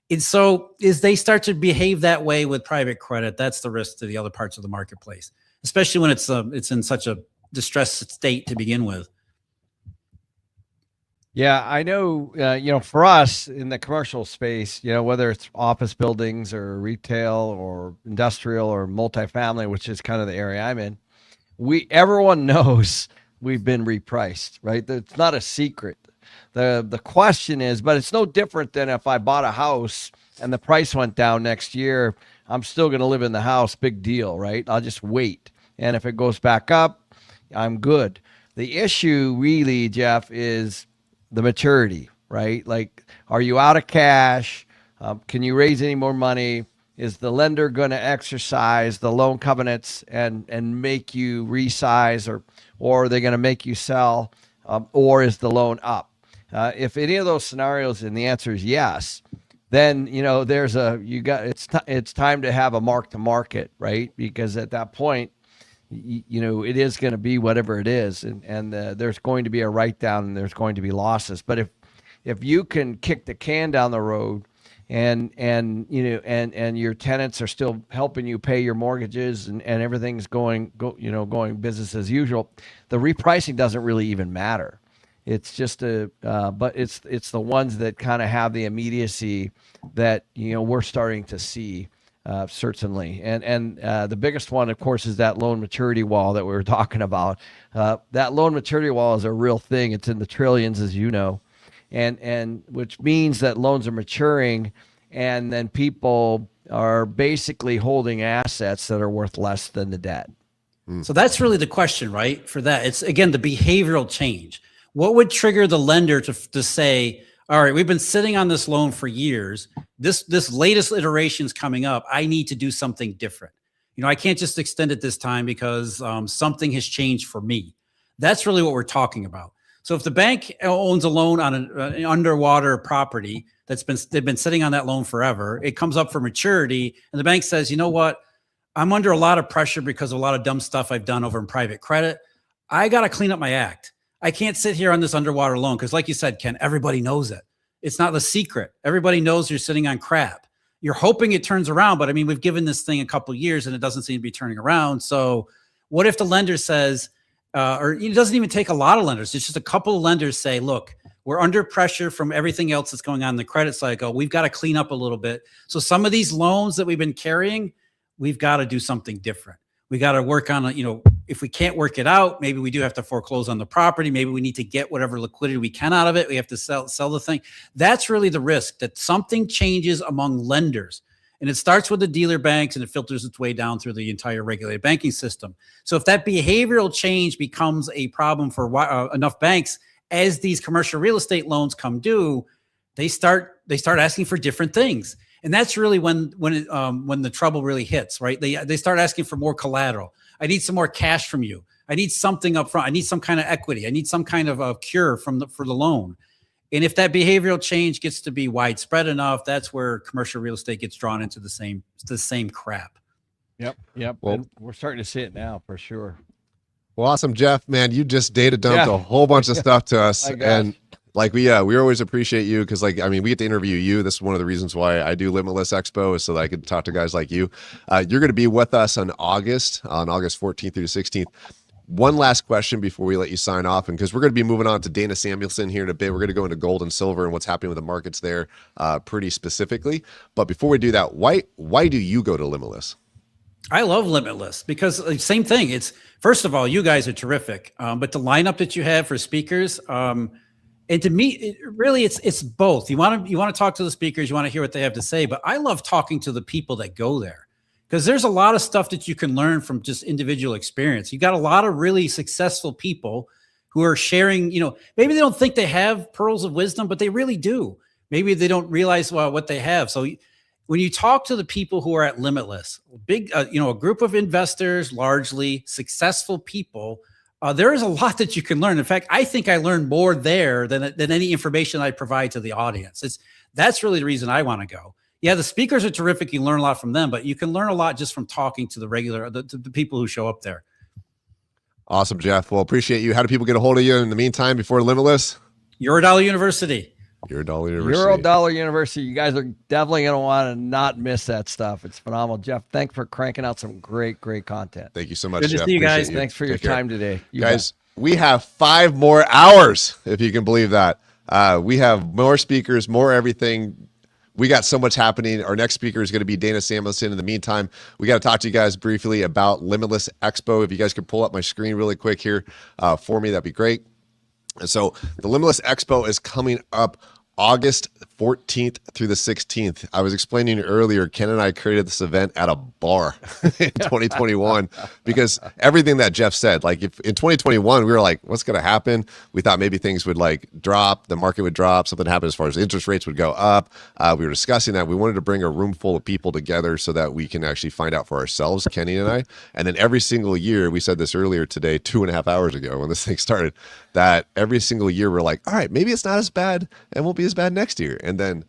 And so as they start to behave that way with private credit, that's the risk to the other parts of the marketplace, especially when it's in such a distressed state to begin with. Yeah, I know, for us in the commercial space, whether it's office buildings or retail or industrial or multifamily, which is kind of the area I'm in, everyone knows we've been repriced, right? It's not a secret. The question is, but it's no different than if I bought a house and the price went down next year, I'm still going to live in the house. Big deal, right? I'll just wait. And if it goes back up, I'm good. The issue really, Jeff, is the maturity, right? Like, are you out of cash? Can you raise any more money? Is the lender going to exercise the loan covenants and make you resize, or are they going to make you sell, or is the loan up? If any of those scenarios and the answer is yes, then it's time to have a mark to market, right? Because at that point, it is going to be whatever it is, and there's going to be a write down and there's going to be losses. But if you can kick the can down the road and your tenants are still helping you pay your mortgages and everything's going business as usual, the repricing doesn't really even matter. It's just but it's the ones that kind of have the immediacy that we're starting to see certainly. And the biggest one, of course, is that loan maturity wall that we were talking about. That loan maturity wall is a real thing. It's in the trillions, as you know, and which means that loans are maturing, and then people are basically holding assets that are worth less than the debt. So that's really the question, right? For that, it's again the behavioral change. What would trigger the lender to say, all right, we've been sitting on this loan for years. This latest iteration is coming up. I need to do something different. I can't just extend it this time because something has changed for me. That's really what we're talking about. So if the bank owns a loan on an underwater property they've been sitting on that loan forever, it comes up for maturity, and the bank says, you know what? I'm under a lot of pressure because of a lot of dumb stuff I've done over in private credit. I got to clean up my act. I can't sit here on this underwater loan because, like you said, Ken, everybody knows it. It's not the secret. Everybody knows you're sitting on crap. You're hoping it turns around, but I mean, we've given this thing a couple of years and it doesn't seem to be turning around. So what if the lender says, or it doesn't even take a lot of lenders, it's just a couple of lenders say, look, we're under pressure from everything else that's going on in the credit cycle. We've got to clean up a little bit. So some of these loans that we've been carrying, we've got to do something different. We got to work on, if we can't work it out, maybe we do have to foreclose on the property. Maybe we need to get whatever liquidity we can out of it. We have to sell the thing. That's really the risk, that something changes among lenders. And it starts with the dealer banks and it filters its way down through the entire regulated banking system. So if that behavioral change becomes a problem for enough banks, as these commercial real estate loans come due, they start asking for different things. And that's really when the trouble really hits, right? They start asking for more collateral. I need some more cash from you. I need something up front. I need some kind of equity. I need some kind of a cure for the loan. And if that behavioral change gets to be widespread enough, that's where commercial real estate gets drawn into the same crap. Yep. Well, and we're starting to see it now for sure. Well, awesome, Jeff, man. You just data dumped a whole bunch of stuff to us. And we always appreciate you because we get to interview you. This is one of the reasons why I do Limitless Expo, is so that I could talk to guys like you. You're going to be with us on August 14th through 16th. One last question before we let you sign off, and because we're going to be moving on to Dana Samuelson here in a bit. We're going to go into gold and silver and what's happening with the markets there pretty specifically. But before we do that, why do you go to Limitless? I love Limitless because same thing. It's, first of all, you guys are terrific, but the lineup that you have for speakers, and to me, it's both. You want to talk to the speakers, you want to hear what they have to say, but I love talking to the people that go there because there's a lot of stuff that you can learn from just individual experience. You got a lot of really successful people who are sharing, maybe they don't think they have pearls of wisdom, but they really do. Maybe they don't realize what they have. So when you talk to the people who are at Limitless, a group of investors, largely successful people, there is a lot that you can learn. In fact, I think I learned more there than any information I provide to the audience. That's really the reason I want to go. Yeah, the speakers are terrific. You learn a lot from them, but you can learn a lot just from talking to the people who show up there. Awesome, Jeff. Well, appreciate you. How do people get a hold of you in the meantime before Limitless? Eurodollar University. Eurodollar University. You guys are definitely going to want to not miss that stuff. It's phenomenal. Jeff, thanks for cranking out some great content. Thank you so much, Good Jeff. to see you guys. Thanks for your time today. Guys, we have 5 more hours, if you can believe that. We have more speakers, more everything. We got so much happening. Our next speaker is going to be Dana Samuelson. In the meantime, we got to talk to you guys briefly about Limitless Expo. If you guys could pull up my screen really quick here for me, that'd be great. And so the Limitless Expo is coming up August 14th through the 16th. I was explaining earlier, Ken and I created this event at a bar in 2021 because everything that Jeff said, like if in 2021, we were like, what's going to happen? We thought maybe things would drop, the market would drop, something happened as far as interest rates would go up. We were discussing that. We wanted to bring a room full of people together so that we can actually find out for ourselves, Kenny and I. And then every single year, we said this earlier today, 2.5 hours ago when this thing started, that every single year we're like, all right, maybe it's not as bad and won't be as bad next year. And then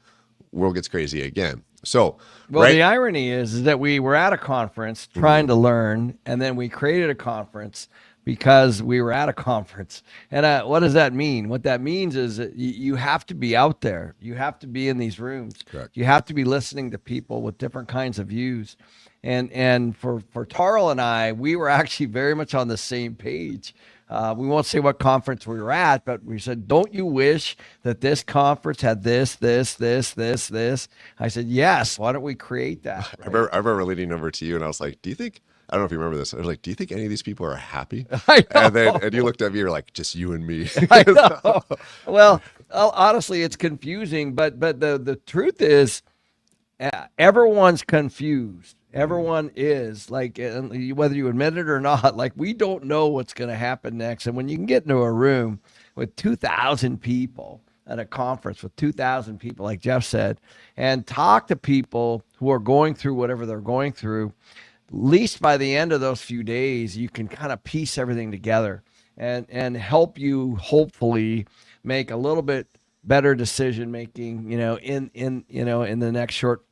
world gets crazy again. So, the irony is that we were at a conference trying to learn, and then we created a conference because we were at a conference. And what does that mean? What that means is that you have to be out there. You have to be in these rooms. Correct. You have to be listening to people with different kinds of views. And for Tarl and I, we were actually very much on the same page. We won't say what conference we were at, but we said, don't you wish that this conference had this? I said, yes. Why don't we create that? I remember leading over to you and I was like, do you think, I don't know if you remember this. I was like, do you think any of these people are happy? I know. And you looked at me, you're like, just you and me. I know. Well, honestly, it's confusing, but the truth is, everyone's confused. Everyone is, like, whether you admit it or not, like, we don't know what's going to happen next. And when you can get into a room with 2,000 people at a conference with 2,000 people, like Jeff said, and talk to people who are going through whatever they're going through, at least by the end of those few days, you can kind of piece everything together and help you hopefully make a little bit better decision making, in the next short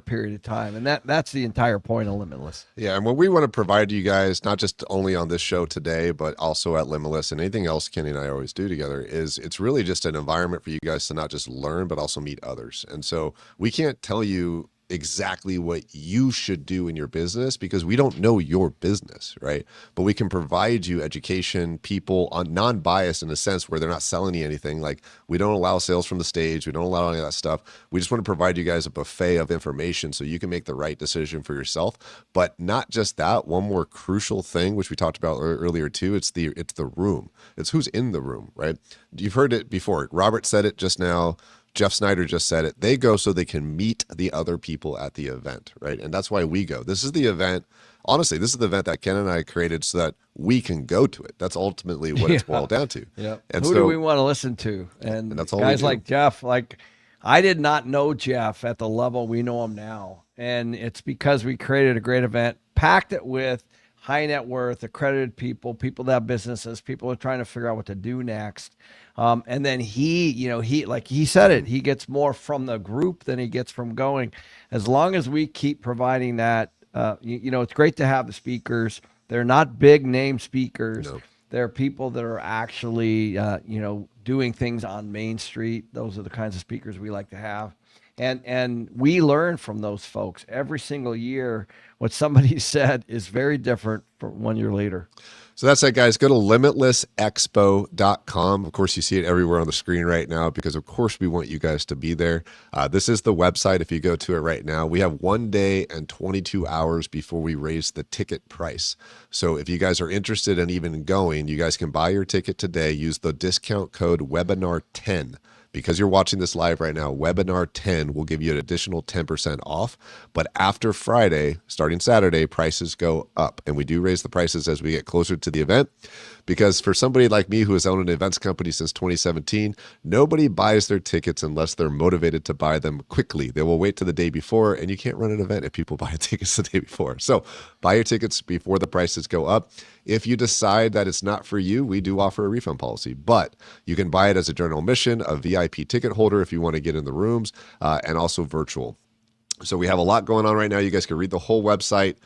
period of time. And that's the entire point of Limitless. Yeah. And what we want to provide to you guys, not just only on this show today, but also at Limitless and anything else Kenny and I always do together, is it's really just an environment for you guys to not just learn, but also meet others. And so we can't tell you exactly what you should do in your business because we don't know your business, right? But we can provide you education, people on non-biased in a sense where they're not selling you anything. Like, we don't allow sales from the stage. We don't allow any of that stuff. We just want to provide you guys a buffet of information so you can make the right decision for yourself. But not just that, one more crucial thing, which we talked about earlier too, it's the room. It's who's in the room, right? You've heard it before. Robert said it just now. Jeff Snyder just said it. They go so they can meet the other people at the event, right? And that's why we go. This is the event. Honestly, this is the event that Ken and I created so that we can go to it. That's ultimately what it's boiled down to. Yeah. And who do we want to listen to? And that's all guys like Jeff, like, I did not know Jeff at the level we know him now. And it's because we created a great event, packed it with high net worth, accredited people that have businesses, people who are trying to figure out what to do next. And then he, like he said it, he gets more from the group than he gets from going. As long as we keep providing that, it's great to have the speakers. They're not big name speakers. No. They're people that are actually, doing things on Main Street. Those are the kinds of speakers we like to have. And we learn from those folks every single year. What somebody said is very different from 1 year later. So that's it, guys. Go to limitlessexpo.com. Of course, you see it everywhere on the screen right now because, of course, we want you guys to be there. This is the website. If you go to it right now, we have 1 day and 22 hours before we raise the ticket price. So if you guys are interested in even going, you guys can buy your ticket today. Use the discount code webinar10. Because you're watching this live right now, webinar 10 will give you an additional 10% off. But after Friday, starting Saturday, prices go up. And we do raise the prices as we get closer to the event. Because for somebody like me who has owned an events company since 2017, nobody buys their tickets unless they're motivated to buy them quickly. They will wait to the day before, and you can't run an event if people buy tickets the day before. So buy your tickets before the prices go up. If you decide that it's not for you, we do offer a refund policy, but you can buy it as a general admission, a VIP ticket holder if you want to get in the rooms, and also virtual. So we have a lot going on right now. You guys can read the whole website.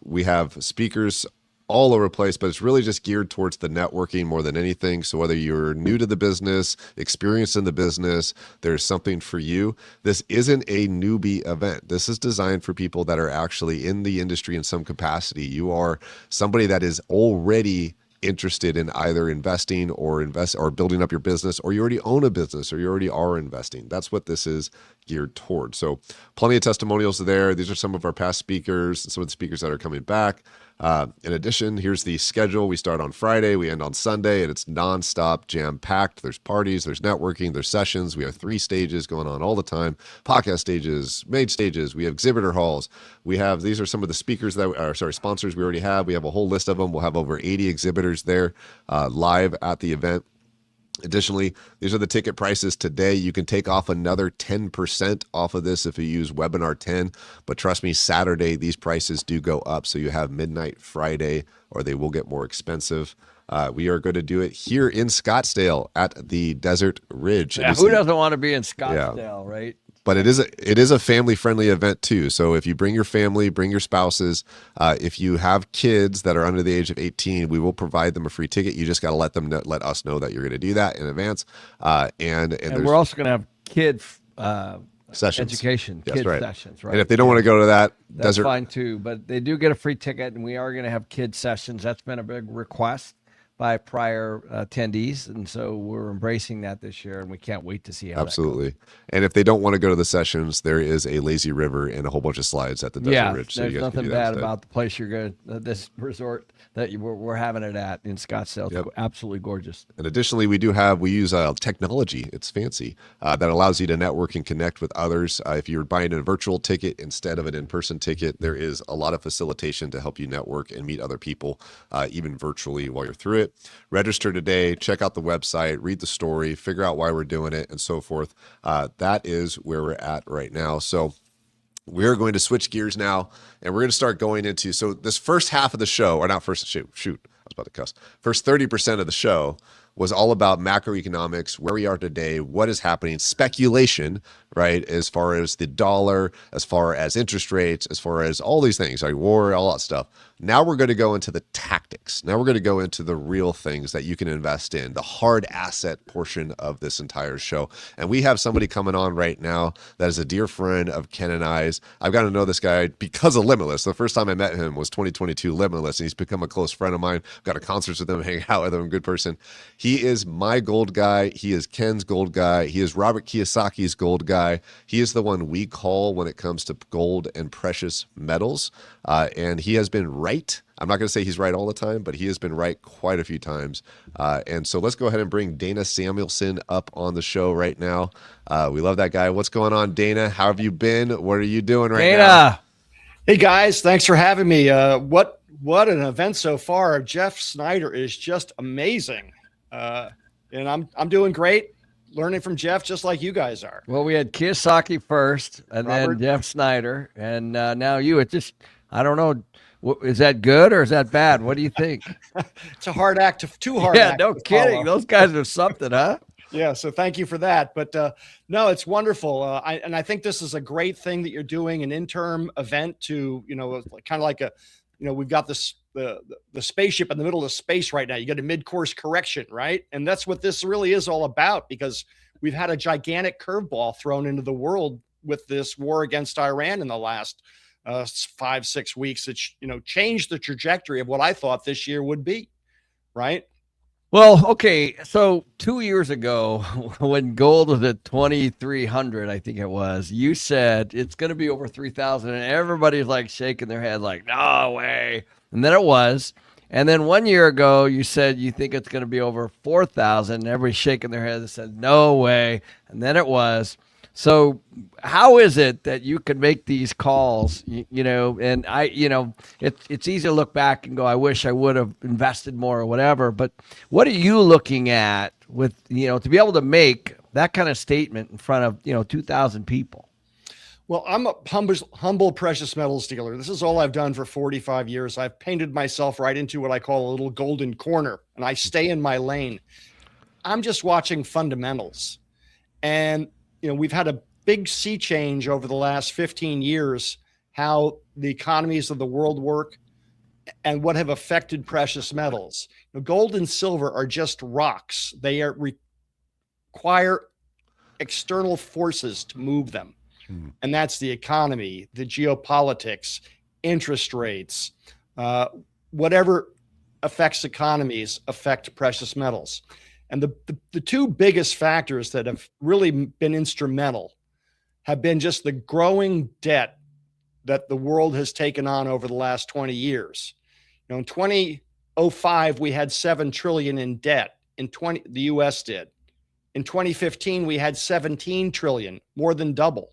We have speakers all over the place, but it's really just geared towards the networking more than anything. So whether you're new to the business, experienced in the business, there's something for you. This isn't a newbie event. This is designed for people that are actually in the industry in some capacity. You are somebody that is already interested in either investing or building up your business, or you already own a business, or you already are investing. That's what this is geared toward. So plenty of testimonials there. These are some of our past speakers, some of the speakers that are coming back. In addition, here's the schedule. We start on Friday, we end on Sunday, and it's nonstop, jam-packed. There's parties, there's networking, there's sessions. We have 3 stages going on all the time, podcast stages, main stages. We have exhibitor halls. These are some of the speakers sponsors we already have. We have a whole list of them. We'll have over 80 exhibitors there live at the event. Additionally, these are the ticket prices today. You can take off another 10% off of this if you use webinar 10, but trust me, Saturday, these prices do go up. So you have midnight Friday, or they will get more expensive. We are going to do it here in Scottsdale at the Desert Ridge. Yeah, who doesn't want to be in Scottsdale, right? But it is a family-friendly event too. So if you bring your family, bring your spouses. If you have kids that are under the age of 18, we will provide them a free ticket. You just got to let us know that you're going to do that in advance. And we're also going to have kid sessions, education, yes, kids sessions, right? And if they don't want to go to that's fine too. But they do get a free ticket, and we are going to have kids sessions. That's been a big request by prior attendees. And so we're embracing that this year, and we can't wait to see how Absolutely. And if they don't want to go to the sessions, there is a lazy river and a whole bunch of slides at the Desert Ridge. So there's you guys can nothing do that bad instead. about the place you're going to, this resort that we're having it at in Scottsdale. It's absolutely gorgeous. And additionally, we use technology. It's fancy that allows you to network and connect with others. If you're buying a virtual ticket instead of an in-person ticket, there is a lot of facilitation to help you network and meet other people, even virtually while you're through it. Register today, check out the website, read the story, figure out why we're doing it, and so forth. That is where we're at right now. So we're going to switch gears now, and we're going to start going into, so this first half of the show, or not first, shoot, I was about to cuss. First 30% of the show was all about macroeconomics, where we are today, what is happening, speculation, right? As far as the dollar, as far as interest rates, as far as all these things, like war, all that stuff. Now we're going to go into the tactics. Now we're going to go into the real things that you can invest in, the hard asset portion of this entire show. And we have somebody coming on right now that is a dear friend of Ken and I's. I've gotten to know this guy because of Limitless. The first time I met him was 2022 Limitless, and he's become a close friend of mine. I've got to concerts with him, hang out with him, good person. He is my gold guy. He is Ken's gold guy. He is Robert Kiyosaki's gold guy. He is the one we call when it comes to gold and precious metals. And he has been right. I'm not going to say he's right all the time, but he has been right quite a few times. And so let's go ahead and bring Dana Samuelson up on the show right now. We love that guy. What's going on, Dana? How have you been? What are you doing right now? Hey guys, thanks for having me. What an event so far. Jeff Snyder is just amazing. And I'm doing great, learning from Jeff just like you guys are. Well, we had Kiyosaki first, and Robert. then Jeff Snyder, and now you. It just, I don't know. Is that good or is that bad? What do you think? It's a hard act, too hard. Yeah, no kidding. Those guys are something, huh? Yeah, so thank you for that. But no, it's wonderful. I think this is a great thing that you're doing, an interim event to, kind of like we've got this the spaceship in the middle of space right now. You got a mid-course correction, right? And that's what this really is all about, because we've had a gigantic curveball thrown into the world with this war against Iran in the last 5-6 weeks. That changed the trajectory of what I thought this year would be, right? Well, okay. So 2 years ago, when gold was at 2,300, I think it was, you said it's going to be over 3,000, and everybody's like shaking their head, like, no way. And then it was. And then 1 year ago, you said you think it's going to be over 4,000, and everybody's shaking their head and said, no way. And then it was. So how is it that you can make these calls, and it's easy to look back and go, I wish I would have invested more or whatever. But what are you looking at with, to be able to make that kind of statement in front of, 2,000 people? Well, I'm a humble precious metals dealer. This is all I've done for 45 years. I've painted myself right into what I call a little golden corner, and I stay in my lane. I'm just watching fundamentals. And we've had a big sea change over the last 15 years, how the economies of the world work and what have affected precious metals. Gold and silver are just rocks. They require external forces to move them. And that's the economy, the geopolitics, interest rates, whatever affects economies affect precious metals. And the two biggest factors that have really been instrumental have been just the growing debt that the world has taken on over the last 20 years. In 2005, we had 7 trillion in debt. The US did. In 2015, we had 17 trillion, more than double.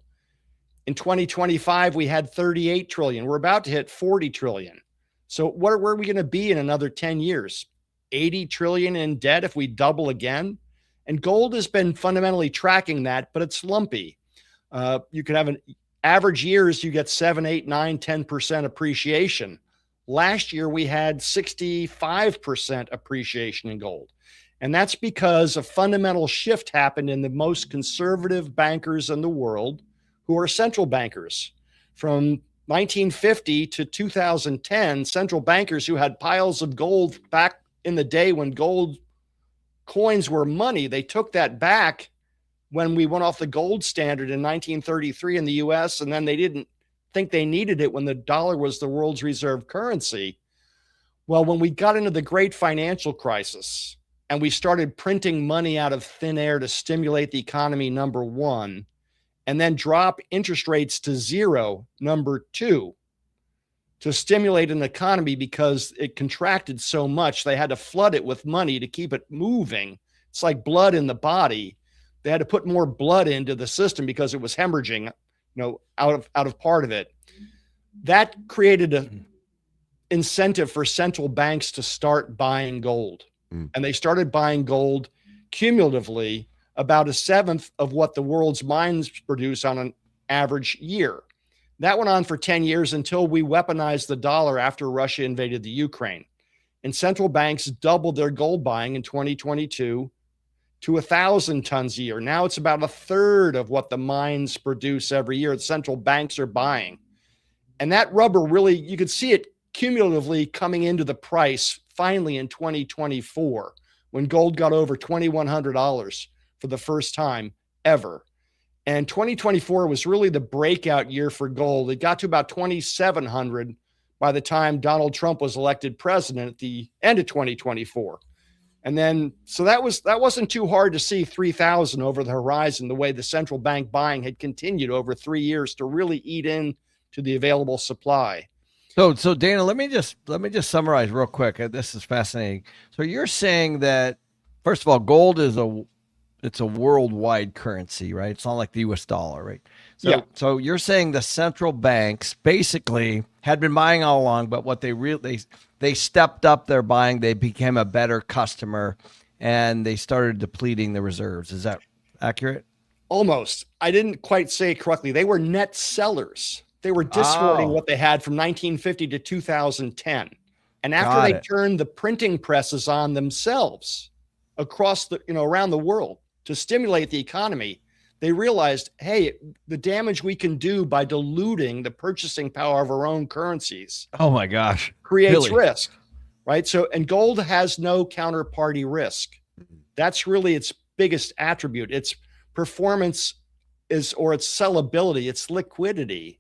In 2025, we had 38 trillion. We're about to hit 40 trillion. So where are we going to be in another 10 years? 80 trillion in debt if we double again. And gold has been fundamentally tracking that, but it's lumpy. You could have an average years, you get 7, 8, 9, 10% appreciation. Last year, we had 65% appreciation in gold. And that's because a fundamental shift happened in the most conservative bankers in the world, who are central bankers. From 1950 to 2010, central bankers who had piles of gold back in the day when gold coins were money, they took that back when we went off the gold standard in 1933 in the US, and then they didn't think they needed it when the dollar was the world's reserve currency. Well, when we got into the great financial crisis and we started printing money out of thin air to stimulate the economy, number one, and then drop interest rates to zero, number two, to stimulate an economy because it contracted so much, they had to flood it with money to keep it moving. It's like blood in the body. They had to put more blood into the system because it was hemorrhaging, out of part of it. That created an incentive for central banks to start buying gold. And they started buying gold cumulatively about 1/7 of what the world's mines produce on an average year. That went on for 10 years until we weaponized the dollar after Russia invaded the Ukraine. And central banks doubled their gold buying in 2022 to 1,000 tons a year. Now it's about 1/3 of what the mines produce every year. The central banks are buying. And that rubber really, you could see it cumulatively coming into the price finally in 2024, when gold got over $2,100 for the first time ever. And 2024 was really the breakout year for gold. It got to about 2,700 by the time Donald Trump was elected president at the end of 2024. And then, so that wasn't too hard to see 3,000 over the horizon, the way the central bank buying had continued over 3 years to really eat in to the available supply. So Dana, let me just summarize real quick. This is fascinating. So you're saying that, first of all, gold is it's a worldwide currency, right? It's not like the US dollar, right? So, yeah. So you're saying the central banks basically had been buying all along, but what they stepped up their buying, they became a better customer, and they started depleting the reserves. Is that accurate? Almost. I didn't quite say it correctly. They were net sellers. They were discarding what they had from 1950 to 2010. And after they turned the printing presses on themselves across around the world to stimulate the economy, they realized, hey, the damage we can do by diluting the purchasing power of our own currencies. Oh my gosh. Creates risk, right? So, and gold has no counterparty risk. That's really its biggest attribute. Its performance or its sellability, its liquidity,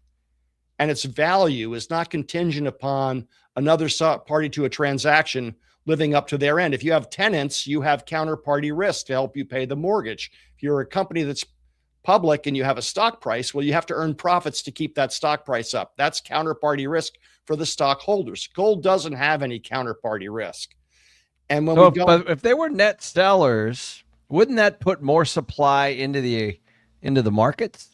and its value is not contingent upon another party to a transaction living up to their end. If you have tenants, you have counterparty risk to help you pay the mortgage. If you're a company that's public and you have a stock price, well, you have to earn profits to keep that stock price up. That's counterparty risk for the stockholders. Gold doesn't have any counterparty risk. And when but if they were net sellers, wouldn't that put more supply into the markets?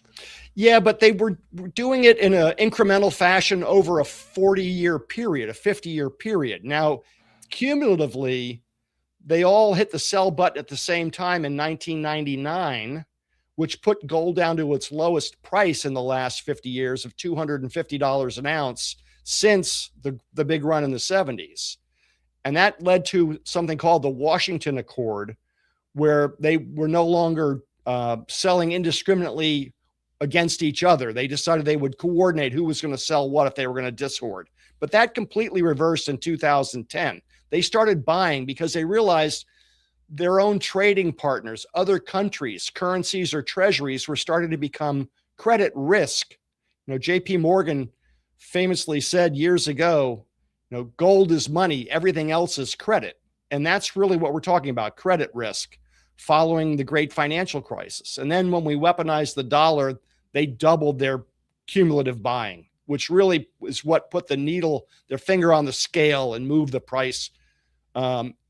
Yeah, but they were doing it in an incremental fashion over a 40-year period, a 50-year period. Now, cumulatively, they all hit the sell button at the same time in 1999, which put gold down to its lowest price in the last 50 years of $250 an ounce since the big run in the 70s. And that led to something called the Washington Accord, where they were no longer selling indiscriminately against each other. They decided they would coordinate who was going to sell what if they were going to discord. But that completely reversed in 2010. They started buying because they realized their own trading partners, other countries, currencies, or treasuries were starting to become credit risk. JP Morgan famously said years ago, gold is money, everything else is credit. And that's really what we're talking about, credit risk, following the great financial crisis. And then when we weaponized the dollar, they doubled their cumulative buying, which really is what put their finger on the scale and moved the price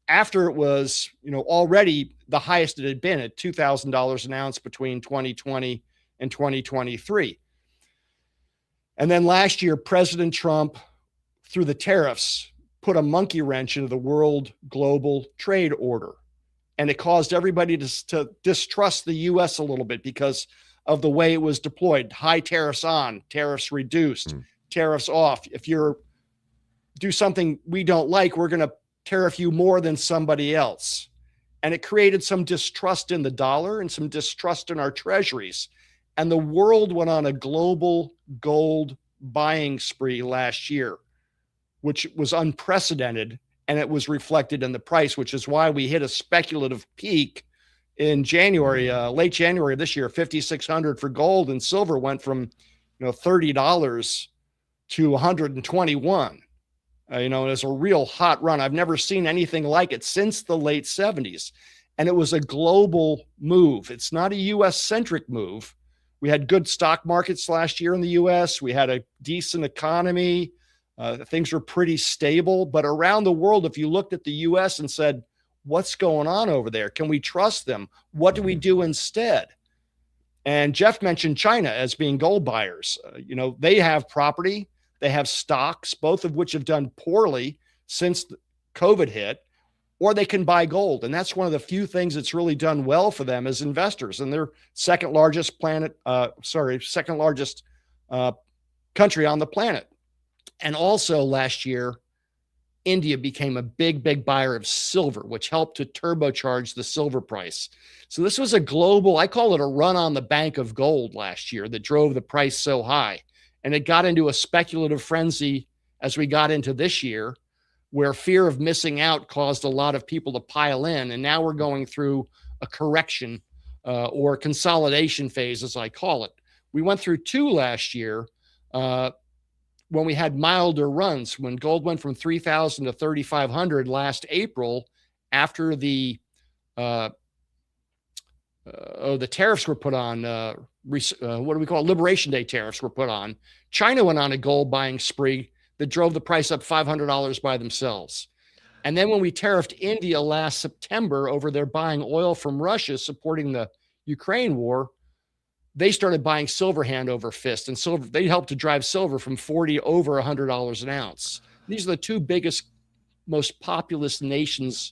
after it was, already the highest it had been at $2,000 an ounce between 2020 and 2023. And then last year, President Trump, through the tariffs, put a monkey wrench into the world global trade order. And it caused everybody to distrust the U.S. a little bit because of the way it was deployed. High tariffs on, tariffs reduced, tariffs off. If you do something we don't like, we're going to tariff you more than somebody else. And it created some distrust in the dollar and some distrust in our treasuries. And the world went on a global gold buying spree last year, which was unprecedented. And it was reflected in the price, which is why we hit a speculative peak in January, late January of this year, 5,600 for gold, and silver went from $30 to 121. and it's a real hot run. I've never seen anything like it since the late 70s. And it was a global move. It's not a US centric move. We had good stock markets last year in the US. We had a decent economy. Things were pretty stable. But around the world, if you looked at the US and said, what's going on over there? Can we trust them? What do we do instead? And Jeff mentioned China as being gold buyers. They have property, they have stocks, both of which have done poorly since COVID hit, or they can buy gold. And that's one of the few things that's really done well for them as investors. And they're second largest country on the planet. And also last year, India became a big buyer of silver, which helped to turbocharge the silver price. So this was a global, I call it a run on the bank of gold last year that drove the price so high. And it got into a speculative frenzy as we got into this year, where fear of missing out caused a lot of people to pile in. And now we're going through a correction or consolidation phase, as I call it. We went through two last year when we had milder runs, when gold went from 3,000 to 3,500 last April after the tariffs were put on, what do we call it? Liberation Day tariffs were put on. China went on a gold buying spree that drove the price up $500 by themselves. And then when we tariffed India last September over their buying oil from Russia supporting the Ukraine war, they started buying silver hand over fist, and silver, they helped to drive silver from $40 over $100 an ounce. These are the two biggest, most populous nations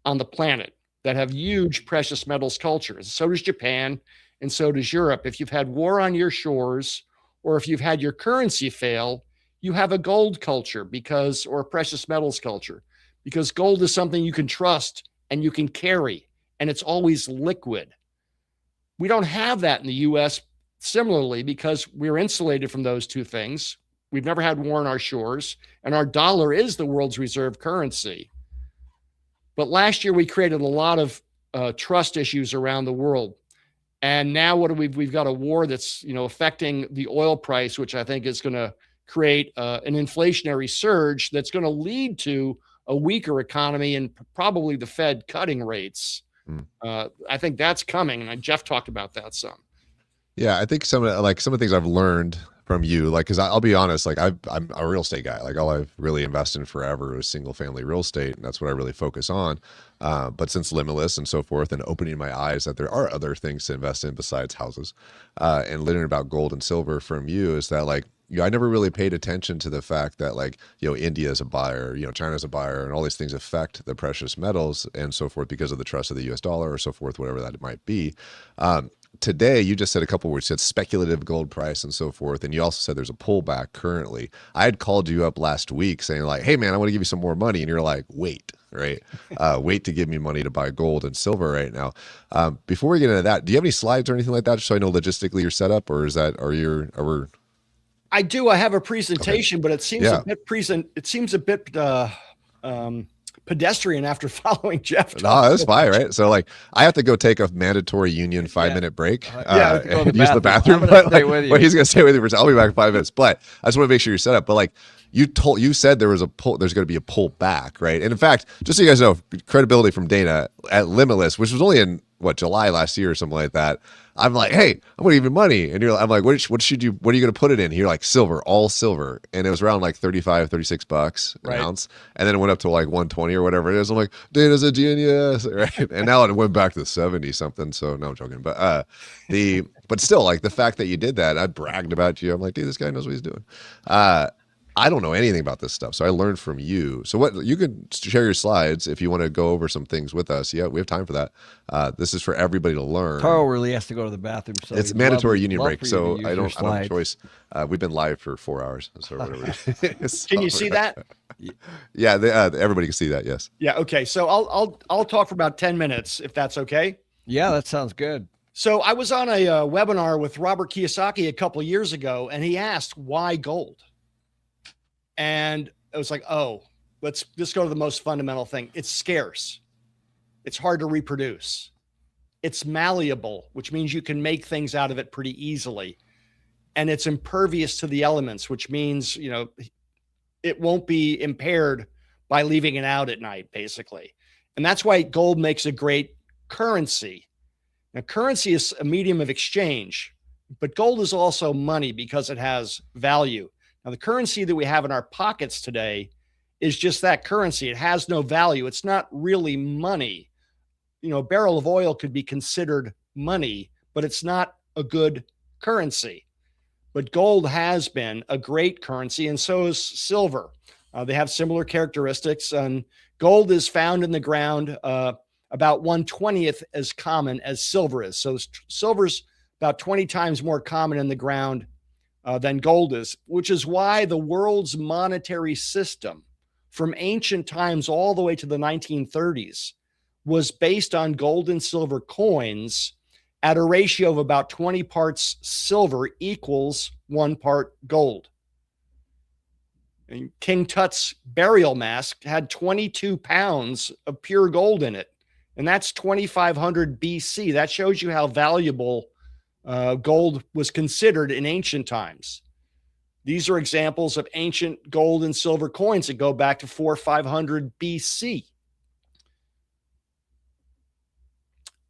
on the planet that have huge precious metals cultures. So does Japan, and so does Europe. If you've had war on your shores, or if you've had your currency fail, you have a gold culture or a precious metals culture, because gold is something you can trust and you can carry, and it's always liquid. We don't have that in the US similarly, because we're insulated from those two things. We've never had war on our shores, and our dollar is the world's reserve currency. But last year we created a lot of trust issues around the world. And now we've got a war that's affecting the oil price, which I think is going to create an inflationary surge that's going to lead to a weaker economy and probably the Fed cutting rates. I think that's coming, and Jeff talked about that some. Yeah, I think some of the things I've learned from you, because I'll be honest, I'm a real estate guy. All I've really invested in forever was single family real estate, and that's what I really focus on. But since Limitless and so forth, and opening my eyes that there are other things to invest in besides houses, and learning about gold and silver from you, is that I never really paid attention to the fact that India is a buyer, China's a buyer, and all these things affect the precious metals and so forth because of the trust of the US dollar or so forth, whatever that it might be. Today, you just said a couple words, you said speculative gold price and so forth. And you also said there's a pullback currently. I had called you up last week saying hey man, I want to give you some more money. And you're like, wait, right? Wait to give me money to buy gold and silver right now. Before we get into that, do you have any slides or anything like that? Just so I know logistically you're set up, or is that, I do. I have a presentation, okay. But it seems a bit pedestrian after following Jeff. No, that's fine, right? So I have to go take a mandatory union 5-minute break. And use the bathroom. But he's gonna stay with you I'll be back in 5 minutes. But I just want to make sure you're set up. But you said there's going to be a pull back, right? And in fact, just so you guys know, credibility from Dana at Limitless, which was only in July last year or something like that. I'm like, hey, I'm going to give you money. And I'm like, what are you going to put it in? You're like, silver, all silver. And it was around $35-$36 an ounce. And then it went up to 120 or whatever it is. I'm like, Dana's a genius, right? And now it went back to 70 something. So no, I'm joking. But but still, the fact that you did that, I bragged about you. I'm like, dude, this guy knows what he's doing. I don't know anything about this stuff, so I learned from you. So you can share your slides if you want to go over some things with us. Yeah, we have time for that. This is for everybody to learn. Carl really has to go to the bathroom, so it's mandatory union break. So I don't have a choice. We've been live for 4 hours, so whatever. Can you see that? Yeah, everybody can see that. Yes. Yeah. Okay. So I'll talk for about 10 minutes if that's okay. Yeah, that sounds good. So I was on a webinar with Robert Kiyosaki a couple of years ago, and he asked, why gold? And it was like, let's just go to the most fundamental thing. It's scarce. It's hard to reproduce. It's malleable, which means you can make things out of it pretty easily. And it's impervious to the elements, which means, it won't be impaired by leaving it out at night, basically. And that's why gold makes a great currency. Now, currency is a medium of exchange, but gold is also money because it has value. Now, the currency that we have in our pockets today is just that currency. It has no value. It's not really money. You know, a barrel of oil could be considered money, but it's not a good currency. But gold has been a great currency, and so is silver. They have similar characteristics, and gold is found in the ground about 1/20th as common as silver is. So silver's about 20 times more common in the ground than gold is, which is why the world's monetary system from ancient times all the way to the 1930s was based on gold and silver coins at a ratio of about 20 parts silver equals 1 part gold. And King Tut's burial mask had 22 pounds of pure gold in it. And that's 2500 BC. That shows you how valuable gold was considered in ancient times. These are examples of ancient gold and silver coins that go back to 400 or 500 BC.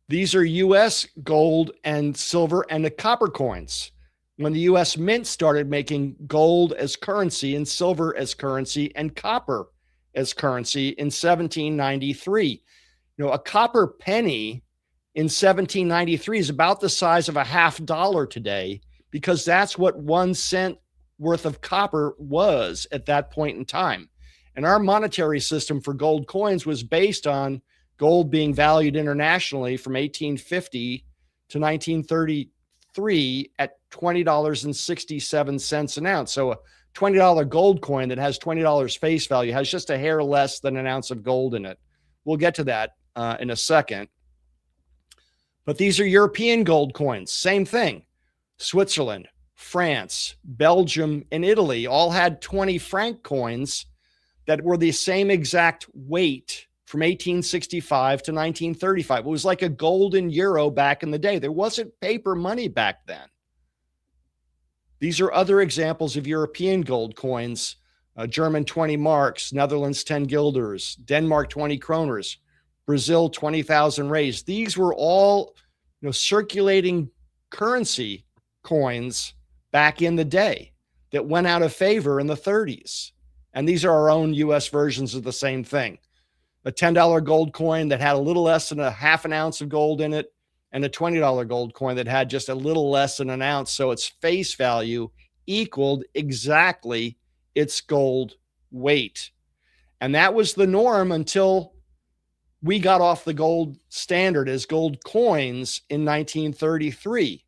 These are U.S. gold and silver and the copper coins. When the U.S. Mint started making gold as currency and silver as currency and copper as currency in 1793. You know, a copper penny in 1793 is about the size of a $50 today, because that's what 1 cent worth of copper was at that point in time. And our monetary system for gold coins was based on gold being valued internationally from 1850 to 1933 at $20.67 an ounce. So a $20 gold coin that has $20 face value has just a hair less than an ounce of gold in it. We'll get to that in a second. But these are European gold coins. Same thing. Switzerland, France, Belgium, and Italy all had 20 franc coins that were the same exact weight from 1865 to 1935. It was like a golden euro back in the day. There wasn't paper money back then. These are other examples of European gold coins. German 20 marks, Netherlands 10 guilders, Denmark 20 kroners, Brazil 20,000 reis. These were all, circulating currency coins back in the day that went out of favor in the 30s. And these are our own U.S. versions of the same thing. A $10 gold coin that had a little less than a half an ounce of gold in it, and a $20 gold coin that had just a little less than an ounce. So its face value equaled exactly its gold weight. And that was the norm until we got off the gold standard as gold coins in 1933.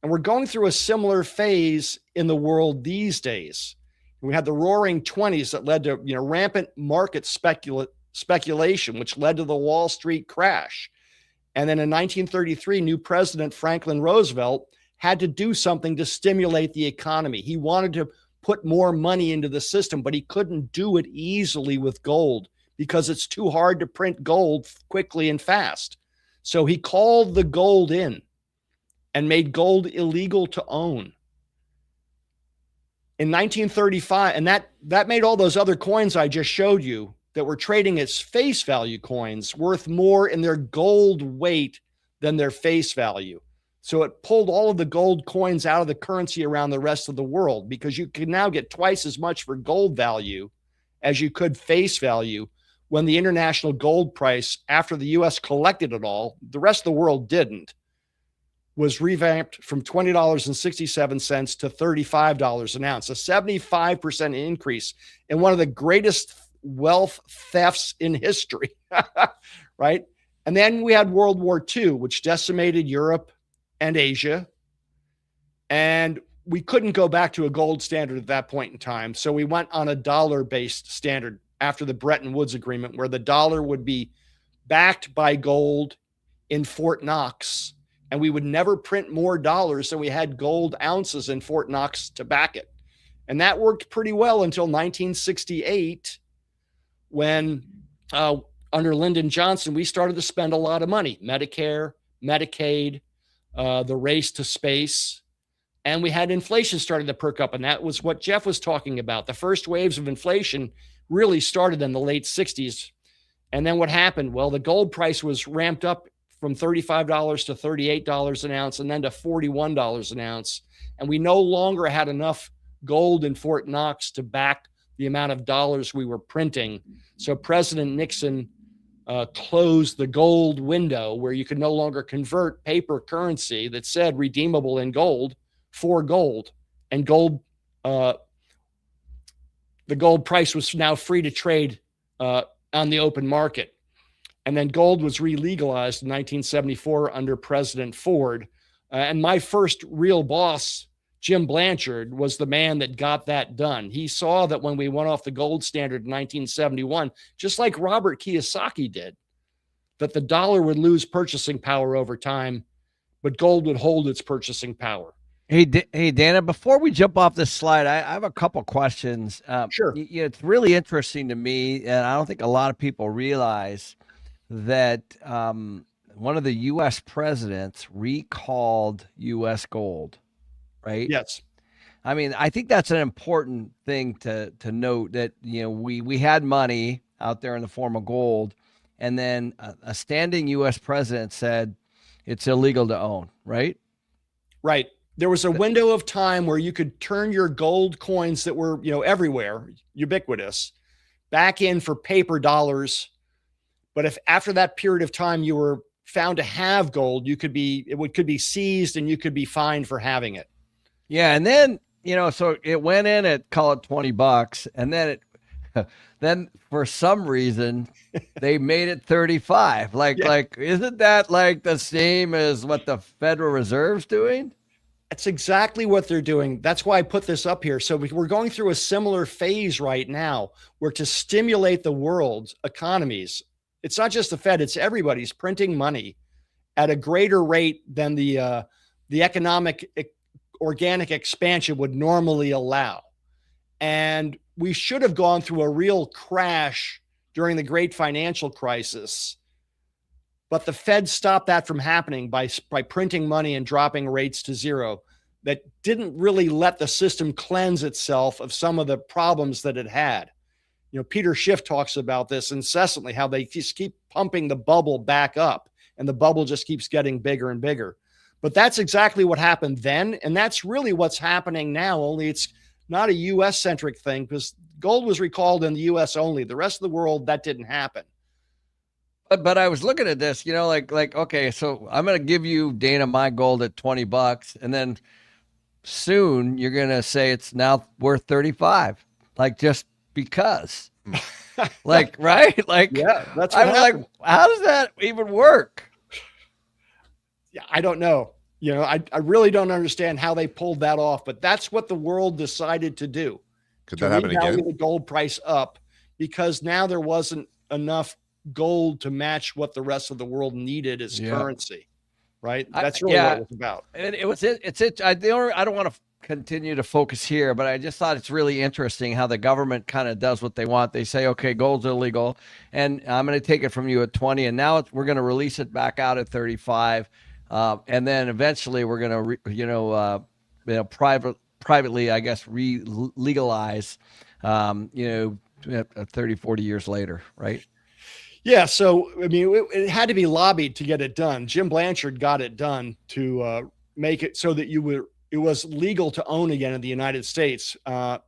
And we're going through a similar phase in the world these days. We had the roaring 20s that led to rampant market speculation, which led to the Wall Street crash. And then in 1933, new President Franklin Roosevelt had to do something to stimulate the economy. He wanted to put more money into the system, but he couldn't do it easily with gold because it's too hard to print gold quickly and fast. So he called the gold in and made gold illegal to own. In 1935, and that made all those other coins I just showed you that were trading as face value coins worth more in their gold weight than their face value. So it pulled all of the gold coins out of the currency around the rest of the world, because you can now get twice as much for gold value as you could face value when the international gold price, after the U.S. collected it all, the rest of the world didn't, was revamped from $20.67 to $35 an ounce, a 75% increase in one of the greatest wealth thefts in history, right? And then we had World War II, which decimated Europe and Asia. And we couldn't go back to a gold standard at that point in time. So we went on a dollar-based standard after the Bretton Woods Agreement, where the dollar would be backed by gold in Fort Knox, and we would never print more dollars than we had gold ounces in Fort Knox to back it. And that worked pretty well until 1968, when under Lyndon Johnson, we started to spend a lot of money. Medicare, Medicaid, the race to space, and we had inflation started to perk up. And that was what Jeff was talking about. The first waves of inflation really started in the late 60s. And then what happened? Well, the gold price was ramped up from $35 to $38 an ounce and then to $41 an ounce. And we no longer had enough gold in Fort Knox to back the amount of dollars we were printing. So President Nixon closed the gold window where you could no longer convert paper currency that said redeemable in gold for gold. And gold, the gold price was now free to trade on the open market. And then gold was re-legalized in 1974 under President Ford. And my first real boss, Jim Blanchard, was the man that got that done. He saw that when we went off the gold standard in 1971, just like Robert Kiyosaki did, that the dollar would lose purchasing power over time, but gold would hold its purchasing power. Hey, Dana, before we jump off this slide, I have a couple questions. Sure. It's really interesting to me, and I don't think a lot of people realize that one of the U.S. presidents recalled U.S. gold, right? Yes. I mean, I think that's an important thing to note, that, we had money out there in the form of gold, and then a standing U.S. president said it's illegal to own, right? Right. There was a window of time where you could turn your gold coins that were, everywhere, ubiquitous, back in for paper dollars. But if after that period of time you were found to have gold, it could be seized and you could be fined for having it. Yeah. And then, so it went in at, call it $20, and then then for some reason they made it 35. Like, isn't that like the same as what the Federal Reserve's doing? That's exactly what they're doing. That's why I put this up here. So we're going through a similar phase right now where, to stimulate the world's economies, it's not just the Fed, it's everybody's printing money at a greater rate than the economic organic expansion would normally allow. And we should have gone through a real crash during the great financial crisis. But the Fed stopped that from happening by printing money and dropping rates to zero. That didn't really let the system cleanse itself of some of the problems that it had. Peter Schiff talks about this incessantly, how they just keep pumping the bubble back up and the bubble just keeps getting bigger and bigger. But that's exactly what happened then. And that's really what's happening now, only it's not a US centric thing, because gold was recalled in the US only. The rest of the world, that didn't happen. But I was looking at this, okay, so I'm going to give you, Dana, my gold at $20, and then soon you're going to say it's now worth 35, just because, right? Yeah, that's what happened. How does that even work? Yeah, I don't know. I really don't understand how they pulled that off, but that's what the world decided to do. Could that happen again? The gold price up, because now there wasn't enough gold to match what the rest of the world needed as currency, right? That's really what it was about. And I don't want to continue to focus here, but I just thought it's really interesting how the government kind of does what they want. They say, okay, gold's illegal, and I'm going to take it from you at 20, and now we're going to release it back out at 35, and then eventually we're going to privately, I guess, legalize 30, 40 years later, right? Yeah, so it had to be lobbied to get it done. Jim Blanchard got it done to make it so that it was legal to own again in the United States. But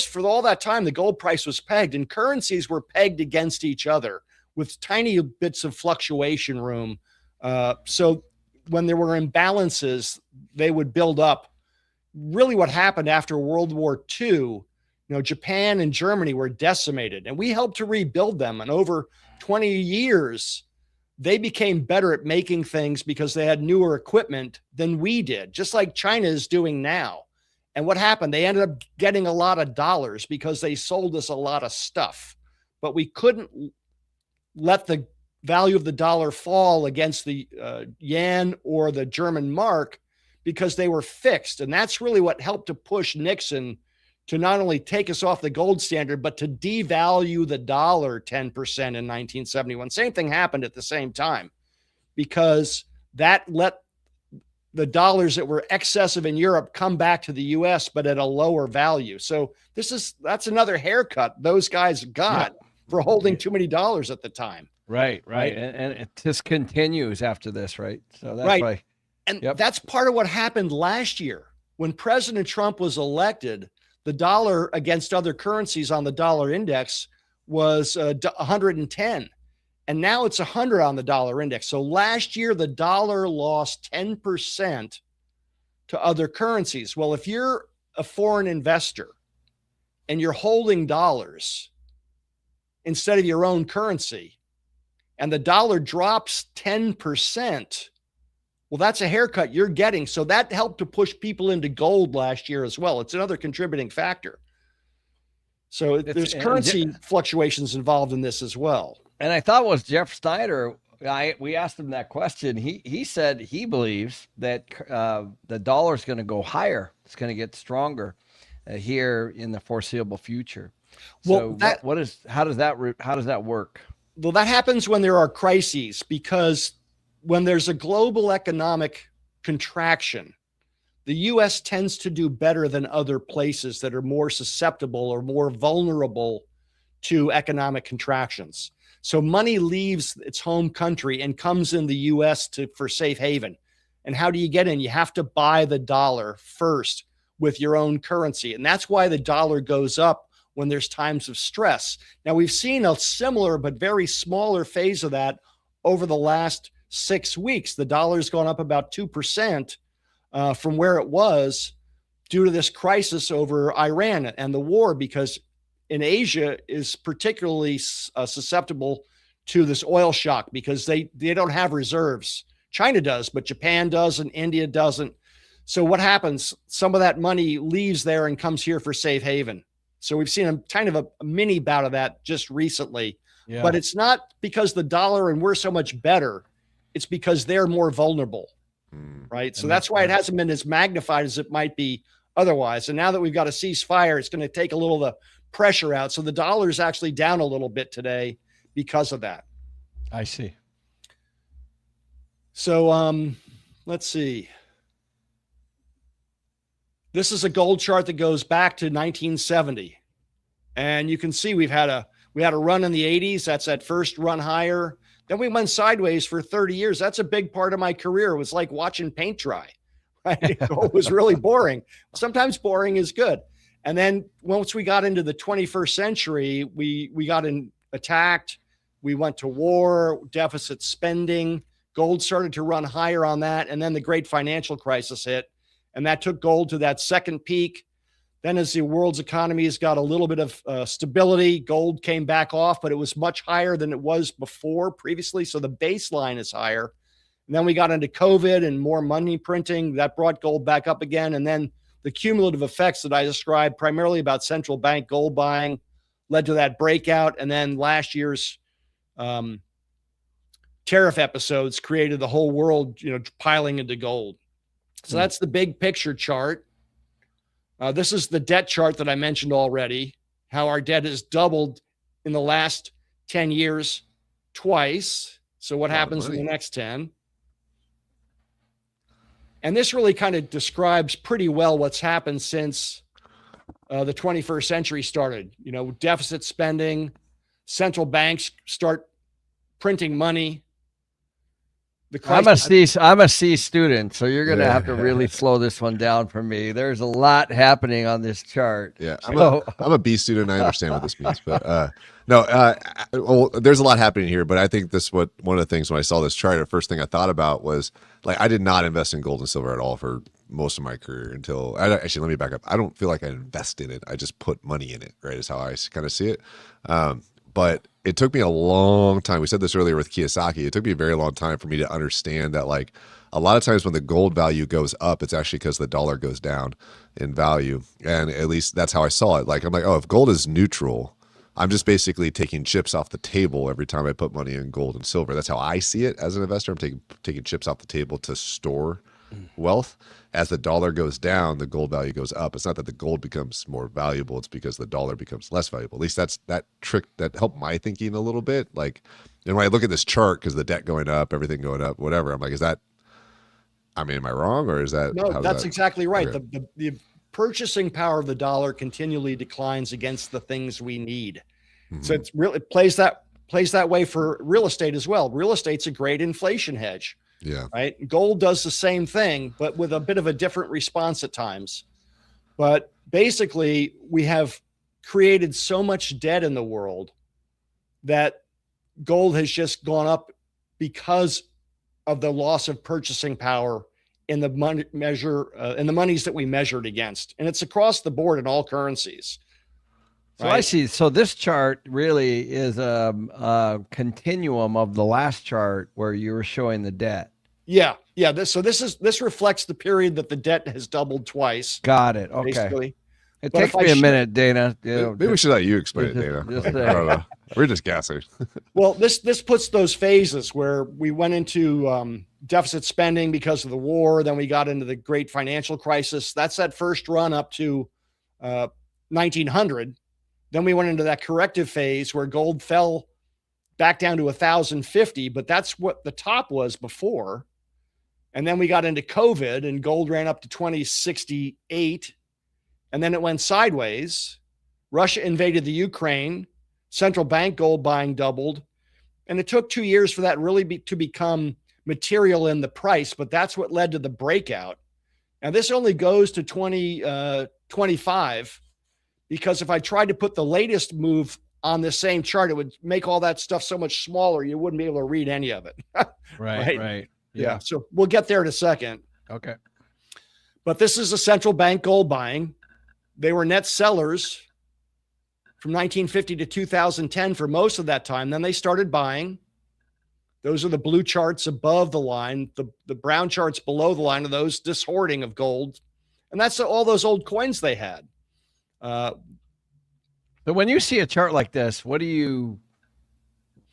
for all that time, the gold price was pegged, and currencies were pegged against each other with tiny bits of fluctuation room. So when there were imbalances, they would build up. Really, what happened after World War II, Japan and Germany were decimated, and we helped to rebuild them. And over 20 years, they became better at making things because they had newer equipment than we did, just like China is doing now. And what happened? They ended up getting a lot of dollars because they sold us a lot of stuff. But we couldn't let the value of the dollar fall against the yen or the German mark because they were fixed. And that's really what helped to push Nixon to not only take us off the gold standard, but to devalue the dollar 10% in 1971. Same thing happened at the same time, because that let the dollars that were excessive in Europe come back to the US, but at a lower value. So that's another haircut those guys got for holding too many dollars at the time. Right. And it just continues after this, right? So that's Right. why. And that's part of what happened last year. When President Trump was elected, the dollar against other currencies on the dollar index was 110. And now it's 100 on the dollar index. So last year, the dollar lost 10% to other currencies. Well, if you're a foreign investor and you're holding dollars instead of your own currency, and the dollar drops 10%, well, that's a haircut you're getting. So that helped to push people into gold last year as well. It's another contributing factor. So there's currency fluctuations involved in this as well. And I thought it was Jeff Snyder. We asked him that question. He said he believes that the dollar is going to go higher. It's going to get stronger here in the foreseeable future. Well, so how does that work? Well, that happens when there are crises, because when there's a global economic contraction, the U.S. tends to do better than other places that are more susceptible or more vulnerable to economic contractions. So money leaves its home country and comes in the U.S. for safe haven. And how do you get in? You have to buy the dollar first with your own currency. And that's why the dollar goes up when there's times of stress. Now, we've seen a similar but very smaller phase of that over the last 6 weeks. The dollar's gone up about 2% from where it was due to this crisis over Iran and the war, because in Asia is particularly susceptible to this oil shock because they don't have reserves. China does, but Japan does and India doesn't. So what happens? Some of that money leaves there and comes here for safe haven. So we've seen a kind of a mini bout of that just recently, but it's not because the dollar and we're so much better. It's because they're more vulnerable, right? So that's why it hasn't been as magnified as it might be otherwise. And now that we've got a ceasefire, it's going to take a little of the pressure out. So the dollar is actually down a little bit today because of that. I see. So let's see. This is a gold chart that goes back to 1970. And you can see we had a run in the 80s. That's that first run higher. Then we went sideways for 30 years. That's a big part of my career. It was like watching paint dry. Right? It was really boring. Sometimes boring is good. And then once we got into the 21st century, we got attacked. We went to war, deficit spending. Gold started to run higher on that. And then the great financial crisis hit. And that took gold to that second peak. Then as the world's economies got a little bit of stability, gold came back off, but it was much higher than it was previously. So the baseline is higher. And then we got into COVID and more money printing. That brought gold back up again. And then the cumulative effects that I described, primarily about central bank gold buying, led to that breakout. And then last year's tariff episodes created the whole world, piling into gold. So that's the big picture chart. This is the debt chart that I mentioned already, how our debt has doubled in the last 10 years twice. So what happens in the next 10? And this really kind of describes pretty well what's happened since the 21st century started. Deficit spending, central banks start printing money. I'm a C student, so you're going to have to really slow this one down for me. There's a lot happening on this chart. Yeah, I'm a B student. I understand what this means, but there's a lot happening here. But I think one of the things when I saw this chart, the first thing I thought about was I did not invest in gold and silver at all for most of my career until actually, let me back up. I don't feel like I invested in it. I just put money in it, right? Is how I kind of see it. But it took me a long time. We said this earlier with Kiyosaki. It took me a very long time for me to understand that a lot of times when the gold value goes up, it's actually because the dollar goes down in value. And at least that's how I saw it. I'm like, if gold is neutral, I'm just basically taking chips off the table every time I put money in gold and silver. That's how I see it as an investor. I'm taking chips off the table to store wealth. As the dollar goes down, the gold value goes up. It's not that the gold becomes more valuable. It's because the dollar becomes less valuable. At least that's that trick that helped my thinking a little bit. And when I look at this chart, because the debt going up, everything going up, whatever, I'm like, is that I mean, am I wrong, or is that No, that's that, exactly right. okay. The purchasing power of the dollar continually declines against the things we need. So it's really it plays that way for real estate as well. Real estate's a great inflation hedge, Yeah. right? Gold does the same thing, but with a bit of a different response at times. But basically, we have created so much debt in the world that gold has just gone up because of the loss of purchasing power in the in the monies that we measured against, and it's across the board in all currencies. So I see. So this chart really is a continuum of the last chart where you were showing the debt. Yeah. This reflects the period that the debt has doubled twice. Got it. Okay. Basically. It But takes if I me a show- minute, Dana. Maybe we should let you explain it, Dana. I don't know. We're just guessing. Well, this puts those phases where we went into deficit spending because of the war. Then we got into the great financial crisis. That's that first run up to 1900. Then we went into that corrective phase where gold fell back down to 1,050, but that's what the top was before. And then we got into COVID and gold ran up to 2068. And then it went sideways. Russia invaded the Ukraine. Central bank gold buying doubled. And it took 2 years for that really to become material in the price, but that's what led to the breakout. Now, this only goes to 2025, because if I tried to put the latest move on the same chart, it would make all that stuff so much smaller, you wouldn't be able to read any of it. Right. Yeah. So we'll get there in a second. Okay. But this is a central bank gold buying. They were net sellers from 1950 to 2010 for most of that time. Then they started buying. Those are the blue charts above the line. The brown charts below the line are those dishoarding of gold. And that's all those old coins they had. But when you see a chart like this, what do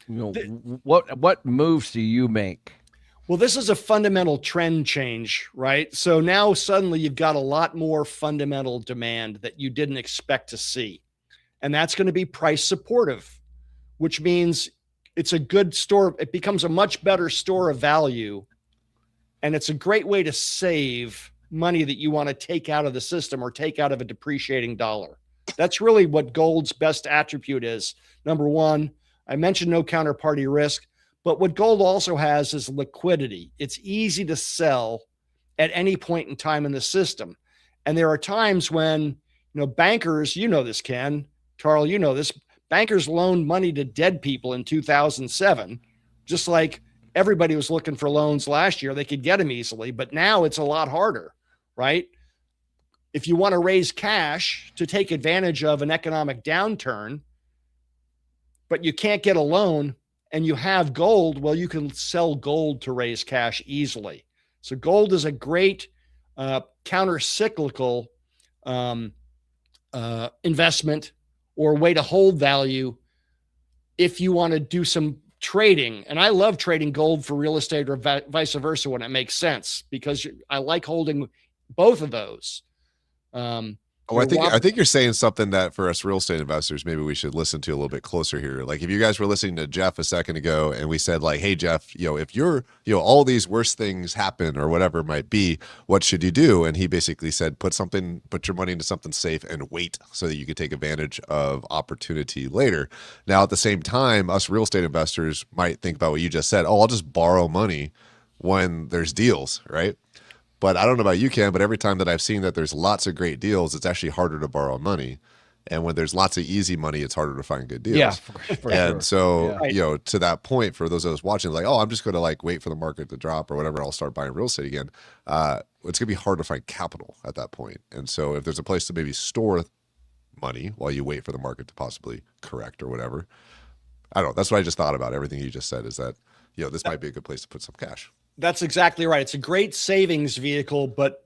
what moves do you make? Well, this is a fundamental trend change, right? So now suddenly you've got a lot more fundamental demand that you didn't expect to see. And that's going to be price supportive, which means it's a good store. It becomes a much better store of value. And it's a great way to save money that you want to take out of the system or take out of a depreciating dollar. That's really what gold's best attribute is. Number one, I mentioned no counterparty risk, but what gold also has is liquidity. It's easy to sell at any point in time in the system. And there are times when, bankers, this, Ken, Carl, this, bankers loaned money to dead people in 2007, just like everybody was looking for loans last year. They could get them easily, but now it's a lot harder, right? If you want to raise cash to take advantage of an economic downturn, but you can't get a loan and you have gold, well, you can sell gold to raise cash easily. So gold is a great counter-cyclical investment or way to hold value if you want to do some trading. And I love trading gold for real estate or vice versa when it makes sense, because I like holding both of those. I think you're saying something that for us real estate investors, maybe we should listen to a little bit closer here. Like if you guys were listening to Jeff a second ago and we said like, hey, Jeff, if you're, all these worst things happen or whatever it might be, what should you do? And he basically said, put your money into something safe and wait so that you can take advantage of opportunity later. Now, at the same time, us real estate investors might think about what you just said. Oh, I'll just borrow money when there's deals, right? But I don't know about you, Ken, but every time that I've seen that there's lots of great deals, it's actually harder to borrow money. And when there's lots of easy money, it's harder to find good deals. Yeah, for and sure. So, to that point, for those of us watching, like, oh, I'm just going to wait for the market to drop or whatever, I'll start buying real estate again. It's going to be hard to find capital at that point. And so if there's a place to maybe store money while you wait for the market to possibly correct or whatever, I don't know. That's what I just thought about. Everything you just said is that, this might be a good place to put some cash. That's exactly right. It's a great savings vehicle, but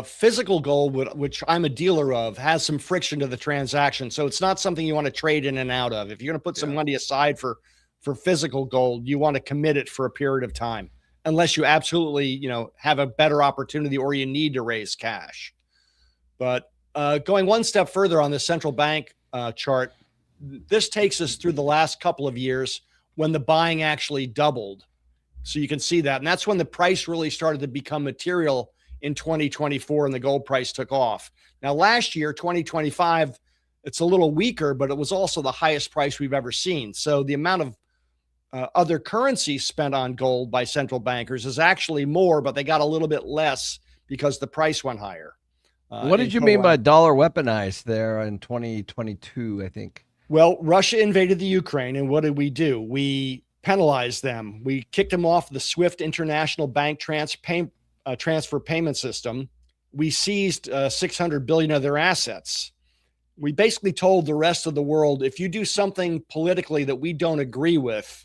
physical gold, which I'm a dealer of, has some friction to the transaction. So it's not something you want to trade in and out of. If you're going to put some money aside for physical gold, you want to commit it for a period of time, unless you absolutely, have a better opportunity or you need to raise cash. But going one step further on the central bank chart, this takes us through the last couple of years when the buying actually doubled. So you can see that. And that's when the price really started to become material in 2024 and the gold price took off. Now, last year, 2025, it's a little weaker, but it was also the highest price we've ever seen. So the amount of other currencies spent on gold by central bankers is actually more, but they got a little bit less because the price went higher. What did you mean by dollar weaponized there in 2022, I think? Well, Russia invaded the Ukraine, and what did we do? We penalized them. We kicked them off the SWIFT international bank transfer payment system. We seized $600 billion of their assets. We basically told the rest of the world, if you do something politically that we don't agree with,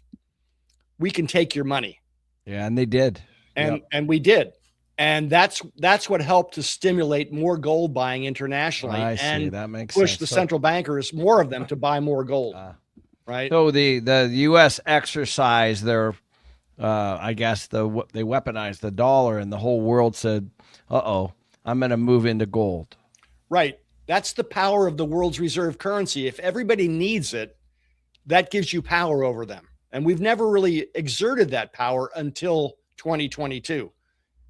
we can take your money. Yeah, and they did. And we did. And that's what helped to stimulate more gold buying internationally and that makes push sense. the central bankers, more of them, to buy more gold. Right. So the U.S. exercised their, I guess they weaponized the dollar, and the whole world said, "Uh-oh, I'm going to move into gold." Right. That's the power of the world's reserve currency. If everybody needs it, that gives you power over them. And we've never really exerted that power until 2022.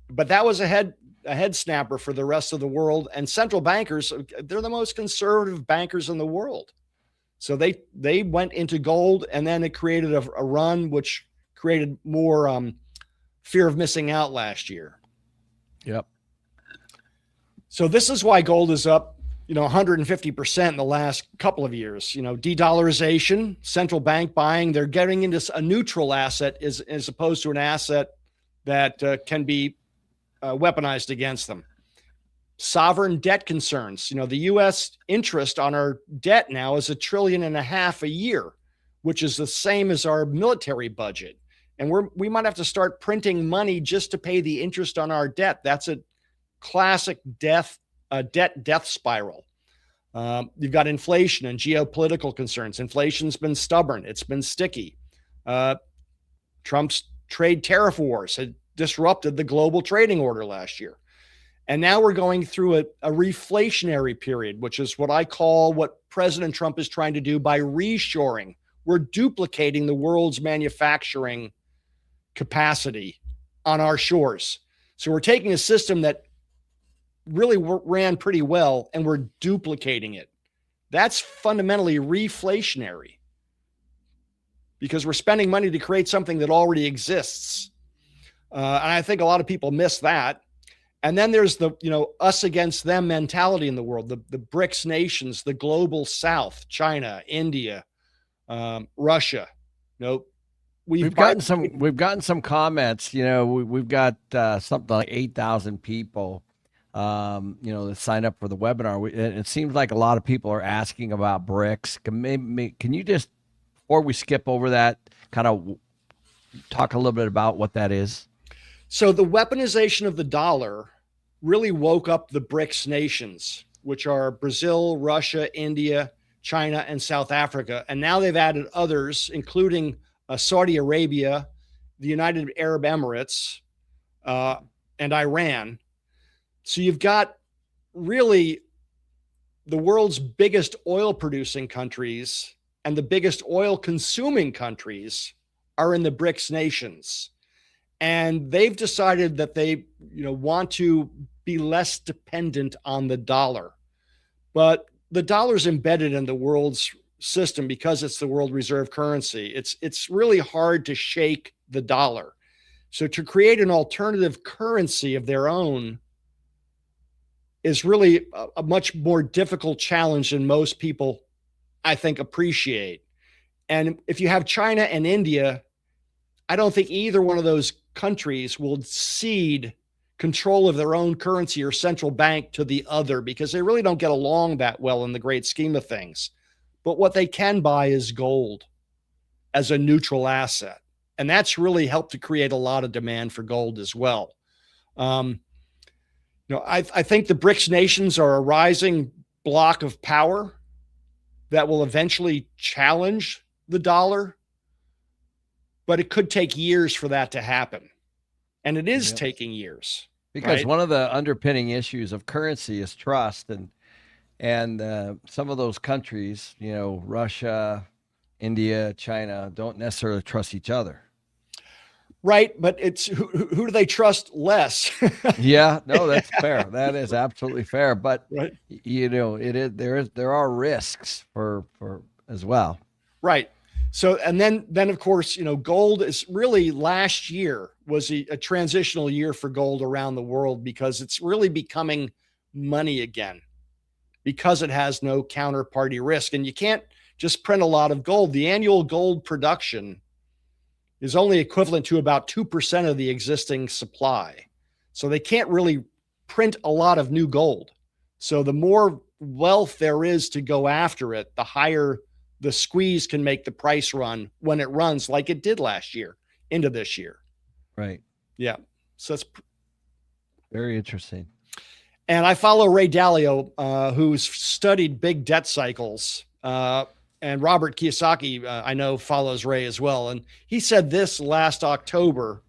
But that was a head snapper for the rest of the world. And central bankers, they're the most conservative bankers in the world. So they went into gold, and then it created a run, which created more fear of missing out last year. Yep. So this is why gold is up, 150% in the last couple of years. De-dollarization, central bank buying, they're getting into a neutral asset as opposed to an asset that can be weaponized against them. Sovereign debt concerns. The U.S. interest on our debt now is $1.5 trillion a year, which is the same as our military budget. And we might have to start printing money just to pay the interest on our debt. That's a classic debt death spiral. You've got inflation and geopolitical concerns. Inflation's been stubborn. It's been sticky. Trump's trade tariff wars had disrupted the global trading order last year. And now we're going through a reflationary period, which is what I call what President Trump is trying to do by reshoring. We're duplicating the world's manufacturing capacity on our shores. So we're taking a system that really ran pretty well, and we're duplicating it. That's fundamentally reflationary because we're spending money to create something that already exists. And I think a lot of people miss that. And then there's the, us against them mentality in the world, the BRICS nations, the global South, China, India, Russia. We've gotten some comments. We've got something like 8,000 people, that sign up for the webinar. It seems like a lot of people are asking about BRICS. Can you just, before we skip over that, kind of talk a little bit about what that is? So the weaponization of the dollar really woke up the BRICS nations, which are Brazil, Russia, India, China, and South Africa. And now they've added others, including Saudi Arabia, the United Arab Emirates, and Iran. So you've got really the world's biggest oil producing countries and the biggest oil consuming countries are in the BRICS nations. And they've decided that they, want to be less dependent on the dollar. But the dollar's embedded in the world's system because it's the world reserve currency. It's really hard to shake the dollar. So to create an alternative currency of their own is really a much more difficult challenge than most people, I think, appreciate. And if you have China and India, I don't think either one of those countries will cede control of their own currency or central bank to the other because they really don't get along that well in the great scheme of things. But what they can buy is gold as a neutral asset. And that's really helped to create a lot of demand for gold as well. I think the BRICS nations are a rising block of power that will eventually challenge the dollar, but it could take years for that to happen. And it is taking years. Because one of the underpinning issues of currency is trust. And some of those countries, Russia, India, China, don't necessarily trust each other. Right. But it's who do they trust less? Yeah, no, that's fair. That is absolutely fair. But Right. there are risks for as well. Right. So, and then of course, gold is really, last year was a transitional year for gold around the world, because it's really becoming money again, because it has no counterparty risk. And you can't just print a lot of gold. The annual gold production is only equivalent to about 2% of the existing supply. So they can't really print a lot of new gold. So the more wealth there is to go after it, the higher the squeeze can make the price run when it runs like it did last year into this year. Right. Yeah. So that's very interesting. And I follow Ray Dalio, who's studied big debt cycles. And Robert Kiyosaki, I know, follows Ray as well. And he said this last October,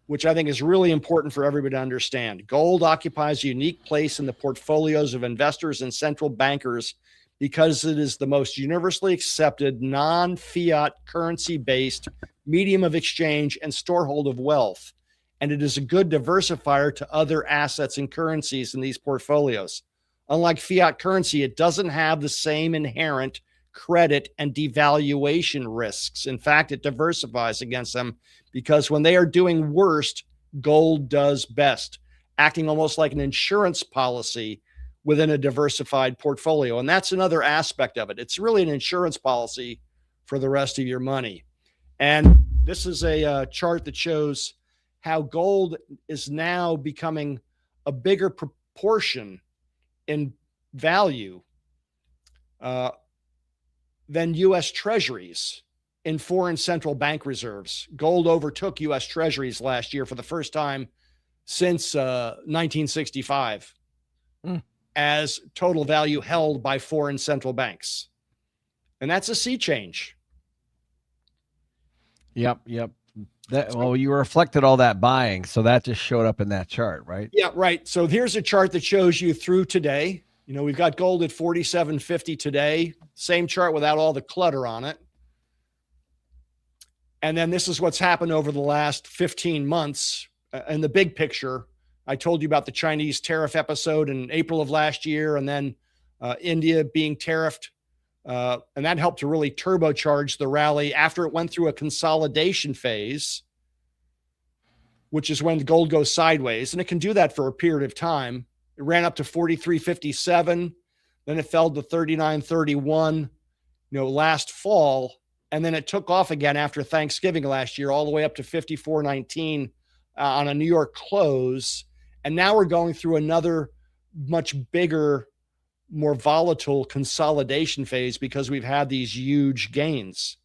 which I think is really important for everybody to understand. Gold occupies a unique place in the portfolios of investors and central bankers because it is the most universally accepted non-fiat currency-based medium of exchange and storehold of wealth. And it is a good diversifier to other assets and currencies in these portfolios. Unlike fiat currency, it doesn't have the same inherent credit and devaluation risks. In fact, it diversifies against them, because when they are doing worst, gold does best, acting almost like an insurance policy within a diversified portfolio. And that's another aspect of it. It's really an insurance policy for the rest of your money. And this is a chart that shows how gold is now becoming a bigger proportion in value than U.S. Treasuries in foreign central bank reserves. Gold overtook U.S. Treasuries last year for the first time since 1965 as total value held by foreign central banks. And that's a sea change. Yep. Well, you reflected all that buying, so that just showed up in that chart, right? Yeah, right. So here's a chart that shows you through today. We've got gold at 47.50 today. Same chart without all the clutter on it. And then this is what's happened over the last 15 months. In the big picture, I told you about the Chinese tariff episode in April of last year, and then India being tariffed. And that helped to really turbocharge the rally after it went through a consolidation phase, which is when gold goes sideways. And it can do that for a period of time. It ran up to 43.57. Then it fell to 39.31, last fall. And then it took off again after Thanksgiving last year, all the way up to 54.19 on a New York close. And now we're going through another much bigger, more volatile consolidation phase because we've had these huge gains.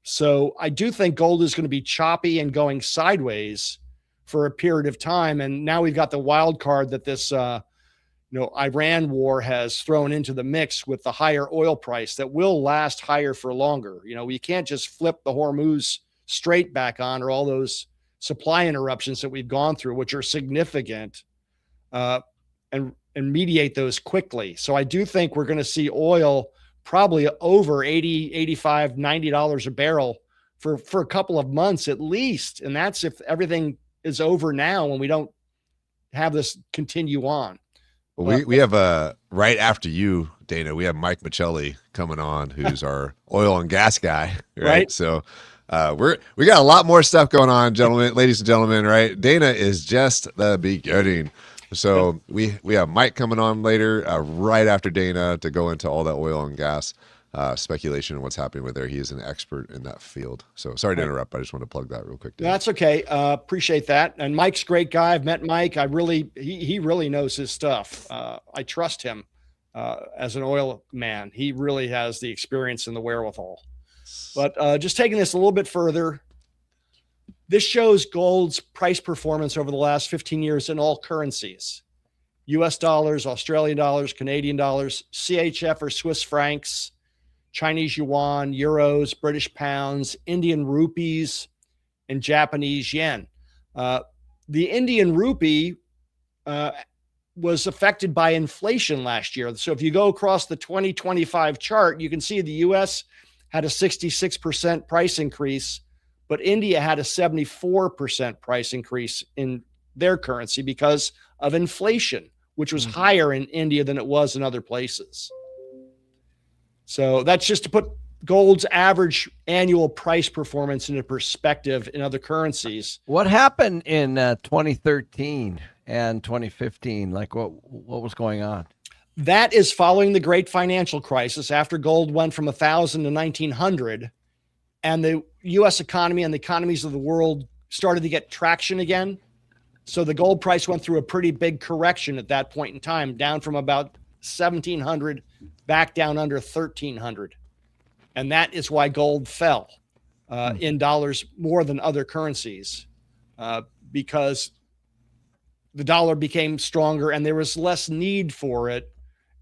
So I do think gold is going to be choppy and going sideways for a period of time. And now we've got the wild card that this Iran war has thrown into the mix with the higher oil price that will last higher for longer. We can't just flip the Hormuz Strait back on, or all those supply interruptions that we've gone through, which are significant, and mediate those quickly. So I do think we're going to see oil probably over 80, 85, $90 a barrel for a couple of months at least. And that's if everything is over now and we don't have this continue on. Well, we have right after you, Dana, we have Mike Machelli coming on, who's our oil and gas guy, right? So we got a lot more stuff going on, gentlemen, ladies and gentlemen, right? Dana is just the beginning. So we have Mike coming on later, right after Dana, to go into all that oil and gas speculation and what's happening with there. He is an expert in that field. So sorry to interrupt, but I just want to plug that real quick. Dana. That's okay. Appreciate that. And Mike's a great guy. I've met Mike. He really knows his stuff. I trust him as an oil man. He really has the experience and the wherewithal. But just taking this a little bit further, this shows gold's price performance over the last 15 years in all currencies: US dollars, Australian dollars, Canadian dollars, CHF or Swiss francs, Chinese yuan, euros, British pounds, Indian rupees, and Japanese yen. The Indian rupee was affected by inflation last year. So if you go across the 2025 chart, you can see the US had a 66% price increase, but India had a 74% price increase in their currency because of inflation, which was higher in India than it was in other places. So that's just to put gold's average annual price performance into perspective in other currencies. What happened in 2013 and 2015? Like what was going on? That is following the great financial crisis after gold went from 1,000 to 1,900, and the U.S. economy and the economies of the world started to get traction again. So the gold price went through a pretty big correction at that point in time, down from about 1,700 back down under 1,300. And that is why gold fell in dollars more than other currencies, because the dollar became stronger and there was less need for it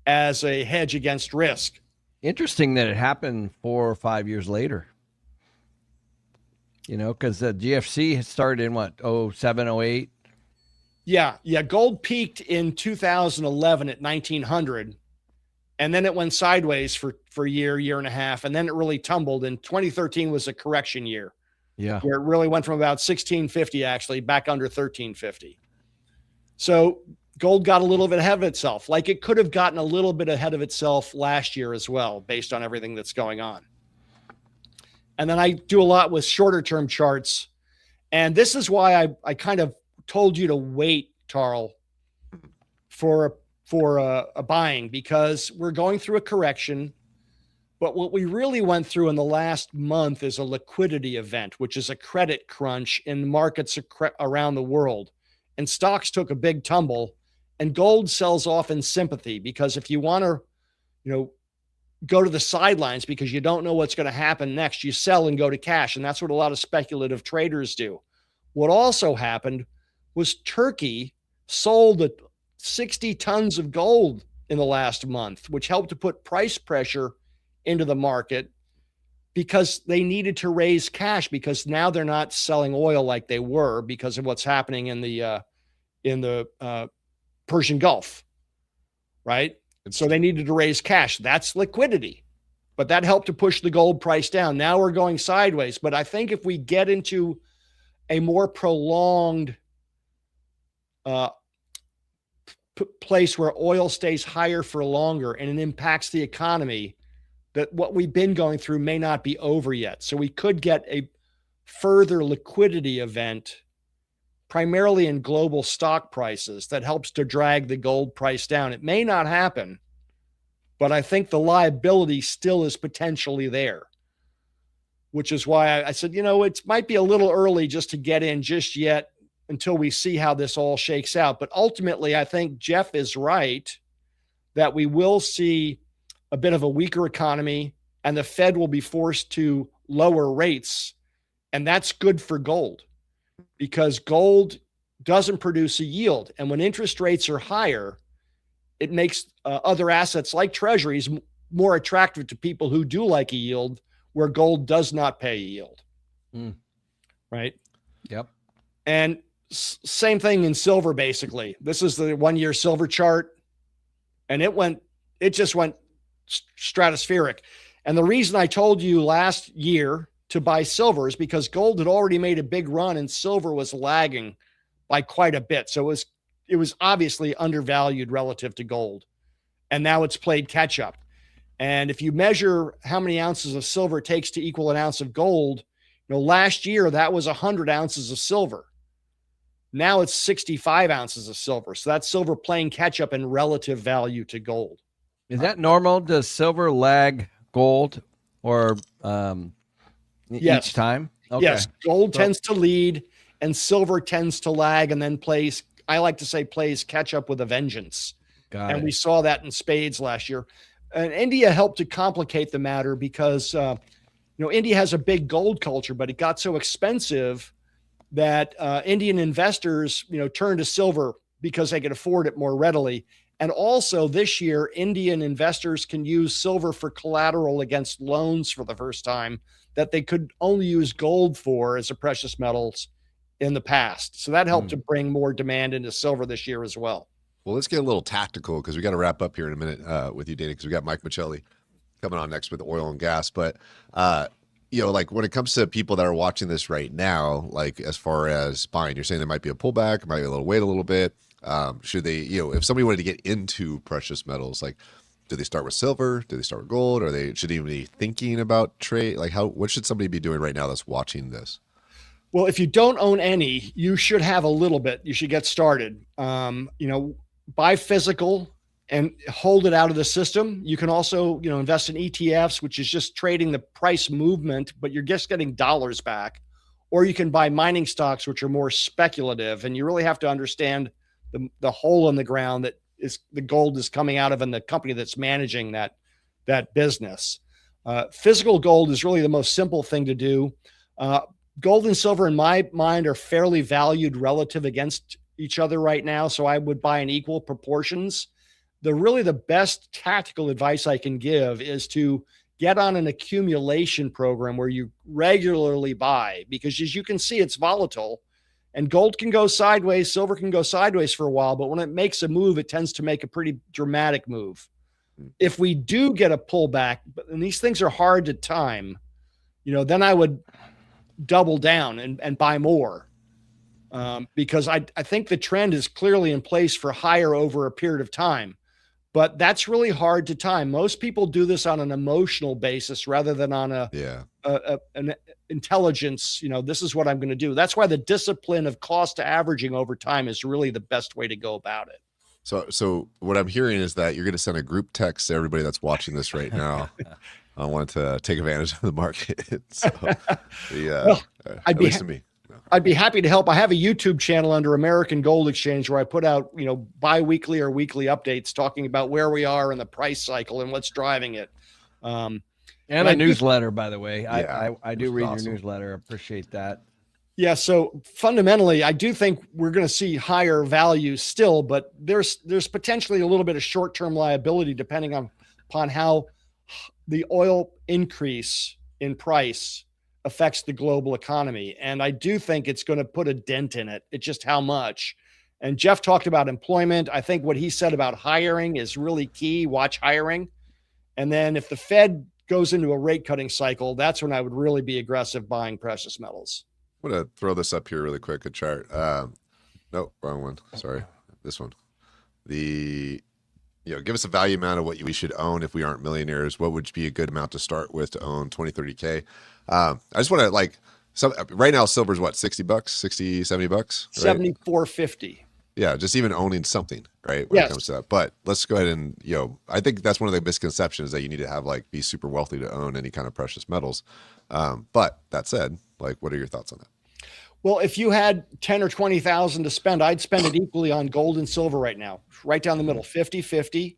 as a hedge against risk. Interesting that it happened 4 or 5 years later. Because the GFC started in what, 07, 08? Yeah. Gold peaked in 2011 at 1,900. And then it went sideways for a year and a half. And then it really tumbled. And 2013 was a correction year. Yeah. Where it really went from about 1,650 actually back under 1,350. So gold got a little bit ahead of itself. Like it could have gotten a little bit ahead of itself last year as well, based on everything that's going on. And then I do a lot with shorter term charts. And this is why I kind of told you to wait, Tarl, for a buying, because we're going through a correction. But what we really went through in the last month is a liquidity event, which is a credit crunch in markets around the world. And stocks took a big tumble, and gold sells off in sympathy, because if you want to, go to the sidelines because you don't know what's going to happen next, you sell and go to cash. And that's what a lot of speculative traders do. What also happened was Turkey sold 60 tons of gold in the last month, which helped to put price pressure into the market because they needed to raise cash, because now they're not selling oil like they were because of what's happening in the Persian Gulf, right? And so they needed to raise cash. That's liquidity, but that helped to push the gold price down. Now we're going sideways, but I think if we get into a more prolonged place where oil stays higher for longer and it impacts the economy, that what we've been going through may not be over yet. So we could get a further liquidity event, primarily in global stock prices, that helps to drag the gold price down. It may not happen, but I think the liability still is potentially there, which is why I said, it might be a little early just to get in just yet until we see how this all shakes out. But ultimately, I think Jeff is right that we will see a bit of a weaker economy and the Fed will be forced to lower rates. And that's good for gold, because gold doesn't produce a yield. And when interest rates are higher, it makes other assets like treasuries more attractive to people who do like a yield, where gold does not pay a yield. Right? Yep. And same thing in silver, basically. This is the 1 year silver chart, and it just went stratospheric. And the reason I told you last year to buy silver is because gold had already made a big run and silver was lagging by quite a bit. So it was obviously undervalued relative to gold. And now it's played catch up. And if you measure how many ounces of silver it takes to equal an ounce of gold, last year that was 100 ounces of silver. Now it's 65 ounces of silver. So that's silver playing catch up in relative value to gold. Is that normal? Does silver lag gold or Yes. each time? Okay. Yes. Gold tends to lead and silver tends to lag, and then plays catch up with a vengeance. And we saw that in spades last year. And India helped to complicate the matter because, India has a big gold culture, but it got so expensive that Indian investors, turned to silver because they could afford it more readily. And also this year, Indian investors can use silver for collateral against loans for the first time that they could only use gold for as a precious metals in the past. So that helped to bring more demand into silver this year as well. Well, let's get a little tactical because we got to wrap up here in a minute with you, Dana, because we got Mike Machelli coming on next with oil and gas. But like when it comes to people that are watching this right now, like as far as buying, you're saying there might be a pullback, might be a little wait a little bit. Should they, if somebody wanted to get into precious metals, like, do they start with silver? Do they start with gold? Or should they even be thinking about trade? Like what should somebody be doing right now that's watching this? Well, if you don't own any, you should have a little bit. You should get started. Buy physical and hold it out of the system. You can also, invest in ETFs, which is just trading the price movement, but you're just getting dollars back. Or you can buy mining stocks, which are more speculative. And you really have to understand the hole in the ground that is the gold is coming out of, and the company that's managing that business. Physical gold is really the most simple thing to do. Gold and silver, in my mind, are fairly valued relative against each other right now. So I would buy in equal proportions. The best tactical advice I can give is to get on an accumulation program where you regularly buy, because as you can see, it's volatile, and gold can go sideways, silver can go sideways for a while, but when it makes a move, it tends to make a pretty dramatic move. If we do get a pullback, and these things are hard to time, then I would double down and buy more, because I think the trend is clearly in place for higher over a period of time. But that's really hard to time. Most people do this on an emotional basis rather than on an intelligence. This is what I'm going to do. That's why the discipline of cost averaging over time is really the best way to go about it. So what I'm hearing is that you're going to send a group text to everybody that's watching this right now. I want to take advantage of the market. So, at least to me. I'd be happy to help. I have a YouTube channel under American Gold Exchange where I put out, bi-weekly or weekly updates talking about where we are in the price cycle and what's driving it. And a newsletter, by the way. I do read your newsletter. Appreciate that. Yeah. So fundamentally, I do think we're going to see higher values still, but there's potentially a little bit of short-term liability depending upon how the oil increase in price affects the global economy. And I do think it's going to put a dent in it. It's just how much. And Jeff talked about employment. I think what he said about hiring is really key. Watch hiring. And then if the Fed goes into a rate cutting cycle, that's when I would really be aggressive buying precious metals. I'm going to throw this up here really quick, a chart. No, wrong one. Sorry. This one. Give us a value amount of what we should own if we aren't millionaires. What would be a good amount to start with to own 20, 30K? I just want to right now, silver's what, $60, 60, $70, right? $74.50. Yeah. Just even owning something, right? When it comes to that. But let's go ahead and, I think that's one of the misconceptions that you need to have, be super wealthy to own any kind of precious metals. But that said, what are your thoughts on that? Well, if you had 10 or 20,000 to spend, I'd spend it equally on gold and silver right now, right down the middle, 50-50.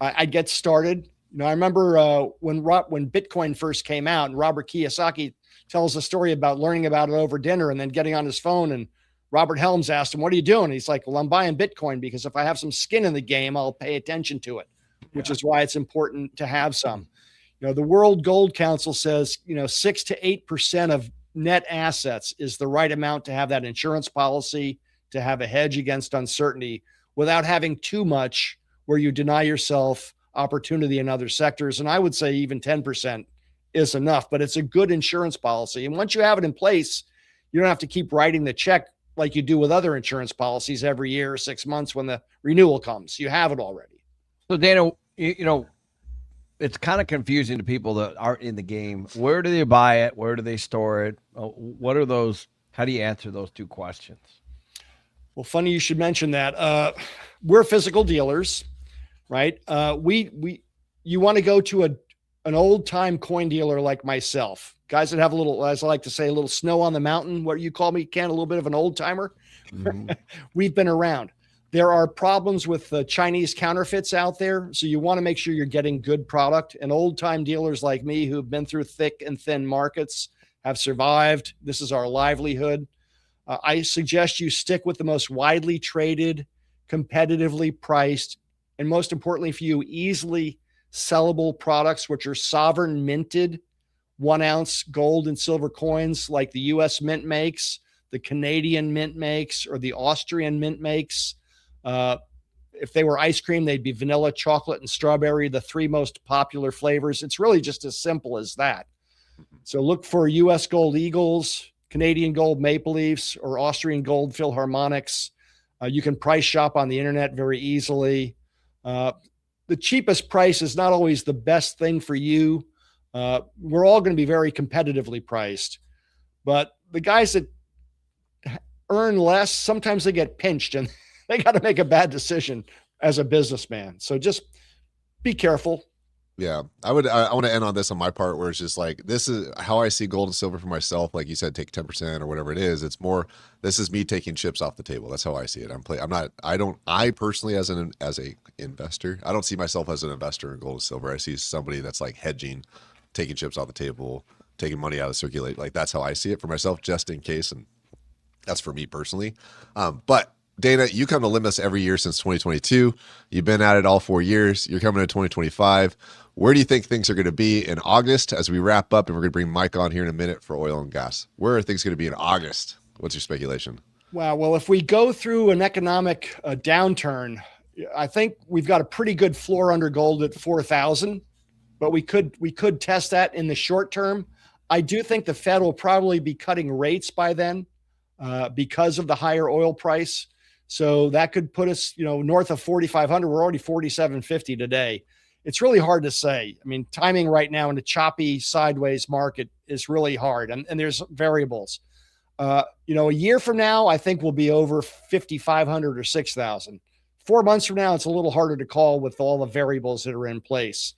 I'd get started. I remember when Bitcoin first came out, and Robert Kiyosaki tells a story about learning about it over dinner and then getting on his phone, and Robert Helms asked him, "What are you doing?" He's like, "Well, I'm buying Bitcoin because if I have some skin in the game, I'll pay attention to it," which is why it's important to have some. The World Gold Council says, 6 to 8% of net assets is the right amount to have that insurance policy, to have a hedge against uncertainty without having too much where you deny yourself opportunity in other sectors. And I would say even 10% is enough, but it's a good insurance policy. And once you have it in place, you don't have to keep writing the check like you do with other insurance policies every year or 6 months when the renewal comes. You have it already. So Dana, it's kind of confusing to people that aren't in the game. Where do they buy it? Where do they store it? What are those? How do you answer those two questions? Well, funny you should mention that. We're physical dealers, right? You want to go to an old time coin dealer like myself, guys that have a little, as I like to say, a little snow on the mountain. What do you call me, Ken? A little bit of an old timer. Mm-hmm. We've been around. There are problems with the Chinese counterfeits out there. So you want to make sure you're getting good product. And old time dealers like me who've been through thick and thin markets have survived. This is our livelihood. I suggest you stick with the most widely traded, competitively priced, and most importantly for you, easily sellable products, which are sovereign minted 1 ounce gold and silver coins like the US Mint makes, the Canadian Mint makes, or the Austrian Mint makes. If they were ice cream, they'd be vanilla, chocolate, and strawberry, the 3 most popular flavors. It's really just as simple as that. So look for U.S. Gold Eagles, Canadian Gold Maple Leafs, or Austrian Gold Philharmonics. You can price shop on the internet very easily. The cheapest price is not always the best thing for you. We're all going to be very competitively priced, but the guys that earn less, sometimes they get pinched and they got to make a bad decision as a businessman. So just be careful. Yeah, I want to end on this on my part, where it's just like, this is how I see gold and silver for myself. Like you said, take 10% or whatever it is. It's more, this is me taking chips off the table. That's how I see it. I personally, as a investor, I don't see myself as an investor in gold and silver. I see somebody that's like hedging, taking chips off the table, taking money out of circulate. Like that's how I see it for myself, just in case. And that's for me personally. But Dana, you come to Limitless every year since 2022. You've been at it all 4 years. You're coming to 2025. Where do you think things are going to be in August as we wrap up? And we're going to bring Mike on here in a minute for oil and gas. Where are things going to be in August? What's your speculation? Wow. Well, if we go through an economic downturn, I think we've got a pretty good floor under gold at 4,000, but we could test that in the short term. I do think the Fed will probably be cutting rates by then because of the higher oil price. So that could put us, north of 4,500. We're already 4,750 today. It's really hard to say. I mean, timing right now in a choppy sideways market is really hard, and there's variables. A year from now, I think we'll be over 5,500 or 6,000. 4 months from now, it's a little harder to call with all the variables that are in place.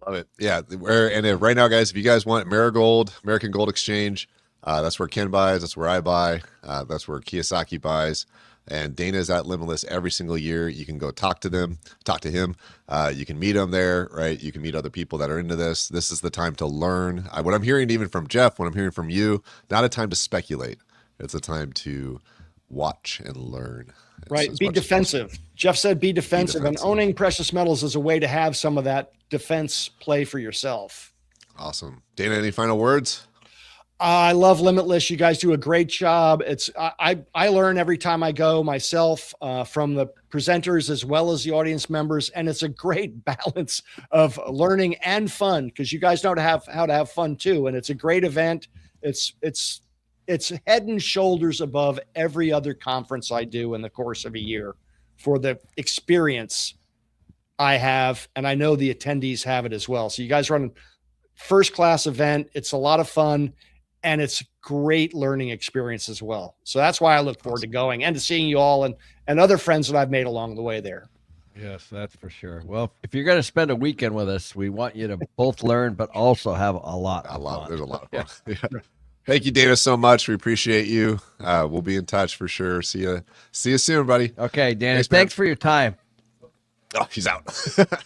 Love it. Yeah. Right now, guys, if you guys want Marigold, American Gold Exchange, that's where Ken buys. That's where I buy. That's where Kiyosaki buys. And Dana's at Limitless every single year. You can go talk to him. You can meet him there, right? You can meet other people that are into this. This is the time to learn. What I'm hearing even from Jeff, what I'm hearing from you, not a time to speculate. It's a time to watch and learn. Right. Be defensive. Jeff said be defensive. And owning precious metals is a way to have some of that defense play for yourself. Awesome. Dana, any final words? I love Limitless. You guys do a great job. I learn every time I go myself from the presenters as well as the audience members, and it's a great balance of learning and fun because you guys know how to have fun too. And it's a great event. It's head and shoulders above every other conference I do in the course of a year for the experience I have, and I know the attendees have it as well. So you guys run a first-class event. It's a lot of fun. And it's a great learning experience as well. So that's why I look forward to going and to seeing you all and other friends that I've made along the way there. Yes, that's for sure. Well, if you're going to spend a weekend with us, we want you to both learn, but also have a lot of fun. There's a lot of fun. Yeah. Thank you, Dana, so much. We appreciate you. We'll be in touch for sure. See you soon, buddy. Okay, Dana, thanks for your time. Oh, he's out.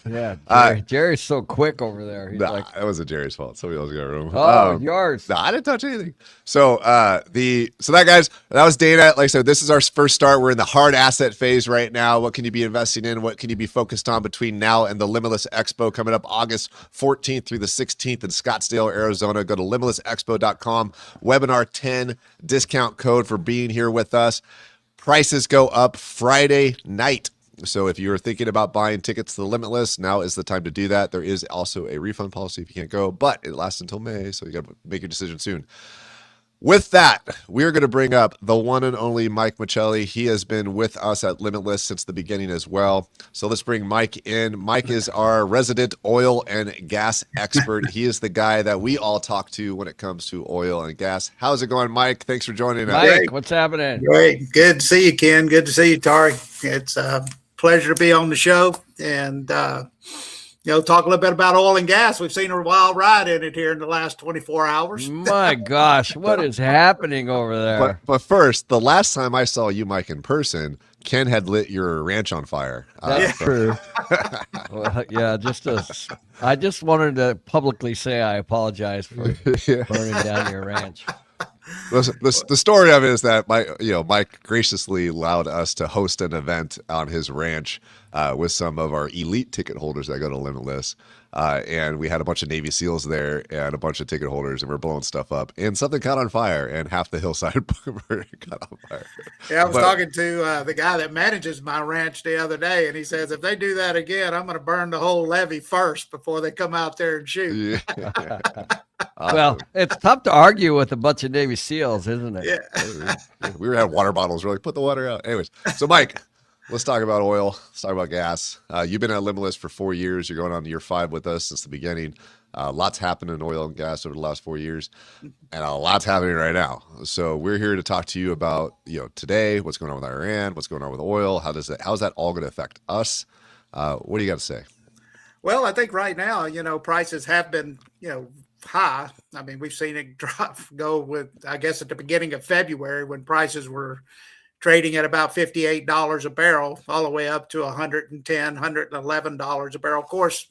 Yeah, Jerry's so quick over there. He's that wasn't Jerry's fault. Somebody else got room. Oh, yours. No, I didn't touch anything. So that guys, that was Dana. Like I said, this is our first start. We're in the hard asset phase right now. What can you be investing in? What can you be focused on between now and the Limitless Expo coming up August 14th through the 16th in Scottsdale, Arizona? Go to limitlessexpo.com. Webinar 10 discount code for being here with us. Prices go up Friday night. So if you're thinking about buying tickets to the Limitless, now is the time to do that. There is also a refund policy if you can't go, but it lasts until May, so you got to make your decision soon. With that, we're going to bring up the one and only Mike Machelli. He has been with us at Limitless since the beginning as well. So let's bring Mike in. Mike is our resident oil and gas expert. He is the guy that we all talk to when it comes to oil and gas. How's it going, Mike? Thanks for joining us. Mike, what's happening? Great. Good to see you, Ken. Good to see you, Tari. It's pleasure to be on the show and talk a little bit about oil and gas. We've seen a wild ride in it here in the last 24 hours. My gosh, what is happening over there? But first, the last time I saw you, Mike, in person, Ken had lit your ranch on fire. That's true. Well, yeah, I just wanted to publicly say I apologize for burning down your ranch. Listen, the story of it is that Mike graciously allowed us to host an event on his ranch with some of our elite ticket holders that go to Limitless. And we had a bunch of Navy SEALs there and a bunch of ticket holders, and we're blowing stuff up. And something caught on fire, and half the hillside caught on fire. Yeah, I was talking to the guy that manages my ranch the other day, and he says, if they do that again, I'm going to burn the whole levee first before they come out there and shoot. Yeah. Well, it's tough to argue with a bunch of Navy SEAls, isn't it? Yeah. We were having water bottles. We're like, put the water out. Anyways, so Mike, let's talk about oil. Let's talk about gas. You've been at Limitless for 4 years. You're going on to year 5 with us since the beginning. Lots happened in oil and gas over the last 4 years, and a lot's happening right now. So we're here to talk to you about, today, what's going on with Iran, what's going on with oil. How's that all going to affect us? What do you got to say? Well, I think right now, prices have been, high. I mean, we've seen it go with, I guess, at the beginning of February when prices were trading at about $58 a barrel, all the way up to $110, $111 a barrel. Of course,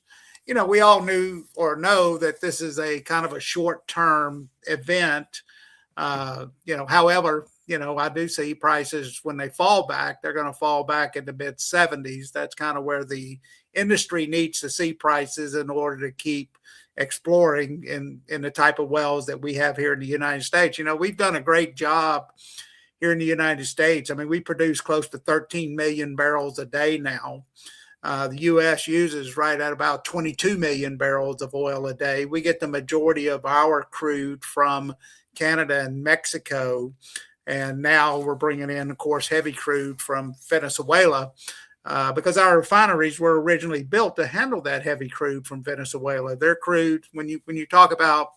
we all knew or know that this is a kind of a short-term event. However, I do see prices when they fall back, they're going to fall back in the mid 70s. That's kind of where the industry needs to see prices in order to keep exploring in the type of wells that we have here in the United States. We've done a great job here in the United States. I mean, we produce close to 13 million barrels a day now. The U.S. uses right at about 22 million barrels of oil a day. We get the majority of our crude from Canada and Mexico. And now we're bringing in, of course, heavy crude from Venezuela because our refineries were originally built to handle that heavy crude from Venezuela. Their crude, when you talk about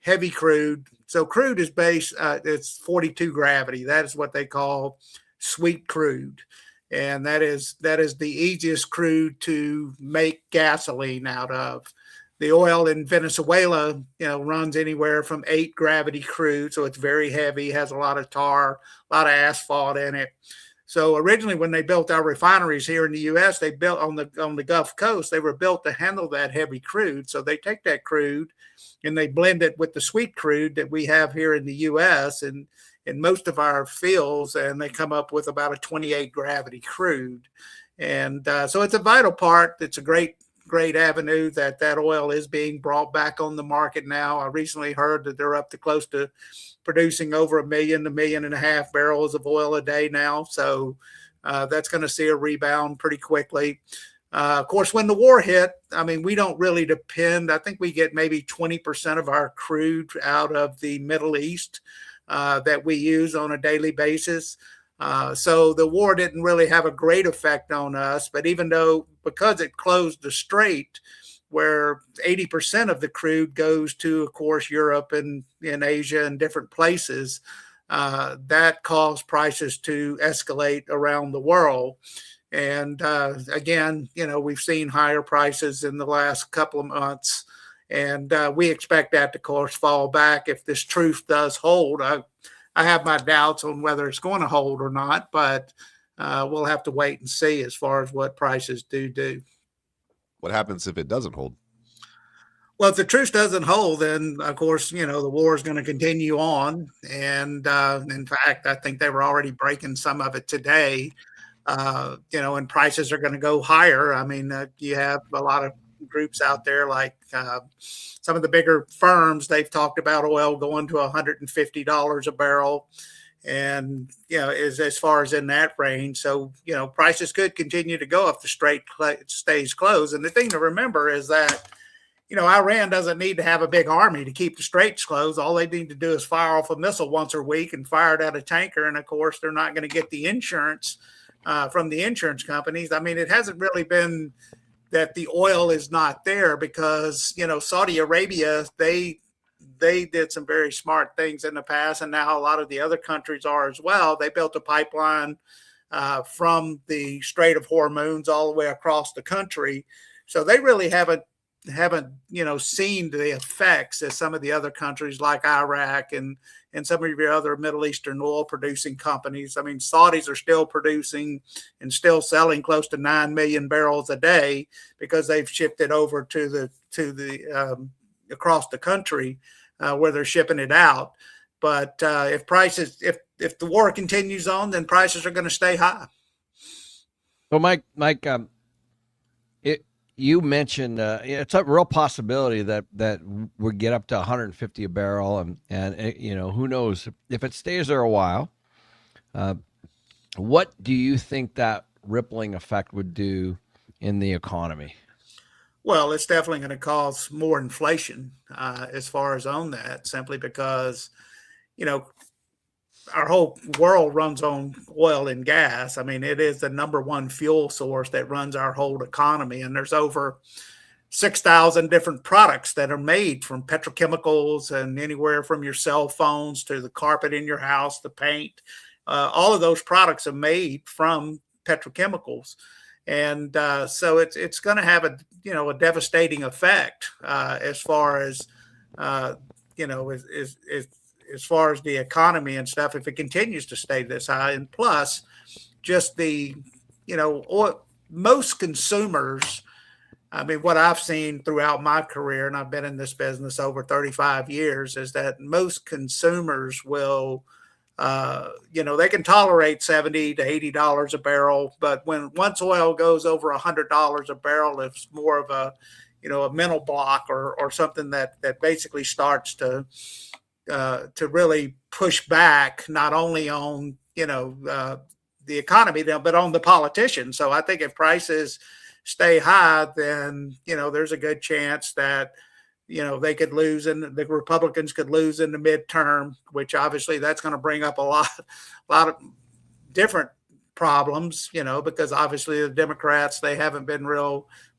heavy crude, so crude is based, it's 42 gravity. That is what they call sweet crude. And that is the easiest crude to make gasoline out of. The oil in Venezuela, runs anywhere from 8 gravity crude. So it's very heavy, has a lot of tar, a lot of asphalt in it. So originally when they built our refineries here in the U.S., they built on the Gulf Coast, they were built to handle that heavy crude. So they take that crude and they blend it with the sweet crude that we have here in the U.S. and in most of our fields, and they come up with about a 28 gravity crude. And so it's a vital part. It's a great avenue that oil is being brought back on the market now. I recently heard that they're up to close to producing over 1 million, 1.5 million barrels of oil a day now. So that's going to see a rebound pretty quickly. Of course, when the war hit, I mean, we don't really depend. I think we get maybe 20% of our crude out of the Middle East that we use on a daily basis. So the war didn't really have a great effect on us, but because it closed the strait where 80% of the crude goes to, of course, Europe and in Asia and different places, that caused prices to escalate around the world. And again, we've seen higher prices in the last couple of months, and we expect that to, of course, fall back if this truce does hold. I have my doubts on whether it's going to hold or not, but we'll have to wait and see as far as what prices do. What happens if it doesn't hold? Well, if the truce doesn't hold, then, of course, the war is going to continue on. And in fact, I think they were already breaking some of it today, and prices are going to go higher. I mean, you have a lot of groups out there like some of the bigger firms. They've talked about oil going to $150 a barrel, and is as far as in that range. So prices could continue to go if the strait stays closed. And the thing to remember is that Iran doesn't need to have a big army to keep the straits closed. All they need to do is fire off a missile once a week and fire it at a tanker. And of course, they're not going to get the insurance from the insurance companies. I mean, it hasn't really been that the oil is not there because, Saudi Arabia, they did some very smart things in the past. And now a lot of the other countries are as well. They built a pipeline from the Strait of Hormuz all the way across the country. So they really haven't seen the effects as some of the other countries like Iraq and some of your other Middle Eastern oil producing companies. I mean, Saudis are still producing and still selling close to 9 million barrels a day because they've shifted over to the across the country where they're shipping it out. But if the war continues on, then prices are going to stay high. So, Mike, you mentioned it's a real possibility that we get up to 150 a barrel, and who knows if it stays there a while. What do you think that rippling effect would do in the economy? Well, it's definitely going to cause more inflation as far as on that, simply because, our whole world runs on oil and gas. I mean, it is the number one fuel source that runs our whole economy. And there's over 6,000 different products that are made from petrochemicals, and anywhere from your cell phones to the carpet in your house, the paint. All of those products are made from petrochemicals. And so it's going to have a devastating effect as far as as far as the economy and stuff, if it continues to stay this high. And plus, just most consumers, I mean, what I've seen throughout my career, and I've been in this business over 35 years, is that most consumers will, they can tolerate $70 to $80 a barrel, but once oil goes over $100 a barrel, it's more of a mental block or something that basically starts to really push back not only on the economy but on the politicians. So I think if prices stay high, then there's a good chance that they could lose, and the Republicans could lose in the midterm, which obviously that's going to bring up a lot of different problems, because obviously the Democrats, they haven't been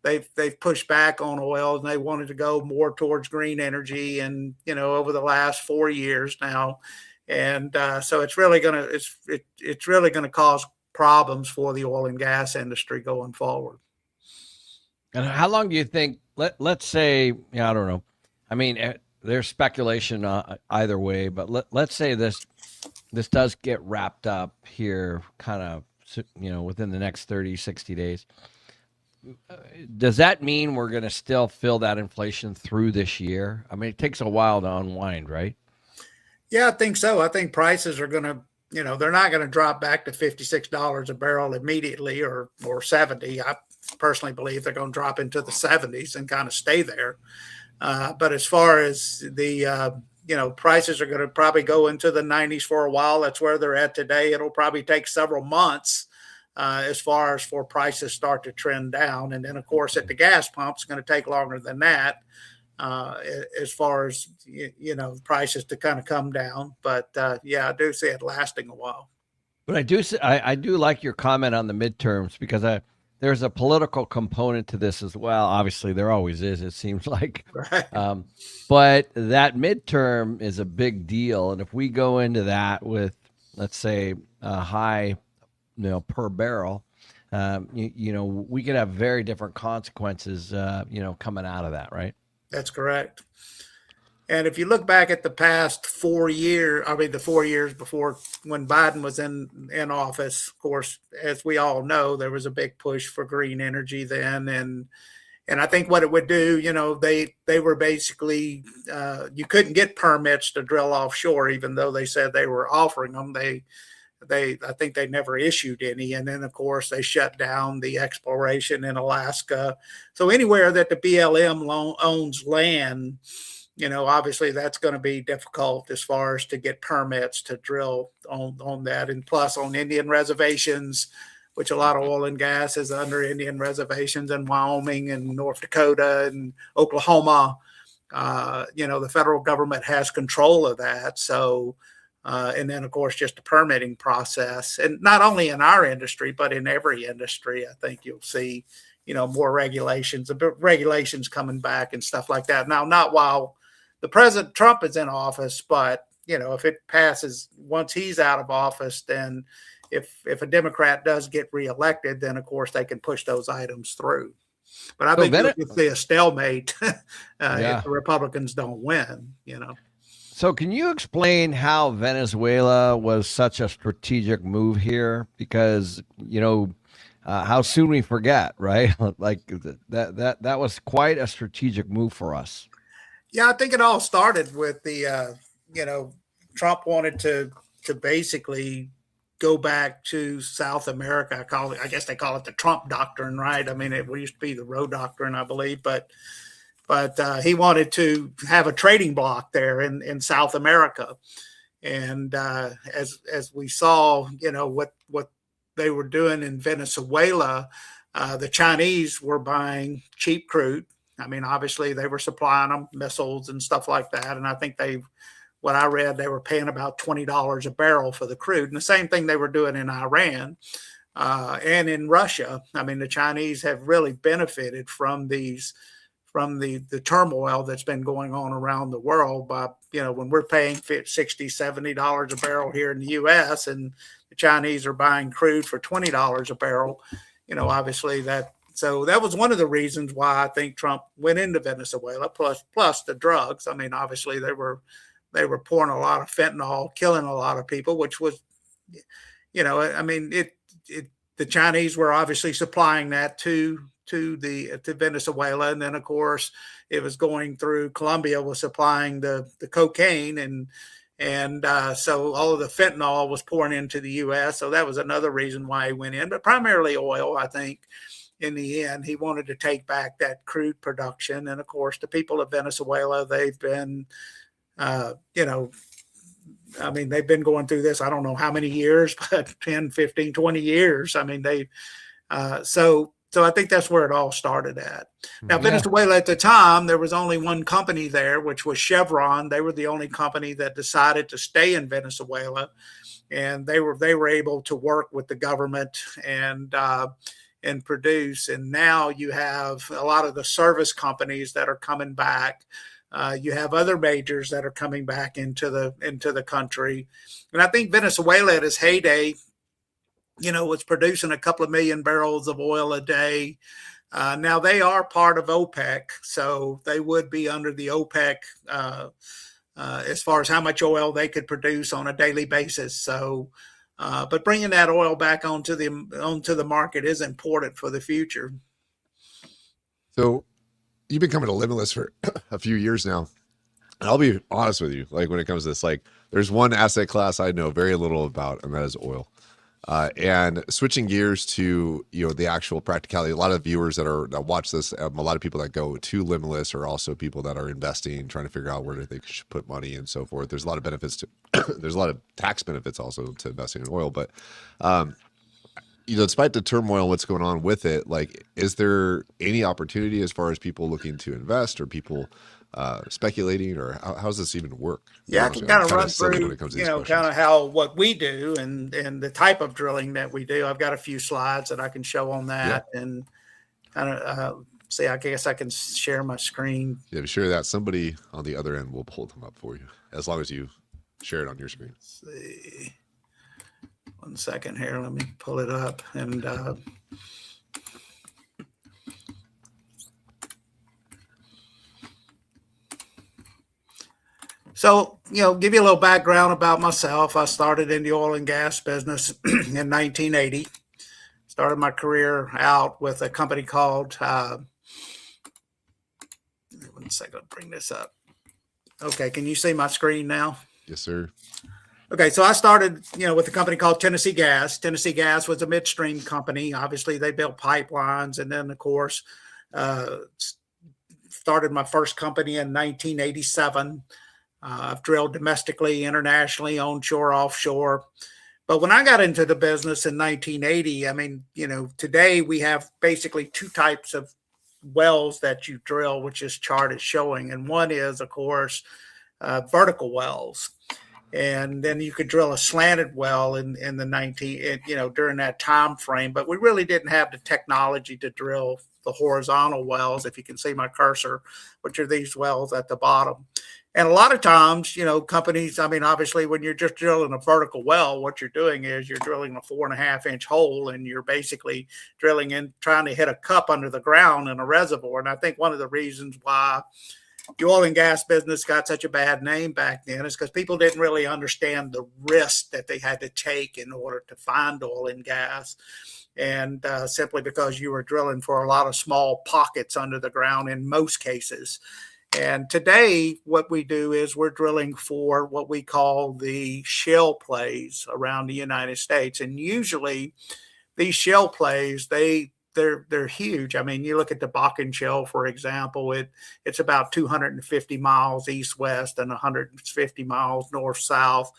they've pushed back on oil, and they wanted to go more towards green energy, and over the last 4 years now. And so it's really going to cause problems for the oil and gas industry going forward. And how long do you think, let's say, I don't know. I mean, there's speculation either way, but let's say this does get wrapped up here kind of, within the next 30, 60 days. Does that mean we're going to still feel that inflation through this year? I mean, it takes a while to unwind, right? Yeah, I think so. I think prices are going to, they're not going to drop back to $56 a barrel immediately or 70. I personally believe they're going to drop into the 70s and kind of stay there. But as far as the, prices are going to probably go into the 90s for a while. That's where they're at today. It'll probably take several months as far as for prices start to trend down. And then, of course, at the gas pump, it's going to take longer than that as far as, prices to kind of come down. But, yeah, I do see it lasting a while. But I do like your comment on the midterms, because there's a political component to this as well. Obviously, there always is, it seems like. Right. But that midterm is a big deal. And if we go into that with, let's say, a high per barrel, we could have very different consequences, coming out of that, right? That's correct. And if you look back at the past 4 years, the 4 years before when Biden was in office, of course, as we all know, there was a big push for green energy then. And I think what it would do, they were basically, you couldn't get permits to drill offshore, even though they said they were offering them. I think they never issued any. And then, of course, they shut down the exploration in Alaska. So anywhere that the BLM owns land, obviously that's going to be difficult as far as to get permits to drill on that. And plus on Indian reservations, which a lot of oil and gas is under Indian reservations in Wyoming and North Dakota and Oklahoma. The federal government has control of that. So, and then, of course, just the permitting process, and not only in our industry, but in every industry, I think you'll see, more regulations coming back and stuff like that. Now, not while the President Trump is in office, but, if it passes once he's out of office, then if a Democrat does get reelected, then, of course, they can push those items through. But I think you'll see a stalemate if the Republicans don't win, So can you explain how Venezuela was such a strategic move here? Because, how soon we forget, right? Like that was quite a strategic move for us. Yeah, I think it all started with the, Trump wanted to basically go back to South America. I guess they call it the Trump doctrine, right? I mean, it used to be the Roe doctrine, I believe, but he wanted to have a trading block there in South America. And as we saw, what they were doing in Venezuela, the Chinese were buying cheap crude. I mean, obviously they were supplying them missiles and stuff like that. And I think what I read, they were paying about $20 a barrel for the crude. And the same thing they were doing in Iran and in Russia. I mean, the Chinese have really benefited from the turmoil that's been going on around the world by, when we're paying $60, $70 a barrel here in the U.S. and the Chinese are buying crude for $20 a barrel, obviously so that was one of the reasons why I think Trump went into Venezuela, plus the drugs. I mean, obviously they were pouring a lot of fentanyl, killing a lot of people, which was, I mean, the Chinese were obviously supplying that to Venezuela. And then of course it was going through Colombia was supplying the cocaine and so all of the fentanyl was pouring into the US. So that was another reason why he went in, but primarily oil. I think in the end, he wanted to take back that crude production. And of course the people of Venezuela, they've been, I mean, they've been going through this, I don't know how many years, but 10, 15, 20 years. I mean, so I think that's where it all started at. Now, Venezuela at the time, there was only one company there, which was Chevron. They were the only company that decided to stay in Venezuela, and they were able to work with the government and produce. And now you have a lot of the service companies that are coming back. You have other majors that are coming back into the country, and I think Venezuela at its heyday, was producing a couple of million barrels of oil a day. Now they are part of OPEC, so they would be under the OPEC as far as how much oil they could produce on a daily basis. So, but bringing that oil back onto the market is important for the future. So you've been coming to Limitless for a few years now. And I'll be honest with you, like when it comes to this, like there's one asset class I know very little about, and that is oil. And switching gears to, the actual practicality, a lot of viewers that watch this, a lot of people that go to Limitless are also people that are investing, trying to figure out where they should put money and so forth. There's a lot of benefits there's a lot of tax benefits also to investing in oil, but, despite the turmoil, what's going on with it, like, is there any opportunity as far as people looking to invest or people speculating, or how does this even work? Yeah, I can kind of run through, kind of what we do and the type of drilling that we do. I've got a few slides that I can show on that, and kind of see. I guess I can share my screen. Yeah, to share that, somebody on the other end will pull them up for you, as long as you share it on your screen. Let's see. 1 second here. Let me pull it up and. So, give you a little background about myself. I started in the oil and gas business in 1980. Started my career out with a company called, 1 second, I'll bring this up. Okay, can you see my screen now? Yes, sir. Okay, so I started, with a company called Tennessee Gas. Tennessee Gas was a midstream company. Obviously, they built pipelines. And then, of course, started my first company in 1987. I've drilled domestically, internationally, onshore, offshore. But when I got into the business in 1980, I mean, today we have basically two types of wells that you drill, which this chart is showing. And one is, of course, vertical wells. And then you could drill a slanted well in the during that time frame. But we really didn't have the technology to drill the horizontal wells, if you can see my cursor, which are these wells at the bottom. And a lot of times, companies, I mean, obviously, when you're just drilling a vertical well, what you're doing is you're drilling a 4.5-inch hole, and you're basically drilling in, trying to hit a cup under the ground in a reservoir. And I think one of the reasons why the oil and gas business got such a bad name back then is because people didn't really understand the risk that they had to take in order to find oil and gas. And simply because you were drilling for a lot of small pockets under the ground in most cases. And today, what we do is we're drilling for what we call the shale plays around the United States. And usually these shale plays, they're huge. I mean, you look at the Bakken Shale, for example, it's about 250 miles east-west and 150 miles north-south,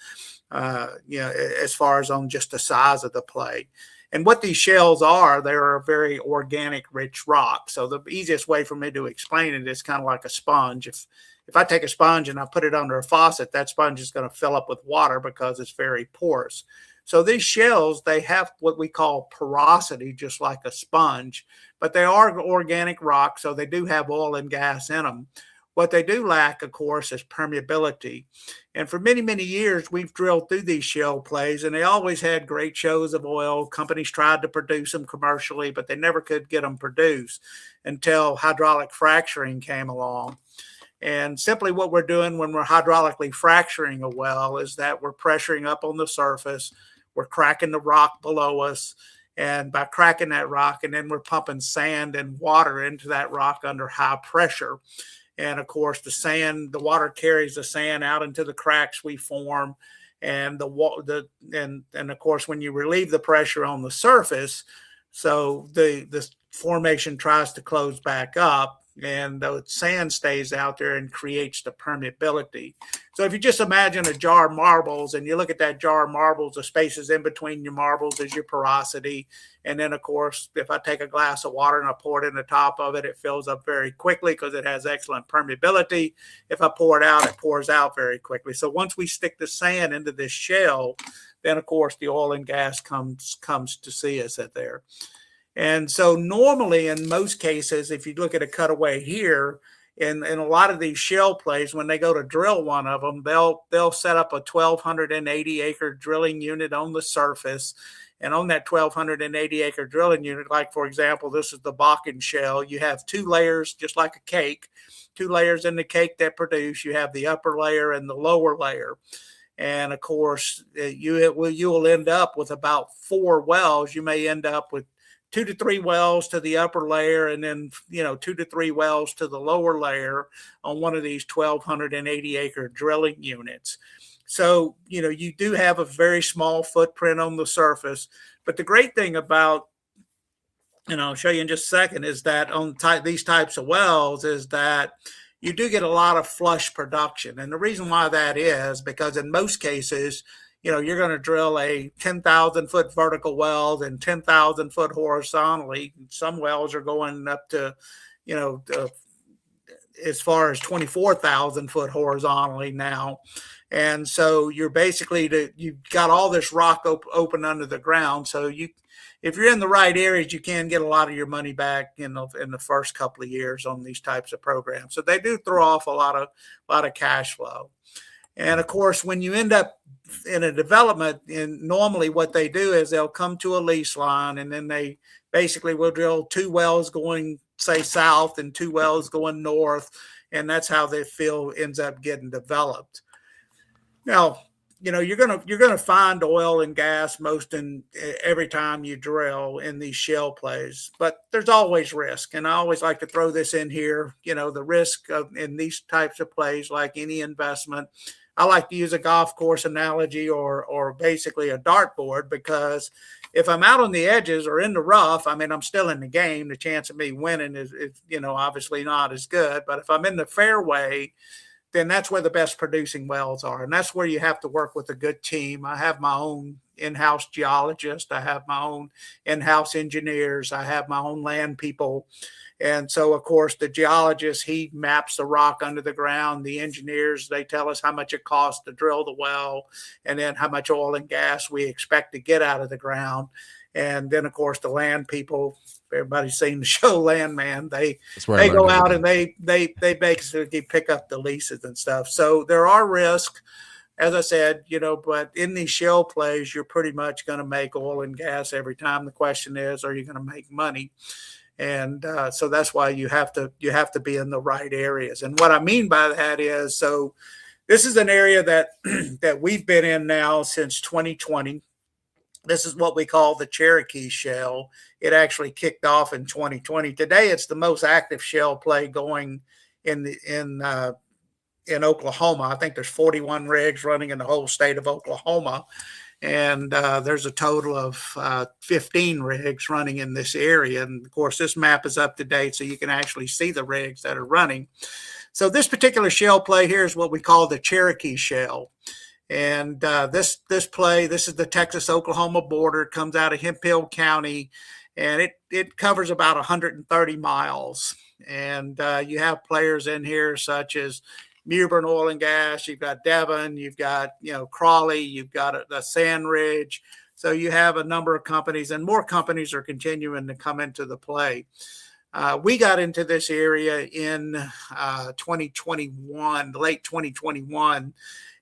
as far as on just the size of the play. And what these shales are, they're a very organic, rich rock. So the easiest way for me to explain it is kind of like a sponge. If I take a sponge and I put it under a faucet, that sponge is going to fill up with water because it's very porous. So these shales, they have what we call porosity, just like a sponge, but they are organic rock, so they do have oil and gas in them. What they do lack, of course, is permeability. And for many, many years, we've drilled through these shale plays, and they always had great shows of oil. Companies tried to produce them commercially, but they never could get them produced until hydraulic fracturing came along. And simply what we're doing when we're hydraulically fracturing a well is that we're pressuring up on the surface, we're cracking the rock below us, and by cracking that rock, and then we're pumping sand and water into that rock under high pressure. And of course, the water carries the sand out into the cracks we form. And and of course, when you relieve the pressure on the surface, so the formation tries to close back up, and the sand stays out there and creates the permeability. So if you just imagine a jar of marbles and you look at that jar of marbles, the spaces in between your marbles is your porosity. And then, of course, if I take a glass of water and I pour it in the top of it, it fills up very quickly because it has excellent permeability. If I pour it out, it pours out very quickly. So once we stick the sand into this shell, then, of course, the oil and gas comes to see us at there. And so normally, in most cases, if you look at a cutaway here, in a lot of these shale plays, when they go to drill one of them, they'll set up a 1,280 acre drilling unit on the surface. And on that 1,280 acre drilling unit, like, for example, this is the Bakken Shale, you have two layers, just like a cake, two layers in the cake that produce. You have the upper layer and the lower layer. And of course, you will end up with about 4 wells. You may end up with 2 to 3 wells to the upper layer, and then 2 to 3 wells to the lower layer on one of these 1,280 acre drilling units. So you do have a very small footprint on the surface. But the great thing about, I'll show you in just a second, is that on these types of wells is that you do get a lot of flush production. And the reason why that is because in most cases, you're going to drill a 10,000 foot vertical well and 10,000 foot horizontally. Some wells are going up to, as far as 24,000 foot horizontally now. And so you're basically, you've got all this rock open under the ground. So if you're in the right areas, you can get a lot of your money back in the first couple of years on these types of programs. So they do throw off a lot of cash flow. And of course, when you end up in a development, and normally what they do is they'll come to a lease line, and then they basically will drill 2 wells going, say, south and 2 wells going north. And that's how the field ends up getting developed. Now, you're gonna find oil and gas every time you drill in these shale plays, but there's always risk. And I always like to throw this in here. The risk in these types of plays, like any investment, I like to use a golf course analogy or basically a dartboard, because if I'm out on the edges or in the rough, I'm still in the game. The chance of me winning is obviously not as good. But if I'm in the fairway, then that's where the best producing wells are. And that's where you have to work with a good team. I have my own in-house geologist. I have my own in-house engineers. I have my own land people. And so, of course, the geologist, he maps the rock under the ground. The engineers, they tell us how much it costs to drill the well, and then how much oil and gas we expect to get out of the ground. And then, of course, the land people, everybody's seen the show Landman, they go out and they basically pick up the leases and stuff. So there are risks, as I said, but in these shale plays, you're pretty much going to make oil and gas every time. The question is, are you going to make money? And so that's why you have to be in the right areas. And what I mean by that is, so this is an area that that we've been in now since 2020. This is what we call the Cherokee Shale. It actually kicked off in 2020. Today, it's the most active shale play going in Oklahoma. I think there's 41 rigs running in the whole state of Oklahoma. And there's a total of 15 rigs running in this area. And of course, this map is up to date, so you can actually see the rigs that are running. So this particular shale play here is what we call the Cherokee Shale. And this play, this is the Texas-Oklahoma border. It comes out of Hemphill County, and it covers about 130 miles. And you have players in here such as Mewburn Oil and Gas, you've got Devon, you've got, Crawley, you've got a Sand Ridge. So you have a number of companies, and more companies are continuing to come into the play. We got into this area in 2021, late 2021,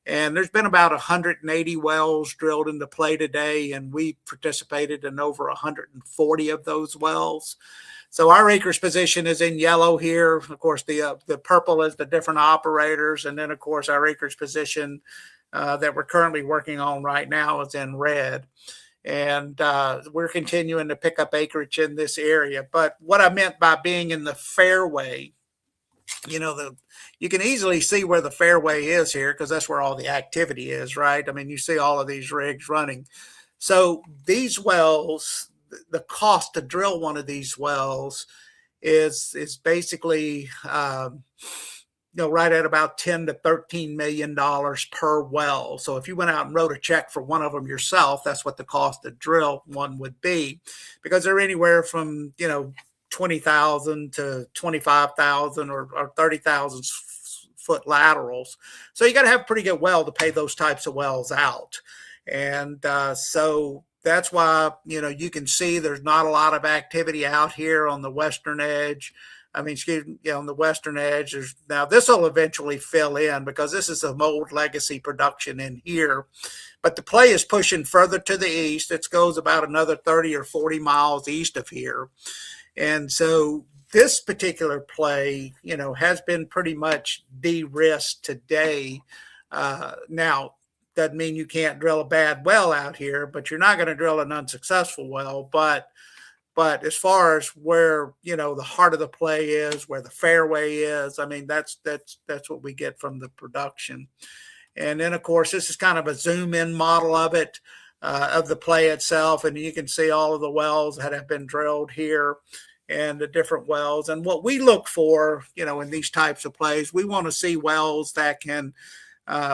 and there's been about 180 wells drilled into play today, and we participated in over 140 of those wells. So our acreage position is in yellow here. Of course, the purple is the different operators. And then, of course, our acreage position that we're currently working on right now is in red. And we're continuing to pick up acreage in this area. But what I meant by being in the fairway, you can easily see where the fairway is here because that's where all the activity is, right? I mean, you see all of these rigs running. So these wells, the cost to drill one of these wells is basically, right at about $10 to $13 million per well. So if you went out and wrote a check for one of them yourself, that's what the cost to drill one would be, because they're anywhere from, 20,000 to 25,000 or 30,000 foot laterals. So you got to have a pretty good well to pay those types of wells out. And so that's why, you can see there's not a lot of activity out here on the western edge. On the western edge. Now this will eventually fill in because this is a old legacy production in here. But the play is pushing further to the east. It goes about another 30 or 40 miles east of here. And so this particular play, has been pretty much de-risked today. Now, doesn't mean you can't drill a bad well out here, but you're not going to drill an unsuccessful well. But as far as where, the heart of the play is, where the fairway is, that's what we get from the production. And then, of course, this is kind of a zoom in model of it, of the play itself. And you can see all of the wells that have been drilled here and the different wells. And what we look for, in these types of plays, we want to see wells that can,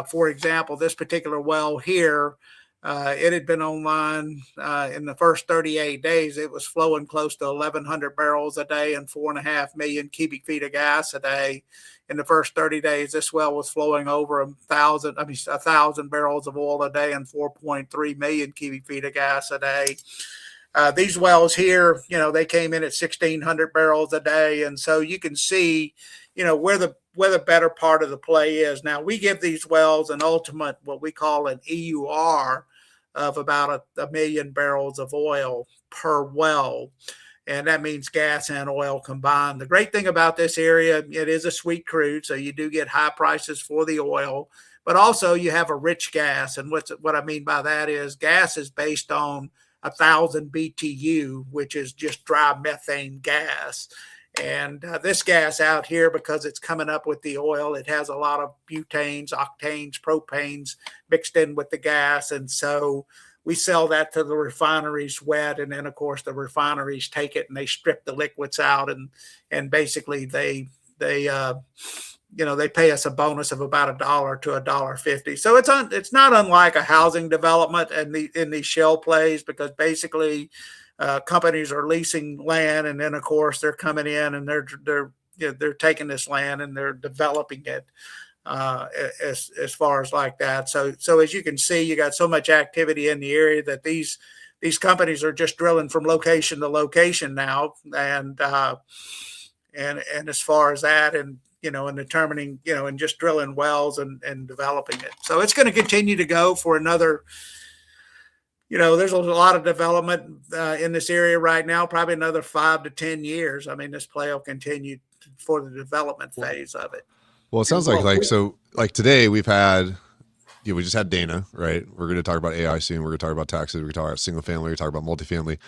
for example, this particular well here, it had been online in the first 38 days. It was flowing close to 1,100 barrels a day and 4.5 million cubic feet of gas a day. In the first 30 days, this well was flowing over 1,000 barrels of oil a day and 4.3 million cubic feet of gas a day. These wells here, they came in at 1,600 barrels a day. And so you can see, where the better part of the play is. Now, we give these wells an ultimate, what we call an EUR of about a million barrels of oil per well. And that means gas and oil combined. The great thing about this area, it is a sweet crude, so you do get high prices for the oil, but also you have a rich gas. And what I mean by that is gas is based on 1,000 BTU, which is just dry methane gas. And this gas out here, because it's coming up with the oil, it has a lot of butanes, octanes, propanes mixed in with the gas. And so we sell that to the refineries wet. And then, of course, the refineries take it and they strip the liquids out. And basically they pay us a bonus of about $1 to $1.50. So it's not unlike a housing development in these shale plays, because basically companies are leasing land, and then of course they're coming in and they're taking this land and they're developing it as far as like that. So as you can see, you got so much activity in the area that these companies are just drilling from location to location now, and as far as that, and and determining, and just drilling wells and developing it. So it's going to continue to go for another. There's a lot of development in this area right now, probably another 5 to 10 years. This play will continue for the development phase of it. Well, it sounds like today we've had, we just had Dana, right? We're going to talk about AI soon. We're going to talk about taxes. We're going to talk about single family. We're going to talk about multifamily.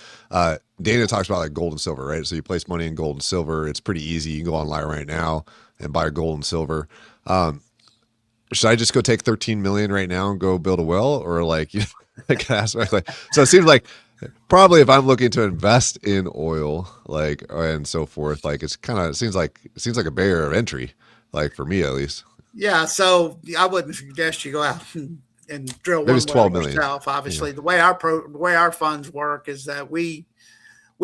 Dana talks about like gold and silver, right? So you place money in gold and silver. It's pretty easy. You can go online right now and buy gold and silver. Should I just go take 13 million right now and go build a well, or like, like aspect, like, so it seems like probably if I'm looking to invest in oil, like, and so forth, like it's kind of seems like a barrier of entry, like for me at least. Yeah, so I wouldn't suggest you go out and drill Maybe one it's well 12 million. yourself. Obviously, the way our funds work is that we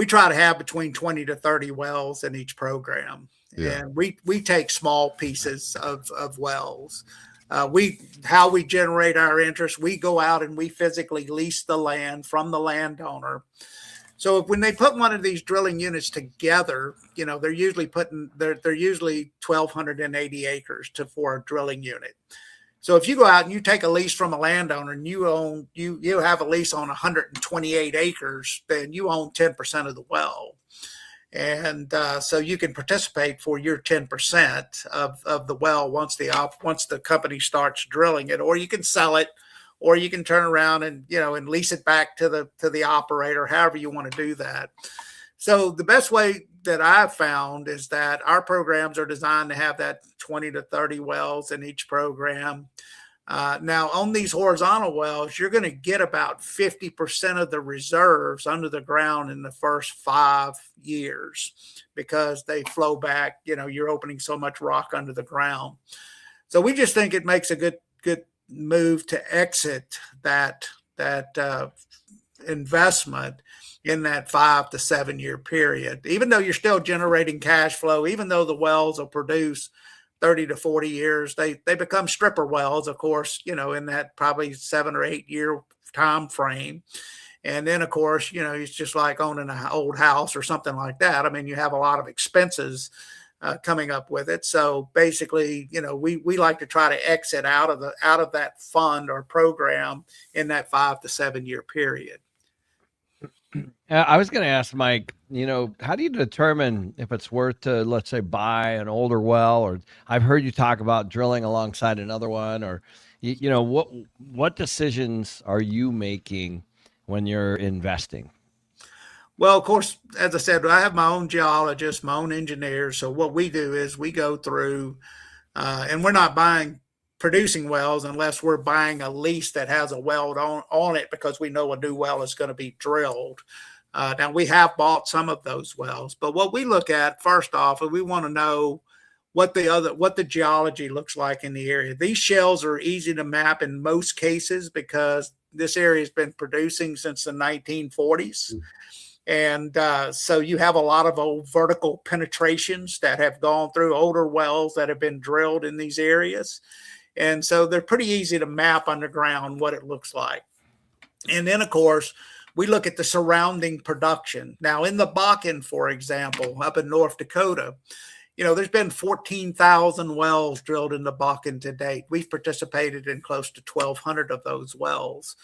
try to have between 20 to 30 wells in each program, and we take small pieces of wells. How we generate our interest, we go out and we physically lease the land from the landowner. So when they put one of these drilling units together, they're usually 1,280 acres for a drilling unit. So if you go out and you take a lease from a landowner and you have a lease on 128 acres, then you own 10% of the well. And so you can participate for your 10% of the well once the company starts drilling it, or you can sell it, or you can turn around and and lease it back to the operator, however you want to do that. So the best way that I've found is that our programs are designed to have that 20 to 30 wells in each program. Now, on these horizontal wells, you're going to get about 50% of the reserves under the ground in the first 5 years because they flow back. You're opening so much rock under the ground. So we just think it makes a good move to exit that investment in that 5 to 7 year period, even though you're still generating cash flow, even though the wells will produce 30 to 40 years, they become stripper wells, of course, in that probably 7 or 8 year time frame. And then, of course, it's just like owning an old house or something like that. I mean, you have a lot of expenses coming up with it. So basically, we like to try to exit out of that fund or program in that 5 to 7 year period. I was going to ask Mike, how do you determine if it's worth to, let's say, buy an older well? Or I've heard you talk about drilling alongside another one, or, what decisions are you making when you're investing? Well, of course, as I said, I have my own geologist, my own engineer. So what we do is we go through, and we're not buying producing wells unless we're buying a lease that has a well on it because we know a new well is going to be drilled. Now, we have bought some of those wells, but what we look at first off, we want to know what the geology looks like in the area. These shales are easy to map in most cases because this area has been producing since the 1940s. And so you have a lot of old vertical penetrations that have gone through older wells that have been drilled in these areas. And so they're pretty easy to map underground what it looks like. And then, of course, we look at the surrounding production. Now, in the Bakken, for example, up in North Dakota, there's been 14,000 wells drilled in the Bakken to date. We've participated in close to 1,200 of those wells.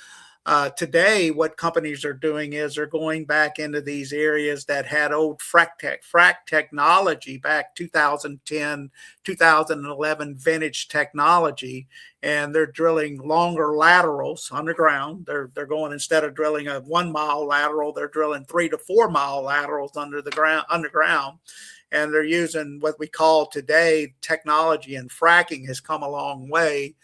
Today, what companies are doing is they're going back into these areas that had old frac technology back 2010, 2011 vintage technology, and they're drilling longer laterals underground. They're going, instead of drilling a 1 mile lateral, they're drilling 3 to 4 mile laterals underground. And they're using what we call today technology, and fracking has come a long way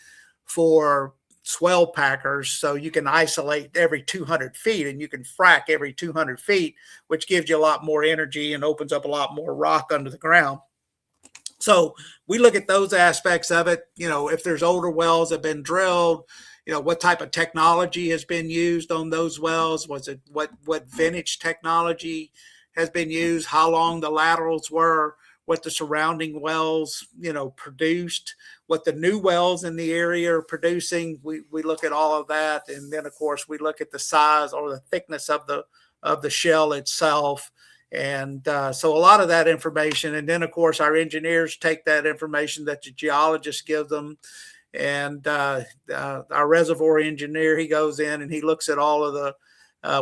for swell packers. So you can isolate every 200 feet and you can frack every 200 feet, which gives you a lot more energy and opens up a lot more rock under the ground. So we look at those aspects of it. If there's older wells that have been drilled, what type of technology has been used on those wells? Was it what vintage technology has been used? How long the laterals were? What the surrounding wells, produced, what the new wells in the area are producing. We look at all of that. And then, of course, we look at the size or the thickness of the shell itself. And so a lot of that information. And then, of course, our engineers take that information that the geologist gives them. And our reservoir engineer, he goes in and he looks at all of the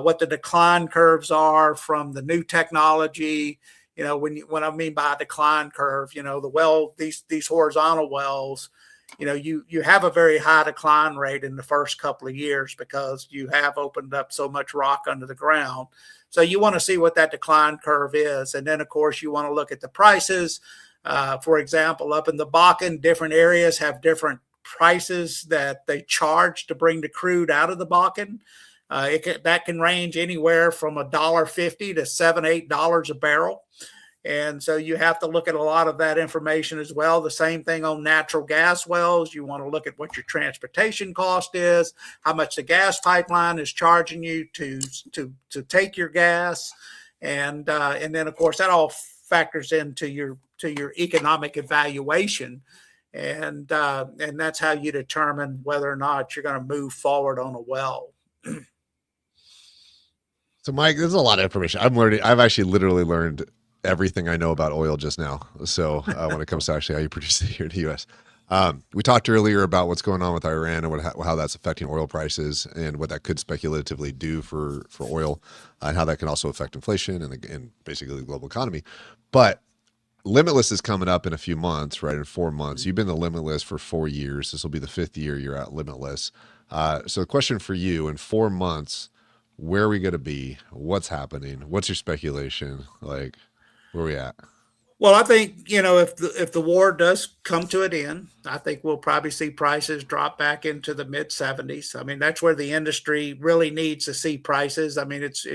what the decline curves are from the new technology. When I mean by a decline curve, the well, these horizontal wells, you have a very high decline rate in the first couple of years because you have opened up so much rock under the ground. So you want to see what that decline curve is. And then, of course, you want to look at the prices. For example, up in the Bakken, different areas have different prices that they charge to bring the crude out of the Bakken. That can range anywhere from $1.50 to $7, $8 a barrel. And so you have to look at a lot of that information as well. The same thing on natural gas wells. You want to look at what your transportation cost is, how much the gas pipeline is charging you to take your gas, and then of course that all factors into your economic evaluation, and that's how you determine whether or not you're going to move forward on a well. So, Mike, this is a lot of information. I've actually literally learned everything I know about oil just now. So when it comes to actually how you produce it here in the U.S., we talked earlier about what's going on with Iran and how that's affecting oil prices and what that could speculatively do for oil, and how that can also affect inflation and basically the global economy. But Limitless is coming up in a few months, right? In 4 months. You've been the Limitless for 4 years. This will be the 5th year you're at Limitless. So the question for you, in 4 months, where are we going to be? What's happening? What's your speculation? Like, where are we at? Well, I think, if the war does come to an end, I think we'll probably see prices drop back into the mid 70s. I mean, that's where the industry really needs to see prices. I mean, it's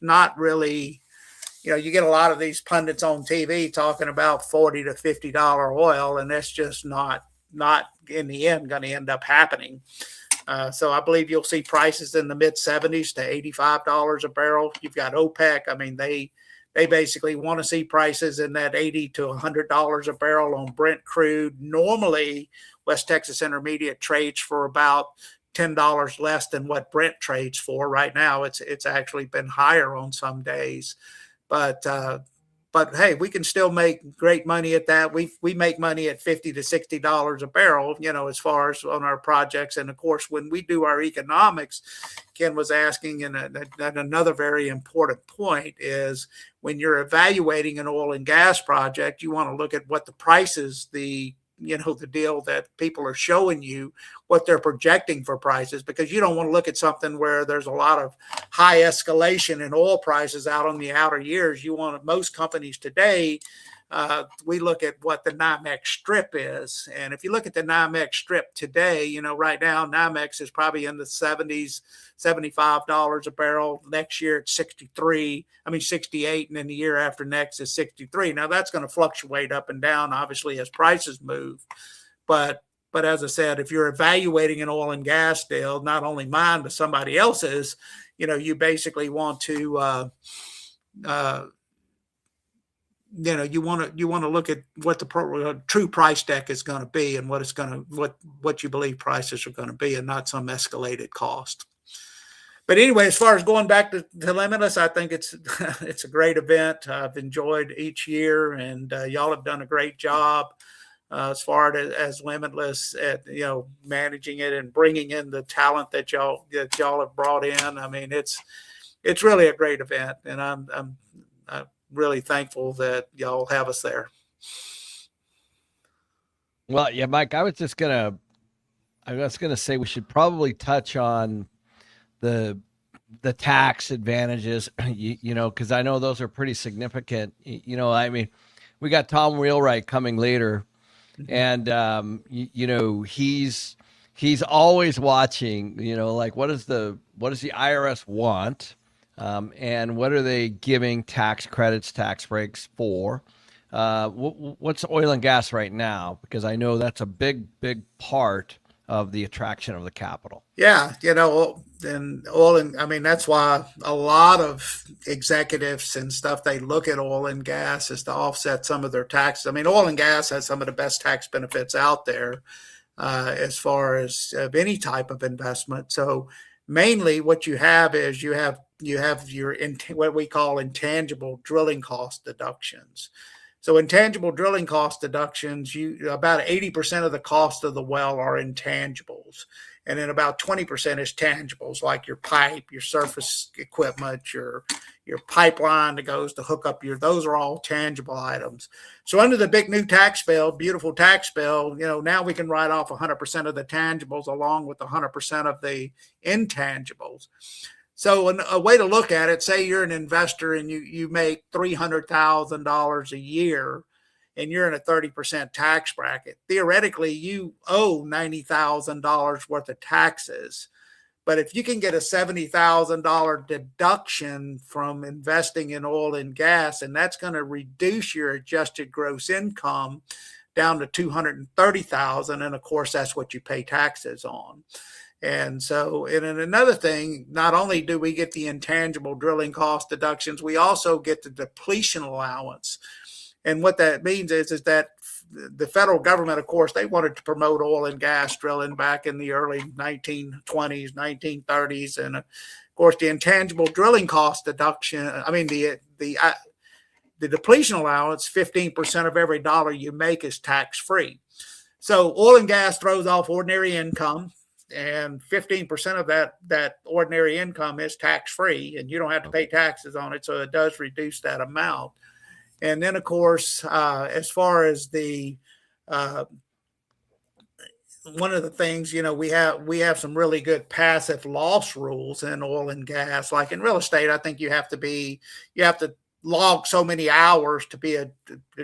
not really, you get a lot of these pundits on TV talking about $40 to $50 oil, and that's just not in the end going to end up happening. So I believe you'll see prices in the mid 70s to $85 a barrel. You've got OPEC. I mean, they basically want to see prices in that $80 to $100 a barrel on Brent crude. Normally, West Texas Intermediate trades for about $10 less than what Brent trades for. Right now, it's actually been higher on some days. But hey, we can still make great money at that. We make money at $50 to $60 a barrel, as far as on our projects. And of course, when we do our economics, Ken was asking, and another very important point is when you're evaluating an oil and gas project, you want to look at what the prices, the deal that people are showing you, what they're projecting for prices, because you don't want to look at something where there's a lot of high escalation in oil prices out on the outer years. Most companies today, we look at what the NYMEX strip is. And if you look at the NYMEX strip today, right now, NYMEX is probably in the 70s, $75 a barrel. Next year it's 68, and then the year after next is 63. Now that's going to fluctuate up and down, obviously, as prices move. But as I said, if you're evaluating an oil and gas deal, not only mine, but somebody else's, you basically want to, you want to look at what the true price deck is going to be and what you believe prices are going to be, and not some escalated cost. But anyway, as far as going back to Limitless, I think it's a great event. I've enjoyed each year, and y'all have done a great job as far as Limitless at managing it and bringing in the talent that y'all have brought in. I mean, it's really a great event, and I'm really thankful that y'all have us there. Well, yeah, Mike, I was gonna say we should probably touch on the tax advantages, because I know those are pretty significant. We got Tom Wright coming later, and he's always watching. Like what does the IRS want, and what are they giving tax credits, tax breaks for? What's oil and gas right now? Because I know that's a big part of the attraction of the capital. Yeah, and oil and that's why a lot of executives and stuff, they look at oil and gas as to offset some of their taxes. Oil and gas has some of the best tax benefits out there as far as of any type of investment. So mainly what you have is you have your what we call intangible drilling cost deductions. So intangible drilling cost deductions, about 80% of the cost of the well are intangibles. And then about 20% is tangibles, like your pipe, your surface equipment, your pipeline that goes to hook up those are all tangible items. So under the big new tax bill, beautiful tax bill, now we can write off 100% of the tangibles along with 100% of the intangibles. So a way to look at it, say you're an investor and you make $300,000 a year and you're in a 30% tax bracket. Theoretically, you owe $90,000 worth of taxes. But if you can get a $70,000 deduction from investing in oil and gas, and that's going to reduce your adjusted gross income down to $230,000, and of course, that's what you pay taxes on. And so, and then another thing, not only do we get the intangible drilling cost deductions, we also get the depletion allowance. And what that means is that the federal government, of course, they wanted to promote oil and gas drilling back in the early 1920s, 1930s. And of course, the intangible drilling cost deduction, the depletion allowance, 15% of every dollar you make is tax-free. So oil and gas throws off ordinary income, and 15% of that ordinary income is tax-free, and you don't have to pay taxes on it. So it does reduce that amount. And then, of course, as far as the one of the things, we have some really good passive loss rules in oil and gas. Like in real estate, I think you have to log so many hours to be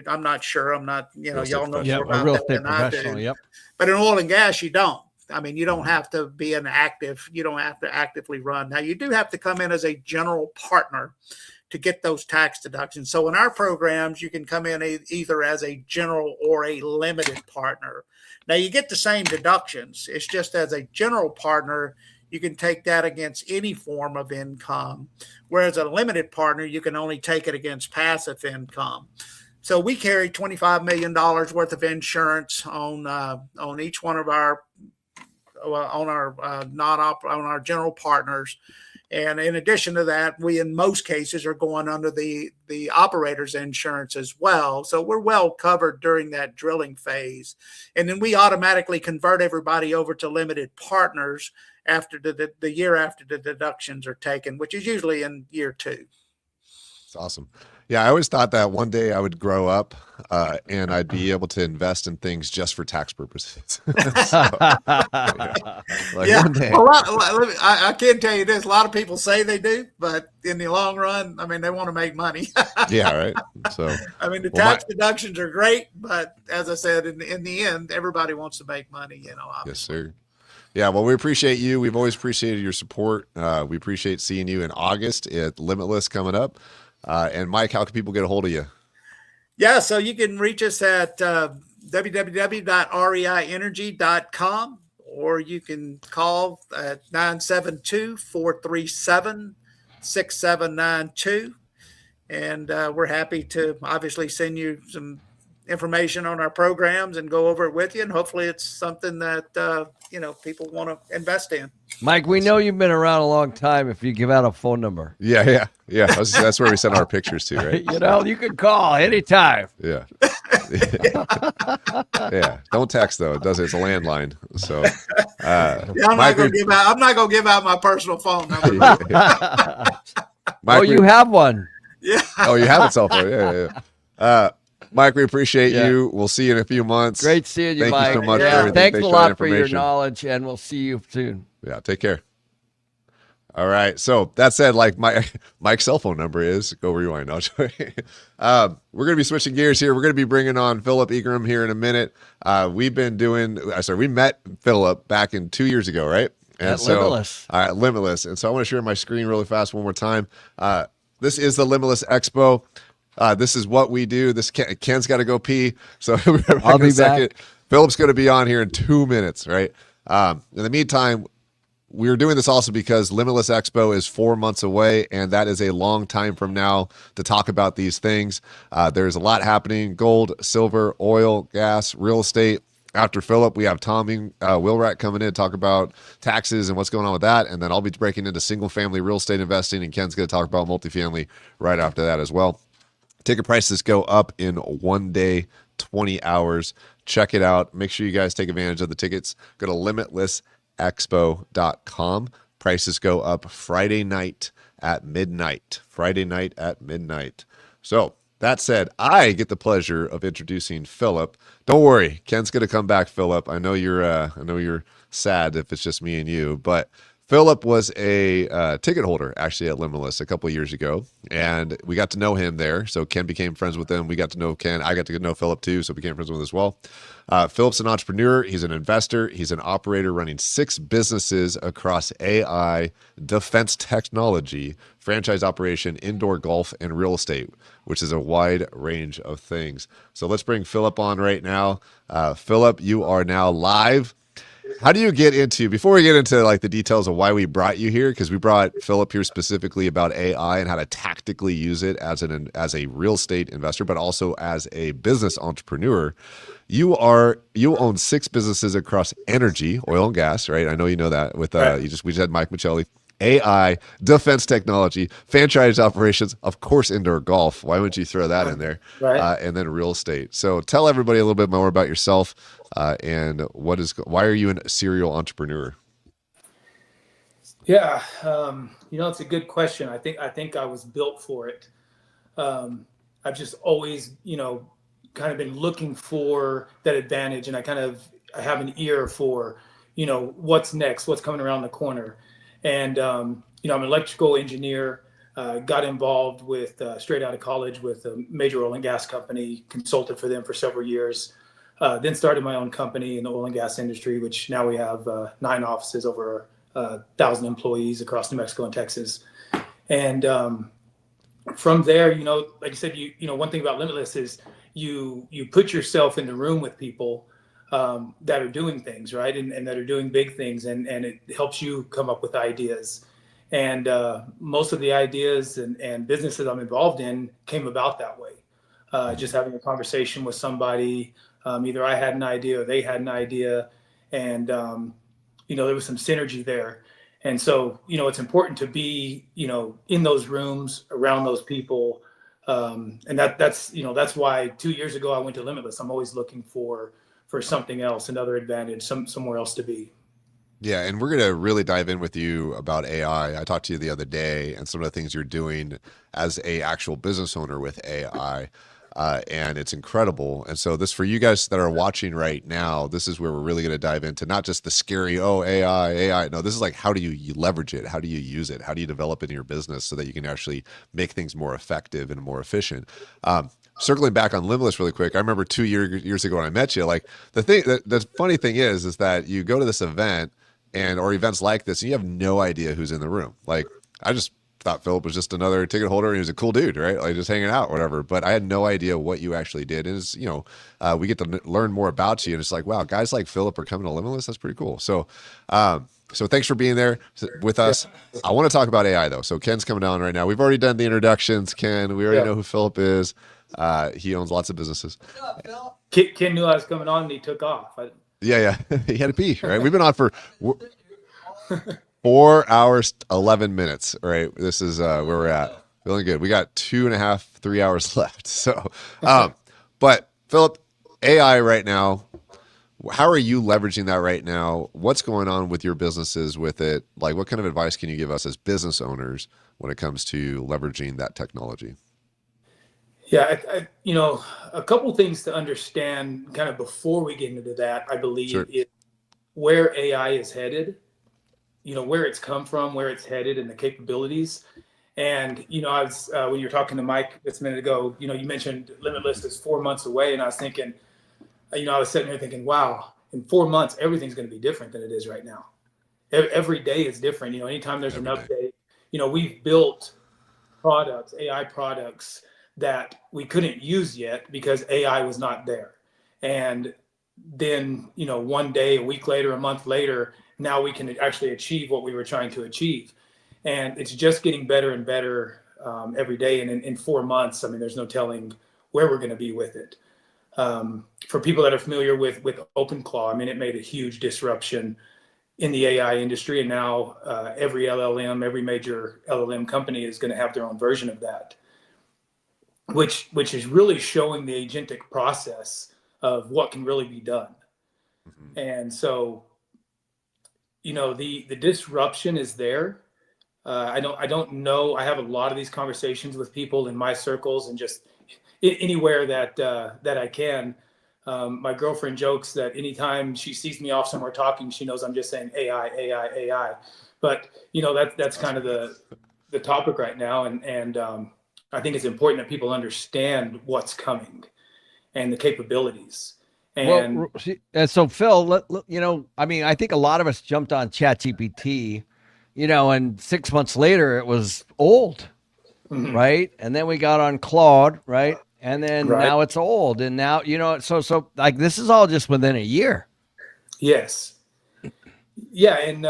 I'm not sure. I'm not, y'all know more about real that estate than I professional. do. Yep. But in oil and gas, you don't. You don't have to be you don't have to actively run. Now, you do have to come in as a general partner to get those tax deductions. So in our programs, you can come in either as a general or a limited partner. Now, you get the same deductions. It's just as a general partner, you can take that against any form of income, whereas a limited partner, you can only take it against passive income. So we carry $25 million worth of insurance on each one of our on our general partners. And in addition to that, we, in most cases, are going under the operator's insurance as well. So we're well covered during that drilling phase. And then we automatically convert everybody over to limited partners after the year after the deductions are taken, which is usually in year 2. It's awesome. Yeah, I always thought that one day I would grow up and I'd be able to invest in things just for tax purposes. One day. I can tell you this: a lot of people say they do, but in the long run, they want to make money. Yeah, right. So the tax deductions are great, but as I said, in the end, everybody wants to make money. Obviously. Yes, sir. Yeah, well, we appreciate you. We've always appreciated your support. We appreciate seeing you in August at Limitless coming up. And Mike, how can people get a hold of you? Yeah, so you can reach us at www.reinergy.com, or you can call at 972-437-6792. And we're happy to obviously send you some information on our programs and go over it with you. And hopefully it's something that, people want to invest in. Mike, we know you've been around a long time if you give out a phone number. Yeah. That's where we send our pictures to, right? You can call anytime. Yeah. Yeah. Don't text though. It's a landline. So I'm not going to give out my personal phone number. Mike, you have one. Yeah. Oh, you have a cell phone. Yeah. Mike, we appreciate you. We'll see you in a few months. Great seeing you, Mike. Thank you so much for everything. Thanks a for lot for your knowledge, and we'll see you soon. Yeah, take care. All right. So that said, like Mike's cell phone number is, go rewind. No, we're going to be switching gears here. We're going to be bringing on Philip Egram here in a minute. We met Philip back in 2 years ago, right? And Limitless. All right, Limitless. And so I want to share my screen really fast one more time. This is the Limitless Expo. This is what we do. Ken's got to go pee, so I'll be back. Philip's going to be on here in 2 minutes, right? In the meantime, we're doing this also because Limitless Expo is 4 months away, and that is a long time from now to talk about these things. There's a lot happening: gold, silver, oil, gas, real estate. After Philip, we have Tommy Wilrack coming in to talk about taxes and what's going on with that, and then I'll be breaking into single-family real estate investing, and Ken's going to talk about multifamily right after that as well. Ticket prices go up in 1 day, 20 hours. Check it out. Make sure you guys take advantage of the tickets. Go to limitlessexpo.com. Prices go up Friday night at midnight. Friday night at midnight. So that said, I get the pleasure of introducing Philip. Don't worry, Ken's going to come back, Philip. I know you're sad if it's just me and you, but Philip was a ticket holder actually at Limitless a couple of years ago, and we got to know him there. So Ken became friends with him. We got to know Ken. I got to know Philip too, so became friends with him as well. Philip's an entrepreneur. He's an investor. He's an operator running 6 businesses across AI, defense technology, franchise operation, indoor golf, and real estate, which is a wide range of things. So let's bring Philip on right now. Philip, you are now live. How do you get into, before we get into like the details of why we brought you here, because we brought Philip here specifically about AI and how to tactically use it as a real estate investor, but also as a business entrepreneur. You own 6 businesses across energy, oil and gas, right? I know you know that with Right. we just had Mike Machelli. AI, defense technology, franchise operations, of course, indoor golf. Why wouldn't you throw that in there? Right. And then real estate. So tell everybody a little bit more about yourself and why are you a serial entrepreneur? Yeah. It's a good question. I think I was built for it. I've just always, kind of been looking for that advantage, and I have an ear for, what's next, what's coming around the corner. And, I'm an electrical engineer, got involved with, straight out of college with a major oil and gas company, consulted for them for several years, then started my own company in the oil and gas industry, which now we have 9 offices, over 1,000 employees across New Mexico and Texas. And from there, like I said, one thing about Limitless is you put yourself in the room with people that are doing things, right? And that are doing big things, and it helps you come up with ideas. And most of the ideas and businesses I'm involved in came about that way. Just having a conversation with somebody, either I had an idea or they had an idea, and there was some synergy there. And so, it's important to be, in those rooms around those people. And that's why 2 years ago I went to Limitless. I'm always looking for something else, another advantage, somewhere else to be. Yeah, and we're going to really dive in with you about AI. I talked to you the other day and some of the things you're doing as a actual business owner with AI. And it's incredible. And so this, for you guys that are watching right now, this is where we're really going to dive into not just the scary, AI. No, this is like, how do you leverage it? How do you use it? How do you develop it in your business so that you can actually make things more effective and more efficient? Circling back on Limitless really quick, I remember 2 years ago when I met you, like the funny thing is that you go to this event or events like this, and you have no idea who's in the room. Like, I just thought Philip was just another ticket holder and he was a cool dude, right? Like, just hanging out, whatever. But I had no idea what you actually did. And it's, we get to learn more about you, and it's like, wow, guys like Philip are coming to Limitless. That's pretty cool. So, so thanks for being there with us. Yeah. I want to talk about AI though. So Ken's coming down right now. We've already done the introductions. Ken, we already know who Philip is. He owns lots of businesses. Ken knew I was coming on and he took off. Yeah. He had to pee, right? We've been on for 4 hours, 11 minutes, right? This is where we're at. Feeling good. We got 2.5, 3 hours left. So, but Philip, AI right now, how are you leveraging that right now? What's going on with your businesses with it? Like, what kind of advice can you give us as business owners when it comes to leveraging that technology? Yeah, a couple things to understand kind of before we get into that, I believe, is where AI is headed, where it's come from, where it's headed, and the capabilities. And, I was, when you were talking to Mike this minute ago, you mentioned Limitless is 4 months away. And I was thinking, I was sitting here thinking, wow, in 4 months, everything's going to be different than it is right now. Every day is different. Anytime there's an update, we've built products, AI products that we couldn't use yet because AI was not there. And then, one day, a week later, a month later, now we can actually achieve what we were trying to achieve. And it's just getting better and better every day. And in 4 months, there's no telling where we're going to be with it. For people that are familiar with OpenClaw, it made a huge disruption in the AI industry. And now every LLM, every major LLM company is going to have their own version of that. which is really showing the agentic process of what can really be done. Mhm. And so, the disruption is there. I don't know. I have a lot of these conversations with people in my circles and just anywhere that I can. My girlfriend jokes that anytime she sees me off somewhere talking, she knows I'm just saying AI, AI, AI. But that's kind of the topic right now, and I think it's important that people understand what's coming and the capabilities. And And so Phil, I mean, I think a lot of us jumped on ChatGPT, and 6 months later it was old, Mhm. right? And then we got on Claude, right? And then Right. now it's old, and now so like this is all just within a year. Yes. Yeah, and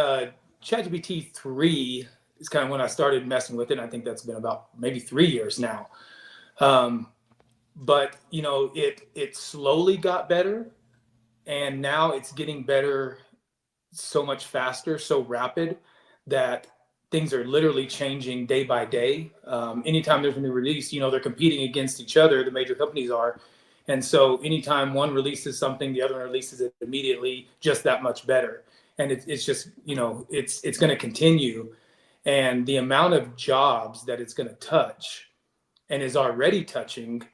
ChatGPT 3 is kind of when I started messing with it. I think that's been about maybe 3 years now. But it slowly got better, and now it's getting better so much faster, so rapid that things are literally changing day by day. Anytime there's a new release, they're competing against each other. The major companies are, and so anytime one releases something, the other one releases it immediately, just that much better. And it's just it's going to continue, and the amount of jobs that it's going to touch and is already touching,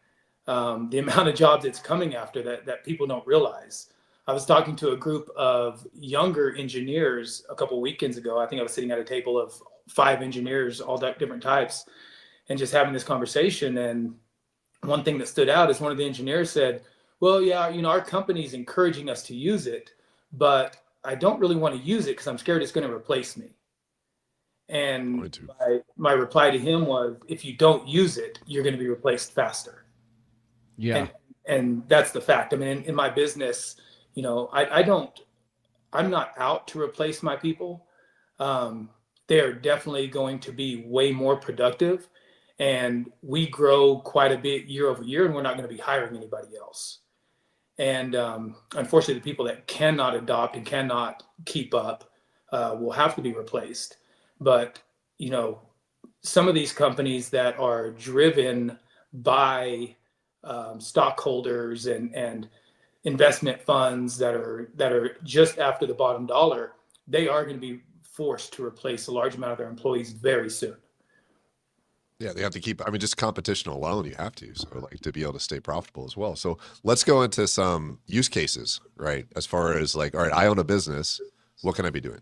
the amount of jobs it's coming after that people don't realize. I was talking to a group of younger engineers a couple weekends ago. I think I was sitting at a table of 5 engineers, all different types, and just having this conversation. And one thing that stood out is one of the engineers said, well, yeah, our company's encouraging us to use it, but I don't really want to use it because I'm scared it's going to replace me. And my reply to him was, if you don't use it, you're going to be replaced faster. Yeah. And that's the fact. I mean, in my business, I'm not out to replace my people. They are definitely going to be way more productive, and we grow quite a bit year over year, and we're not going to be hiring anybody else. And unfortunately, the people that cannot adopt and cannot keep up will have to be replaced. But some of these companies that are driven by stockholders and investment funds that are just after the bottom dollar, they are going to be forced to replace a large amount of their employees very soon. Yeah, they have to keep, just competition alone, you have to, so like to be able to stay profitable as well. So let's go into some use cases, right? As far as like, all right, I own a business, what can I be doing?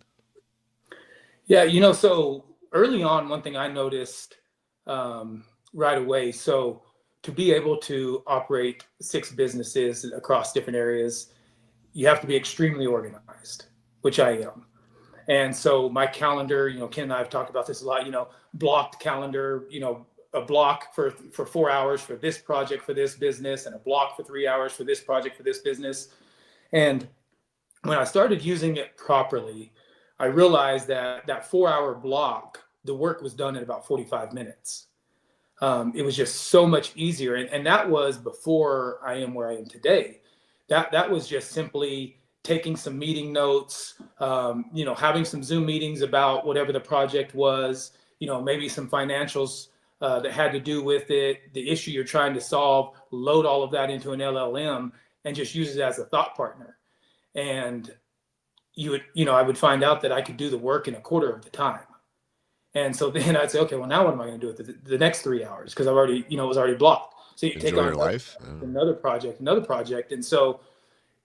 Yeah, so early on, one thing I noticed right away, so to be able to operate 6 businesses across different areas, you have to be extremely organized, which I am. And so my calendar, Ken and I have talked about this a lot, blocked calendar, a block for 4 hours for this project, for this business, and a block for 3 hours for this project, for this business. And when I started using it properly, I realized that 4-hour block, the work was done in about 45 minutes. It was just so much easier. And that was before I am where I am today. That was just simply taking some meeting notes, having some Zoom meetings about whatever the project was, maybe some financials that had to do with it, the issue you're trying to solve, load all of that into an LLM and just use it as a thought partner. And I would find out that I could do the work in a quarter of the time. And so then I'd say, okay, well, now what am I going to do with the next 3 hours? Because I've already, it was already blocked. So you Enjoy take on your life. another project. And so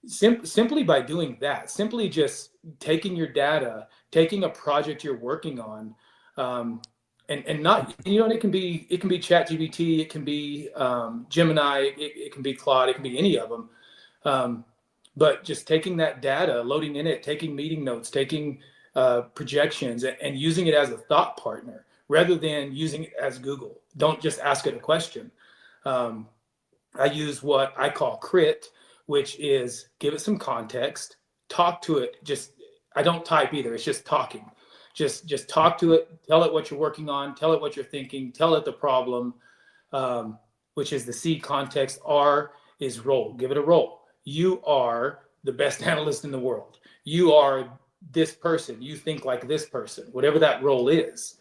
simply by doing that, simply just taking your data, taking a project you're working on, and not, it can be ChatGPT, it can be Gemini, it can be Claude, it can be any of them. But just taking that data, loading in it, taking meeting notes, taking projections, and using it as a thought partner rather than using it as Google. Don't just ask it a question. I use what I call crit, which is give it some context, talk to it. I don't type either. It's just talking. Just talk to it, tell it what you're working on, tell it what you're thinking, tell it the problem, which is the C, context. R is role. Give it a role. You are the best analyst in the world. You are this person. You think like this person, whatever that role is.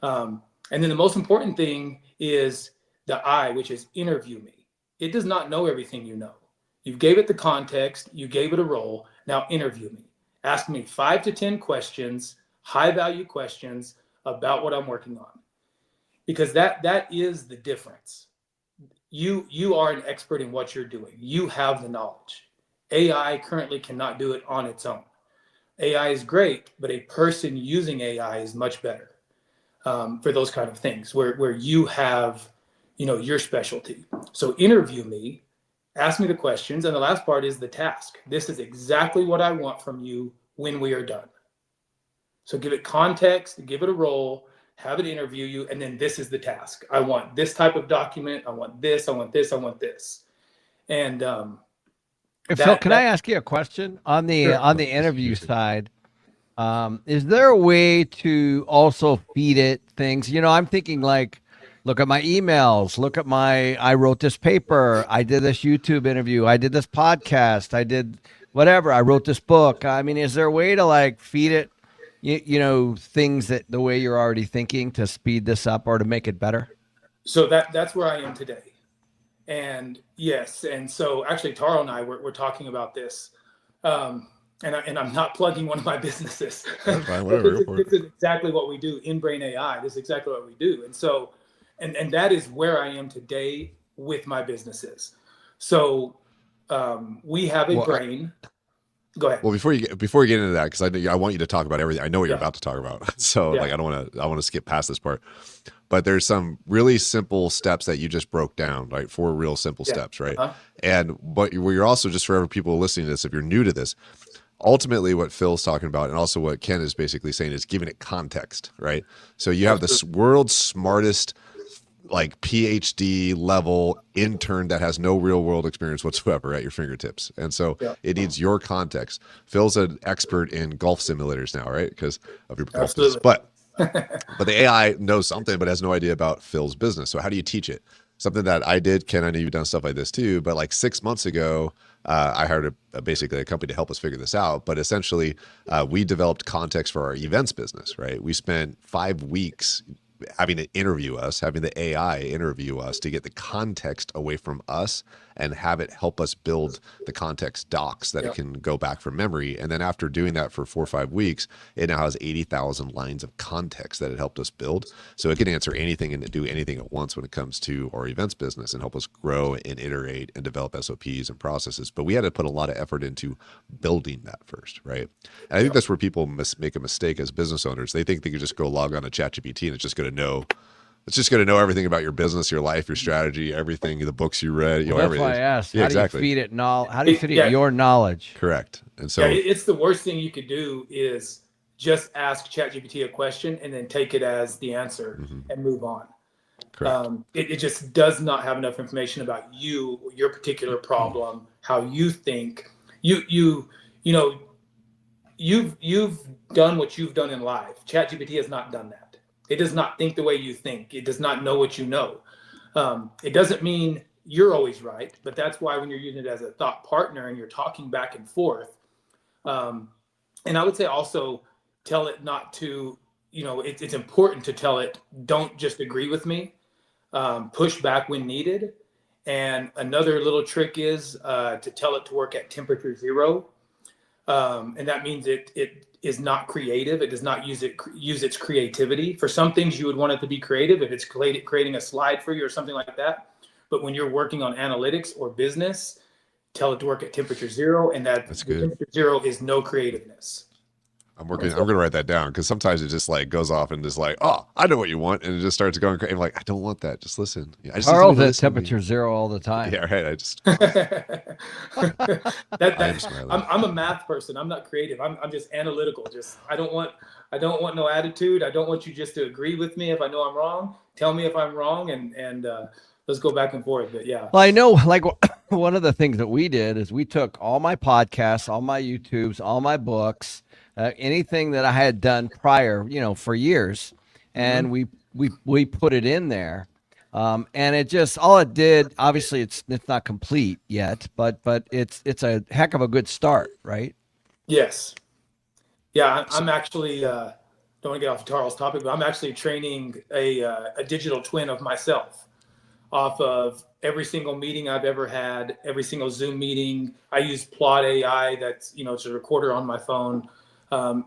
And then the most important thing is the I, which is interview me. It does not know everything you know. You gave it the context, you gave it a role. Now interview me. Ask me 5 to 10 questions, high value questions about what I'm working on. Because that is the difference. You are an expert in what you're doing. You have the knowledge. AI currently cannot do it on its own. AI is great, but a person using AI is much better for those kind of things where you have, your specialty. So interview me, ask me the questions, and the last part is the task. This is exactly what I want from you when we are done. So give it context, give it a role, have it interview you, and then this is the task. I want this type of document. I want this. I want this. I want this. And Phil, can I ask you a question on the Sure. on the interview side? Is there a way to also feed it things? I'm thinking like, look at my emails, look at I wrote this paper, I did this YouTube interview, I did this podcast, I did whatever, I wrote this book. I mean, is there a way to like feed it, things that the way you're already thinking to speed this up or to make it better? So that's where I am today. And yes, and so actually Taro and I we're talking about this. And I'm not plugging one of my businesses. That's fine, whatever. This is exactly what we do in Brain AI. This is exactly what we do. And so, and that is where I am today with my businesses. So we have a brain. Go ahead. Well, before you get into that, because I want you to talk about everything. I know what you're about to talk about. So like, I want to skip past this part. But there's some really simple steps that you just broke down, right? 4 real simple steps, right? And but you're also, just for every people listening to this, if you're new to this, ultimately what Phil's talking about, and also what Ken is basically saying, is giving it context, right? So you have the world's smartest, like PhD level intern that has no real world experience whatsoever at your fingertips. And so it needs your context. Phil's an expert in golf simulators now, right? Because of your golf business. But the AI knows something, but has no idea about Phil's business. So how do you teach it? Something that I did, Ken, I know you've done stuff like this too, but like 6 months ago, I hired basically a company to help us figure this out. But essentially, we developed context for our events business, right? We spent 5 weeks having it interview us, having the AI interview us to get the context away from us and have it help us build the context docs that it can go back from memory. And then after doing that for 4 or 5 weeks, it now has 80,000 lines of context that it helped us build. So it can answer anything and do anything at once when it comes to our events business and help us grow and iterate and develop SOPs and processes. But we had to put a lot of effort into building that first, right? And I think that's where people make a mistake as business owners. They think they can just go log on to ChatGPT and it's just going to know everything about your business, your life, your strategy, everything, the books you read, that's everything. why I asked. Yeah, how exactly. do you feed it how do you feed it your knowledge? Correct. And so it's the worst thing you could do is just ask ChatGPT a question and then take it as the answer and move on. correct. It just does not have enough information about you, your particular problem, how you think. You've done what you've done in life. ChatGPT has not done that. It does not think the way you think. It does not know what you know. It doesn't mean you're always right, but that's why when you're using it as a thought partner and you're talking back and forth, and I would say also tell it not to, it's important to tell it, don't just agree with me, push back when needed. And another little trick is to tell it to work at temperature 0. And that means it is not creative. It does not use its creativity. For some things you would want it to be creative if it's creating a slide for you or something like that. But when you're working on analytics or business, tell it to work at temperature 0, and that's good. Temperature 0 is no creativeness. I'm going to write that down, because sometimes it just like goes off and just like, oh, I know what you want. And it just starts going crazy. I'm like, I don't want that. Just listen. Carl's at temperature 0 all the time. Yeah, right. I just, I'm a math person. I'm not creative. I'm just analytical. I don't want no attitude. I don't want you just to agree with me if I know I'm wrong. Tell me if I'm wrong, and let's go back and forth. But yeah. Well, I know, like, one of the things that we did is we took all my podcasts, all my YouTubes, all my books, anything that I had done prior, for years, and we put it in there, and it just, all it did, obviously it's not complete yet, but it's a heck of a good start, right? Yes. Yeah, I'm actually don't want to get off Charles' topic, but I'm actually training a digital twin of myself. off of every single meeting I've ever had, every single Zoom meeting. I use Plot AI. That's, it's a recorder on my phone.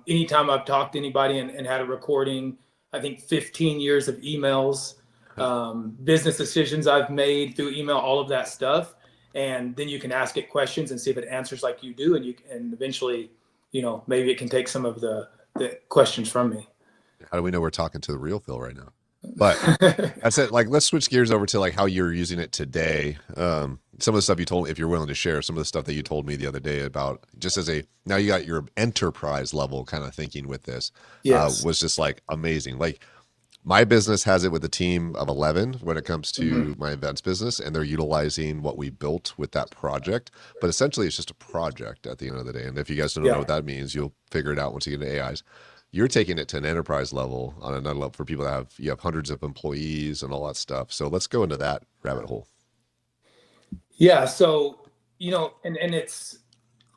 Anytime I've talked to anybody and had a recording, I think 15 years of emails, business decisions I've made through email, all of that stuff. And then you can ask it questions and see if it answers like you do. And eventually, maybe it can take some of the questions from me. How do we know we're talking to the real Phil right now? But that's it. Like, let's switch gears over to like how you're using it today. Some of the stuff you told me, if you're willing to share, some of the stuff that you told me the other day about just now you got your enterprise level kind of thinking with this, Yes. was just like amazing. Like, my business has it with a team of 11 when it comes to my events business, and they're utilizing what we built with that project. But essentially, it's just a project at the end of the day. And if you guys don't know what that means, you'll figure it out once you get into AIs. You're taking it to an enterprise level, on another level, for people that you have hundreds of employees and all that stuff. So let's go into that rabbit hole. Yeah. So, and it's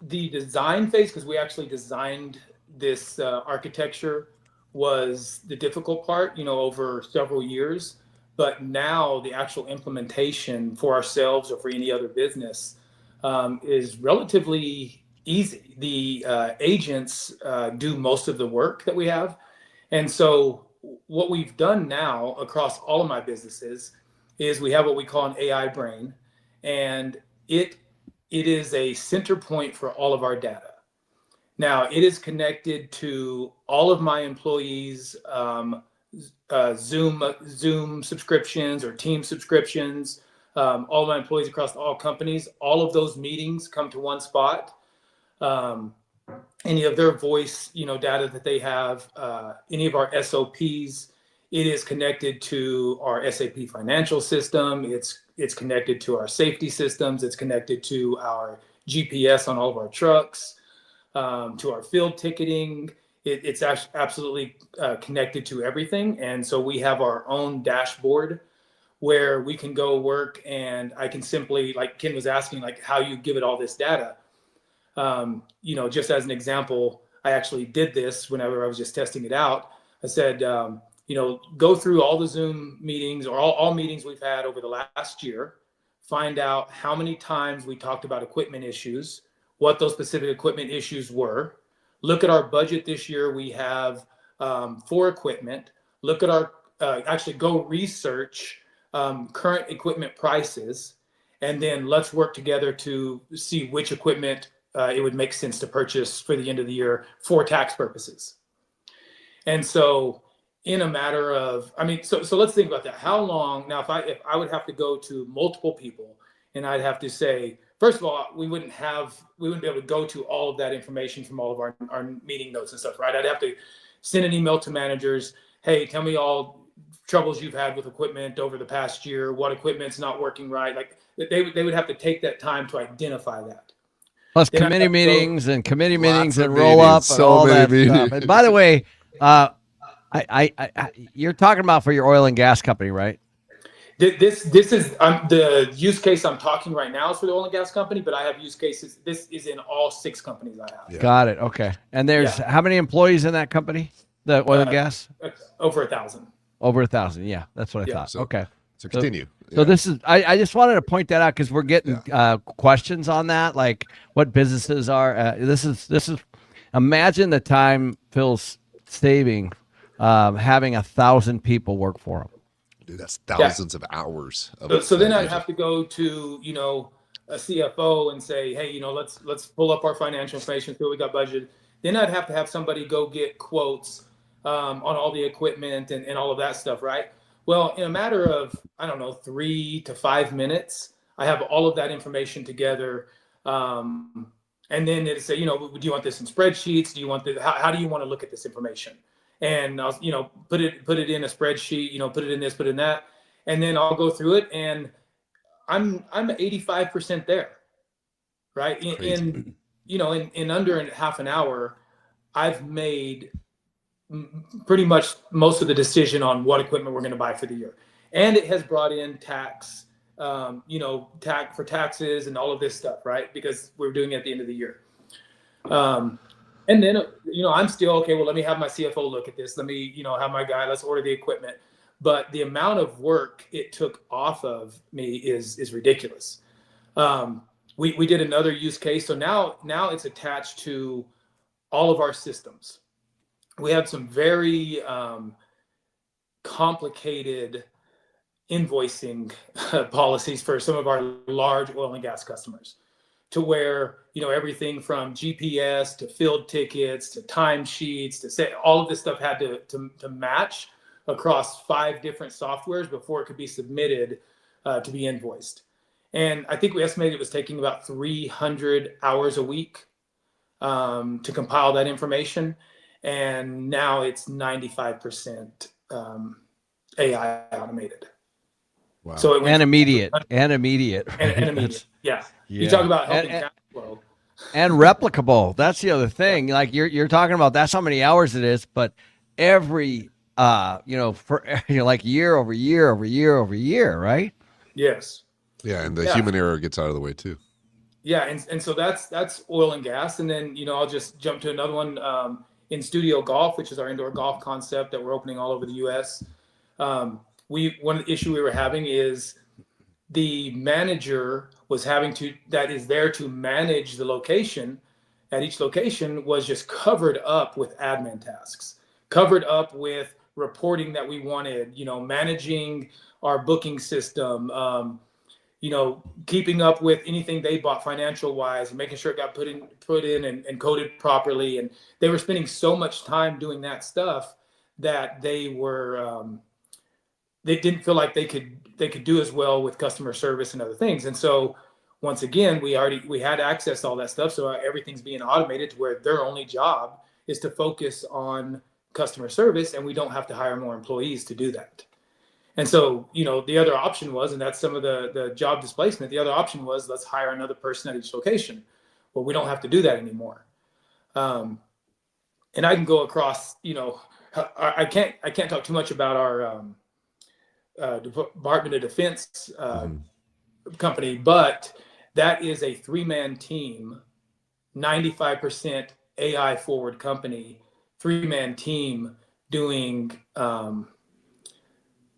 the design phase, because we actually designed this architecture, was the difficult part, over several years. But now the actual implementation for ourselves or for any other business is relatively easy. The agents do most of the work that we have. And so what we've done now across all of my businesses is we have what we call an AI brain, and it is a center point for all of our data. Now, it is connected to all of my employees' Zoom subscriptions or team subscriptions, all of my employees across all companies. All of those meetings come to one spot. Any of their voice, data that they have, any of our SOPs, it is connected to our SAP financial system. It's connected to our safety systems. It's connected to our GPS on all of our trucks. To our field ticketing. It's absolutely connected to everything. And so we have our own dashboard where we can go work, and I can simply, like Ken was asking, like how you give it all this data. Just as an example, I actually did this whenever I was just testing it out. I said, go through all the Zoom meetings or all meetings we've had over the last year, find out how many times we talked about equipment issues, what those specific equipment issues were. Look at our budget this year we have for equipment. Look at our, actually go research current equipment prices, and then let's work together to see which equipment it would make sense to purchase for the end of the year for tax purposes. And so in a matter of, so let's think about that. How long, now if I would have to go to multiple people and I'd have to say, first of all, we wouldn't be able to go to all of that information from all of our meeting notes and stuff, right? I'd have to send an email to managers. Hey, tell me all troubles you've had with equipment over the past year, what equipment's not working right. Like they would have to take that time to identify that. Plus Then committee meetings and Lots of roll up meetings, and so all that many stuff. And by the way, you're talking about for your oil and gas company, right? This is the use case I'm talking right now is for the oil and gas company, but I have use cases. This is in all 6 companies I have. Yeah. Got it. Okay. And there's how many employees in that company? The oil and gas? Over 1,000. Over 1,000. Yeah, that's what I thought. So, okay. So continue. So this is, I just wanted to point that out because we're getting questions on that, like what businesses are. This is, imagine the time Phil's saving having 1,000 people work for him. Dude, that's thousands of hours. So then I'd have to go to, a CFO and say, hey, let's pull up our financial information, see what we got budgeted. Then I'd have to have somebody go get quotes on all the equipment and all of that stuff, right? Well, in a matter of, 3 to 5 minutes, I have all of that information together. And then it'd say, do you want this in spreadsheets? Do you want how do you want to look at this information? And I'll, put it in a spreadsheet, put it in this, put it in that. And then I'll go through it, and I'm 85% there, right? In under half an hour, I've made pretty much most of the decision on what equipment we're going to buy for the year. And it has brought in tax, for taxes and all of this stuff, right? Because we're doing it at the end of the year. And then, I'm still, okay, well, let me have my CFO look at this. Let me, have my guy, let's order the equipment. but the amount of work it took off of me is ridiculous. We did another use case. So now it's attached to all of our systems. We have some very complicated invoicing policies for some of our large oil and gas customers, to where, everything from GPS to field tickets to timesheets to say all of this stuff had to match across 5 different softwares before it could be submitted to be invoiced. And I think we estimated it was taking about 300 hours a week to compile that information. And now it's 95% AI automated. Wow. So it went And immediate. Right? and immediate. Yeah. You talk about helping cash flow. And replicable. That's the other thing. Like you're talking about, that's how many hours it is, but every like year over year over year over year, right? Yes. Yeah, and the human error gets out of the way too. Yeah, and so that's oil and gas, and then I'll just jump to another one, in studio golf, which is our indoor golf concept that we're opening all over the U.S. One of the issue we were having is the manager that is there to manage the location at each location was just covered up with admin tasks, covered up with reporting that we wanted, managing our booking system, keeping up with anything they bought financial wise and making sure it got put in and coded properly. And they were spending so much time doing that stuff that they didn't feel like they could do as well with customer service and other things. And so once again, we had access to all that stuff. So everything's being automated to where their only job is to focus on customer service, and we don't have to hire more employees to do that. And so, the other option was, and that's some of the job displacement, the other option was, let's hire another person at each location. Well, we don't have to do that anymore. And I can go across, I can't talk too much about our Department of Defense company, but that is a 3-man team, 95% AI forward company, 3-man team doing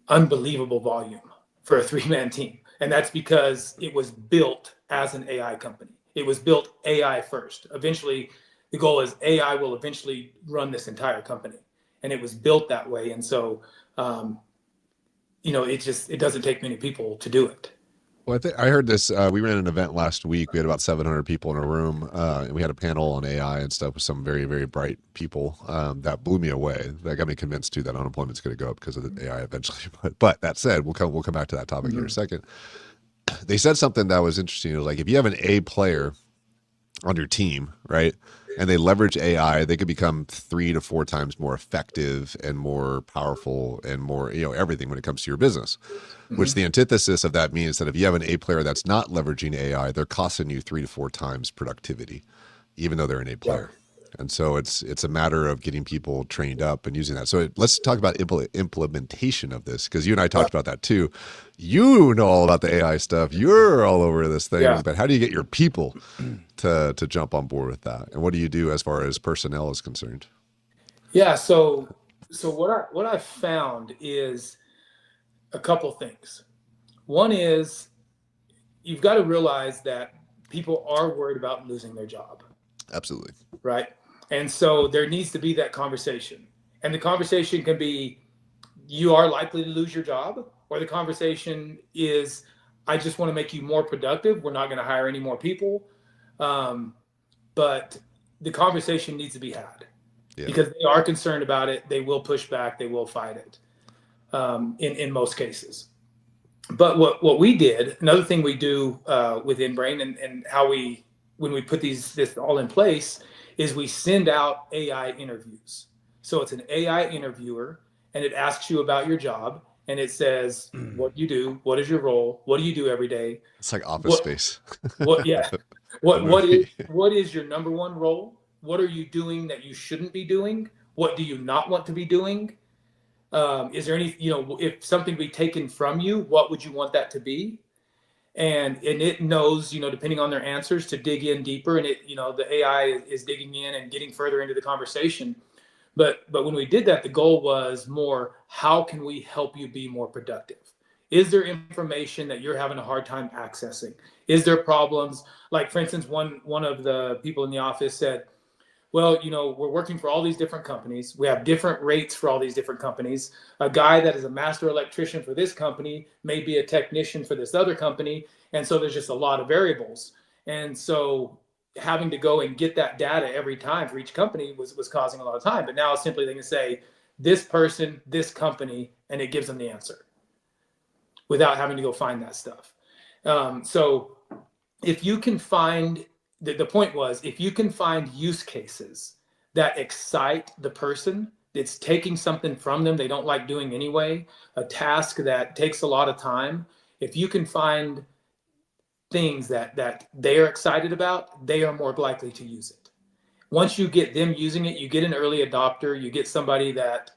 unbelievable volume for a 3-man team. And that's because it was built as an AI company. It was built AI first. Eventually, the goal is AI will eventually run this entire company. And it was built that way. And so, it doesn't take many people to do it. Well, I heard this. We ran an event last week. We had about 700 people in a room, and we had a panel on AI and stuff with some very, very bright people. That blew me away. That got me convinced too that unemployment's going to go up because of the AI eventually. But that said, we'll come back to that topic here in a second. They said something that was interesting. It was like, if you have an A player on your team, right, and they leverage AI, they could become 3 to 4 times more effective and more powerful and more, everything when it comes to your business. Which the antithesis of that means that if you have an A player that's not leveraging AI, they're costing you 3 to 4 times productivity, even though they're an A player. And so it's a matter of getting people trained up and using that. So let's talk about implementation of this, because you and I talked about that too. You know all about the AI stuff. You're all over this thing, but how do you get your people to jump on board with that? And what do you do as far as personnel is concerned? Yeah. So what I've found is a couple things. One is you've got to realize that people are worried about losing their job. Absolutely. Right. And so there needs to be that conversation. And the conversation can be, you are likely to lose your job, or the conversation is, I just want to make you more productive. We're not going to hire any more people. But the conversation needs to be had because they are concerned about it. They will push back. They will fight it in most cases. But what we did, another thing we do within Brain and how when we put this all in place, is we send out AI interviews. So it's an AI interviewer, and it asks you about your job, and it says, what do you do? What is your role? What do you do every day? It's like Office Space. What is your number one role? What are you doing that you shouldn't be doing? What do you not want to be doing? Is there any, if something be taken from you, what would you want that to be? And it knows, depending on their answers, to dig in deeper. And the AI is digging in and getting further into the conversation. But when we did that, the goal was more, how can we help you be more productive? Is there information that you're having a hard time accessing? Is there problems? Like, for instance, one of the people in the office said, well, we're working for all these different companies. We have different rates for all these different companies. A guy that is a master electrician for this company may be a technician for this other company. And so there's just a lot of variables. And so having to go and get that data every time for each company was causing a lot of time. But now simply they can say, this person, this company, and it gives them the answer without having to go find that stuff. So if you can find, the point was, if you can find use cases that excite the person, it's taking something from them they don't like doing anyway, a task that takes a lot of time, if you can find things that they are excited about, they are more likely to use it. Once you get them using it, you get an early adopter, you get somebody that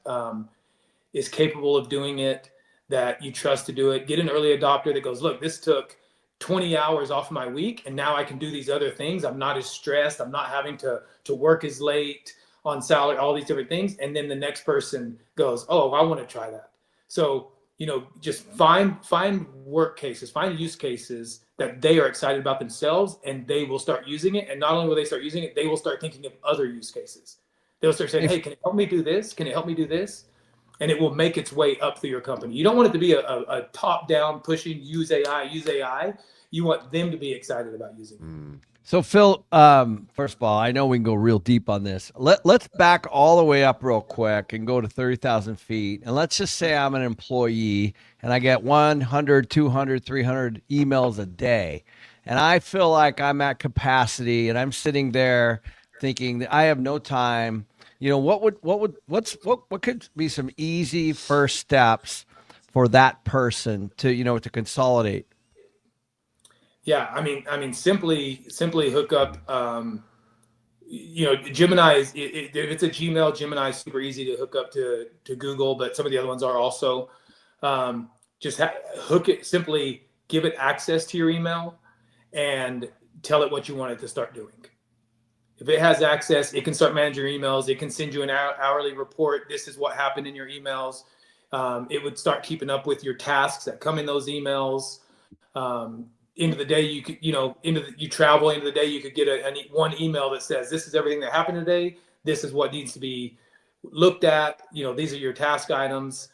is capable of doing it, that you trust to do it. Get an early adopter that goes, look, this took 20 hours off my week, and now I can do these other things. I'm not as stressed. I'm not having to work as late on salary, all these different things. And then the next person goes, oh, I want to try that. So, just find work cases, find use cases that they are excited about themselves, and they will start using it. And not only will they start using it, they will start thinking of other use cases. They'll start saying, hey, can it help me do this? Can it help me do this? And it will make its way up through your company. You don't want it to be a top-down pushing, use AI. You want them to be excited about using it. So Phil, first of all, I know we can go real deep on this. Let's back all the way up real quick and go to 30,000 feet. And let's just say I'm an employee and I get 100, 200, 300 emails a day. And I feel like I'm at capacity and I'm sitting there thinking that I have no time. What could be some easy first steps for that person to consolidate? Yeah, I mean, simply hook up. Gemini is, if it's a Gmail, Gemini is super easy to hook up to Google, but some of the other ones are also. Hook it. Simply give it access to your email, and tell it what you want it to start doing. If it has access, it can start managing your emails. It can send you an hourly report. This is what happened in your emails. It would start keeping up with your tasks that come in those emails. End of the day, you could, you travel into the day, you could get one email that says, this is everything that happened today. This is what needs to be looked at. These are your task items.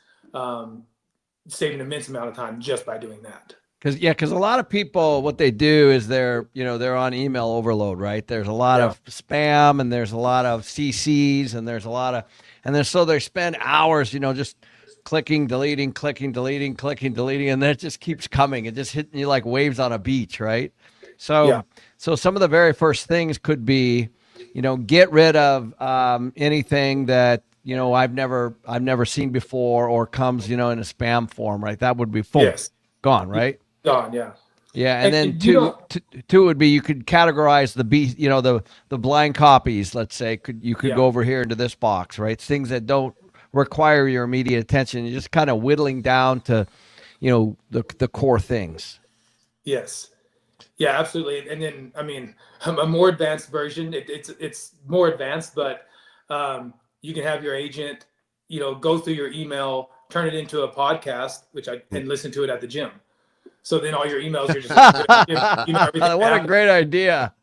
Saving an immense amount of time just by doing that. Because a lot of people, what they do is they're on email overload, right? There's a lot of spam, and there's a lot of CCs, and there's a lot of, so they spend hours, just clicking, deleting, and then it just keeps coming. It just hitting you like waves on a beach, right? So some of the very first things could be, get rid of anything that I've never seen before or comes in a spam form, right? That would be gone, right? Gone, yeah. Yeah, and then two would be, you could categorize the blind copies. Let's say you could go over here into this box, right? Things that don't require your immediate attention. You're just kind of whittling down to, the core things. Yes. Yeah, absolutely. And then, a more advanced version, it's more advanced, but you can have your agent, go through your email, turn it into a podcast, and listen to it at the gym. So then all your emails are just, what a great idea.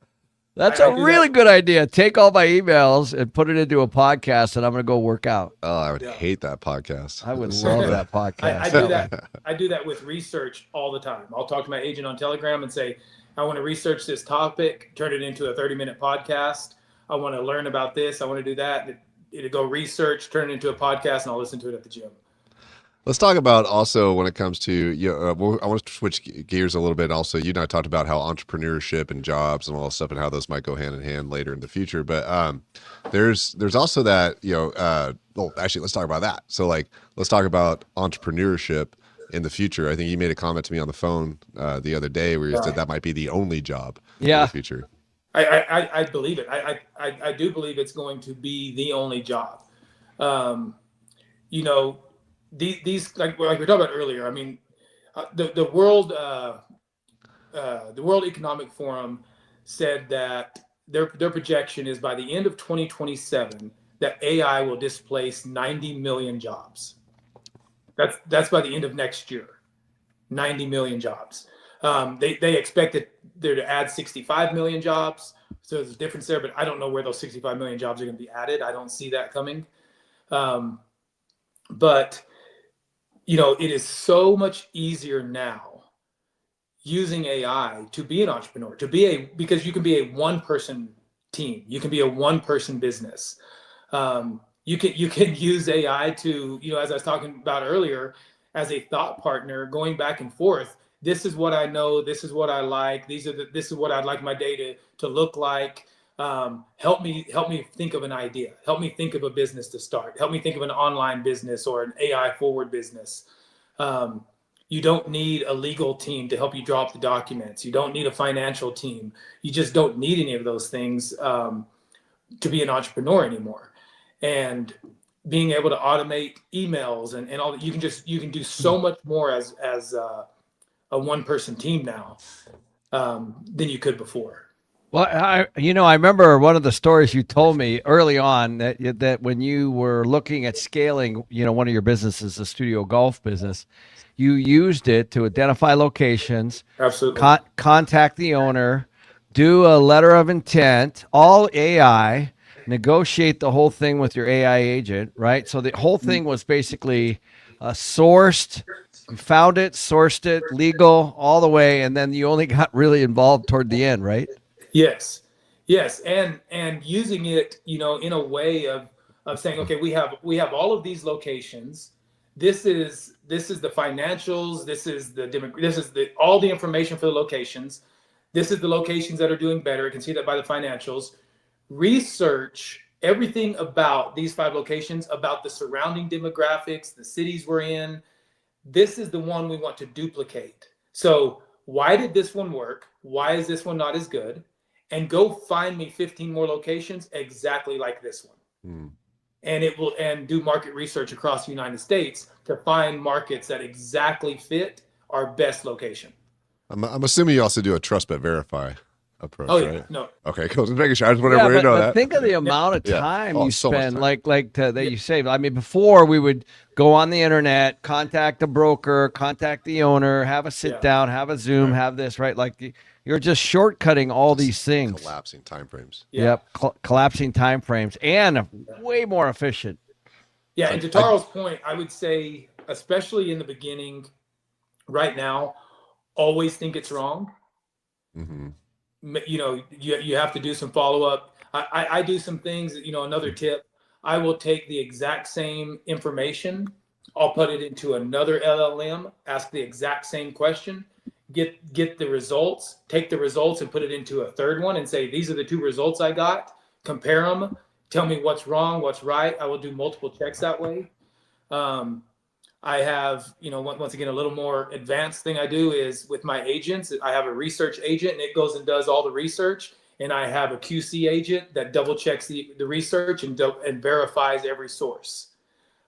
That's a really good idea. Take all my emails and put it into a podcast, and I'm going to go work out. Oh, I would hate that podcast. I would love that podcast. I do that. I do that with research all the time. I'll talk to my agent on Telegram and say, I want to research this topic, turn it into a 30-minute podcast. I want to learn about this. I want to do that. It'll go research, turn it into a podcast, and I'll listen to it at the gym. Let's talk about also when it comes to, I want to switch gears a little bit. Also, you and I talked about how entrepreneurship and jobs and all that stuff and how those might go hand in hand later in the future. But there's also that, actually, let's talk about that. So let's talk about entrepreneurship in the future. I think you made a comment to me on the phone the other day where you said that might be the only job in the future. I believe it. I do believe it's going to be the only job. These like we were talking about earlier. The World Economic Forum said that their projection is by the end of 2027 that AI will displace 90 million jobs. That's by the end of next year, 90 million jobs. They expect it there to add 65 million jobs. So there's a difference there, but I don't know where those 65 million jobs are going to be added. I don't see that coming. But, you know, it is so much easier now using AI to be an entrepreneur, because you can be a one-person team. You can be a one-person business. You can use AI to, you know, as I was talking about earlier, as a thought partner, going back and forth. This is what I know. This is what I like. This is what I'd like my day to look like. Help me think of an idea. Help me think of a business to start. Help me think of an online business or an AI forward business. You don't need a legal team to help you draw up the documents. You don't need a financial team. You just don't need any of those things to be an entrepreneur anymore. And being able to automate emails and all that, you can do so much more as a one-person team now than you could before. Well, I remember one of the stories you told me early on that when you were looking at scaling, you know, one of your businesses, the studio golf business, you used it to identify locations, Absolutely, contact the owner, do a letter of intent, all AI, negotiate the whole thing with your AI agent, right? So the whole thing was basically sourced, found it, sourced it, legal, all the way, and then you only got really involved toward the end, right? Yes, and using it, you know, in a way of saying, okay, we have all of these locations. This is the financials. This is all the information for the locations. This is the locations that are doing better. You can see that by the financials. Research everything about these 5 locations, about the surrounding demographics, the cities we're in. This is the one we want to duplicate. So why did this one work? Why is this one not as good? And go find me 15 more locations exactly like this one. And do market research across the United States to find markets that exactly fit our best location. I'm assuming you also do a trust but verify approach, Oh yeah, right? no. Okay, cool. Just making sure. I just want everybody to know that. Think of the amount of time you so much spend, time. that you save. I mean, before we would go on the internet, contact a broker, contact the owner, have a sit down, have a Zoom, have this, right? Like you're just shortcutting all these things. Collapsing timeframes. Yep, collapsing timeframes, and way more efficient. Yeah, and to Tarl's point, I would say, especially in the beginning, right now, always think it's wrong. Mm-hmm. You know, you have to do some follow-up. I do some things, you know, another tip, I will take the exact same information, I'll put it into another LLM, ask the exact same question, get the results, take the results and put it into a third one and say, these are the 2 results I got, compare them, tell me what's wrong, what's right. I will do multiple checks that way. I have, you know, once again, a little more advanced thing I do is with my agents, I have a research agent and it goes and does all the research. And I have a QC agent that double checks the research and verifies every source.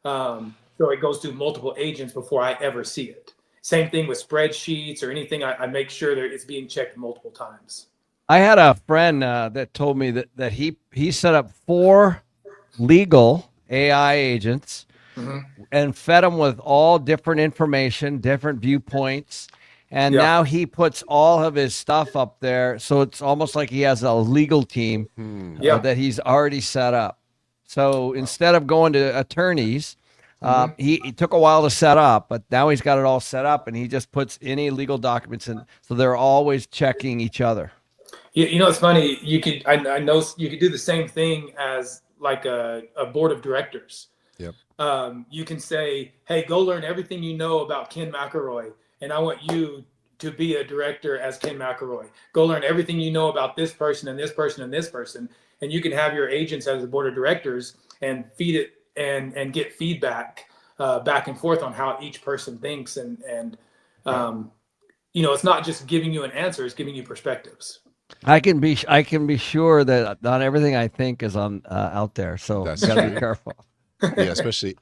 So it goes through multiple agents before I ever see it. Same thing with spreadsheets or anything. I make sure that it's being checked multiple times. I had a friend that told me that he set up 4 legal AI agents and fed them with all different information, different viewpoints. And now he puts all of his stuff up there. So it's almost like he has a legal team that he's already set up. So instead of going to attorneys, he took a while to set up, but now he's got it all set up and he just puts any legal documents in. So they're always checking each other. You know, it's funny. I know you could do the same thing as like a board of directors. Yep. You can say, hey, go learn everything you know about Ken McElroy. And I want you to be a director as Ken McElroy. Go learn everything you know about this person and this person and this person. And you can have your agents as a board of directors and feed it and get feedback back and forth on how each person thinks. And you know, it's not just giving you an answer, it's giving you perspectives. I can be sure that not everything I think is on out there. So you gotta be careful. Yeah, especially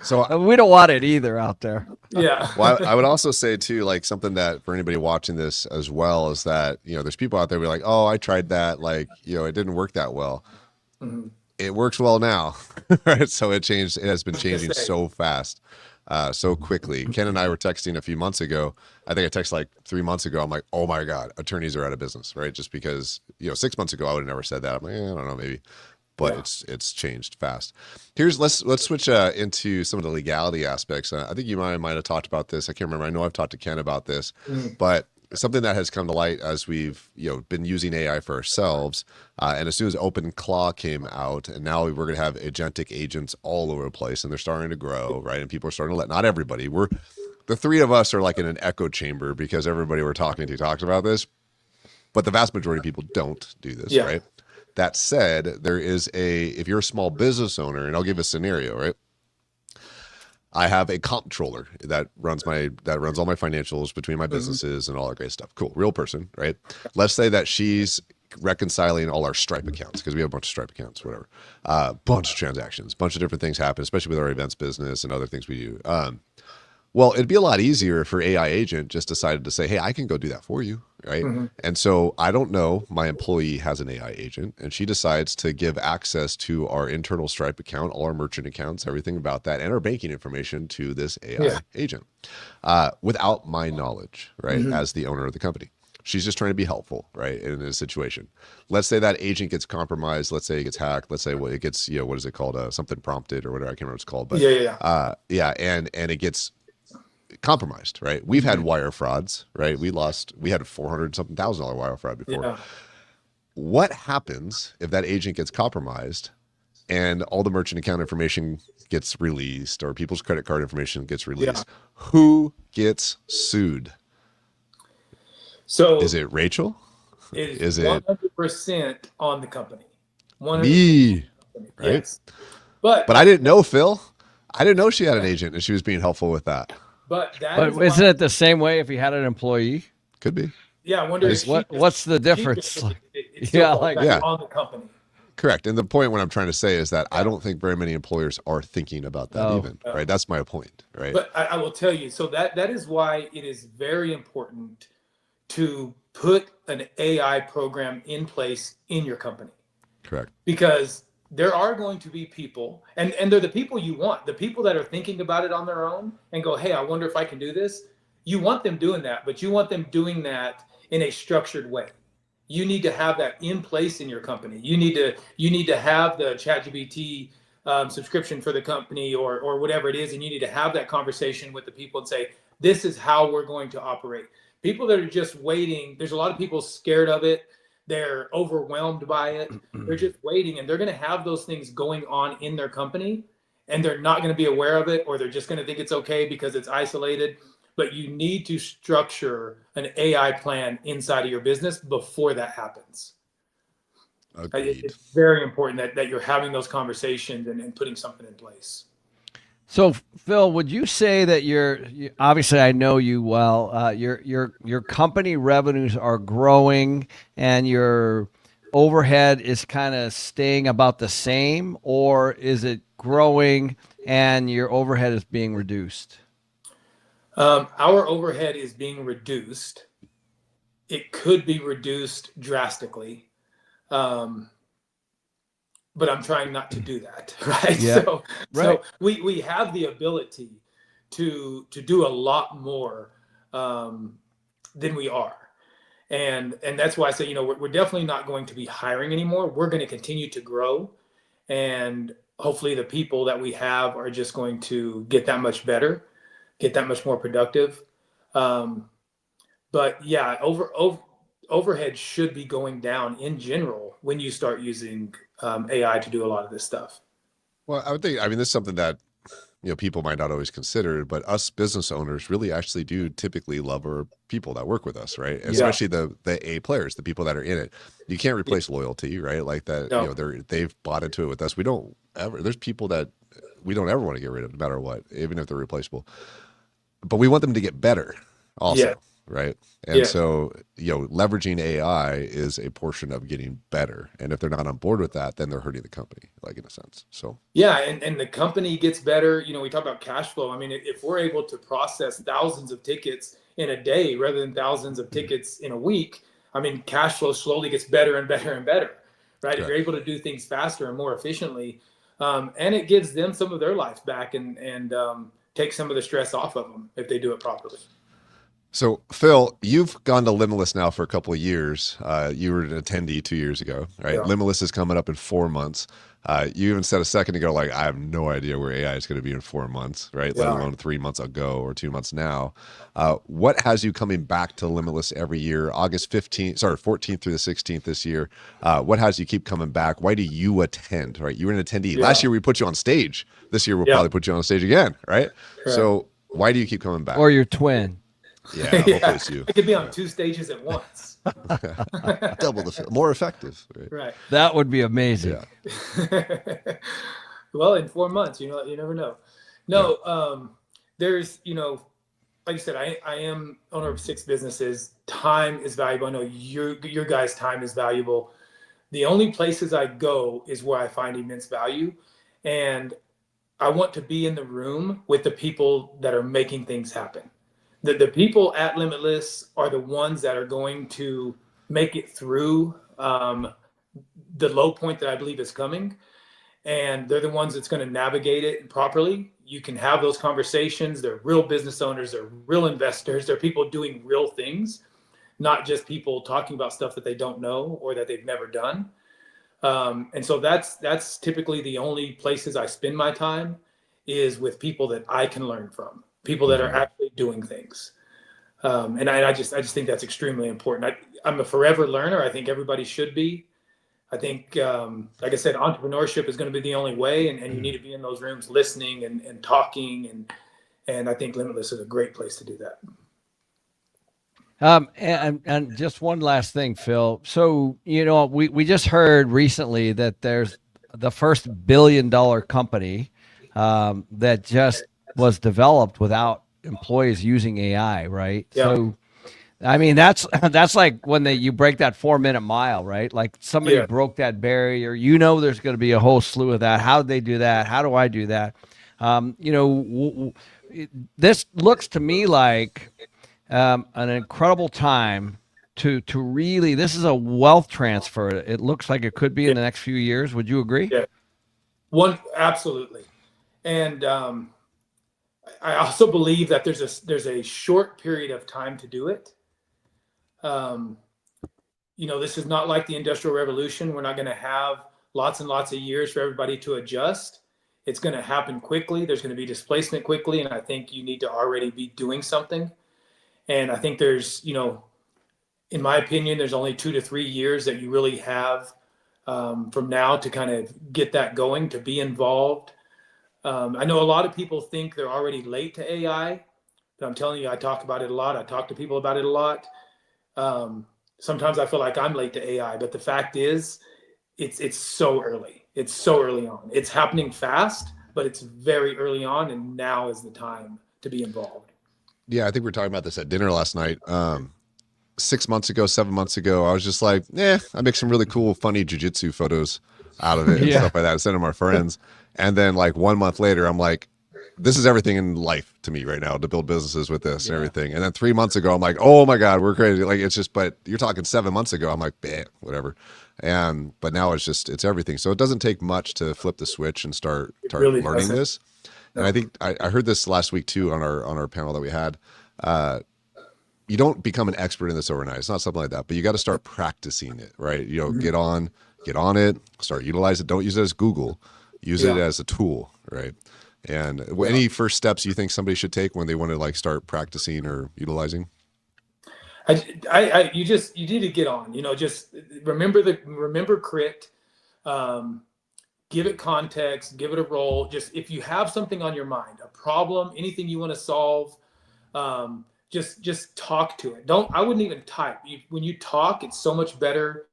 so we don't want it either out there. Yeah. Well, I would also say too, like something that for anybody watching this as well is that, you know, there's people out there who are like, oh, I tried that, like, you know, it didn't work that well. it works well now, right? So it changed. It has been changing so fast, so quickly. Ken and I were texting a few months ago. I think I texted like 3 months ago. I'm like, oh my God, attorneys are out of business, right? Just because, 6 months ago, I would have never said that. I'm like, I don't know, maybe, but it's changed fast. Let's switch into some of the legality aspects. I think you might have talked about this. I can't remember. I know I've talked to Ken about this, but something that has come to light as we've been using AI for ourselves, and as soon as OpenClaw came out, and now we're going to have agentic agents all over the place, and they're starting to grow, right? And people are starting to not everybody. The three of us are like in an echo chamber because everybody we're talking to talks about this, but the vast majority of people don't do this, right? That said, if you're a small business owner, and I'll give a scenario, right? I have a comptroller that runs all my financials between my businesses and all that great stuff. Cool. Real person, right? Let's say that she's reconciling all our Stripe accounts because we have a bunch of Stripe accounts, whatever. Bunch of transactions, bunch of different things happen, especially with our events business and other things we do. Well, it'd be a lot easier if her AI agent just decided to say, hey, I can go do that for you, right? And so I don't know, my employee has an AI agent, and she decides to give access to our internal Stripe account, all our merchant accounts, everything about that, and our banking information to this AI agent without my knowledge, right, as the owner of the company. She's just trying to be helpful, right, in a situation. Let's say that agent gets compromised. Let's say it gets hacked. Let's say it gets, what is it called? Something prompted or whatever. I can't remember what it's called. But and it gets compromised, right? We've had wire frauds, right? We had $400 something thousand wire fraud before. What happens if that agent gets compromised and all the merchant account information gets released or people's credit card information gets released? Who gets sued? So is it Rachel? Is it 100% on the company? 100% me, right? Yes. But I didn't know, Phil. I didn't know she had an agent and she was being helpful with that. But isn't it the same way if you had an employee? Could be. Yeah, I wonder what's the difference? On the company. Correct. And the point what I'm trying to say is that I don't think very many employers are thinking about that right? That's my point, right? But I will tell you, so that is why it is very important to put an AI program in place in your company. Correct. Because there are going to be people, and they're the people you want, the people that are thinking about it on their own and go, hey, I wonder if I can do this. You want them doing that, but you want them doing that in a structured way. You need to have that in place in your company. You need to have the ChatGPT subscription for the company or whatever it is, and you need to have that conversation with the people and say, this is how we're going to operate. People that are just waiting, there's a lot of people scared of it. They're overwhelmed by it. They're just waiting, and they're going to have those things going on in their company, and they're not going to be aware of it, or they're just going to think it's okay because it's isolated. But you need to structure an AI plan inside of your business before that happens. Agreed. It's very important that you're having those conversations and putting something in place. So, Phil, would you say that you obviously I know you well. Your company revenues are growing, and your overhead is kind of staying about the same, or is it growing and your overhead is being reduced? Our overhead is being reduced. It could be reduced drastically. But I'm trying not to do that, right? Yeah. So we have the ability to do a lot more than we are. And that's why I say, we're definitely not going to be hiring anymore. We're going to continue to grow. And hopefully the people that we have are just going to get that much better, get that much more productive. But yeah, overhead should be going down in general when you start using AI to do a lot of this stuff. Well, I would think, this is something that, people might not always consider, but us business owners really actually do typically love our people that work with us, right? Especially the A players, the people that are in it. You can't replace loyalty, right? Like that, No. they've bought into it with us. There's people that we don't ever want to get rid of no matter what, even if they're replaceable. But we want them to get better also. Right. And so, leveraging AI is a portion of getting better. And if they're not on board with that, then they're hurting the company, like in a sense. So, and the company gets better. We talk about cash flow. If we're able to process thousands of tickets in a day rather than thousands of tickets in a week, cash flow slowly gets better and better and better. right? If you're able to do things faster and more efficiently, and it gives them some of their life back and take some of the stress off of them if they do it properly. So, Phil, you've gone to Limitless now for a couple of years. You were an attendee 2 years ago, right? Yeah. Limitless is coming up in 4 months. You even said a second ago, like, I have no idea where AI is going to be in 4 months, right? Let alone 3 months ago or 2 months now. What has you coming back to Limitless every year, August 14th through the 16th this year? What has you keep coming back? Why do you attend, right? You were an attendee. Yeah. Last year, we put you on stage. This year, we'll probably put you on stage again, right? Correct. So why do you keep coming back? Or your twin. Yeah, hopefully it's you. I could be on 2 stages at once. Double more effective. Right. That would be amazing. Yeah. Well, in 4 months, you never know. No, there's, like you said, I am owner of 6 businesses. Time is valuable. I know your guys' time is valuable. The only places I go is where I find immense value. And I want to be in the room with the people that are making things happen. The people at Limitless are the ones that are going to make it through the low point that I believe is coming. And they're the ones that's going to navigate it properly. You can have those conversations. They're real business owners. They're real investors. They're people doing real things, not just people talking about stuff that they don't know or that they've never done. And so that's typically the only places I spend my time, is with people that I can learn from, people that are actually doing things. And I just think that's extremely important. I'm a forever learner. I think everybody should be. I think, like I said, entrepreneurship is going to be the only way, and you need to be in those rooms listening and talking. And I think Limitless is a great place to do that. And just one last thing, Phil. So, we just heard recently that there's the first $1 billion company that just was developed without employees using AI, right? Yeah. So, I mean, that's like when you break that 4-minute mile, right? Like somebody broke that barrier. There's going to be a whole slew of that. How did they do that? How do I do that? This looks to me like an incredible time to really. This is a wealth transfer. It looks like it could be in the next few years. Would you agree? Yeah, absolutely. And I also believe that there's a short period of time to do it. This is not like the Industrial Revolution. We're not going to have lots and lots of years for everybody to adjust. It's going to happen quickly. There's going to be displacement quickly. And I think you need to already be doing something. And I think there's, in my opinion, there's only 2 to 3 years that you really have from now to kind of get that going, to be involved. I know a lot of people think they're already late to AI, but I'm telling you, I talk about it a lot. I talk to people about it a lot. Sometimes I feel like I'm late to AI, but the fact is, it's so early. It's so early on. It's happening fast, but it's very early on, and now is the time to be involved. Yeah, I think we were talking about this at dinner last night. 6 months ago, 7 months ago, I was just like, I make some really cool, funny jujitsu photos out of it and stuff like that. I send them our friends. And then like 1 month later, I'm like, this is everything in life to me right now, to build businesses with this and everything. And then 3 months ago, I'm like, oh my God, we're crazy. Like, it's just, but you're talking 7 months ago, I'm like, whatever. But now it's everything. So it doesn't take much to flip the switch and start really learning doesn't. this. And I think I heard this last week too on our panel that we had. You don't become an expert in this overnight. It's not something like that, but you got to start practicing it, right? Get on it, start utilize it. Don't use it as Google, use it as a tool, right? And any first steps you think somebody should take when they want to like start practicing or utilizing? You need to get on, just remember crit, give it context, give it a role. Just, if you have something on your mind, a problem, anything you want to solve, just talk to it. I wouldn't even type. When you talk, it's so much better.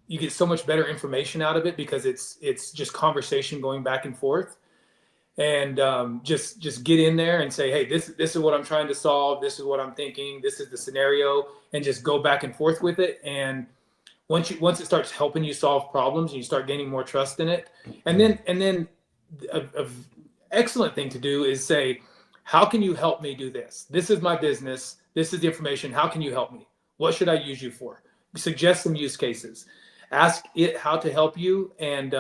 You get so much better information out of it because it's just conversation going back and forth. And just get in there and say, hey, this is what I'm trying to solve. This is what I'm thinking. This is the scenario, and just go back and forth with it. And once it starts helping you solve problems, and you start gaining more trust in it, and then a excellent thing to do is say, how can you help me do this? This is my business. This is the information. How can you help me? What should I use you for? Suggest some use cases. ask it how to help you. And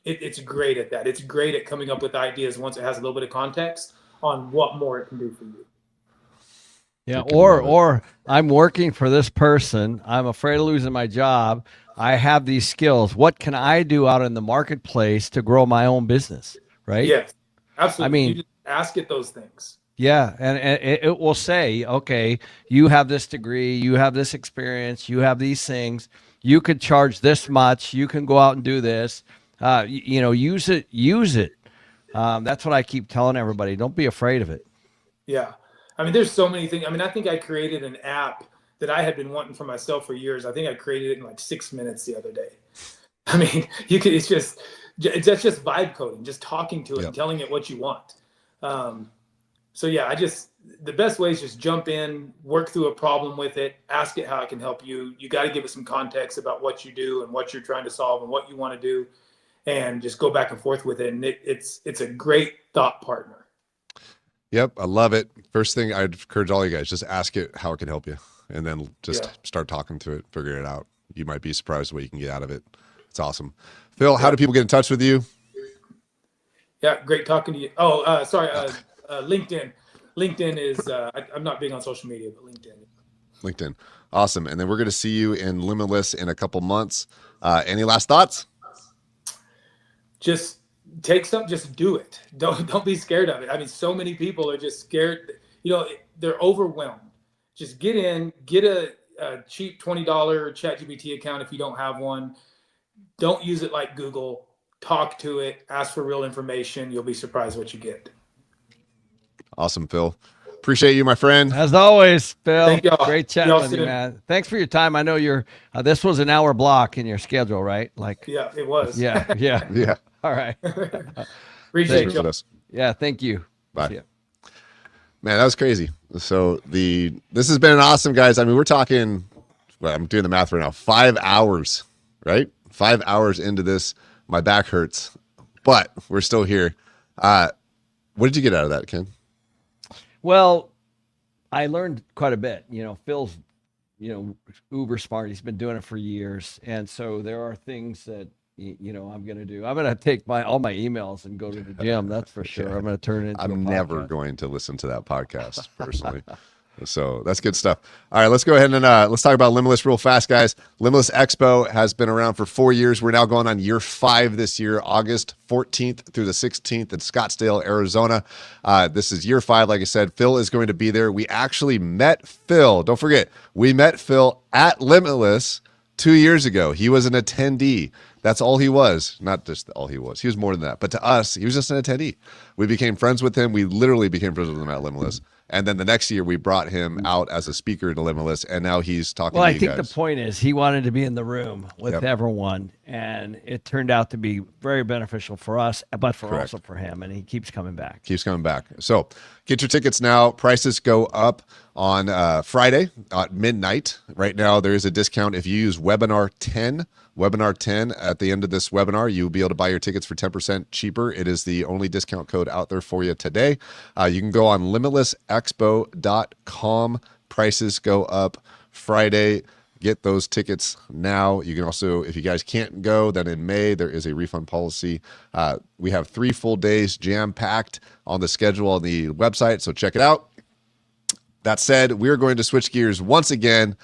it's great at that. It's great at coming up with ideas once it has a little bit of context on what more it can do for you. Yeah, or I'm working for this person. I'm afraid of losing my job. I have these skills. What can I do out in the marketplace to grow my own business? Right? Yes, absolutely. I mean, you just ask it those things. yeah, and it will say, okay, you have this degree, you have this experience, you have these things. You could charge this much. You can go out and do this. Use it. Use it. That's what I keep telling everybody. Don't be afraid of it. Yeah. I mean, there's so many things. I mean, I think I created an app that I had been wanting for myself for years. I think I created it in like 6 minutes the other day. I mean, that's just vibe coding, just talking to it and telling it what you want. So yeah, the best way is just jump in, work through a problem with it, ask it how it can help you. You got to give it some context about what you do and what you're trying to solve and what you want to do, and just go back and forth with it. And it's a great thought partner. Yep, I love it. First thing I'd encourage all you guys, just ask it how it can help you, and then just start talking to it, figuring it out. You might be surprised what you can get out of it. It's awesome. Phil, how do people get in touch with you? Yeah, great talking to you. Oh, sorry, LinkedIn. LinkedIn is, I'm not big on social media, but LinkedIn. Awesome. And then we're going to see you in Limitless in a couple months. Any last thoughts? Just just do it. Don't be scared of it. I mean, so many people are just scared. They're overwhelmed. Just get in, get a cheap $20 ChatGPT account if you don't have one. Don't use it like Google. Talk to it. Ask for real information. You'll be surprised what you get. Awesome, Phil. Appreciate you, my friend. As always, Phil. Thank y'all. Great chatting with you, man. Thanks for your time. I know this was an hour block in your schedule, right? Yeah, it was. Yeah. All right. Appreciate you. Yeah, thank you. Bye. Man, that was crazy. So this has been awesome, guys. I mean, we're talking, I'm doing the math right now, 5 hours, right? 5 hours into this. My back hurts, but we're still here. What did you get out of that, Ken? Well, I learned quite a bit. Phil's, uber smart. He's been doing it for years. And so there are things that, I'm going to do. I'm going to take all my emails and go to the gym. That's for sure. I'm going to turn it into I'm never going to listen to that podcast personally. So that's good stuff. All right, let's go ahead and let's talk about Limitless real fast, guys. Limitless Expo has been around for 4 years. We're now going on year 5 this year, August 14th through the 16th in Scottsdale, Arizona. This is year 5. Like I said, Phil is going to be there. We actually met Phil. Don't forget, we met Phil at Limitless 2 years ago. He was an attendee. That's all he was. Not just all he was. He was more than that. But to us, he was just an attendee. We became friends with him. We literally became friends with him at Limitless. And then the next year, we brought him out as a speaker to Limitless, and now he's talking to you guys. Well, I think the point is he wanted to be in the room with everyone, and it turned out to be very beneficial for us, but also for him, and he keeps coming back. So get your tickets now. Prices go up on Friday at midnight. Right now, there is a discount if you use Webinar 10 at the end of this webinar. You'll be able to buy your tickets for 10% cheaper. It is the only discount code out there for you today. You can go on limitlessexpo.com. Prices go up Friday. Get those tickets now. You can also, if you guys can't go, then in May, there is a refund policy. We have 3 full days jam-packed on the schedule on the website, so check it out. That said, we're going to switch gears once again.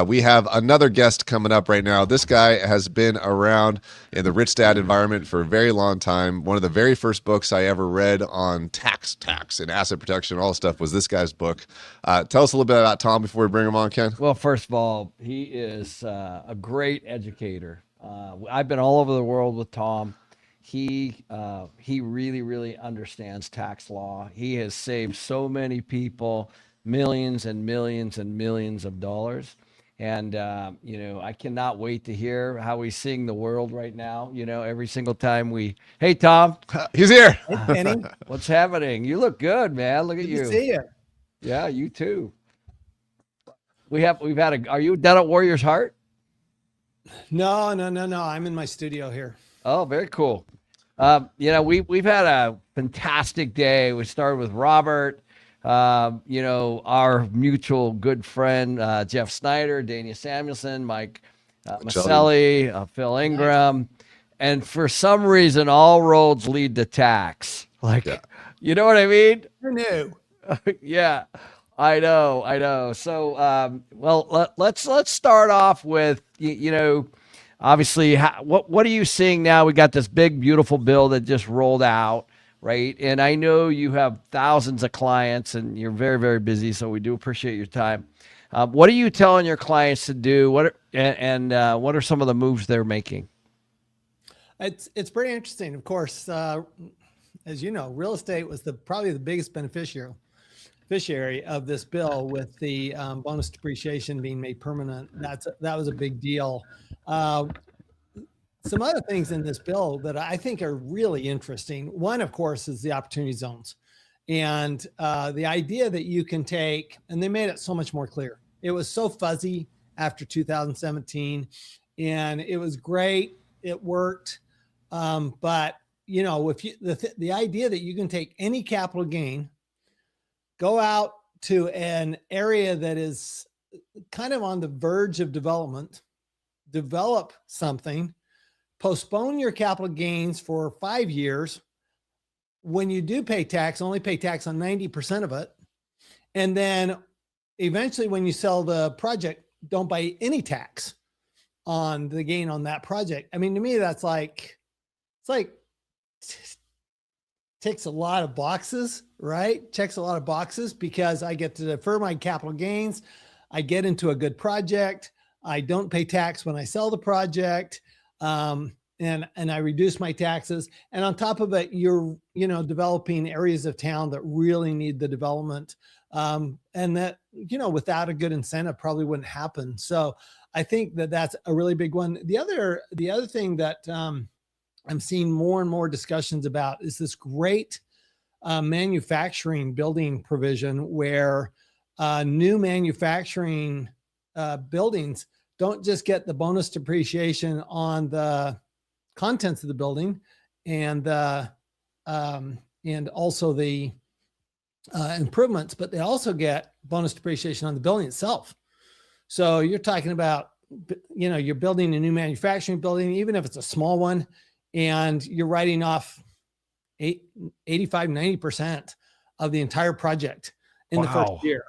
We have another guest coming up right now. This guy has been around in the Rich Dad environment for a very long time. One of the very first books I ever read on tax and asset protection, all this stuff, was this guy's book. Tell us a little bit about Tom before we bring him on, Ken. Well, first of all, he is a great educator. I've been all over the world with Tom. He really, really understands tax law. He has saved so many people millions and millions and millions of dollars. And, I cannot wait to hear how he's seeing the world right now. Every single time hey, Tom. He's here. Hey, Kenny. What's happening? You look good, man. Look at you. Good to see you. Yeah, you too. Are you down at Warrior's Heart? No. I'm in my studio here. Oh, very cool. We've had a fantastic day. We started with Robert. Our mutual good friend, Jeff Snyder, Dana Samuelson, Mike Machelli, Phil Ingram, and for some reason, all roads lead to tax. You know what I mean? Who knew? Yeah, I know. So, well, let's start off with obviously, what are you seeing now? We got this big, beautiful bill that just rolled out, right? And I know you have thousands of clients, and you're very, very busy. So we do appreciate your time. What are you telling your clients to do? What are some of the moves they're making? It's pretty interesting. Of course, as you know, real estate was probably the biggest beneficiary of this bill, with the bonus depreciation being made permanent. That was a big deal. Some other things in this bill that I think are really interesting. One, of course, is the opportunity zones, and the idea that you can take, and they made it so much more clear. It was so fuzzy after 2017, and it was great. It worked, but if the idea that you can take any capital gain, go out to an area that is kind of on the verge of development, develop something, postpone your capital gains for 5 years. When you do pay tax, only pay tax on 90% of it. And then eventually when you sell the project, don't pay any tax on the gain on that project. I mean, to me, it's like ticks a lot of boxes, right? Checks a lot of boxes, because I get to defer my capital gains. I get into a good project. I don't pay tax when I sell the project. And I reduce my taxes. And on top of it, you're, developing areas of town that really need the development. And that, without a good incentive probably wouldn't happen. So I think that that's a really big one. The other thing that, I'm seeing more and more discussions about is this great manufacturing building provision, where new manufacturing buildings don't just get the bonus depreciation on the contents of the building and also the improvements, but they also get bonus depreciation on the building itself. So you're talking about, you're building a new manufacturing building, even if it's a small one, and you're writing off 85, 90% of the entire project in the first year.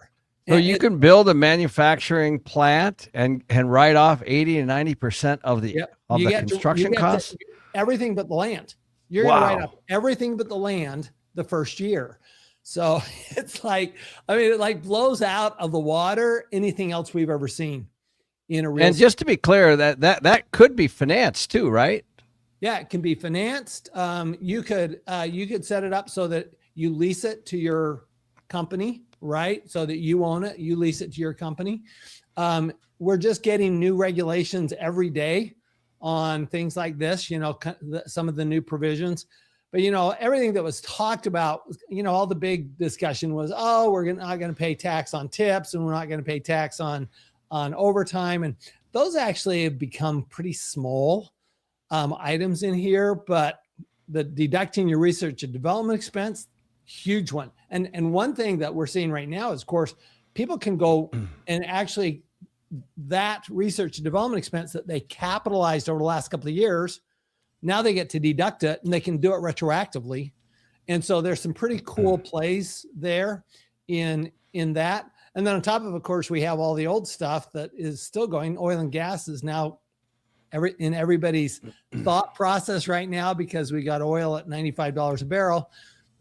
So you can build a manufacturing plant and write off 80 and 90% of the construction costs? Everything but the land. You're going to write off everything but the land the first year. So it's it blows out of the water anything else we've ever seen in a real And just to be clear, that could be financed too, right? Yeah, it can be financed. You could set it up so that you lease it to your company, right? So that you own it, you lease it to your company. We're just getting new regulations every day on things like this, some of the new provisions. But, everything that was talked about, all the big discussion was, we're not going to pay tax on tips, and we're not going to pay tax on overtime. And those actually have become pretty small items in here, but the deducting your research and development expense, huge one. And one thing that we're seeing right now is, of course, people can go and actually, that research and development expense that they capitalized over the last couple of years, now they get to deduct it, and they can do it retroactively. And so there's some pretty cool plays there in that. And then on top of course, we have all the old stuff that is still going. Oil and gas is now in everybody's thought process right now, because we got oil at $95 a barrel.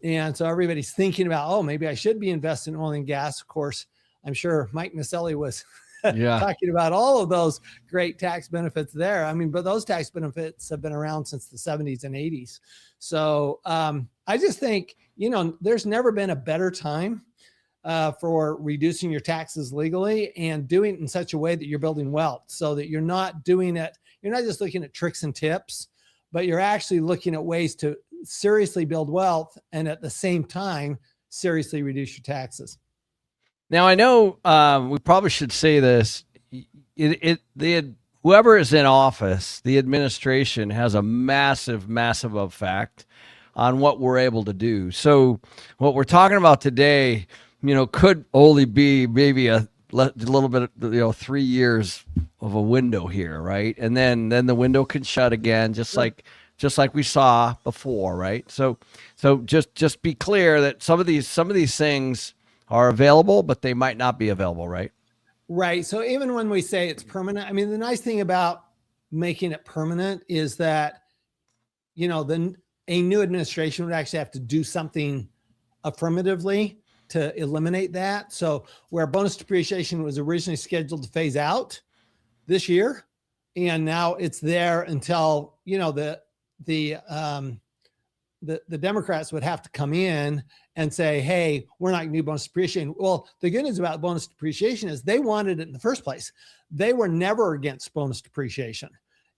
And so everybody's thinking about, maybe I should be investing in oil and gas. Of course, I'm sure Mike Machelli was talking about all of those great tax benefits there. I mean, but those tax benefits have been around since the 70s and 80s. So I just think, there's never been a better time for reducing your taxes legally and doing it in such a way that you're building wealth, so that you're not doing it. You're not just looking at tricks and tips, but you're actually looking at ways to seriously build wealth and at the same time, seriously reduce your taxes. Now, I know we probably should say this. Whoever is in office, the administration has a massive, massive effect on what we're able to do. So what we're talking about today, could only be maybe a a little bit, 3 years of a window here, right? And then the window can shut again, just like we saw before, right? So just be clear that some of these things are available, but they might not be available, right? Right. So even when we say it's permanent, I mean, the nice thing about making it permanent is that, a new administration would actually have to do something affirmatively to eliminate that. So where bonus depreciation was originally scheduled to phase out this year, and now it's there until, the Democrats would have to come in and say, hey, we're not going to do bonus depreciation. Well, the good news about bonus depreciation is they wanted it in the first place. They were never against bonus depreciation.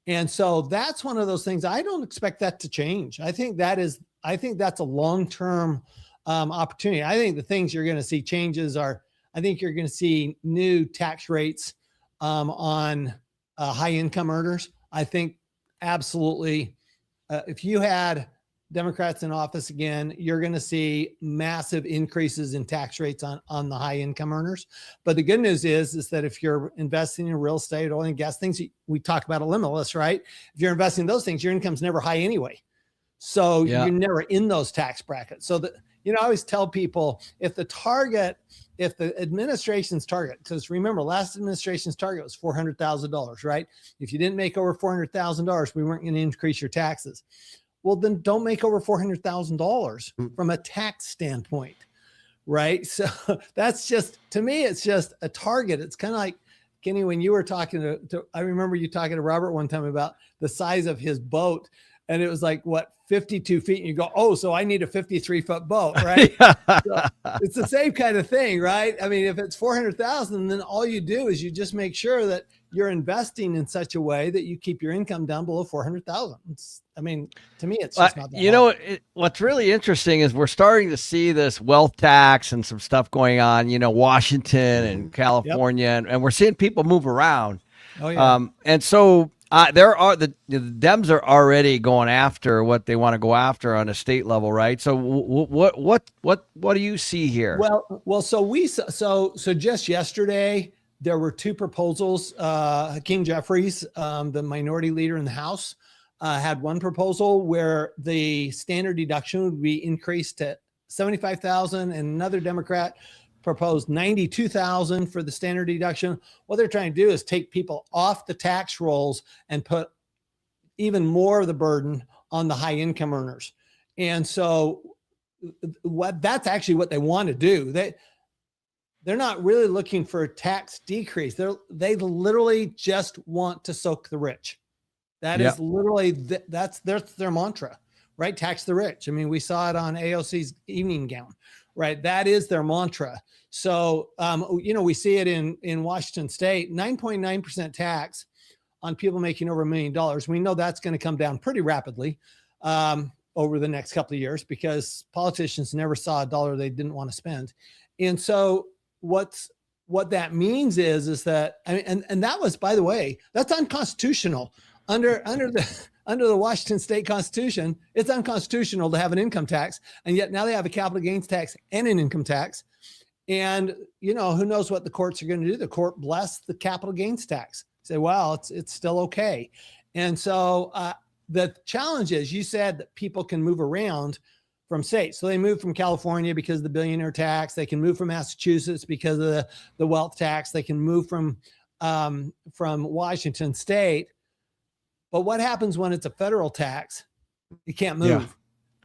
And so that's one of those things. I don't expect that to change. I think that's a long-term opportunity. I think the things you're going to see changes are, I think you're going to see new tax rates on high income earners. I think absolutely, if you had Democrats in office again, you're going to see massive increases in tax rates on the high income earners. But the good news is that if you're investing in real estate, oil and gas, things we talk about a Limitless, right? If you're investing in those things, your income's never high anyway. So you're never in those tax brackets. So I always tell people, if the administration's target, because remember, last administration's target was $400,000, right? If you didn't make over $400,000, we weren't going to increase your taxes. Well, then don't make over $400,000 from a tax standpoint, right? So that's just, to me, it's just a target. It's kind of like, Kenny, when you were talking to, I remember you talking to Robert one time about the size of his boat, and it was like, 52 feet, and you go, oh, so I need a 53-foot boat, right? So it's the same kind of thing, right? I mean, if it's 400,000, then all you do is you just make sure that you're investing in such a way that you keep your income down below 400,000. I mean, to me, it's just not that hard. What's really interesting is we're starting to see this wealth tax and some stuff going on, Washington and California, and we're seeing people move around. Oh yeah. And so there are the Dems are already going after what they want to go after on a state level, right? So what do you see here? Well, so just yesterday there were two proposals. King Jeffries, the minority leader in the House, had one proposal where the standard deduction would be increased to $75,000, and another Democrat proposed $92,000 for the standard deduction. What they're trying to do is take people off the tax rolls and put even more of the burden on the high income earners. And so that's actually what they want to do. They're not really looking for a tax decrease. They literally just want to soak the rich. That is literally, that's their mantra, right? Tax the rich. I mean, we saw it on AOC's evening gown, right? That is their mantra. So, we see it in Washington State, 9.9% tax on people making over $1 million. We know that's going to come down pretty rapidly over the next couple of years, because politicians never saw a dollar they didn't want to spend. And so what that means is that, and that was, by the way, that's unconstitutional under the Washington State Constitution. It's unconstitutional to have an income tax, and yet now they have a capital gains tax and an income tax. And who knows what the courts are going to do? The court blessed the capital gains tax. Say, well, it's still okay. And so the challenge is, you said that people can move around from states. So they move from California because of the billionaire tax. They can move from Massachusetts because of the wealth tax. They can move from Washington State. But what happens when it's a federal tax? You can't move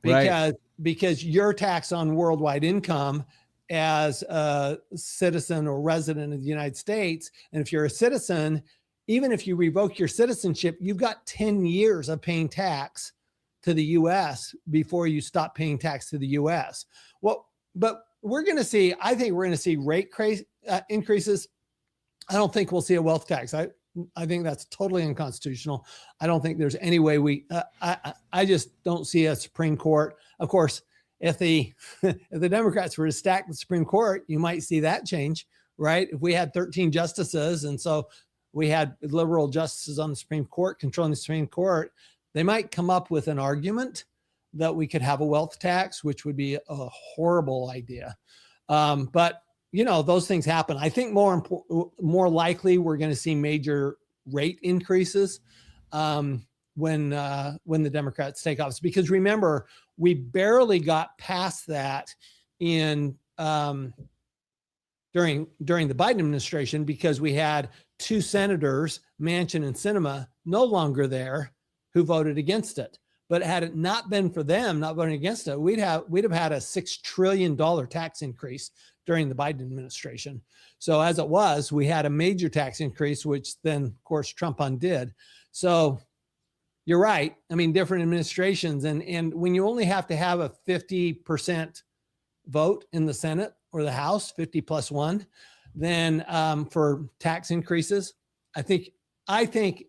because your tax on worldwide income as a citizen or resident of the United States. And if you're a citizen, even if you revoke your citizenship, you've got 10 years of paying tax to the U.S. before you stop paying tax to the U.S. Well, but I think we're going to see rate increases. I don't think we'll see a wealth tax. I think that's totally unconstitutional. I don't think there's any way I just don't see a Supreme Court. Of course, if the Democrats were to stack the Supreme Court, you might see that change, right? If we had 13 justices, and so we had liberal justices on the Supreme Court controlling the Supreme Court, they might come up with an argument that we could have a wealth tax, which would be a horrible idea. But those things happen. I think more likely we're going to see major rate increases when the Democrats take office, because remember, we barely got past that in during the Biden administration, because we had two senators, Manchin and Sinema, no longer there, who voted against it. But had it not been for them not voting against it, we'd have had a $6 trillion tax increase during the Biden administration. So as it was, we had a major tax increase, which then, of course, Trump undid. So you're right. I mean, different administrations. And when you only have to have a 50% vote in the Senate or the House, 50 plus one, then for tax increases, I think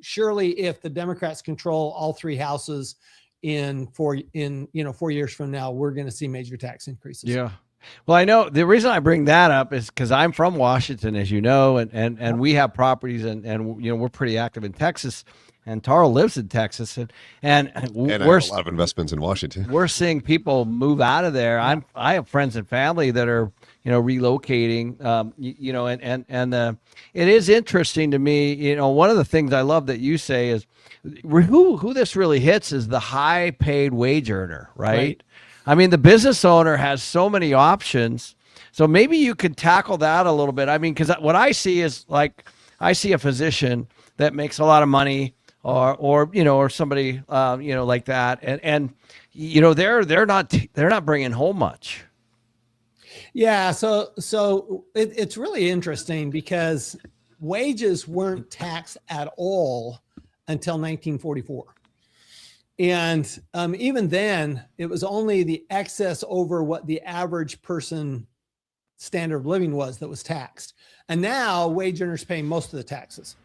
surely if the Democrats control all three houses in 4 years from now, we're going to see major tax increases. Yeah. Well, I know the reason I bring that up is because I'm from Washington, as you know, and we have properties and we're pretty active in Texas, and Tara lives in Texas, and I have a lot of investments in Washington. We're seeing people move out of there. I have friends and family that are relocating, and it is interesting to me. One of the things I love that you say is who this really hits is the high paid wage earner, right? I mean, the business owner has so many options. So maybe you could tackle that a little bit. I mean, because what I see is I see a physician that makes a lot of money, or somebody like that, and they're not bringing home much. Yeah, so it's really interesting because wages weren't taxed at all until 1944. And even then, it was only the excess over what the average person standard of living was that was taxed. And now wage earners pay most of the taxes.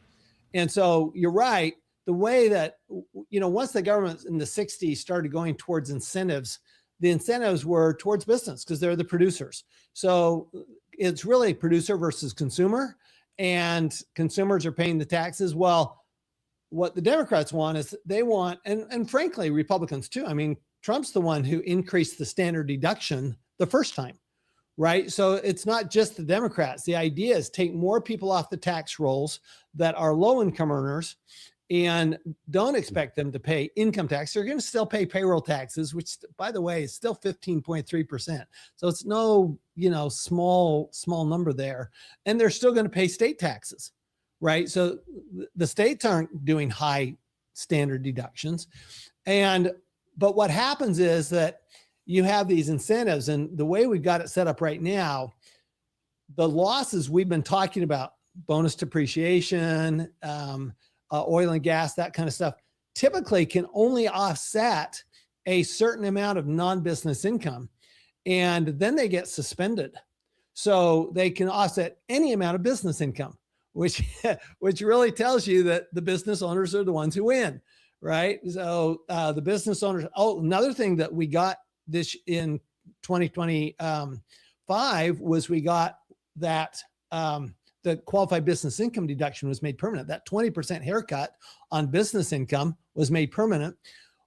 And so you're right. The way that, once the government in the 60s started going towards incentives, the incentives were towards business because they're the producers. So it's really producer versus consumer, and consumers are paying the taxes. Well, what the Democrats want is they want, and frankly, Republicans too. I mean, Trump's the one who increased the standard deduction the first time, right? So it's not just the Democrats. The idea is take more people off the tax rolls that are low income earners and don't expect them to pay income tax. They're going to still pay payroll taxes, which, by the way, is still 15.3%. So it's no, small number there. And they're still going to pay state taxes. Right. So the states aren't doing high standard deductions. But what happens is that you have these incentives, and the way we've got it set up right now, the losses we've been talking about, bonus depreciation, oil and gas, that kind of stuff, typically can only offset a certain amount of non-business income. And then they get suspended. So they can offset any amount of business income, which really tells you that the business owners are the ones who win, right? So the business owners. Oh, another thing that we got this in 2025 was we got that the qualified business income deduction was made permanent. That 20% haircut on business income was made permanent.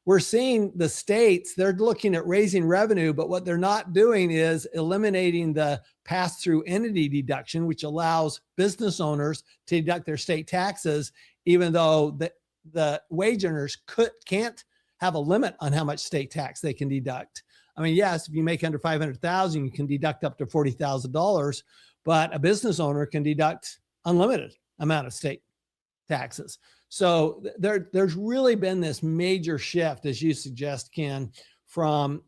We're seeing the states, they're looking at raising revenue, but what they're not doing is eliminating the pass-through entity deduction, which allows business owners to deduct their state taxes, even though the wage earners can't have a limit on how much state tax they can deduct. I mean, yes, if you make under $500,000, you can deduct up to $40,000, but a business owner can deduct unlimited amount of state taxes. So there's really been this major shift, as you suggest, Ken, from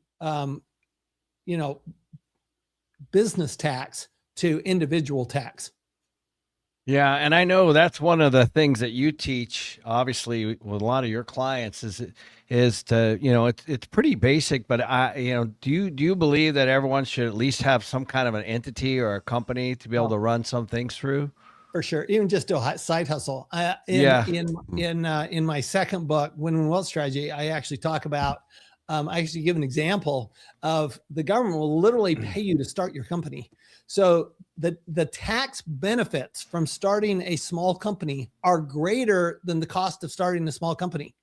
business tax to individual tax. Yeah, and I know that's one of the things that you teach, obviously, with a lot of your clients is to, it's pretty basic, but do you believe that everyone should at least have some kind of an entity or a company to be able to run some things through? For sure, even just do a side hustle. In my second book, Win-Win Wealth Strategy, I actually talk about. I actually give an example of the government will literally pay you to start your company. So the tax benefits from starting a small company are greater than the cost of starting a small company,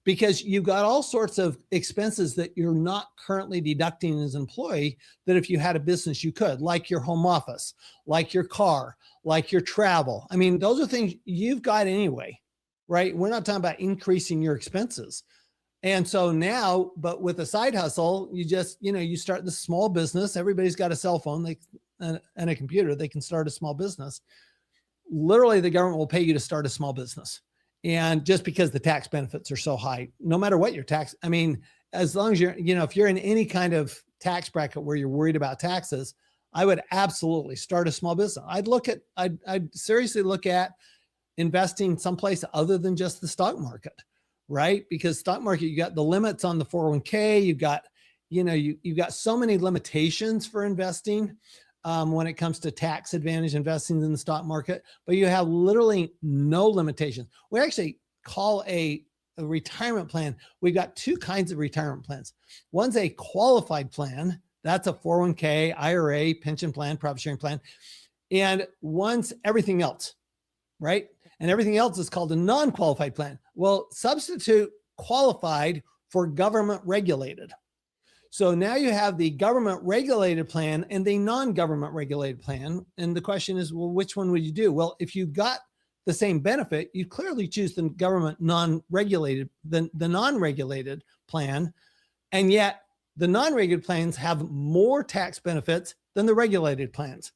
because you've got all sorts of expenses that you're not currently deducting as an employee that if you had a business, you could, like your home office, like your car, like your travel. I mean, those are things you've got anyway, right? We're not talking about increasing your expenses. And so now, but with a side hustle, you just, you start the small business. Everybody's got a cell phone and a computer. They can start a small business. Literally, the government will pay you to start a small business. And just because the tax benefits are so high, no matter what your tax, I mean, as long as you're, if you're in any kind of tax bracket where you're worried about taxes, I would absolutely start a small business. I'd seriously look at investing someplace other than just the stock market, right? Because stock market, you got the limits on the 401k, you've got, you've got so many limitations for investing when it comes to tax advantage investing in the stock market, but you have literally no limitations. We actually call a retirement plan. We've got two kinds of retirement plans. One's a qualified plan. That's a 401k, IRA, pension plan, profit sharing plan. And one's everything else, right? And everything else is called a non-qualified plan. Well, substitute qualified for government regulated. So now you have the government regulated plan and the non-government regulated plan. And the question is, well, which one would you do? Well, if you got the same benefit, you clearly choose the government non-regulated, the non-regulated plan. And yet the non-regulated plans have more tax benefits than the regulated plans.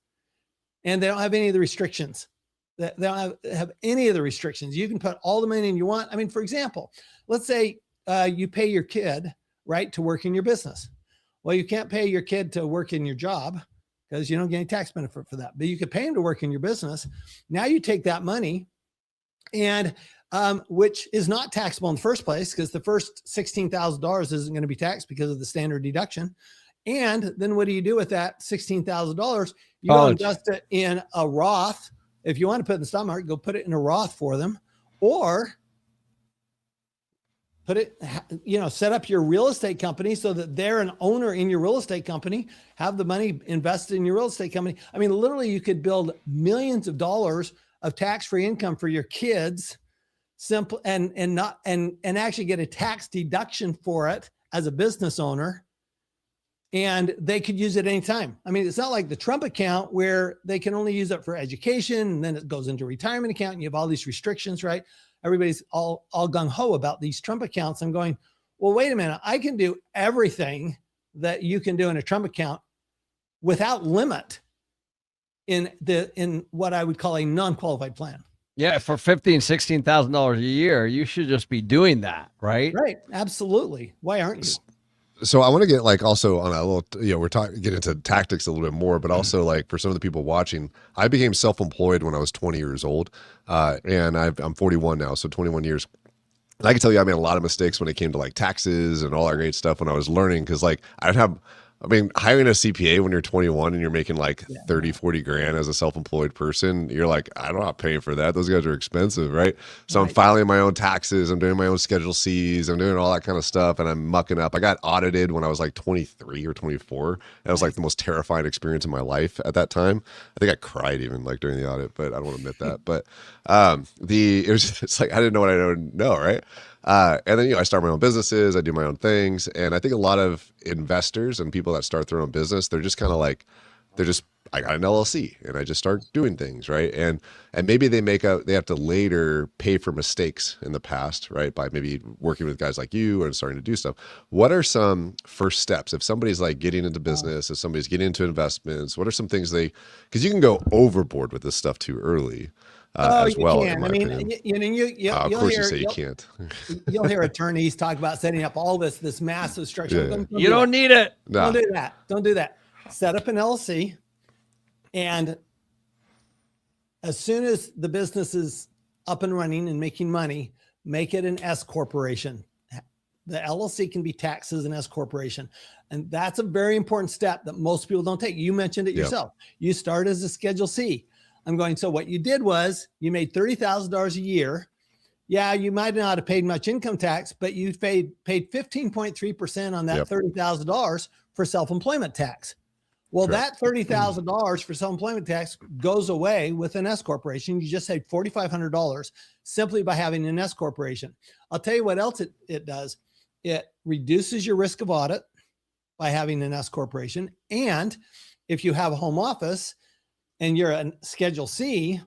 And they don't have any of the restrictions. They don't have any of the restrictions. You can put all the money in you want. I mean, for example, let's say you pay your kid, right, to work in your business. Well, you can't pay your kid to work in your job because you don't get any tax benefit for that, but you could pay him to work in your business. Now you take that money and which is not taxable in the first place because the first $16,000 isn't going to be taxed because of the standard deduction. And then what do you do with that $16,000? You go invest it in a Roth. If you want to put it in the stock market, go put it in a Roth for them, or put it, set up your real estate company so that they're an owner in your real estate company, have the money invested in your real estate company. I mean, literally you could build millions of dollars of tax-free income for your kids, simple and actually get a tax deduction for it as a business owner. And they could use it anytime. I mean, it's not like the Trump account where they can only use it for education and then it goes into retirement account and you have all these restrictions, right? Everybody's all gung-ho about these Trump accounts. I'm going, well, wait a minute. I can do everything that you can do in a Trump account without limit in what I would call a non-qualified plan. Yeah, for $15,000, $16,000 a year, you should just be doing that, right? Right. Absolutely. Why aren't you? So I want to get also on a little, we're get into tactics a little bit more, but also for some of the people watching, I became self-employed when I was 20 years old. And I'm 41 now. So 21 years. And I can tell you, I made a lot of mistakes when it came to taxes and all that great stuff when I was learning. Cause hiring a CPA when you're 21 and you're making 30, 40 grand as a self-employed person, you're like, I'm not paying for that. Those guys are expensive, right? So I'm filing my own taxes. I'm doing my own Schedule Cs. I'm doing all that kind of stuff. And I'm mucking up. I got audited when I was 23 or 24. That was the most terrifying experience in my life at that time. I think I cried even during the audit, but I don't want to admit that. But it's I didn't know what I didn't know, right? And then, I start my own businesses, I do my own things. And I think a lot of investors and people that start their own business, they're just kind of I got an LLC and I just start doing things, right? And maybe they have to later pay for mistakes in the past, right? By maybe working with guys like you and starting to do stuff. What are some first steps? If somebody's getting into business, if somebody's getting into investments, what are some things because you can go overboard with this stuff too early. As well, in my opinion. Of course you say you can't. You'll hear attorneys talk about setting up all this massive structure. Yeah. You don't need it. No. Don't do that. Set up an LLC, and as soon as the business is up and running and making money, make it an S corporation. The LLC can be taxed as an S corporation, and that's a very important step that most people don't take. You mentioned it yourself. You start as a Schedule C. I'm going, so what you did was you made $30,000 a year. Yeah, you might not have paid much income tax, but you paid 15.3% on that $30,000 for self-employment tax. Well, Correct. that $30,000 for self-employment tax goes away with an S corporation. You just saved $4,500 simply by having an S corporation. I'll tell you what else it does. It reduces your risk of audit by having an S corporation. And if you have a home office and you're a Schedule C,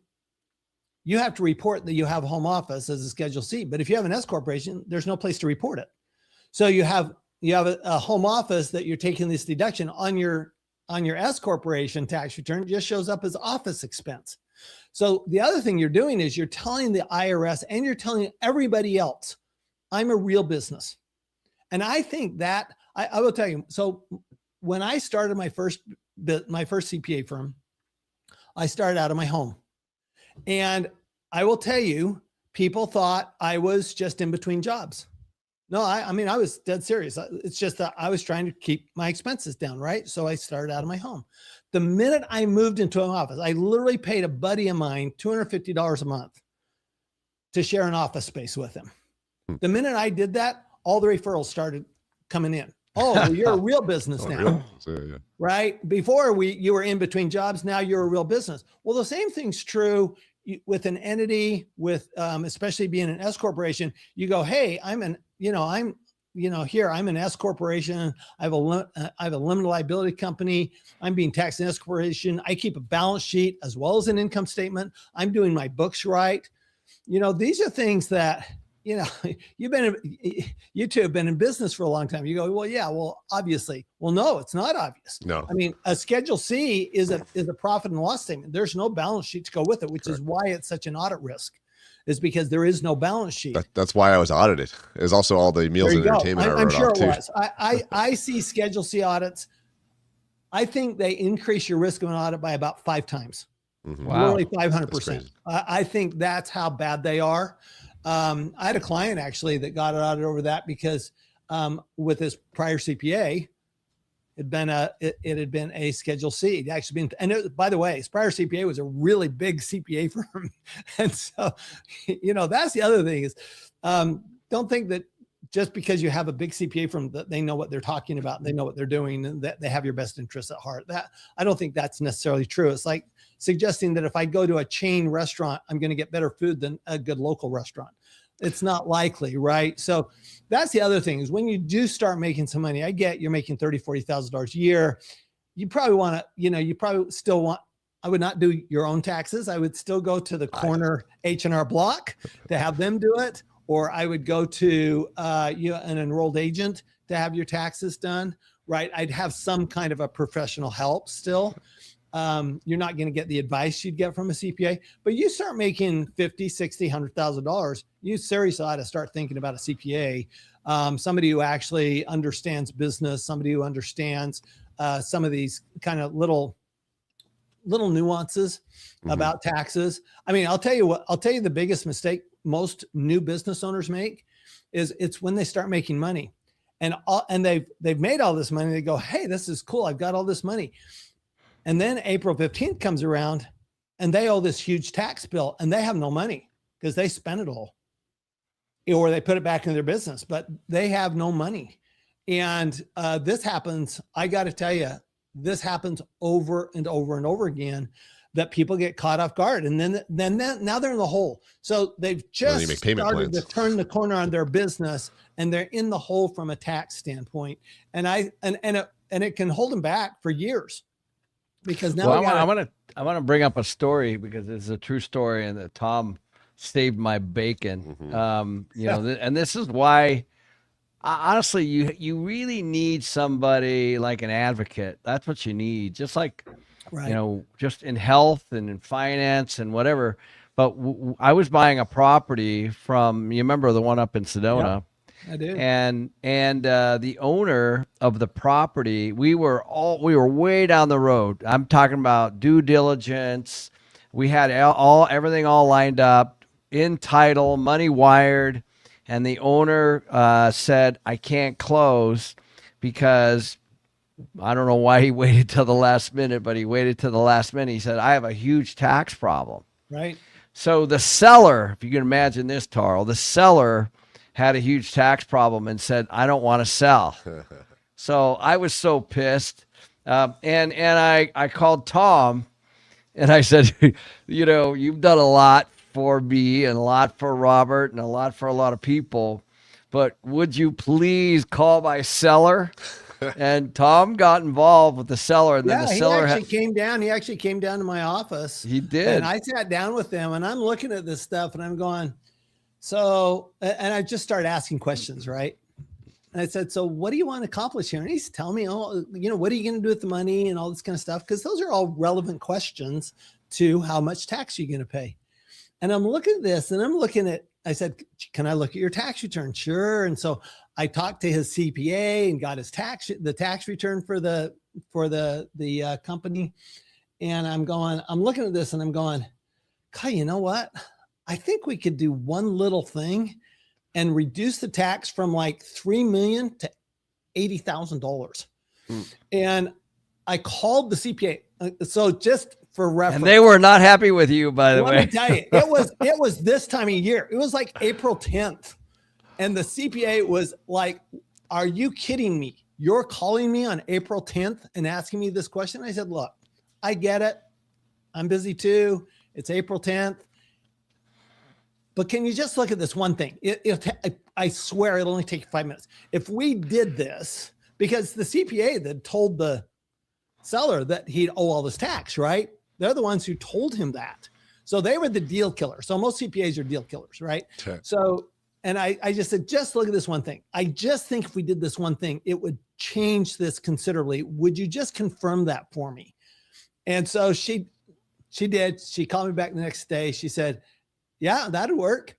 you have to report that you have a home office as a Schedule C. But if you have an S corporation, there's no place to report it. So you have a home office that you're taking this deduction on your S corporation tax return. It just shows up as office expense. So the other thing you're doing is you're telling the IRS and you're telling everybody else, I'm a real business. And I think that I will tell you. So when I started my first CPA firm, I started out of my home. And I will tell you, people thought I was just in between jobs. No, I mean, I was dead serious. It's just that I was trying to keep my expenses down, right? So I started out of my home. The minute I moved into an office, I literally paid a buddy of mine $250 a month to share an office space with him. The minute I did that, all the referrals started coming in. Oh, well, you're a real business now, right? Before you were in between jobs. Now you're a real business. Well, the same thing's true with an entity, with especially being an S corporation. You go, hey, I'm an S corporation. I have a limited liability company. I'm being taxed in S corporation. I keep a balance sheet as well as an income statement. I'm doing my books right. These are things that, you two have been in business for a long time. You go, well, yeah, well, obviously. Well, no, it's not obvious. No. I mean, a Schedule C is a profit and loss statement. There's no balance sheet to go with it, which is why it's such an audit risk, is because there is no balance sheet. That's why I was audited. It was also all the meals and entertainment. I'm sure it was. I see Schedule C audits. I think they increase your risk of an audit by about 5 times. Mm-hmm. Wow. Literally 500%. I think that's how bad they are. I had a client actually that got audited over that because with his prior CPA, it had been a Schedule C. It actually been, and by the way, his prior CPA was a really big CPA firm, and so that's the other thing is don't think that just because you have a big CPA firm that they know what they're talking about, and they know what they're doing, and that they have your best interests at heart. That I don't think that's necessarily true. It's like suggesting that if I go to a chain restaurant, I'm going to get better food than a good local restaurant. It's not likely, right? So that's the other thing is when you do start making some money, I get you're making $30,000, $40,000 a year. You probably want to, I would not do your own taxes. I would still go to the corner H&R Block to have them do it. Or I would go to an enrolled agent to have your taxes done, right? I'd have some kind of a professional help still. You're not going to get the advice you'd get from a CPA, but you start making $50,000, $60,000, $100,000, you seriously ought to start thinking about a CPA, somebody who actually understands business, somebody who understands some of these kind of little nuances about taxes. I mean, I'll tell you the biggest mistake most new business owners make is it's when they start making money and they've made all this money. They go, hey, this is cool. I've got all this money. And then April 15th comes around and they owe this huge tax bill and they have no money because they spent it all or they put it back into their business, but they have no money. And this happens. I got to tell you, this happens over and over and over again, that people get caught off guard. And then now they're in the hole. So they've just started to turn the corner on their business and they're in the hole from a tax standpoint. And it can hold them back for years because now I want to bring up a story because it's a true story and that Tom saved my bacon. Mm-hmm. And this is why honestly, you really need somebody like an advocate. That's what you need. Just like, right. Just in health and in finance and whatever. But I was buying a property from, you remember the one up in Sedona? Yep, I do. And the owner of the property, we were way down the road. I'm talking about due diligence. We had everything all lined up, in title, money wired. And the owner said, I can't close because I don't know why he waited till the last minute, but he waited till the last minute. He said, I have a huge tax problem. Right. So the seller, if you can imagine this, Tarl, the seller had a huge tax problem and said, I don't want to sell. So I was so pissed. And I called Tom and I said, you've done a lot for me and a lot for Robert and a lot for a lot of people, but would you please call my seller? And Tom got involved with the seller, and then the seller he actually came down to my office. He did. And I sat down with them and I'm looking at this stuff and I'm going, and I just started asking questions, right? And I said, so what do you want to accomplish here? And he's telling me, what are you going to do with the money and all this kind of stuff? Because those are all relevant questions to how much tax you're going to pay. And I'm looking at this and I said, can I look at your tax return? Sure. And so I talked to his CPA and got the tax return for the company. And I'm looking at this and I'm going, God, you know what? I think we could do one little thing and reduce the tax from like $3 million to $80,000. And I called the CPA. So just for reference. And they were not happy with you, by the way. Let me tell you, it was this time of year. It was like April 10th. And the CPA was like, are you kidding me? You're calling me on April 10th and asking me this question? I said, look, I get it. I'm busy too. It's April 10th. But can you just look at this one thing? I swear it'll only take you 5 minutes. If we did this, because the CPA that told the seller that he'd owe all this tax, right? They're the ones who told him that. So they were the deal killer. So most CPAs are deal killers, right? Okay. So, and I just said, just look at this one thing. I just think if we did this one thing, it would change this considerably. Would you just confirm that for me? And so she did. She called me back the next day. She said, yeah, that'd work.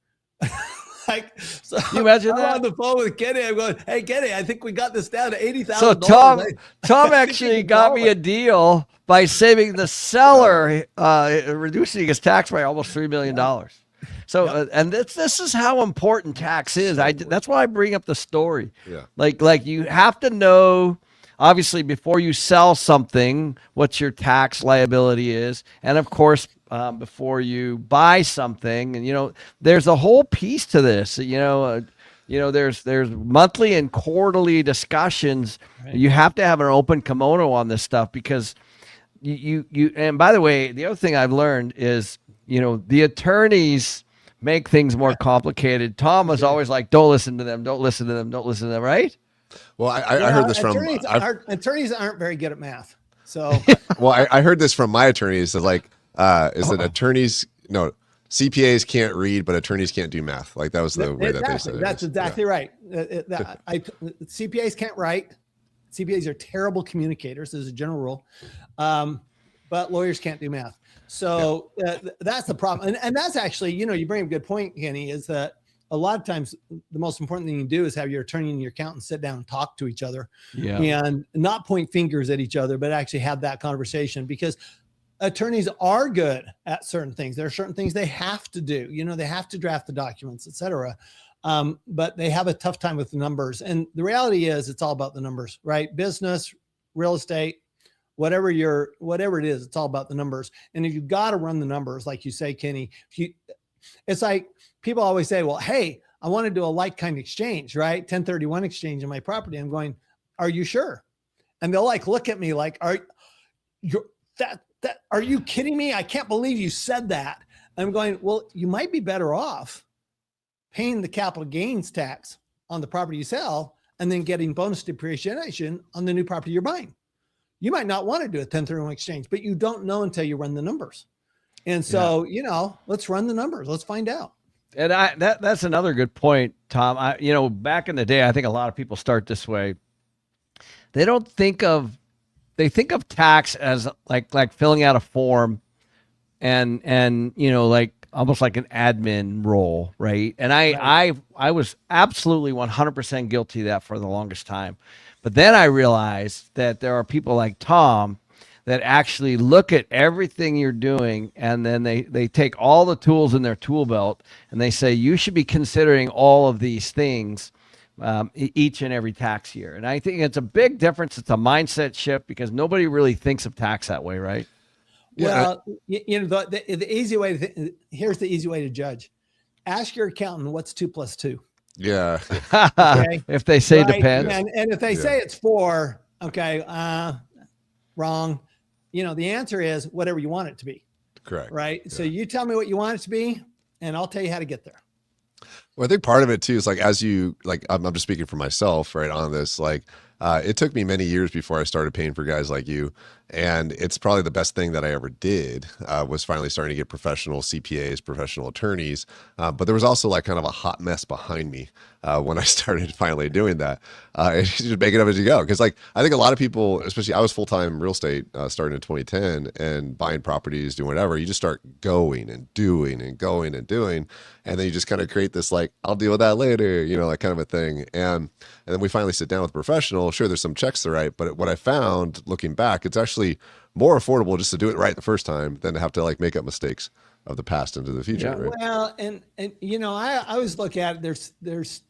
So you imagine that? On the phone with Kenny, I'm going, hey, Kenny, I think we got this down to $80,000. So Tom actually got me a deal by saving the seller, reducing his tax by almost $3 million. So, and this is how important tax is. That's why I bring up the story. Yeah. Like you have to know, obviously, before you sell something, what your tax liability is. And of course, before you buy something, and, there's a whole piece to this, there's monthly and quarterly discussions. Right. You have to have an open kimono on this stuff because you, and by the way, the other thing I've learned is, the attorneys make things more complicated. Tom was always like, don't listen to them, right? Well, I heard this attorneys aren't very good at math. So, well, I heard this from my attorneys that CPAs can't read, but attorneys can't do math. Like that was the way that they said it. That's exactly right. CPAs can't write. CPAs are terrible communicators as a general rule. But lawyers can't do math. So that's the problem. And that's actually, you bring up a good point, Kenny, is that a lot of times the most important thing you do is have your attorney and your accountant sit down and talk to each other and not point fingers at each other, but actually have that conversation, because attorneys are good at certain things. There are certain things they have to do. They have to draft the documents, et cetera. But they have a tough time with the numbers. And the reality is it's all about the numbers, right? Business, real estate, whatever it is, it's all about the numbers. And if you've got to run the numbers, like you say, Kenny, it's like people always say, well, hey, I want to do a like-kind exchange, right? 1031 exchange in my property. I'm going, are you sure? And they'll look at me like, are you kidding me? I can't believe you said that. I'm going, well, you might be better off paying the capital gains tax on the property you sell and then getting bonus depreciation on the new property you're buying. You might not want to do a 1031 exchange, but you don't know until you run the numbers. And so, let's run the numbers. Let's find out. And that's another good point, Tom. Back in the day, I think a lot of people start this way. They think of tax as like filling out a form and almost like an admin role, right? And I was absolutely 100% guilty of that for the longest time. But then I realized that there are people like Tom that actually look at everything you're doing, and then they take all the tools in their tool belt and they say, you should be considering all of these things each and every tax year. And I think it's a big difference. It's a mindset shift because nobody really thinks of tax that way, right? Well, the easy way here's the easy way to judge. Ask your accountant what's 2 + 2. Yeah. Okay. If they say depends. And if they say it's 4, okay, Wrong. The answer is whatever you want it to be. Correct. Right. Yeah. So you tell me what you want it to be, and I'll tell you how to get there. Well, I think part of it too is like, as you like, I'm just speaking for myself right on this, like, it took me many years before I started paying for guys like you. And it's probably the best thing that I ever did, was finally starting to get professional CPAs, professional attorneys. But there was also like kind of a hot mess behind me when I started finally doing that. And just make it up as you go. Because like, I think a lot of people, especially I was full-time real estate starting in 2010 and buying properties, doing whatever. You just start going and doing and going and doing. And then you just kind of create this like, I'll deal with that later, like kind of a thing. And then we finally sit down with a professional. Sure, there's some checks to write, but what I found looking back, it's actually more affordable just to do it right the first time than to have to like make up mistakes of the past into the future. Yeah. Right? Well, and I always look at it. There's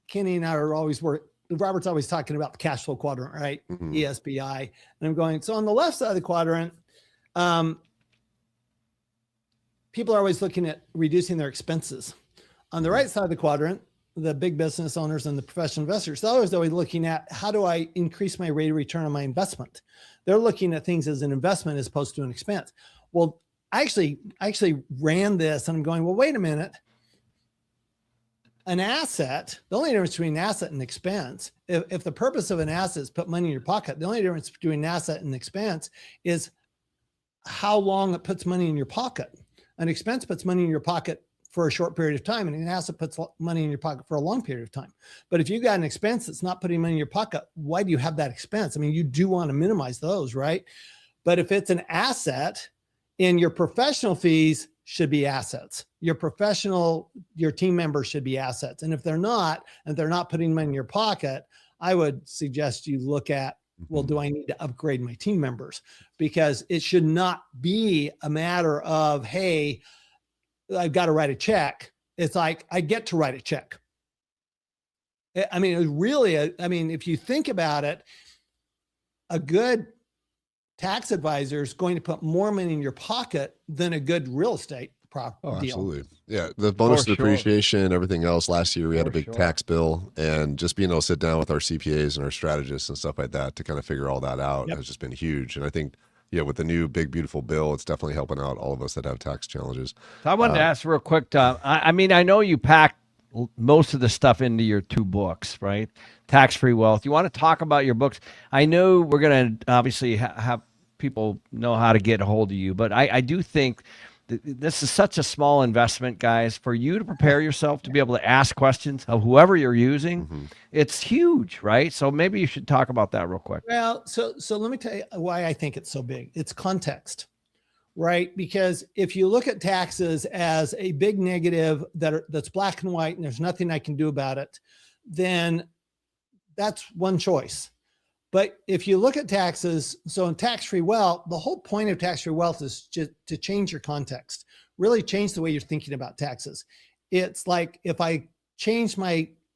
Kenny and I are always Robert's always talking about the cash flow quadrant, right? Mhm. ESBI. And I'm going, so on the left side of the quadrant, people are always looking at reducing their expenses. On the right side of the quadrant, the big business owners and the professional investors, they're always looking at how do I increase my rate of return on my investment? They're looking at things as an investment as opposed to an expense. Well, I actually ran this and I'm going, well, wait a minute. An asset, the only difference between an asset and expense, if the purpose of an asset is put money in your pocket, the only difference between an asset and expense is how long it puts money in your pocket. An expense puts money in your pocket for a short period of time, and an asset puts money in your pocket for a long period of time. But if you got an expense that's not putting money in your pocket, why do you have that expense? I mean, you do want to minimize those, right? But if it's an asset, in your professional fees should be assets. Your team members should be assets. And if they're not, and they're not putting money in your pocket, I would suggest you look at, well, do I need to upgrade my team members? Because it should not be a matter of, hey, I've got to write a check. It's like, I get to write a check. I mean, it really, if you think about it, a good tax advisor is going to put more money in your pocket than a good real estate deal. Absolutely. Yeah. The bonus depreciation, everything else. Last year we had a big tax bill, and just being able to sit down with our CPAs and our strategists and stuff like that to kind of figure all that out has just been huge. And I think, with the new big, beautiful bill, it's definitely helping out all of us that have tax challenges. So I wanted to ask real quick, Tom. I mean, I know you packed most of the stuff into your 2 books, right? Tax-Free Wealth. You want to talk about your books? I know we're going to obviously have people know how to get a hold of you, but I do think this is such a small investment, guys, for you to prepare yourself to be able to ask questions of whoever you're using. Mm-hmm. It's huge, right? So maybe you should talk about that real quick. Well, so let me tell you why I think it's so big. It's context, right? Because if you look at taxes as a big negative that's black and white and there's nothing I can do about it, then that's one choice. But if you look at taxes, so in tax-free wealth, the whole point of tax-free wealth is just to change your context, really change the way you're thinking about taxes. It's like, if I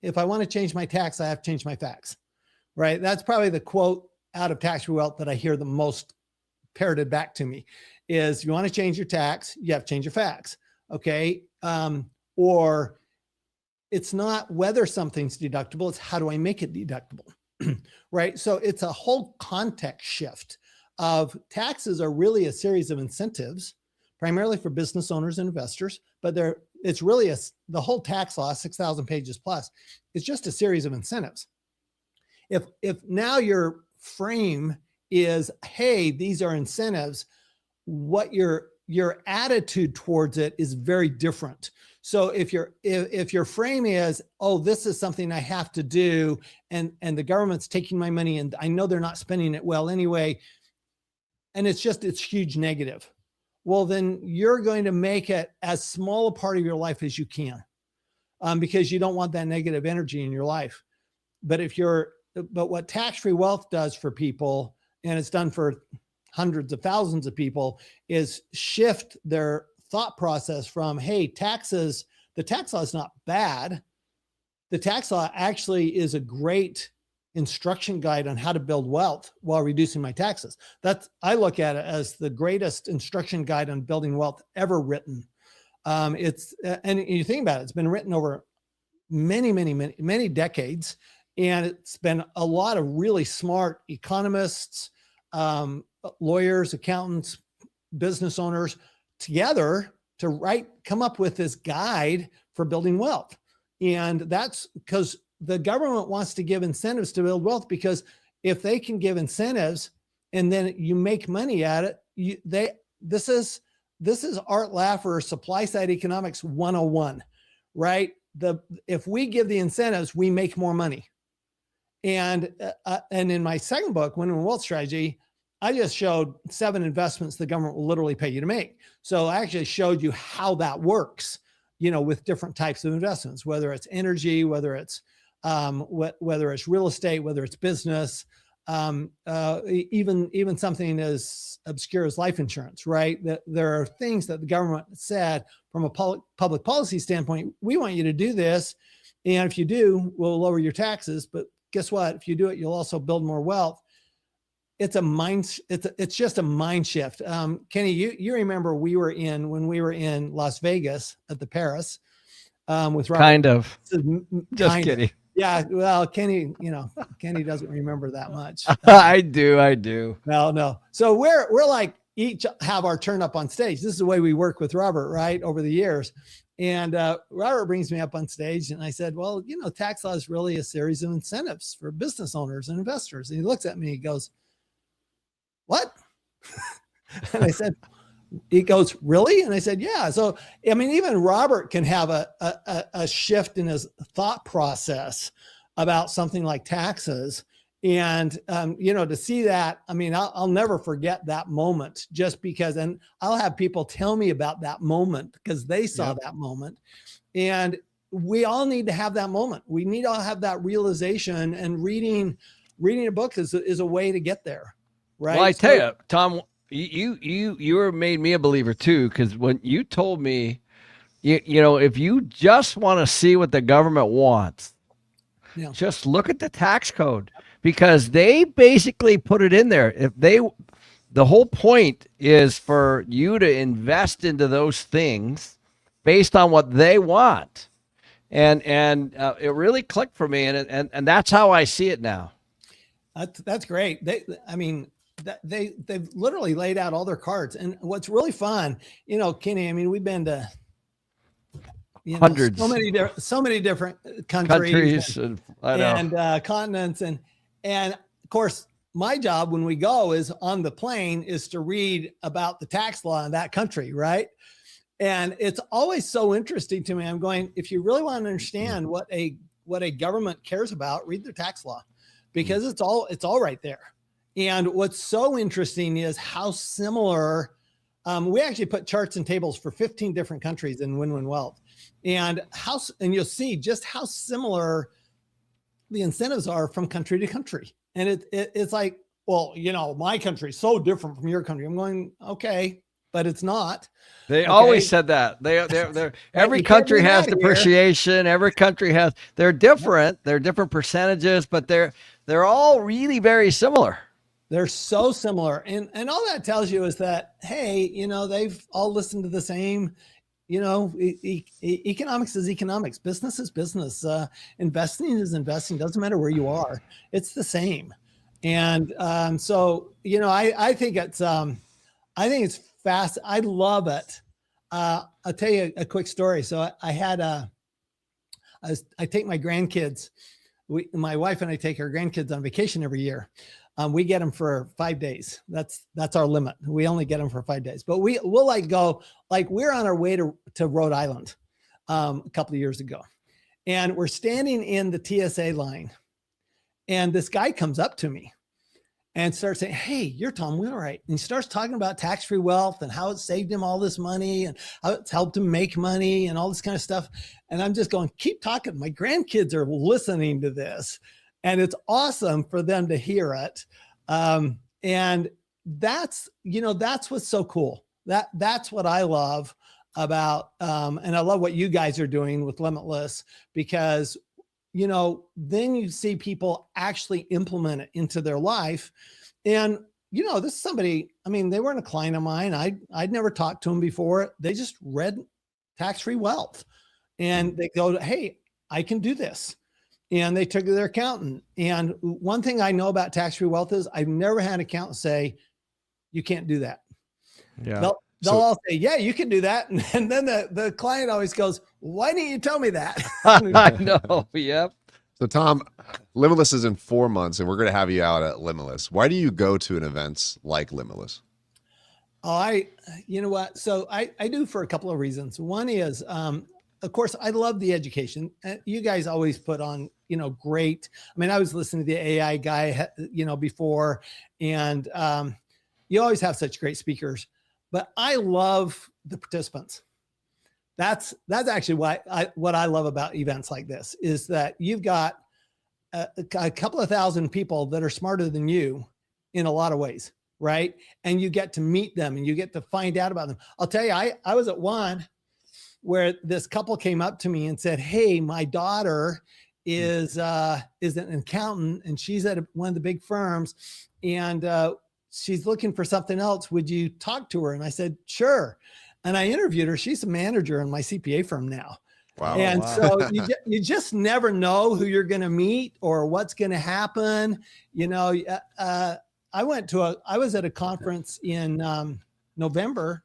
want to change my tax, I have to change my facts, right? That's probably the quote out of tax-free wealth that I hear the most parroted back to me is, you want to change your tax, you have to change your facts. Okay. Or it's not whether something's deductible, it's how do I make it deductible? Right. So it's a whole context shift of taxes are really a series of incentives, primarily for business owners and investors, but it's really the whole tax law, 6,000 pages plus, is just a series of incentives. If now your frame is, hey, these are incentives, what your attitude towards it is very different. So if your frame is, oh, this is something I have to do, and the government's taking my money and I know they're not spending it well anyway, and it's huge negative, well, then you're going to make it as small a part of your life as you can, because you don't want that negative energy in your life. But what tax-free wealth does for people, and it's done for hundreds of thousands of people, is shift their thought process from, hey, taxes, the tax law is not bad. The tax law actually is a great instruction guide on how to build wealth while reducing my taxes. I look at it as the greatest instruction guide on building wealth ever written. And you think about it, it's been written over many decades. And it's been a lot of really smart economists, lawyers, accountants, business owners together to come up with this guide for building wealth. And that's because the government wants to give incentives to build wealth, because if they can give incentives and then you make money at it, this is Art Laffer supply side economics 101, right? If we give the incentives, we make more money. And in my second book, Winning Wealth Strategy, I just showed 7 investments the government will literally pay you to make. So I actually showed you how that works, with different types of investments, whether it's energy, whether it's real estate, whether it's business, even something as obscure as life insurance, right? That there are things that the government said from a public policy standpoint, we want you to do this. And if you do, we'll lower your taxes. But guess what? If you do it, you'll also build more wealth. It's just a mind shift. Kenny, you remember when we were in Las Vegas at the Paris, with Robert. Kind of. Just kidding. Yeah. Well, Kenny doesn't remember that much. I do. No. So we're like each have our turn up on stage. This is the way we work with Robert, right? Over the years. And Robert brings me up on stage and I said, well, tax law is really a series of incentives for business owners and investors. And he looks at me, he goes, what? And I said, he goes, really? And I said, yeah. So, even Robert can have a shift in his thought process about something like taxes. And, to see that, I'll never forget that moment, just because, and I'll have people tell me about that moment because they saw that moment. And we all need to have that moment. We need to all have that realization, and reading a book is a way to get there. Right. Well, I tell you, Tom, you made me a believer too, because when you told me, if you just want to see what the government wants, just look at the tax code, because they basically put it in there. The whole point is for you to invest into those things based on what they want, and it really clicked for me, and that's how I see it now. That's great. They've literally laid out all their cards. And what's really fun, Kenny, we've been to hundreds, so many different countries and continents. And of course, my job when we go is on the plane is to read about the tax law in that country. Right. And it's always so interesting to me. I'm going, if you really want to understand what a government cares about, read their tax law, because it's all right there. And what's so interesting is how similar, we actually put charts and tables for 15 different countries in Win-Win Wealth, and you'll see just how similar the incentives are from country to country. And it's like, well, my country's so different from your country. I'm going, okay, but it's not. They always said that. They're every country has depreciation. Every country they're different. They're different percentages, but they're all really very similar. They're so similar. And all that tells you is that, hey, they've all listened to the same, economics is economics, business is business, investing is investing. Doesn't matter where you are. It's the same. And so, I think it's fast. I love it. I'll tell you a quick story. So I take my grandkids. My wife and I take our grandkids on vacation every year. We get them for 5 days. That's our limit. We only get them for 5 days, but we'll go we're on our way to Rhode Island a couple of years ago, and we're standing in the TSA line, and this guy comes up to me and starts saying, "Hey, you're Tom Wright," and he starts talking about tax-free wealth and how it saved him all this money and how it's helped him make money and all this kind of stuff. And I'm just going, keep talking. My grandkids are listening to this. And it's awesome for them to hear it. And that's what's so cool. That's what I love about, and I love what you guys are doing with Limitless, because, then you see people actually implement it into their life. And, this is somebody, they weren't a client of mine. I'd never talked to them before. They just read tax-free wealth and they go, hey, I can do this. and they took to their accountant. And one thing I know about tax-free wealth is I've never had an accountant say, you can't do that. Yeah. They'll all say, yeah, you can do that. And then the client always goes, why didn't you tell me that? I know. Yep. So Tom, Limitless is in 4 months, and we're going to have you out at Limitless. Why do you go to an events like Limitless? You know what? So I do for a couple of reasons. One is, of course, I love the education. You guys always put on, great. I mean, I was listening to the AI guy, before, and you always have such great speakers. But I love the participants. That's actually what I love about events like this is that you've got a couple of thousand people that are smarter than you in a lot of ways, right? And you get to meet them and you get to find out about them. I'll tell you, I was at one where this couple came up to me and said, hey, my daughter is an accountant and she's at one of the big firms and she's looking for something else. Would you talk to her? And I said, sure. And I interviewed her. She's a manager in my CPA firm now. Wow. And so you just never know who you're going to meet or what's going to happen. I was at a conference in November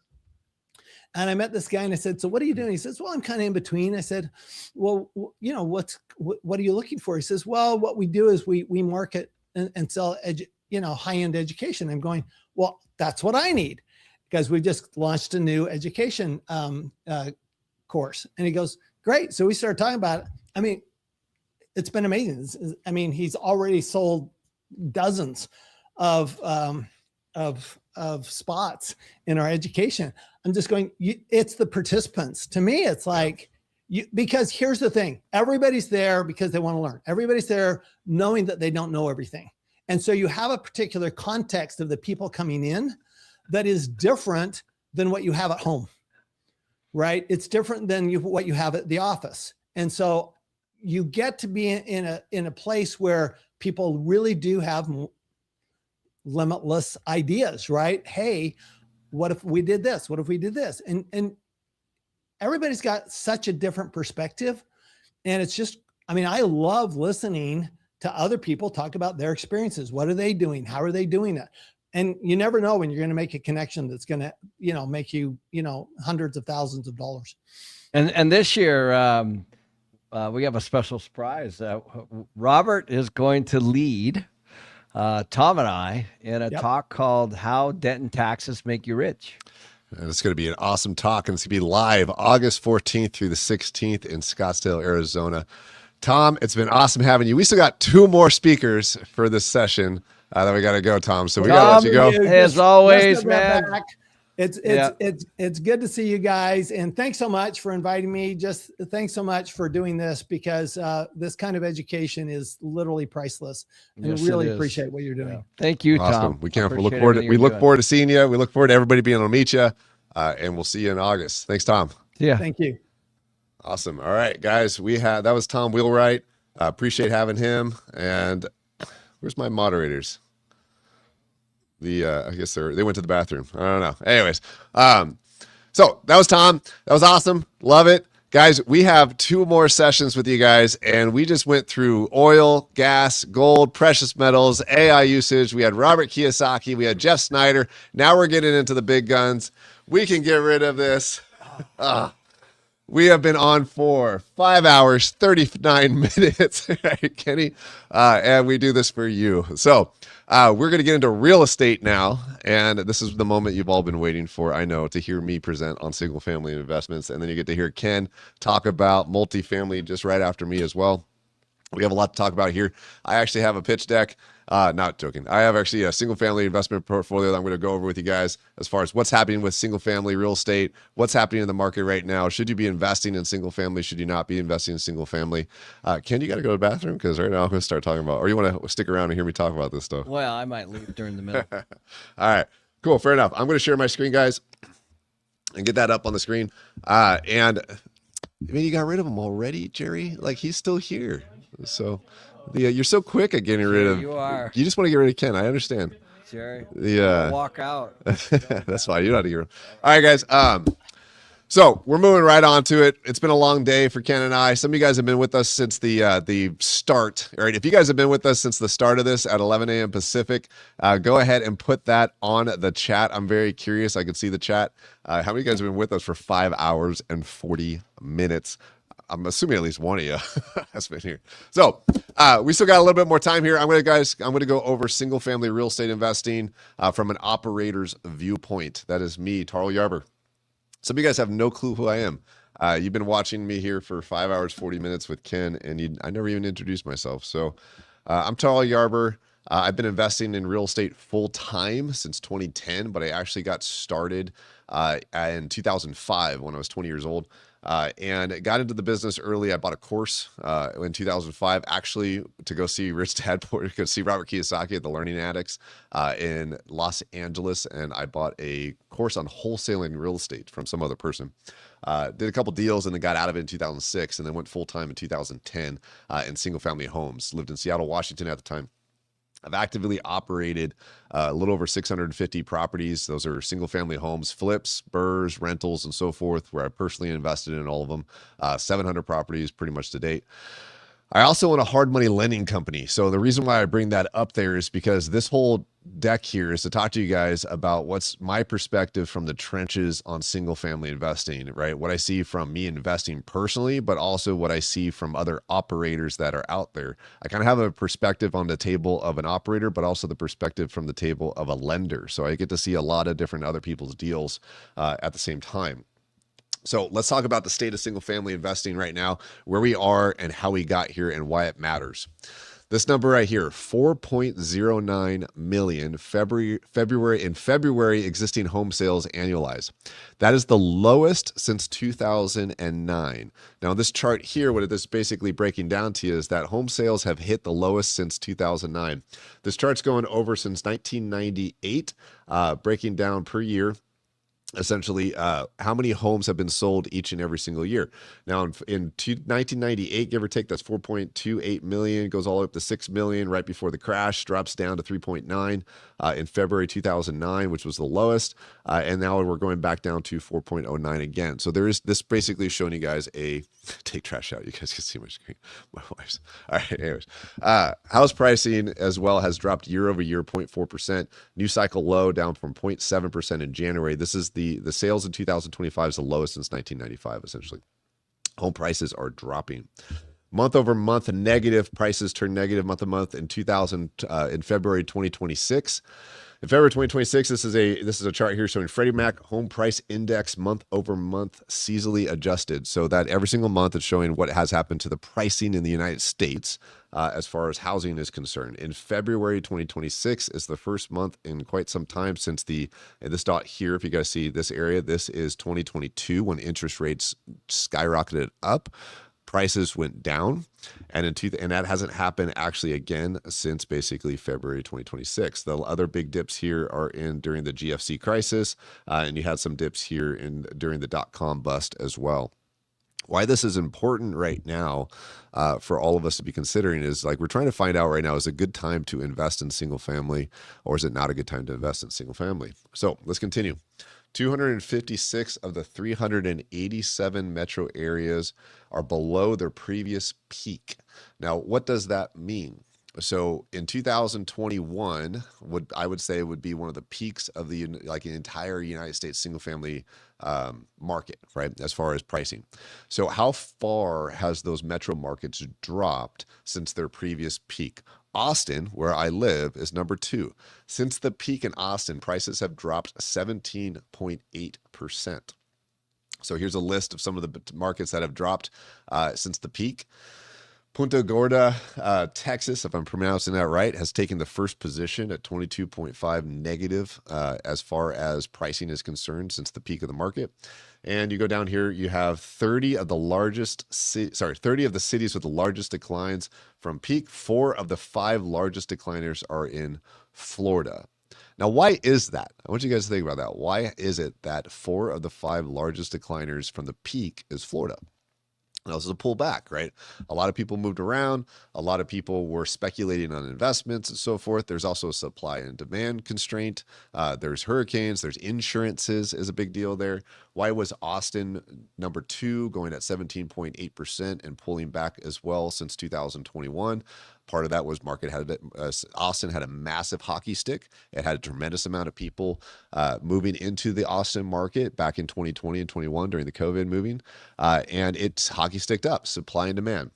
and I met this guy and I said, so what are you doing? He says, well, I'm kind of in between. I said, well, what are you looking for? He says, well, what we do is we market and sell high-end education. I'm going, well, that's what I need because we just launched a new education course. And he goes, great. So we started talking about it. I mean, it's been amazing. I mean, he's already sold dozens of spots in our education. I'm just going, it's the participants. To me, it's like, because here's the thing. Everybody's there because they want to learn. Everybody's there knowing that they don't know everything. And so you have a particular context of the people coming in that is different than what you have at home, right? It's different than what you have at the office. And so you get to be in a place where people really do have limitless ideas, right? Hey, what if we did this? What if we did this? And everybody's got such a different perspective. And it's just, I love listening to other people talk about their experiences. What are they doing? How are they doing it? And you never know when you're going to make a connection that's going to, make you, hundreds of thousands of dollars. And this year, we have a special surprise. Robert is going to lead Tom and I in a talk called How Debt and Taxes Make You Rich. And it's going to be an awesome talk, and it's going to be live August 14th through the 16th in Scottsdale, Arizona. Tom, it's been awesome having you. We still got 2 more speakers for this session that we got to go, Tom. So we got to let you go. As always, man. It's good to see you guys. And thanks so much for inviting me. Just thanks so much for doing this because this kind of education is literally priceless. And Yes, really it is. appreciate what you're doing. Yeah. Thank you, Awesome. Tom. We can't Appreciate look forward to everything we you're look doing. forward to seeing you. We look forward to everybody being able to meet you. And we'll see you in August. Thanks, Tom. Yeah. Thank you. Awesome. All right, guys. That was Tom Wheelwright. Appreciate having him. And where's my moderators? I guess they went to the bathroom. I don't know. Anyways, so that was Tom. That was awesome. Love it. Guys, we have 2 more sessions with you guys, and we just went through oil, gas, gold, precious metals, AI usage. We had Robert Kiyosaki. We had Jeff Snyder. Now we're getting into the big guns. We can get rid of this. We have been on for 5 hours, 39 minutes, right, Kenny? And we do this for you. So we're going to get into real estate now. And this is the moment you've all been waiting for, I know, to hear me present on single family investments. And then you get to hear Ken talk about multifamily just right after me as well. We have a lot to talk about here. I actually have a pitch deck. Not joking. I have actually a single family investment portfolio that I'm going to go over with you guys as far as what's happening with single family real estate, what's happening in the market right now. Should you be investing in single family? Should you not be investing in single family? Ken, you got to go to the bathroom because right now I'm going to start talking about, or you want to stick around and hear me talk about this stuff? Well, I might leave during the middle. All right, cool. Fair enough. I'm going to share my screen, guys, and get that up on the screen. And you got rid of him already, Jerry. Like, he's still here. So you're so quick at getting rid of. You are. You just want to get rid of Ken. I understand. Jerry. The Walk out. that's why you don't have to get rid of. All right, guys. So we're moving right on to it. It's been a long day for Ken and I. Some of you guys have been with us since the start. All right, if you guys have been with us since the start of this at 11 a.m. Pacific, go ahead and put that on the chat. I'm very curious. I can see the chat. How many of you guys have been with us for 5 hours and 40 minutes? I'm assuming at least one of you has been here. So we still got a little bit more time here. I'm going to go over single family real estate investing from an operator's viewpoint. That is me, Tarl Yarber. Some of you guys have no clue who I am. You've been watching me here for 5 hours, 40 minutes with Ken, and I never even introduced myself. So I'm Tarl Yarber. I've been investing in real estate full time since 2010, but I actually got started in 2005 when I was 20 years old. And got into the business early. I bought a course in 2005, actually, to go see Rich Dad Poor, go see Robert Kiyosaki at the Learning Addicts in Los Angeles. And I bought a course on wholesaling real estate from some other person. Did a couple deals and then got out of it in 2006 and then went full time in 2010 in single family homes. Lived in Seattle, Washington at the time. I've actively operated a little over 650 properties. Those are single family homes, flips, burrs, rentals, and so forth, where I personally invested in all of them. 700 properties pretty much to date. I also own a hard money lending company. So the reason why I bring that up there is because this whole deck here is to talk to you guys about what's my perspective from the trenches on single family investing, right? What I see from me investing personally, but also what I see from other operators that are out there. I kind of have a perspective on the table of an operator, but also the perspective from the table of a lender. So I get to see a lot of different other people's deals at the same time. So let's talk about the state of single family investing right now, where we are and how we got here and why it matters. This number right here, 4.09 million February existing home sales annualized. That is the lowest since 2009. Now this chart here, what it is basically breaking down to you is that home sales have hit the lowest since 2009. This chart's going over since 1998, breaking down per year. Essentially, how many homes have been sold each and every single year. Now, in 1998, give or take, that's 4.28 million, goes all up to 6 million right before the crash, drops down to 3.9 in February 2009, which was the lowest. And now we're going back down to 4.09 again. So there is this basically showing you guys a, take trash out, you guys can see my screen, my wife's. All right, anyways. House pricing as well has dropped year over year, 0.4%. New cycle low down from 0.7% in January. This is the sales in 2025 is the lowest since 1995, essentially. Home prices are dropping. Month over month, negative prices turn negative month to month in February 2026. In February 2026, this is a chart here showing Freddie Mac home price index month over month seasonally adjusted. So that every single month it's showing what has happened to the pricing in the United States as far as housing is concerned. In February 2026 is the first month in quite some time since this dot here, if you guys see this area, this is 2022 when interest rates skyrocketed up. Prices went down, and that hasn't happened actually again since basically February 2026. The other big dips here are during the GFC crisis, and you had some dips here during the dot-com bust as well. Why this is important right now for all of us to be considering is like we're trying to find out right now, is it a good time to invest in single family or is it not a good time to invest in single family? So let's continue. 256 of the 387 metro areas are below their previous peak. Now, what does that mean? So in 2021, I would say would be one of the peaks of the entire United States single family market, right? As far as pricing. So how far has those metro markets dropped since their previous peak? Austin, where I live, is number 2. Since the peak in Austin, prices have dropped 17.8%. So here's a list of some of the markets that have dropped since the peak. Punta Gorda, Texas, if I'm pronouncing that right, has taken the first position at 22.5 negative as far as pricing is concerned since the peak of the market. And you go down here, you have 30 of the cities with the largest declines from peak. 4 of the 5 largest decliners are in Florida. Now, why is that? I want you guys to think about that. Why is it that 4 of the 5 largest decliners from the peak is Florida? That was a pullback, right? A lot of people moved around. A lot of people were speculating on investments and so forth. There's also a supply and demand constraint. There's hurricanes. There's insurances is a big deal there. Why was Austin number 2 going at 17.8% and pulling back as well since 2021? Part of that was Austin had a massive hockey stick. It had a tremendous amount of people moving into the Austin market back in 2020 and 21 during the COVID moving, and it's hockey sticked up, supply and demand.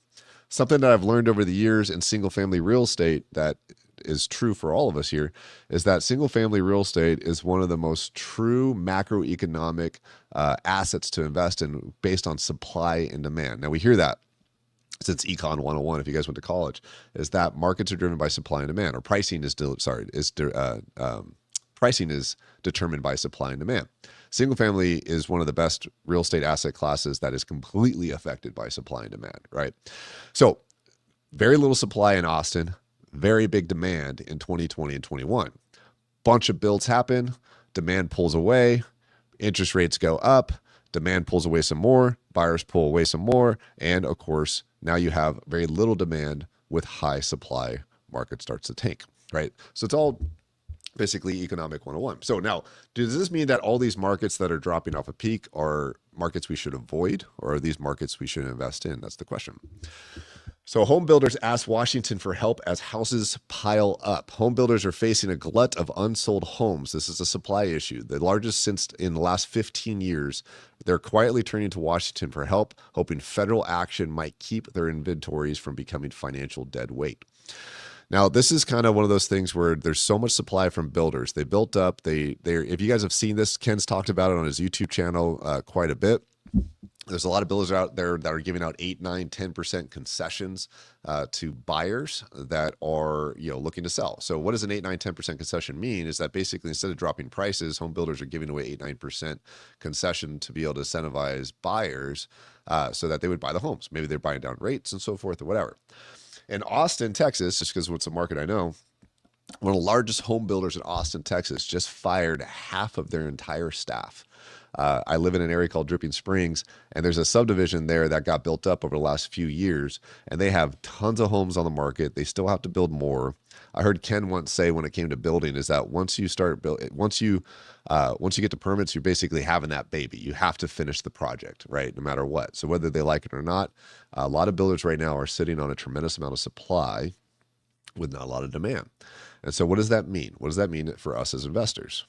Something that I've learned over the years in single family real estate that is true for all of us here is that single family real estate is one of the most true macroeconomic assets to invest in based on supply and demand. Now we hear that since Econ 101, if you guys went to college, is that markets are driven by supply and demand, or pricing is determined by supply and demand. Single family is one of the best real estate asset classes that is completely affected by supply and demand, right? So very little supply in Austin, very big demand in 2020 and 21. Bunch of builds happen, demand pulls away, interest rates go up, demand pulls away some more, buyers pull away some more, and of course, now you have very little demand with high supply, market starts to tank, right? So it's all basically economic 101. So now, does this mean that all these markets that are dropping off a peak are markets we should avoid, or are these markets we should invest in? That's the question. So home builders ask Washington for help as houses pile up. Home builders are facing a glut of unsold homes. This is a supply issue, the largest since in the last 15 years. They're quietly turning to Washington for help, hoping federal action might keep their inventories from becoming financial dead weight. Now, this is kind of one of those things where there's so much supply from builders. They built up. If you guys have seen this, Ken's talked about it on his YouTube channel quite a bit. There's a lot of builders out there that are giving out 8, 9, 10% concessions to buyers that are looking to sell. So what does an 8, 9, 10% concession mean? Is that basically instead of dropping prices, home builders are giving away 8, 9% concession to be able to incentivize buyers so that they would buy the homes. Maybe they're buying down rates and so forth or whatever. In Austin, Texas, just because it's a market I know, one of the largest home builders in Austin, Texas, just fired half of their entire staff. I live in an area called Dripping Springs, and there's a subdivision there that got built up over the last few years, and they have tons of homes on the market. They still have to build more. I heard Ken once say when it came to building is that once you get to permits, you're basically having that baby. You have to finish the project, right? No matter what. So whether they like it or not, a lot of builders right now are sitting on a tremendous amount of supply with not a lot of demand. And so what does that mean? What does that mean for us as investors?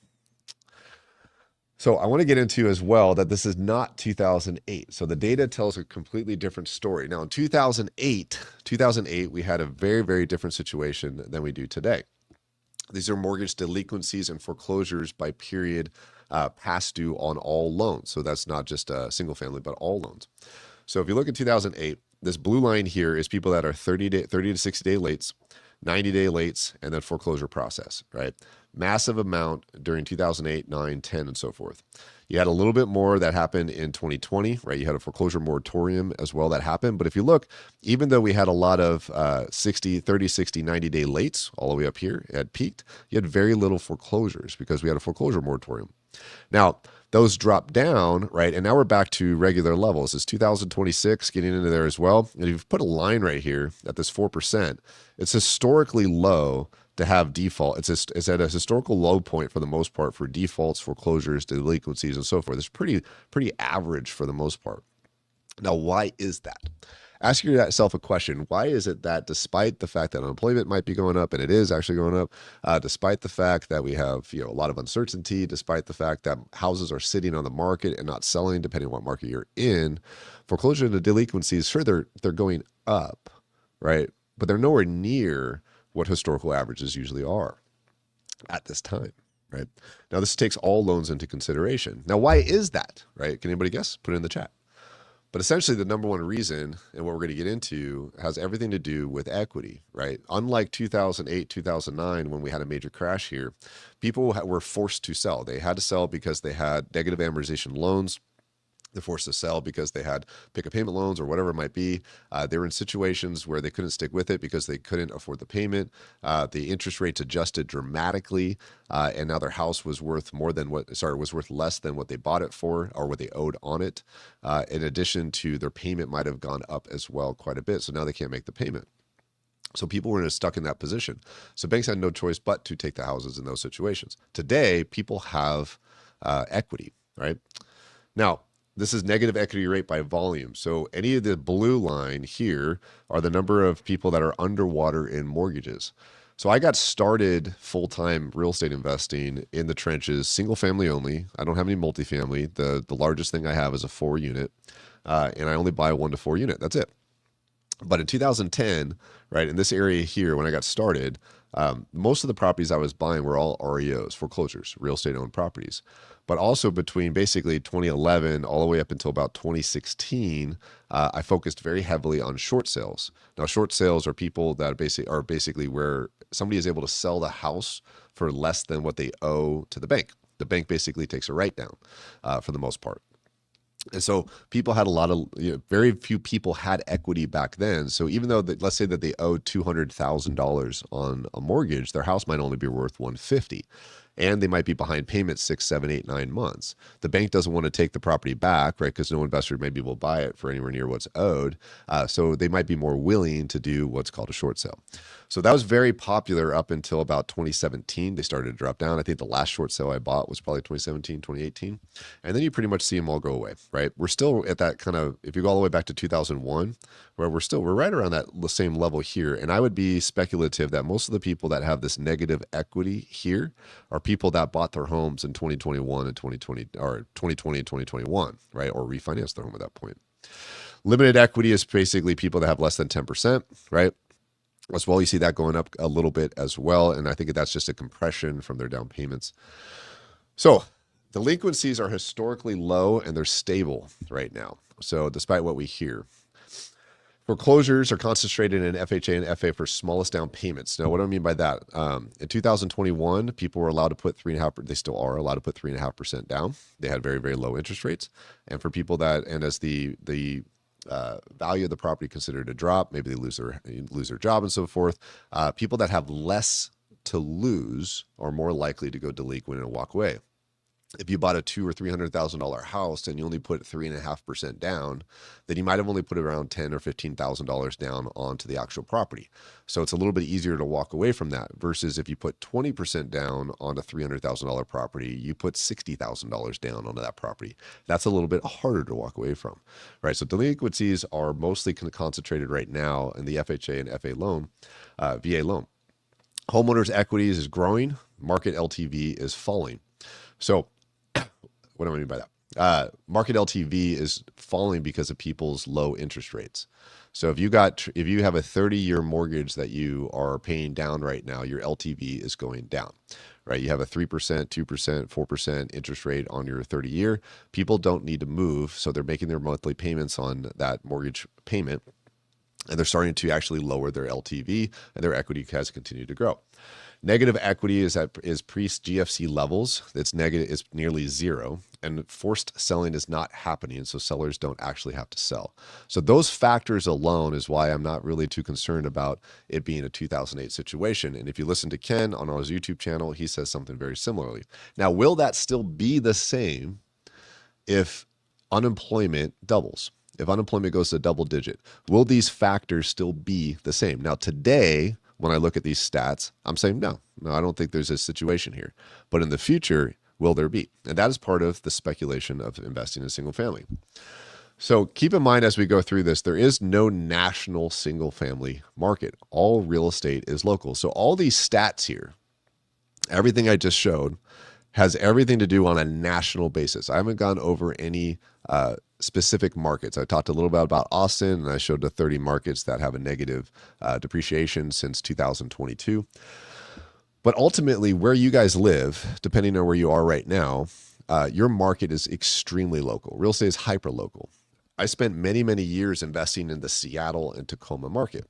So I want to get into as well that this is not 2008. So the data tells a completely different story. Now in 2008, we had a very, very different situation than we do today. These are mortgage delinquencies and foreclosures by period past due on all loans. So that's not just a single family, but all loans. So if you look at 2008, this blue line here is people that are 30 to 60 day lates, 90-day lates, and then foreclosure process, right? Massive amount during 2008, 9, 10, and so forth. You had a little bit more that happened in 2020, right? You had a foreclosure moratorium as well that happened. But if you look, even though we had a lot of 30, 60, 90-day lates all the way up here, it had peaked, you had very little foreclosures because we had a foreclosure moratorium. Now, those dropped down, right? And now we're back to regular levels. It's 2026 getting into there as well. And if you've put a line right here at this 4%, it's historically low to have default. It's at a historical low point for the most part for defaults, foreclosures, delinquencies, and so forth. It's pretty average for the most part. Now, why is that? Ask yourself a question. Why is it that despite the fact that unemployment might be going up, and it is actually going up, despite the fact that we have a lot of uncertainty, despite the fact that houses are sitting on the market and not selling, depending on what market you're in, foreclosure and delinquencies, sure, they're going up, right? But they're nowhere near what historical averages usually are at this time, right? Now, this takes all loans into consideration. Now, why is that, right? Can anybody guess? Put it in the chat. But essentially, the number one reason, and what we're going to get into, has everything to do with equity, right? Unlike 2008, 2009, when we had a major crash here, people were forced to sell. They had to sell because they had negative amortization loans. They're forced to sell because they had pick-up payment loans or whatever it might be. They were in situations where they couldn't stick with it because they couldn't afford the payment. The interest rates adjusted dramatically, and now their house was worth was worth less than what they bought it for or what they owed on it. In addition to their payment might have gone up as well quite a bit. So now they can't make the payment. So people were stuck in that position. So banks had no choice but to take the houses in those situations. Today, people have equity, right? Now, this is negative equity rate by volume. So any of the blue line here are the number of people that are underwater in mortgages. So I got started full-time real estate investing in the trenches, single family only. I don't have any multifamily. The largest thing I have is a 4-unit, and I only buy 1 to 4 unit. That's it. But in 2010, right, in this area here, when I got started, most of the properties I was buying were all REOs, foreclosures, real estate owned properties. But also between basically 2011 all the way up until about 2016, I focused very heavily on short sales. Now, short sales are people that are basically where somebody is able to sell the house for less than what they owe to the bank. The bank basically takes a write down for the most part. And so people had very few people had equity back then. So even though let's say that they owed $200,000 on a mortgage, their house might only be worth $150,000. And they might be behind payments 6, 7, 8, 9 months. The bank doesn't want to take the property back, right? Because no investor maybe will buy it for anywhere near what's owed. So they might be more willing to do what's called a short sale. So that was very popular up until about 2017. They started to drop down. I think the last short sale I bought was probably 2017, 2018. And then you pretty much see them all go away, right? We're still at that kind of, if you go all the way back to 2001, where we're right around that same level here. And I would be speculative that most of the people that have this negative equity here are people that bought their homes in 2021 and 2020, or 2020 and 2021, right? Or refinanced their home at that point. Limited equity is basically people that have less than 10%, right? As well, you see that going up a little bit as well. And I think that's just a compression from their down payments. So delinquencies are historically low and they're stable right now. So despite what we hear, foreclosures are concentrated in FHA and FA for smallest down payments. Now, what do I mean by that? In 2021, people were allowed to put 3.5%. They still are allowed to put 3.5% down. They had very, very low interest rates. And for people and as the value of the property considered to drop, maybe they lose their job and so forth. People that have less to lose are more likely to go delinquent and walk away. If you bought a $200,000 or $300,000 house and you only put 3.5% down, then you might have only put around $10,000 or $15,000 down onto the actual property. So it's a little bit easier to walk away from that versus if you put 20% down on a $300,000 property, you put $60,000 down onto that property. That's a little bit harder to walk away from, right? So delinquencies are mostly concentrated right now in the FHA and FA loan, VA loan. Homeowners' equities is growing. Market LTV is falling. So what do I mean by that? Market LTV is falling because of people's low interest rates. So if you have a 30-year mortgage that you are paying down right now, your LTV is going down, right? You have a 3%, 2%, 4% interest rate on your 30-year. People don't need to move, so they're making their monthly payments on that mortgage payment, and they're starting to actually lower their LTV, and their equity has continued to grow. Negative equity is pre-GFC levels. It's negative. It's nearly zero, and forced selling is not happening, so sellers don't actually have to sell. So those factors alone is why I'm not really too concerned about it being a 2008 situation. And if you listen to Ken on his YouTube channel, he says something very similarly. Now, will that still be the same if unemployment doubles? If unemployment goes to double digit, will these factors still be the same? Now, today, when I look at these stats, I'm saying, no, I don't think there's a situation here. But in the future, will there be? And that is part of the speculation of investing in single family. So keep in mind as we go through this, there is no national single family market. All real estate is local. So all these stats here, everything I just showed, has everything to do on a national basis. I haven't gone over any specific markets. I talked a little bit about Austin, and I showed the 30 markets that have a negative depreciation since 2022. But ultimately, where you guys live, depending on where you are right now, your market is extremely local. Real estate is hyper local. I spent many, many years investing in the Seattle and Tacoma market.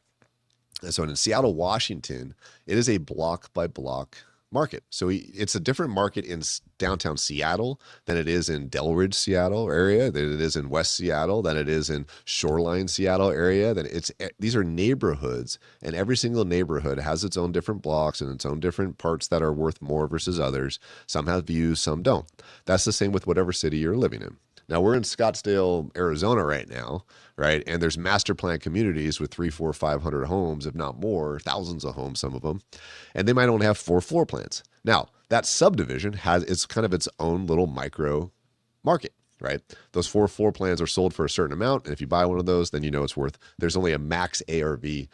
And so in Seattle, Washington, it is a block by block market. So it's a different market in downtown Seattle than it is in Delridge, Seattle area, than it is in West Seattle, than it is in Shoreline, Seattle area. These are neighborhoods, and every single neighborhood has its own different blocks and its own different parts that are worth more versus others. Some have views, some don't. That's the same with whatever city you're living in. Now we're in Scottsdale, Arizona right now, right? And there's master plan communities with 300, 400, 500 homes, if not more, thousands of homes, some of them. And they might only have 4 floor plans. Now that subdivision it's kind of its own little micro market, right? Those 4 floor plans are sold for a certain amount. And if you buy one of those, then you know it's worth, there's only a max ARV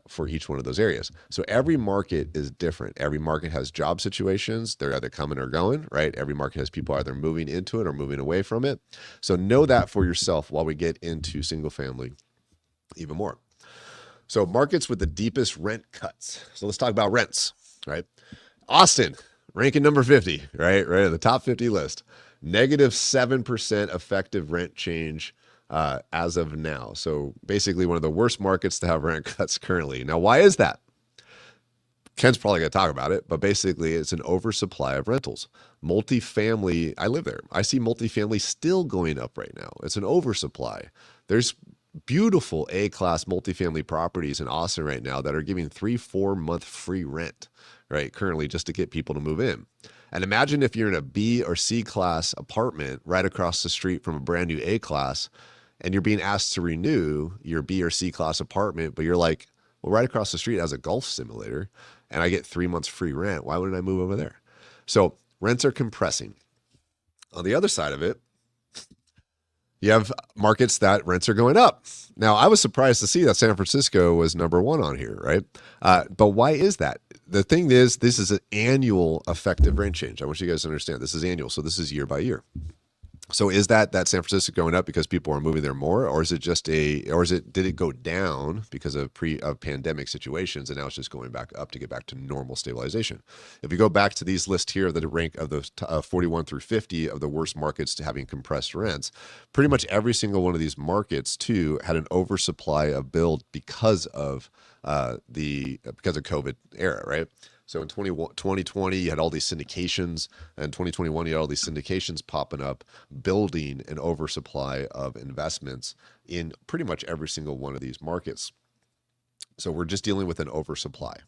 for each one of those areas. So every market is different. Every market has job situations. They're either coming or going, right? Every market has people either moving into it or moving away from it. So know that for yourself while we get into single family even more. So markets with the deepest rent cuts. So let's talk about rents, right? Austin, ranking number 50, right at the top 50 list. -7% effective rent change as of now. So basically one of the worst markets to have rent cuts currently. Now, why is that? Ken's probably going to talk about it, but basically it's an oversupply of rentals. Multifamily, I live there. I see multifamily still going up right now. It's an oversupply. There's beautiful A-class multifamily properties in Austin right now that are giving 3-4 month free rent, right? Currently, just to get people to move in. And imagine if you're in a B or C class apartment right across the street from a brand new A class, and you're being asked to renew your B or C class apartment, but you're like, well, right across the street has a golf simulator and I get 3 months free rent. Why wouldn't I move over there? So rents are compressing. On the other side of it, you have markets that rents are going up. Now, I was surprised to see that San Francisco was number 1 on here, right? But why is that? The thing is, this is an annual effective rent change. I want you guys to understand this is annual. So this is year by year. So is that San Francisco going up because people are moving there more, or is it did it go down because of pandemic situations and now it's just going back up to get back to normal stabilization? If you go back to these lists here of the rank of the 41 through 50 of the worst markets to having compressed rents, pretty much every single one of these markets too had an oversupply of build because of COVID era, right? So in 2020, you had all these syndications, and 2021, you had all these syndications popping up, building an oversupply of investments in pretty much every single one of these markets. So we're just dealing with an oversupply.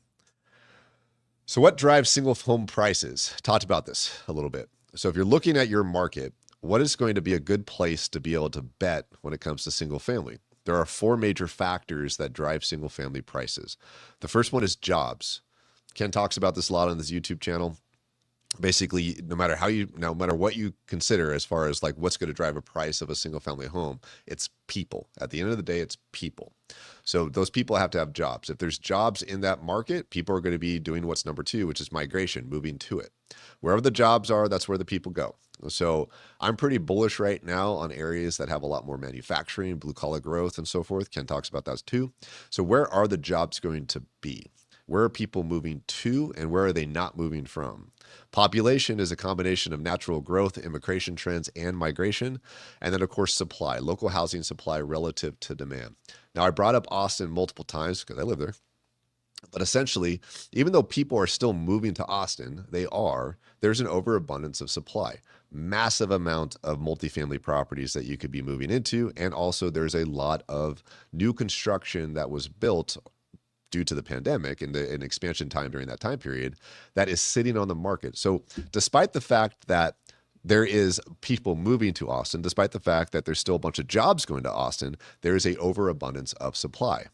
So what drives single home prices? Talked about this a little bit. So if you're looking at your market, what is going to be a good place to be able to bet when it comes to single family? There are 4 major factors that drive single family prices. The first one is jobs. Ken talks about this a lot on this YouTube channel. Basically, no matter what you consider as far as like what's going to drive a price of a single family home, it's people. At the end of the day, it's people. So those people have to have jobs. If there's jobs in that market, people are going to be doing what's number 2, which is migration, moving to it. Wherever the jobs are, that's where the people go. So I'm pretty bullish right now on areas that have a lot more manufacturing, blue collar growth, and so forth. Ken talks about that too. So where are the jobs going to be? Where are people moving to, and where are they not moving from? Population is a combination of natural growth, immigration trends, and migration. And then, of course, supply, local housing supply relative to demand. Now, I brought up Austin multiple times because I live there. But essentially, even though people are still moving to Austin, there's an overabundance of supply. Massive amount of multifamily properties that you could be moving into. And also there's a lot of new construction that was built due to the pandemic and an expansion time during that time period that is sitting on the market. So despite the fact that there is people moving to Austin, despite the fact that there's still a bunch of jobs going to Austin, there is a overabundance of supply.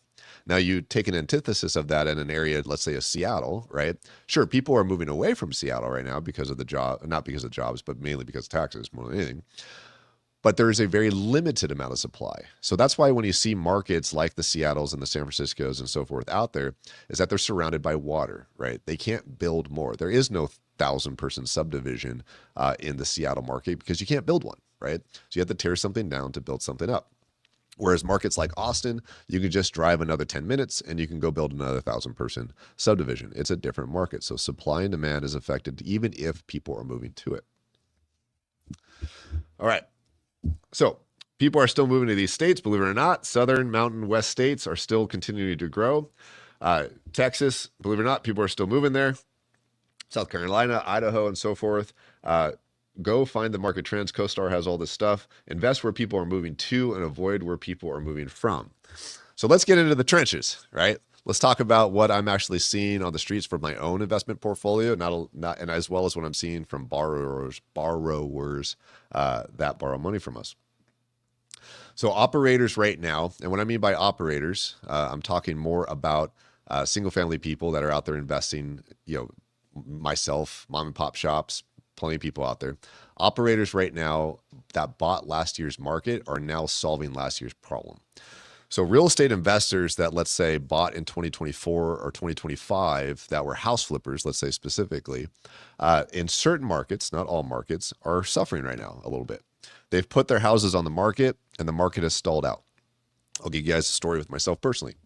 Now you take an antithesis of that in an area, let's say a Seattle, right? Sure, people are moving away from Seattle right now because of the job, not because of jobs, but mainly because of taxes more than anything. But there is a very limited amount of supply. So that's why when you see markets like the Seattles and the San Franciscos and so forth out there, is that they're surrounded by water, right? They can't build more. There is no 1,000-person subdivision in the Seattle market because you can't build one, right? So you have to tear something down to build something up. Whereas markets like Austin, you can just drive another 10 minutes and you can go build another 1,000-person subdivision. It's a different market. So supply and demand is affected even if people are moving to it. All right. So people are still moving to these states, believe it or not. Southern, Mountain, West states are still continuing to grow. Texas, believe it or not, people are still moving there. South Carolina, Idaho, and so forth. Go find the market trends. CoStar has all this stuff. Invest where people are moving to and avoid where people are moving from. So let's get into the trenches, right? Let's talk about what I'm actually seeing on the streets from my own investment portfolio, not and as well as what I'm seeing from borrowers that borrow money from us. So operators right now, and what I mean by operators, I'm talking more about single family people that are out there investing, myself, mom and pop shops, plenty of people out there. Operators right now that bought last year's market are now solving last year's problem. So real estate investors that, let's say, bought in 2024 or 2025 that were house flippers, let's say specifically, in certain markets, not all markets, are suffering right now a little bit. They've put their houses on the market and the market has stalled out. I'll give you guys a story with myself personally.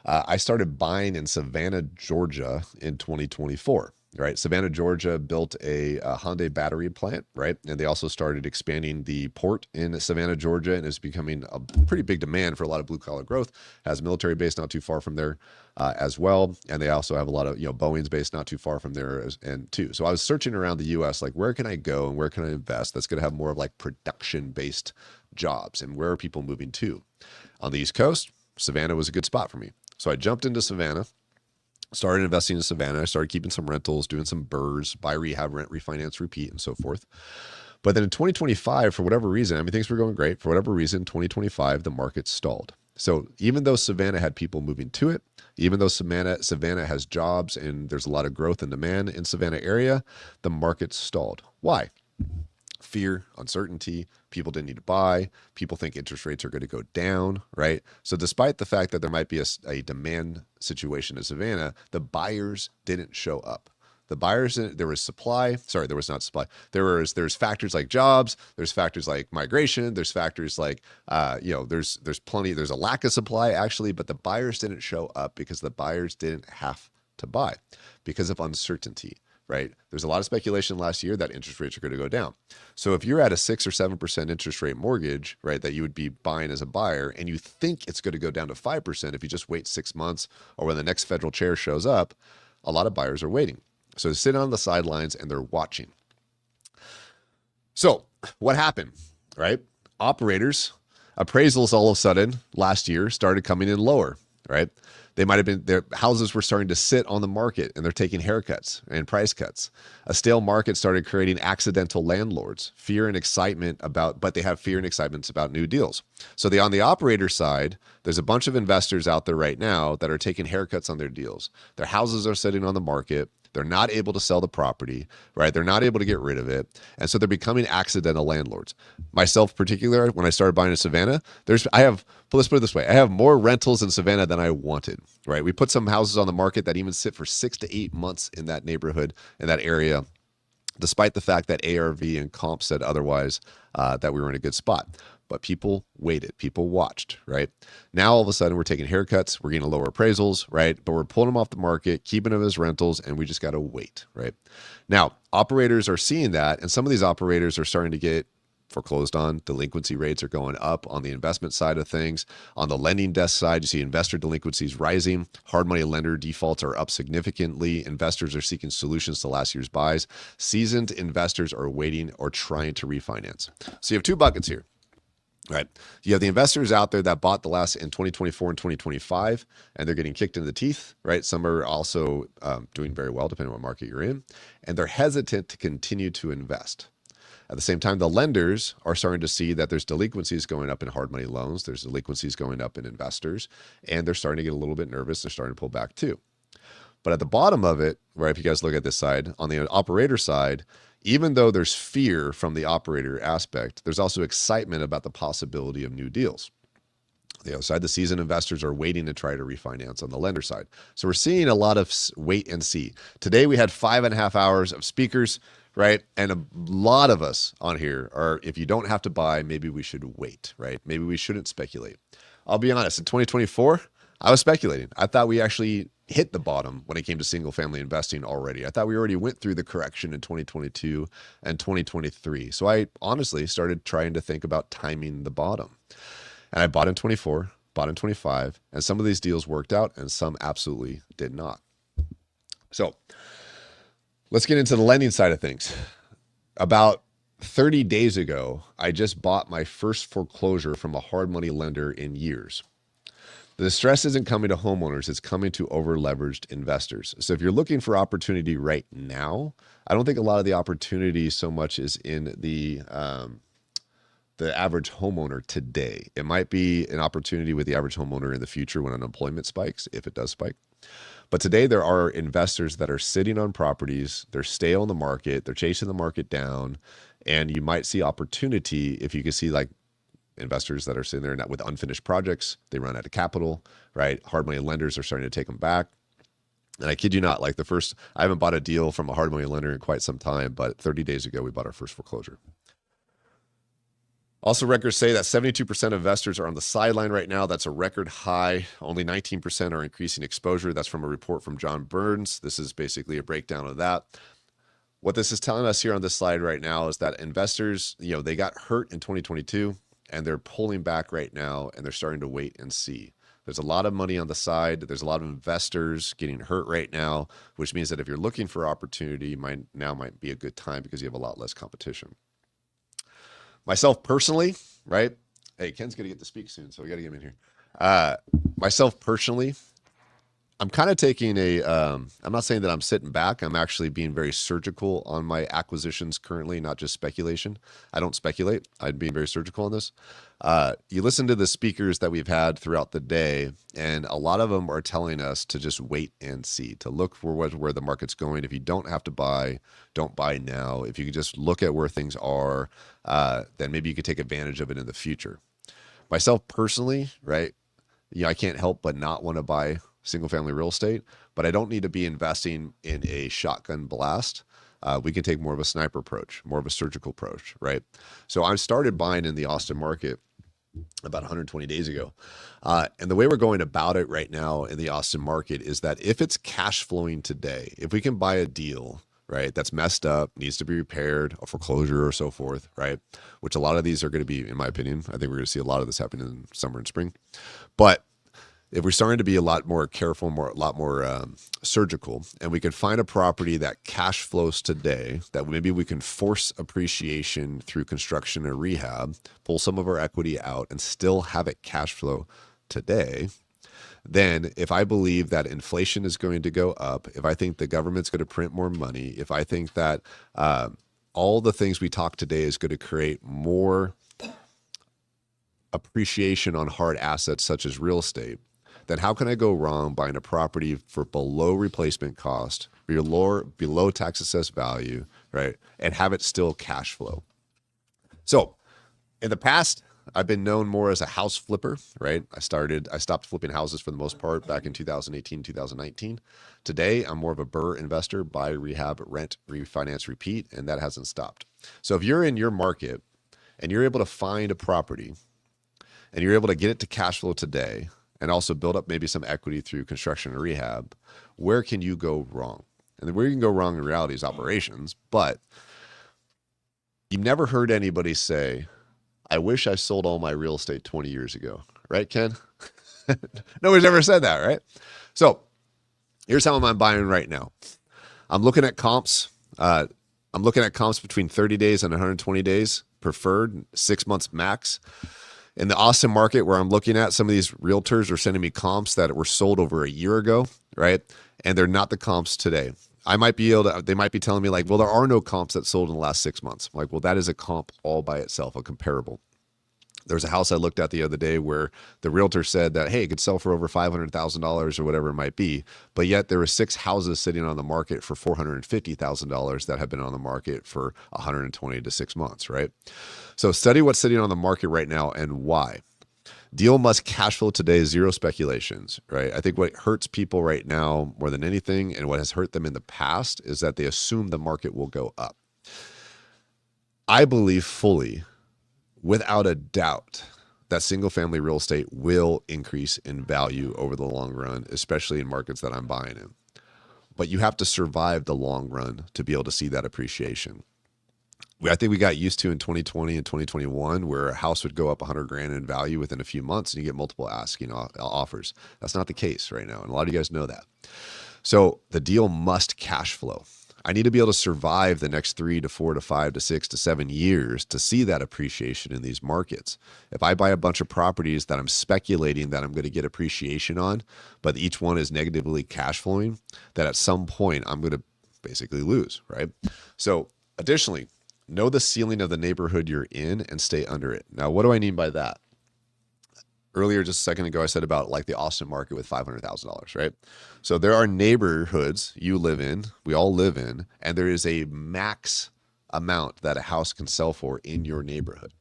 I started buying in Savannah, Georgia in 2024. Right, Savannah, Georgia built a Hyundai battery plant, right? And they also started expanding the port in Savannah, Georgia, and is becoming a pretty big demand for a lot of blue collar growth. Has a military base not too far from there as well, and they also have a lot of Boeing's base not too far from there too. So I was searching around the U.S. like where can I go and where can I invest that's going to have more of like production based jobs and where are people moving to? On the East Coast, Savannah was a good spot for me, so I jumped into Savannah. Started investing in Savannah. I started keeping some rentals, doing some BRRRRs, buy, rehab, rent, refinance, repeat, and so forth. But then in 2025, for whatever reason, I mean, things were going great. For whatever reason, 2025, the market stalled. So even though Savannah had people moving to it, even though Savannah has jobs and there's a lot of growth and demand in Savannah area, the market stalled. Why? Fear, uncertainty, people didn't need to buy, people think interest rates are going to go down, right? So despite the fact that there might be a demand situation in Savannah, the buyers didn't show up. The buyers, there was not supply. There's factors like jobs, there's factors like migration, there's factors like, there's a lack of supply actually, but the buyers didn't show up because the buyers didn't have to buy because of uncertainty. Right? There's a lot of speculation last year that interest rates are going to go down. So if you're at a 6 or 7% interest rate mortgage, right, that you would be buying as a buyer, and you think it's going to go down to 5% if you just wait 6 months or when the next federal chair shows up, a lot of buyers are waiting. So they sit on the sidelines and they're watching. So what happened, right? Operators, appraisals all of a sudden last year started coming in lower, right? They might have been, their houses were starting to sit on the market and they're taking haircuts and price cuts. A stale market started creating accidental landlords, but they have fear and excitement about new deals. So on the operator side, there's a bunch of investors out there right now that are taking haircuts on their deals. Their houses are sitting on the market. They're not able to sell the property, right? They're not able to get rid of it. And so they're becoming accidental landlords. Myself in particular, when I started buying in Savannah, let's put it this way. I have more rentals in Savannah than I wanted, right? We put some houses on the market that even sit for 6 to 8 months in that neighborhood, in that area, despite the fact that ARV and comp said otherwise, that we were in a good spot. But people waited, people watched, right? Now, all of a sudden, we're taking haircuts, we're getting lower appraisals, right? But we're pulling them off the market, keeping them as rentals, and we just got to wait, right? Now, operators are seeing that, and some of these operators are starting to get foreclosed on. Delinquency rates are going up on the investment side of things. On the lending desk side, you see investor delinquencies rising. Hard money lender defaults are up significantly. Investors are seeking solutions to last year's buys. Seasoned investors are waiting or trying to refinance. So you have two buckets here. Right. You have the investors out there that bought in 2024 and 2025, and they're getting kicked in the teeth, right? Some are also doing very well, depending on what market you're in, and they're hesitant to continue to invest. At the same time, the lenders are starting to see that there's delinquencies going up in hard money loans, there's delinquencies going up in investors, and they're starting to get a little bit nervous. They're starting to pull back too. But at the bottom of it, right, if you guys look at this side, on the operator side, even though there's fear from the operator aspect, there's also excitement about the possibility of new deals. The other side, the seasoned investors are waiting to try to refinance on the lender side. So we're seeing a lot of wait and see. Today, we had 5.5 hours of speakers, right? And a lot of us on here are, if you don't have to buy, maybe we should wait, right? Maybe we shouldn't speculate. I'll be honest, in 2024, I was speculating. I thought we actually hit the bottom when it came to single family investing already. I thought we already went through the correction in 2022 and 2023. So I honestly started trying to think about timing the bottom. And I bought in 24, bought in 25, and some of these deals worked out and some absolutely did not. So Let's get into the lending side of things. About 30 days ago, I just bought my first foreclosure from a hard money lender in years. The stress isn't coming to homeowners, it's coming to over-leveraged investors. So if you're looking for opportunity right now, I don't think a lot of the opportunity so much is in the average homeowner today. It might be an opportunity with the average homeowner in the future when unemployment spikes, if it does spike. But today there are investors that are sitting on properties, they're stale in the market, they're chasing the market down, and you might see opportunity if you can see like investors that are sitting there with unfinished projects, they run out of capital, right? Hard money lenders are starting to take them back. And I kid you not, like I haven't bought a deal from a hard money lender in quite some time, but 30 days ago, we bought our first foreclosure. Also, records say that 72% of investors are on the sideline right now. That's a record high. Only 19% are increasing exposure. That's from a report from John Burns. This is basically a breakdown of that. What this is telling us here on this slide right now is that investors, they got hurt in 2022 and they're pulling back right now and they're starting to wait and see. There's a lot of money on the side. There's a lot of investors getting hurt right now, which means that if you're looking for opportunity, now might be a good time because you have a lot less competition. Myself personally, right? Hey, Ken's going to get to speak soon, so we got to get him in here. Myself personally, I'm kind of taking I'm not saying that I'm sitting back. I'm actually being very surgical on my acquisitions currently, not just speculation. I don't speculate. I'm being very surgical on this. You listen to the speakers that we've had throughout the day, and a lot of them are telling us to just wait and see, to look for where the market's going. If you don't have to buy, don't buy now. If you can just look at where things are, then maybe you could take advantage of it in the future. Myself personally, right? I can't help but not want to buy single family real estate, but I don't need to be investing in a shotgun blast. We can take more of a sniper approach, more of a surgical approach, right? So I started buying in the Austin market about 120 days ago. And the way we're going about it right now in the Austin market is that if it's cash flowing today, if we can buy a deal, right, that's messed up, needs to be repaired, a foreclosure or so forth, right? Which a lot of these are going to be, in my opinion, I think we're going to see a lot of this happen in summer and spring. But if we're starting to be a lot more careful, a lot more surgical, and we can find a property that cash flows today, that maybe we can force appreciation through construction or rehab, pull some of our equity out and still have it cash flow today, then if I believe that inflation is going to go up, if I think the government's going to print more money, if I think that all the things we talk today is going to create more appreciation on hard assets such as real estate, then how can I go wrong buying a property for below replacement cost, below tax assessed value, right? And have it still cash flow. So in the past, I've been known more as a house flipper, right? I stopped flipping houses for the most part back in 2018, 2019. Today, I'm more of a BRRRR investor, buy, rehab, rent, refinance, repeat, and that hasn't stopped. So if you're in your market and you're able to find a property and you're able to get it to cash flow today, and also build up maybe some equity through construction or rehab, where can you go wrong? And where you can go wrong in reality is operations, but you've never heard anybody say, I wish I sold all my real estate 20 years ago, right, Ken? Nobody's ever said that, right? So here's how I'm buying right now. I'm looking at comps. I'm looking at comps between 30 days and 120 days, preferred 6 months max. In the Austin market where I'm looking at, some of these realtors are sending me comps that were sold over a year ago, right? And they're not the comps today. They might be telling me like, well, there are no comps that sold in the last 6 months. I'm like, well, that is a comp all by itself, a comparable. There's a house I looked at the other day where the realtor said that, hey, it could sell for over $500,000 or whatever it might be. But yet there were 6 houses sitting on the market for $450,000 that have been on the market for 120 to 6 months, right? So study what's sitting on the market right now and why. Deal must cash flow today, zero speculations, right? I think what hurts people right now more than anything, and what has hurt them in the past, is that they assume the market will go up. I believe fully, without a doubt, that single family real estate will increase in value over the long run, especially in markets that I'm buying in. But you have to survive the long run to be able to see that appreciation. I think we got used to in 2020 and 2021 where a house would go up $100,000 in value within a few months and you get multiple asking offers. That's not the case right now. And a lot of you guys know that. So the deal must cash flow. I need to be able to survive the next 3 to 4 to 5 to 6 to 7 years to see that appreciation in these markets. If I buy a bunch of properties that I'm speculating that I'm going to get appreciation on, but each one is negatively cash flowing, that at some point I'm going to basically lose, right? So additionally, know the ceiling of the neighborhood you're in and stay under it. Now, what do I mean by that? Earlier, just a second ago, I said about like the Austin market with $500,000, right? So there are neighborhoods you live in, we all live in, and there is a max amount that a house can sell for in your neighborhood.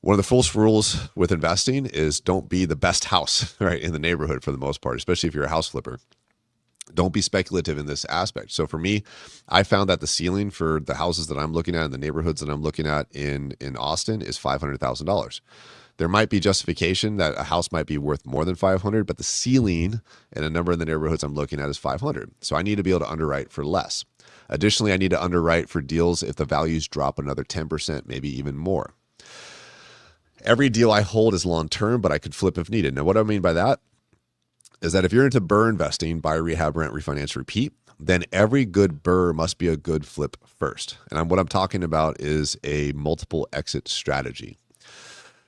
One of the first rules with investing is don't be the best house, right, in the neighborhood for the most part, especially if you're a house flipper. Don't be speculative in this aspect. So for me, I found that the ceiling for the houses that I'm looking at and the neighborhoods that I'm looking at in Austin is $500,000. There might be justification that a house might be worth more than 500, but the ceiling in a number of the neighborhoods I'm looking at is 500. So I need to be able to underwrite for less. Additionally, I need to underwrite for deals if the values drop another 10%, maybe even more. Every deal I hold is long-term, but I could flip if needed. Now, what do I mean by that is that if you're into BRRRR investing, buy, rehab, rent, refinance, repeat, then every good BRRRR must be a good flip first. And what I'm talking about is a multiple exit strategy.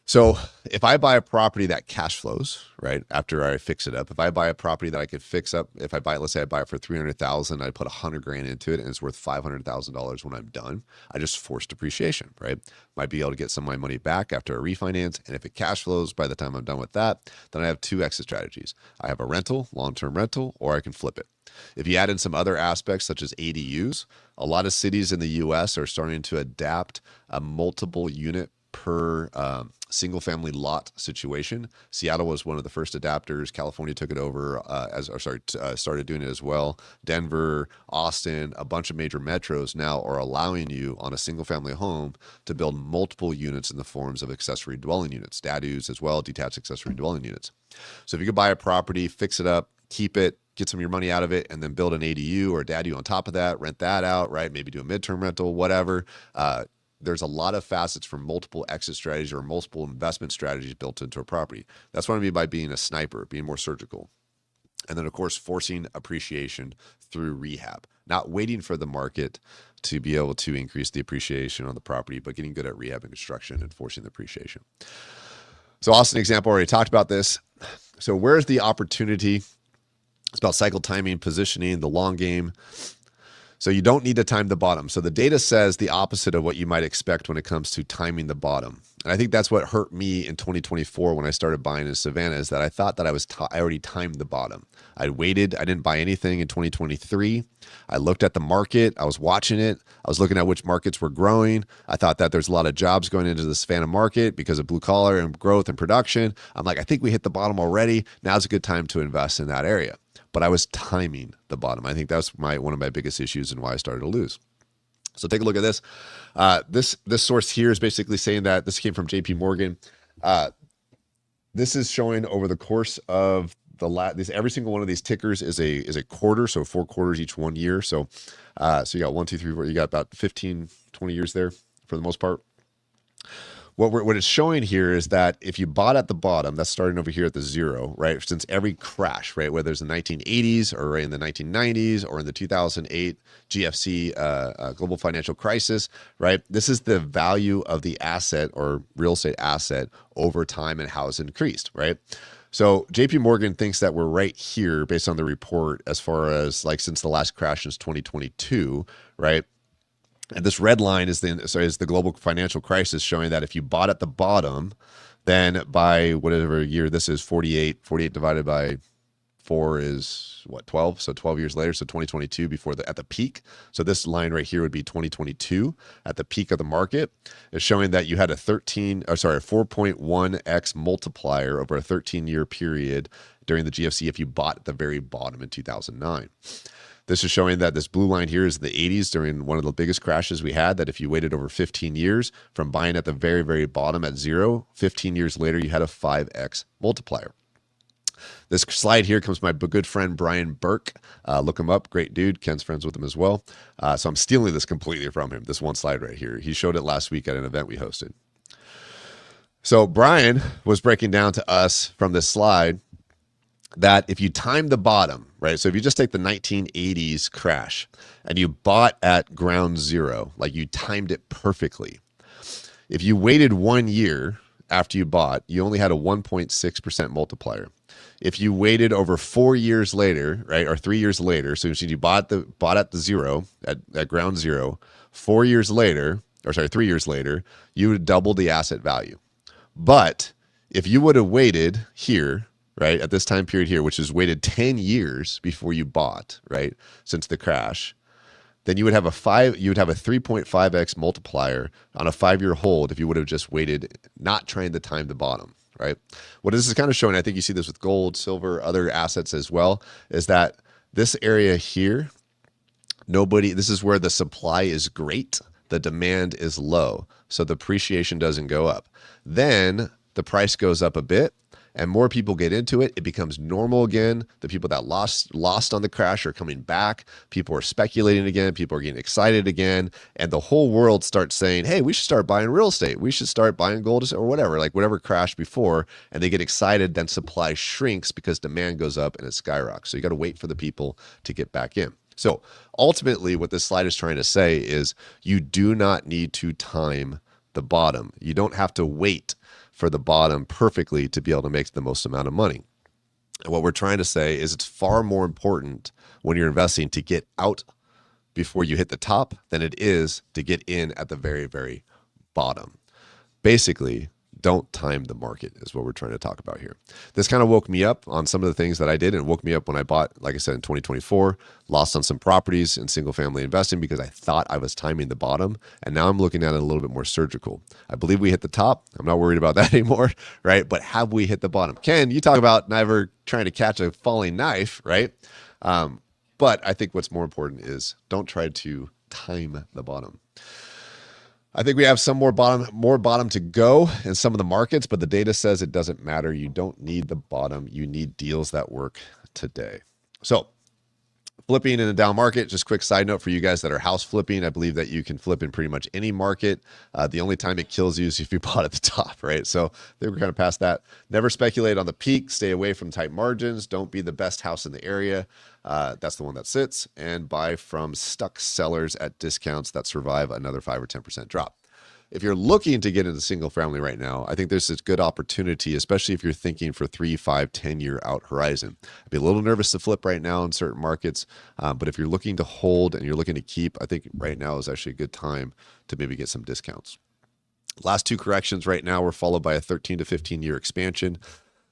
So if I buy a property that cash flows, right, after I fix it up, if I buy a property that I could fix up, if I buy, let's say I buy it for $300,000, I put $100,000 into it and it's worth $500,000 when I'm done, I just forced depreciation, right? Might be able to get some of my money back after a refinance. And if it cash flows by the time I'm done with that, then I have two exit strategies. I have a rental, long-term rental, or I can flip it. If you add in some other aspects such as ADUs, a lot of cities in the US are starting to adapt a multiple unit per single family lot situation. Seattle was one of the first adapters. California took it over started doing it as well. Denver, Austin, a bunch of major metros now are allowing you on a single family home to build multiple units in the forms of accessory dwelling units, DADUs as well, detached accessory dwelling units. So if you could buy a property, fix it up, keep it, get some of your money out of it, and then build an ADU or a DADU on top of that, rent that out, right? Maybe do a midterm rental, whatever. There's a lot of facets from multiple exit strategies or multiple investment strategies built into a property. That's what I mean by being a sniper, being more surgical. And then, of course, forcing appreciation through rehab, not waiting for the market to be able to increase the appreciation on the property, but getting good at rehab and construction and forcing the appreciation. So Austin example, already talked about this. So where's the opportunity? It's about cycle timing, positioning, the long game. So you don't need to time the bottom. So the data says the opposite of what you might expect when it comes to timing the bottom. And I think that's what hurt me in 2024 when I started buying in Savannah, is that I thought that I already timed the bottom. I waited. I didn't buy anything in 2023. I looked at the market. I was watching it. I was looking at which markets were growing. I thought that there's a lot of jobs going into the Savannah market because of blue collar and growth and production. I'm like, I think we hit the bottom already. Now's a good time to invest in that area. But I was timing the bottom. I think that's one of my biggest issues and why I started to lose. So take a look at this. This source here is basically saying that this came from JP Morgan. This is showing over the course of every single one of these tickers is a quarter, so 4 quarters each 1 year. So you got 1, 2, 3, 4. You got about 15, 20 years there for the most part. What it's showing here is that if you bought at the bottom, that's starting over here at the 0, right? Since every crash, right, whether it's the 1980s or in the 1990s or in the 2008 GFC global financial crisis, right? This is the value of the asset or real estate asset over time and how it's increased, right? So JP Morgan thinks that we're right here based on the report as far as like since the last crash is 2022, right? And this red line is the global financial crisis, showing that if you bought at the bottom, then by whatever year this is, 48 divided by 4 is what, 12? So 12 years later, so 2022 at the peak. So this line right here would be 2022 at the peak of the market. It's showing that you had a 4.1x multiplier over a 13-year period during the GFC if you bought at the very bottom in 2009. This is showing that this blue line here is the 80s during one of the biggest crashes we had, that if you waited over 15 years from buying at the very, very bottom at 0, 15 years later, you had a 5x multiplier. This slide here comes from my good friend, Brian Burke. Look him up. Great dude. Ken's friends with him as well. So I'm stealing this completely from him, this one slide right here. He showed it last week at an event we hosted. So Brian was breaking down to us from this slide that if you time the bottom, right? So if you just take the 1980s crash and you bought at ground zero, like you timed it perfectly. If you waited 1 year after you bought, you only had a 1.6% multiplier. If you waited over 4 years later, right, or 3 years later, so you bought at the zero, at ground zero, 4 years later, or sorry, 3 years later, you would double the asset value. But if you would have waited here, right, at this time period here, which is waited 10 years before you bought, right, since the crash, then you would have a 3.5x multiplier on a 5-year hold if you would have just waited, not trying to time the bottom, right? What this is kind of showing, I think you see this with gold, silver, other assets as well, is that this area here, this is where the supply is great, the demand is low, so the appreciation doesn't go up. Then the price goes up a bit, and more people get into it. It becomes normal again. The people that lost on the crash are coming back. People are speculating again. People are getting excited again. And the whole world starts saying, hey, we should start buying real estate. We should start buying gold or whatever, like whatever crashed before. And they get excited. Then supply shrinks because demand goes up and it skyrockets. So you got to wait for the people to get back in. So ultimately, what this slide is trying to say is you do not need to time the bottom. You don't have to wait for the bottom perfectly to be able to make the most amount of money. And what we're trying to say is it's far more important when you're investing to get out before you hit the top than it is to get in at the very, very bottom. Basically, don't time the market is what we're trying to talk about here. This kind of woke me up on some of the things that I did, and woke me up when I bought, like I said, in 2024, lost on some properties in single family investing because I thought I was timing the bottom. And now I'm looking at it a little bit more surgical. I believe we hit the top. I'm not worried about that anymore, right? But have we hit the bottom? Ken, you talk about never trying to catch a falling knife, right? But I think what's more important is don't try to time the bottom. I think we have some more bottom to go in some of the markets, but the data says it doesn't matter. You don't need the bottom. You need deals that work today. So flipping in a down market, just quick side note for you guys that are house flipping. I believe that you can flip in pretty much any market. The only time it kills you is if you bought at the top, right? So I think we're kind of past that. Never speculate on the peak. Stay away from tight margins. Don't be the best house in the area. That's the one that sits, and buy from stuck sellers at discounts that survive another 5 or 10% drop. If you're looking to get into single family right now, I think there's this good opportunity, especially if you're thinking for 3, 5, 10-year out horizon. I'd be a little nervous to flip right now in certain markets, but if you're looking to hold and you're looking to keep, I think right now is actually a good time to maybe get some discounts. Last 2 corrections right now were followed by a 13 to 15-year expansion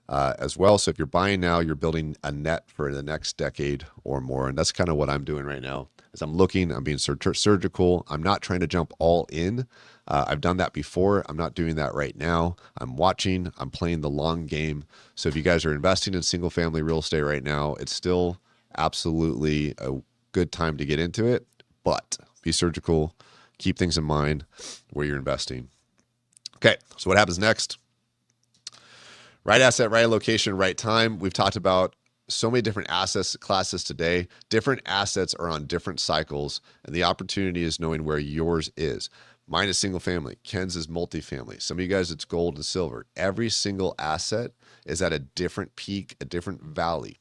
as well. So if you're buying now, you're building a net for the next decade or more. And that's kind of what I'm doing right now. As I'm looking, I'm being surgical. I'm not trying to jump all in. I've done that before. I'm not doing that right now. I'm watching. I'm playing the long game. So if you guys are investing in single family real estate right now, it's still absolutely a good time to get into it. But be surgical. Keep things in mind where you're investing. Okay, so what happens next? Right asset, right location, right time. We've talked about so many different asset classes today. Different assets are on different cycles, and the opportunity is knowing where yours is. Mine is single family. Ken's is multifamily. Some of you guys, it's gold and silver. Every single asset is at a different peak, a different valley.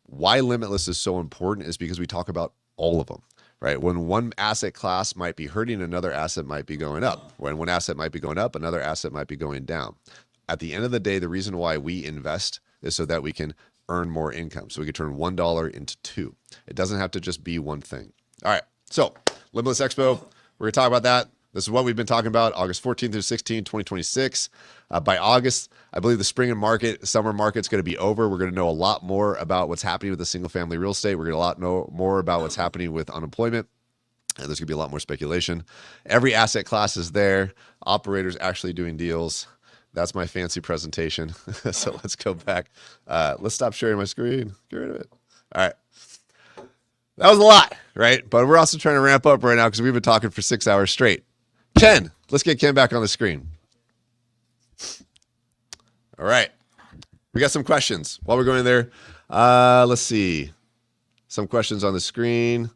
Why Limitless is so important is because we talk about all of them, right? When one asset class might be hurting, another asset might be going up. When one asset might be going up, another asset might be going down. At the end of the day, the reason why we invest is so that we can earn more income. So we can turn $1 into 2. It doesn't have to just be one thing. All right. So Limitless Expo, we're going to talk about that. This is what we've been talking about August 14th through 16th, 2026. By August, I believe the spring and summer market's going to be over. We're going to know a lot more about what's happening with the single family real estate. We're going to know more about what's happening with unemployment. And there's going to be a lot more speculation. Every asset class is there. Operators actually doing deals. That's my fancy presentation. So let's go back. Let's stop sharing my screen. Get rid of it. All right. That was a lot, right? But we're also trying to ramp up right now because we've been talking for 6 hours straight. Ken, let's get Ken back on the screen. All right. We got some questions while we're going there. Let's see. Some questions on the screen.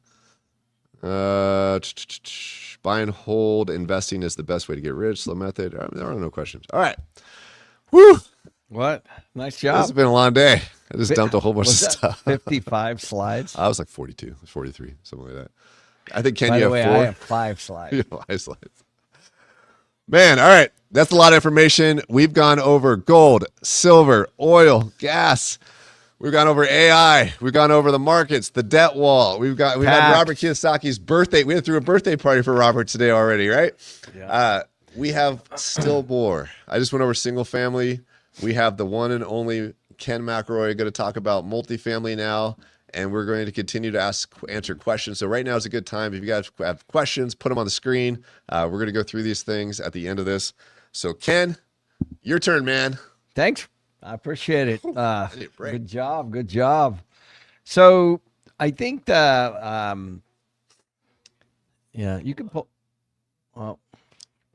Buy and hold investing is the best way to get rich. Slow method. There are no questions. All right. Woo. What? Nice This job. has been a long day. I just dumped a whole bunch of Was that stuff. 55 slides. I was like 42, 43, something like that. I think, Ken, By you the have way, 4. I have 5 slides. You have 5 slides. Man, all right. That's a lot of information. We've gone over gold, silver, oil, gas. We've gone over AI. We've gone over the markets, the debt wall. We've had Robert Kiyosaki's birthday. We went through a birthday party for Robert today already, right? Yeah. We have still more. I just went over single family. We have the one and only Ken McElroy going to talk about multifamily now, and we're going to continue to answer questions. So right now is a good time. If you guys have questions, put them on the screen. We're going to go through these things at the end of this. So Ken, your turn, man. Thanks. I appreciate it. I need a break. Good job. Good job. So I think yeah, you can pull. Well,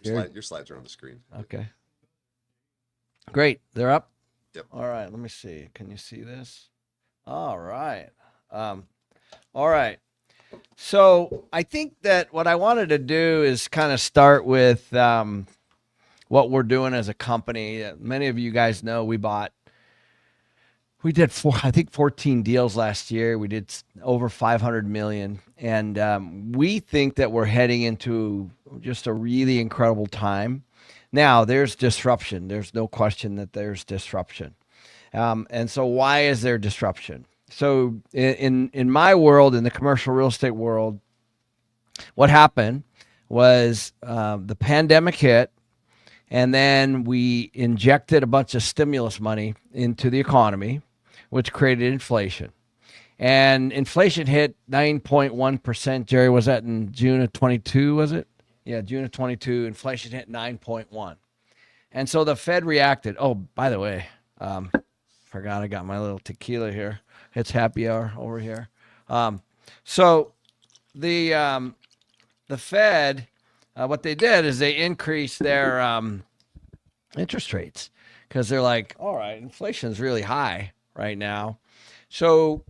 Your slides are on the screen. okay. Great. They're up. Yep. All right. Let me see. Can you see this? All right. All right. So I think that what I wanted to do is kind of start with what we're doing as a company. Many of you guys know we did 14 deals last year. We did over 500 million. And we think that we're heading into just a really incredible time. Now, there's disruption. There's no question that there's disruption. And so why is there disruption? So in my world, in the commercial real estate world, what happened was the pandemic hit, and then we injected a bunch of stimulus money into the economy, which created inflation. And inflation hit 9.1%. Jerry, was that in June of 22, was it? Yeah, June of 22, inflation hit 9.1. And so the Fed reacted. Oh, by the way, forgot I got my little tequila here. It's happy hour over here. So the Fed, what they did is they increased their interest rates because they're like, all right, inflation is really high right now. So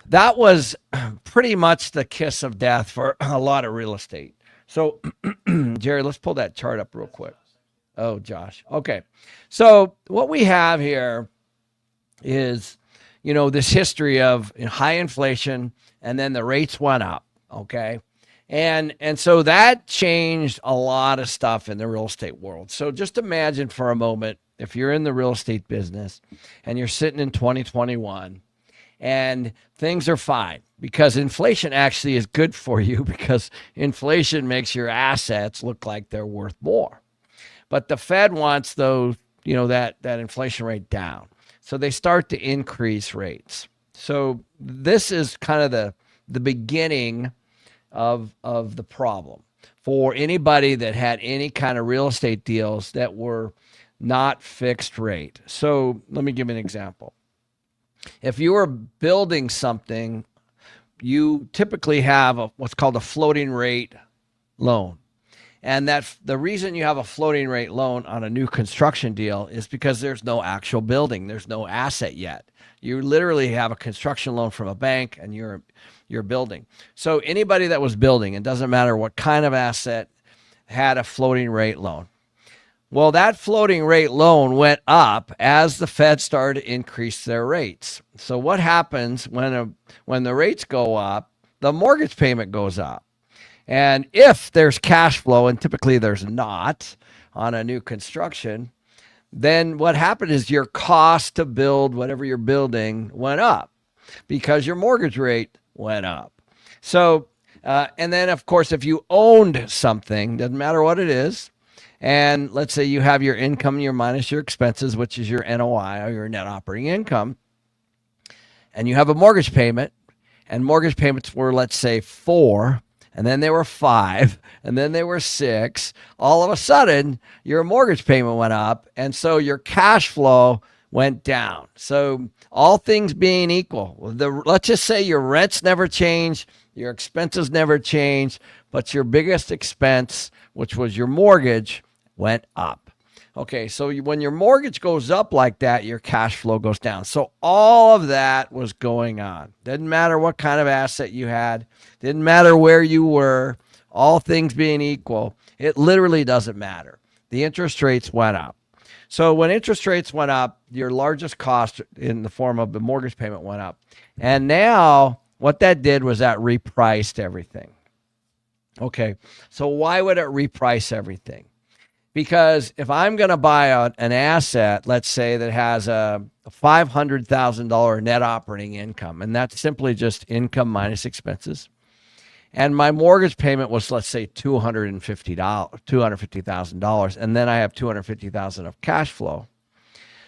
that was pretty much the kiss of death for a lot of real estate. So, Jerry, let's pull that chart up real quick. Oh, Josh. Okay. So what we have here is, this history of high inflation, and then the rates went up. Okay. And so that changed a lot of stuff in the real estate world. So just imagine for a moment, if you're in the real estate business and you're sitting in 2021 and things are fine, because inflation actually is good for you, because inflation makes your assets look like they're worth more. But the Fed wants those, that inflation rate down. So they start to increase rates. So this is kind of the beginning of the problem for anybody that had any kind of real estate deals that were not fixed rate. So let me give you an example. If you were building something, you typically have what's called a floating rate loan. And the reason you have a floating rate loan on a new construction deal is because there's no actual building. There's no asset yet. You literally have a construction loan from a bank and you're building. So anybody that was building, it doesn't matter what kind of asset, had a floating rate loan. Well, that floating rate loan went up as the Fed started to increase their rates. So what happens when the rates go up, the mortgage payment goes up. And if there's cash flow, and typically there's not on a new construction, then what happened is your cost to build whatever you're building went up because your mortgage rate went up. So, and then of course, if you owned something, doesn't matter what it is, and let's say you have your income, your minus your expenses, which is your NOI or your net operating income, and you have a mortgage payment, and mortgage payments were, let's say, 4, and then they were 5, and then they were 6. All of a sudden, your mortgage payment went up, and so your cash flow went down. So all things being equal, let's just say your rents never change, your expenses never change, but your biggest expense, which was your mortgage, went up. Okay, so when your mortgage goes up like that, your cash flow goes down. So all of that was going on. Didn't matter what kind of asset you had. Didn't matter where you were. All things being equal, it literally doesn't matter. The interest rates went up. So when interest rates went up, your largest cost in the form of the mortgage payment went up. And now what that did was that repriced everything. Okay, so why would it reprice everything? Because if I'm going to buy an asset, let's say that has a $500,000 net operating income, and that's simply just income minus expenses, and my mortgage payment was, let's say, $250,000, and then I have $250,000 of cash flow.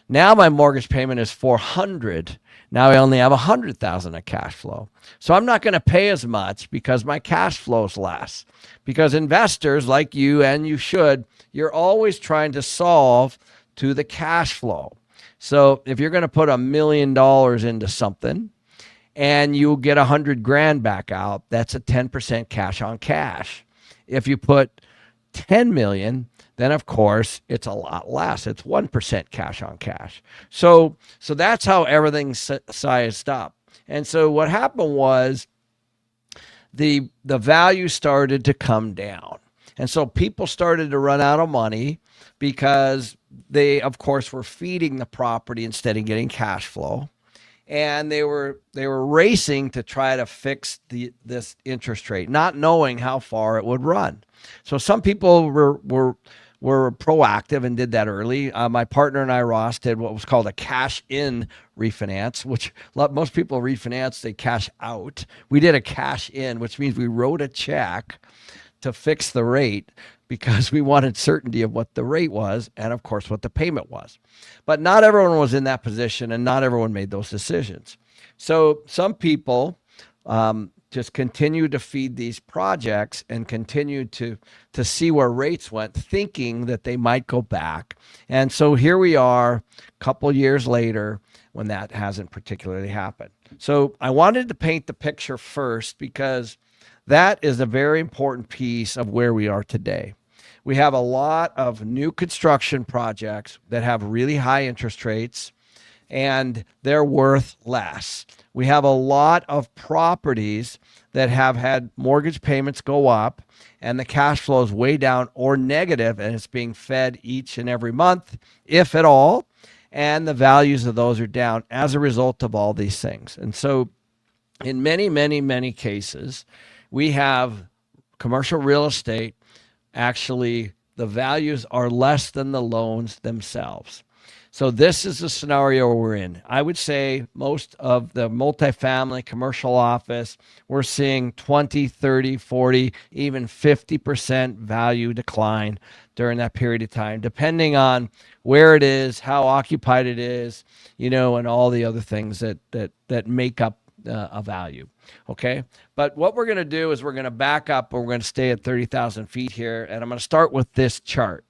Now my mortgage payment is $400,000. Now I only have $100,000 of cash flow. So I'm not going to pay as much because my cash flow is less. Because investors like you, and you should, you're always trying to solve to the cash flow. So if you're going to put $1 million into something and you get $100,000 back out, that's a 10% cash on cash. If you put 10 million, then of course it's a lot less. It's 1% cash on cash. So that's how everything's sized up. And so what happened was the value started to come down. And so people started to run out of money because they, of course, were feeding the property instead of getting cash flow. And they were racing to try to fix this interest rate, not knowing how far it would run. So some people were proactive and did that early. My partner and I, Ross, did what was called a cash in refinance, which most people refinance, they cash out. We did a cash in, which means we wrote a check to fix the rate because we wanted certainty of what the rate was and, of course, what the payment was. But not everyone was in that position, and not everyone made those decisions. So some people just continued to feed these projects and continued to see where rates went, thinking that they might go back. And so here we are a couple years later when that hasn't particularly happened. So I wanted to paint the picture first because that is a very important piece of where we are today. We have a lot of new construction projects that have really high interest rates and they're worth less. We have a lot of properties that have had mortgage payments go up and the cash flow is way down or negative, and it's being fed each and every month, if at all, and the values of those are down as a result of all these things. And so in many, many, many cases, we have commercial real estate. Actually, the values are less than the loans themselves. So this is the scenario we're in. I would say most of the multifamily commercial office, we're seeing 20, 30, 40, even 50% value decline during that period of time, depending on where it is, how occupied it is, and all the other things that make up a value. Okay. But what we're going to do is we're going to back up, and we're going to stay at 30,000 feet here. And I'm going to start with this chart.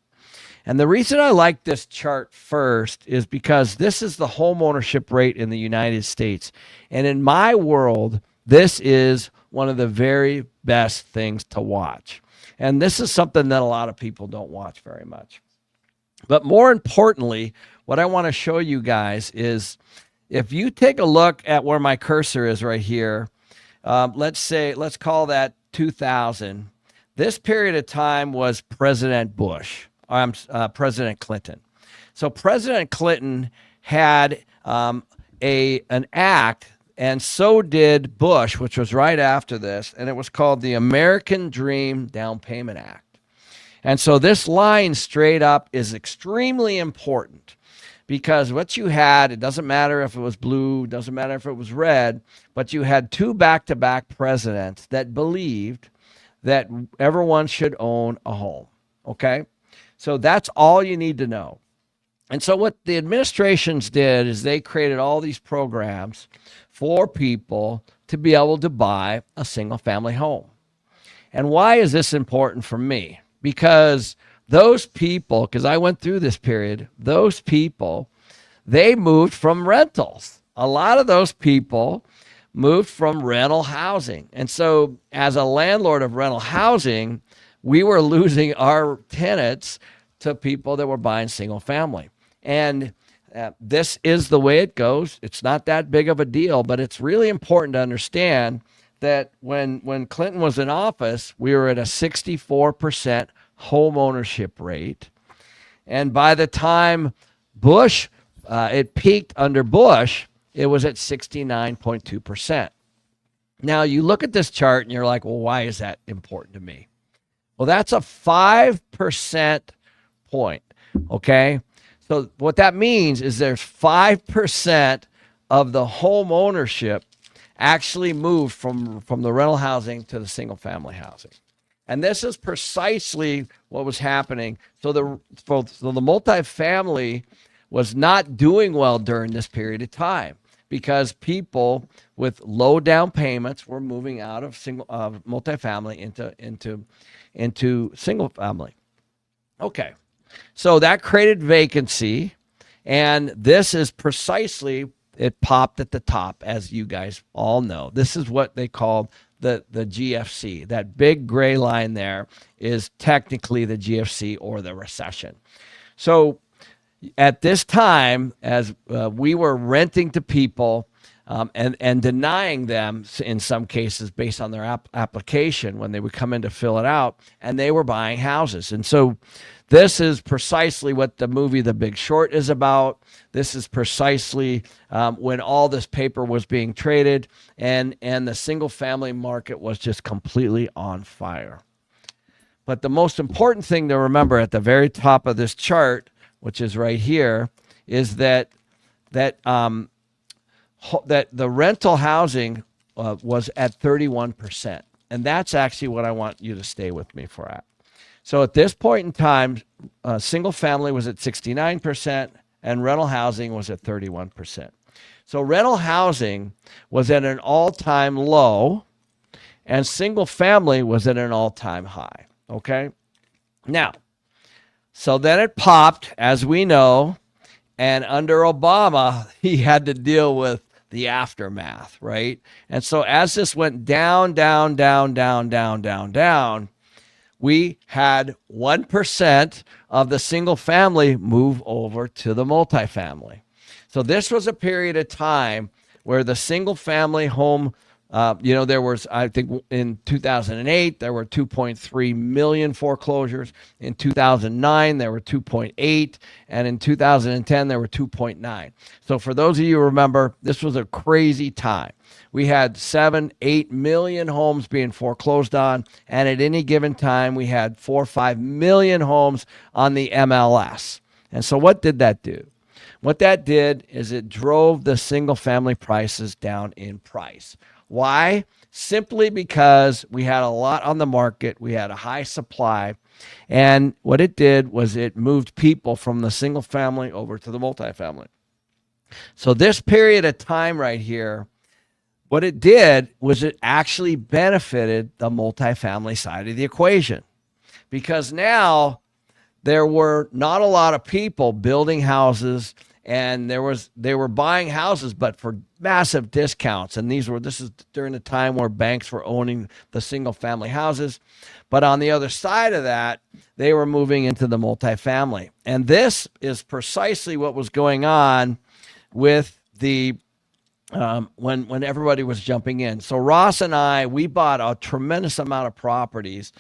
And the reason I like this chart first is because this is the home ownership rate in the United States. And in my world, this is one of the very best things to watch. And this is something that a lot of people don't watch very much. But more importantly, what I want to show you guys is if you take a look at where my cursor is right here, let's call that 2000. This period of time was President Clinton. So President Clinton had an act, and so did Bush, which was right after this, and it was called the American Dream Down Payment Act. And so this line straight up is extremely important. Because what you had, it doesn't matter if it was blue, doesn't matter if it was red, but you had two back-to-back presidents that believed that everyone should own a home, okay? So that's all you need to know. And so what the administrations did is they created all these programs for people to be able to buy a single-family home. And why is this important for me? Because those people, because I went through this period, those people, they moved from rentals. A lot of those people moved from rental housing. And so as a landlord of rental housing, we were losing our tenants to people that were buying single family. And this is the way it goes. It's not that big of a deal, but it's really important to understand that when Clinton was in office, we were at a 64% home ownership rate. And by the time Bush, it peaked under Bush, it was at 69.2%. Now you look at this chart and you're like, well, why is that important to me? Well, that's a 5% point. Okay. So what that means is there's 5% of the home ownership actually moved from the rental housing to the single family housing. And this is precisely what was happening. So the multifamily was not doing well during this period of time because people with low down payments were moving out of multifamily into single family. Okay. So that created vacancy, and this is precisely, it popped at the top, as you guys all know. This is what they call the GFC. That big gray line there is technically the GFC or the recession. So at this time, as we were renting to people and denying them in some cases based on their application when they would come in to fill it out, and they were buying houses. And so this is precisely what the movie The Big Short is about. This is precisely when all this paper was being traded and the single family market was just completely on fire. But the most important thing to remember at the very top of this chart, which is right here, is that the rental housing was at 31%. And that's actually what I want you to stay with me for at. So at this point in time, single family was at 69% and rental housing was at 31%. So rental housing was at an all-time low and single family was at an all-time high. Okay. Now, so then it popped, as we know, and under Obama, he had to deal with the aftermath, right? And so as this went down, we had 1% of the single family move over to the multifamily. So this was a period of time where the single family home, there was, I think in 2008, there were 2.3 million foreclosures. In 2009, there were 2.8. And in 2010, there were 2.9. So for those of you who remember, this was a crazy time. We had 7-8 million homes being foreclosed on. And at any given time, we had 4 or 5 million homes on the MLS. And so what did that do? What that did is it drove the single family prices down in price. Why? Simply because we had a lot on the market. We had a high supply. And what it did was it moved people from the single family over to the multifamily. So this period of time right here, what it did was it actually benefited the multifamily side of the equation. Because now there were not a lot of people building houses, and they were buying houses, but for massive discounts. And this is during the time where banks were owning the single family houses. But on the other side of that, they were moving into the multifamily. And this is precisely what was going on with the when everybody was jumping in. So Ross and I, we bought a tremendous amount of properties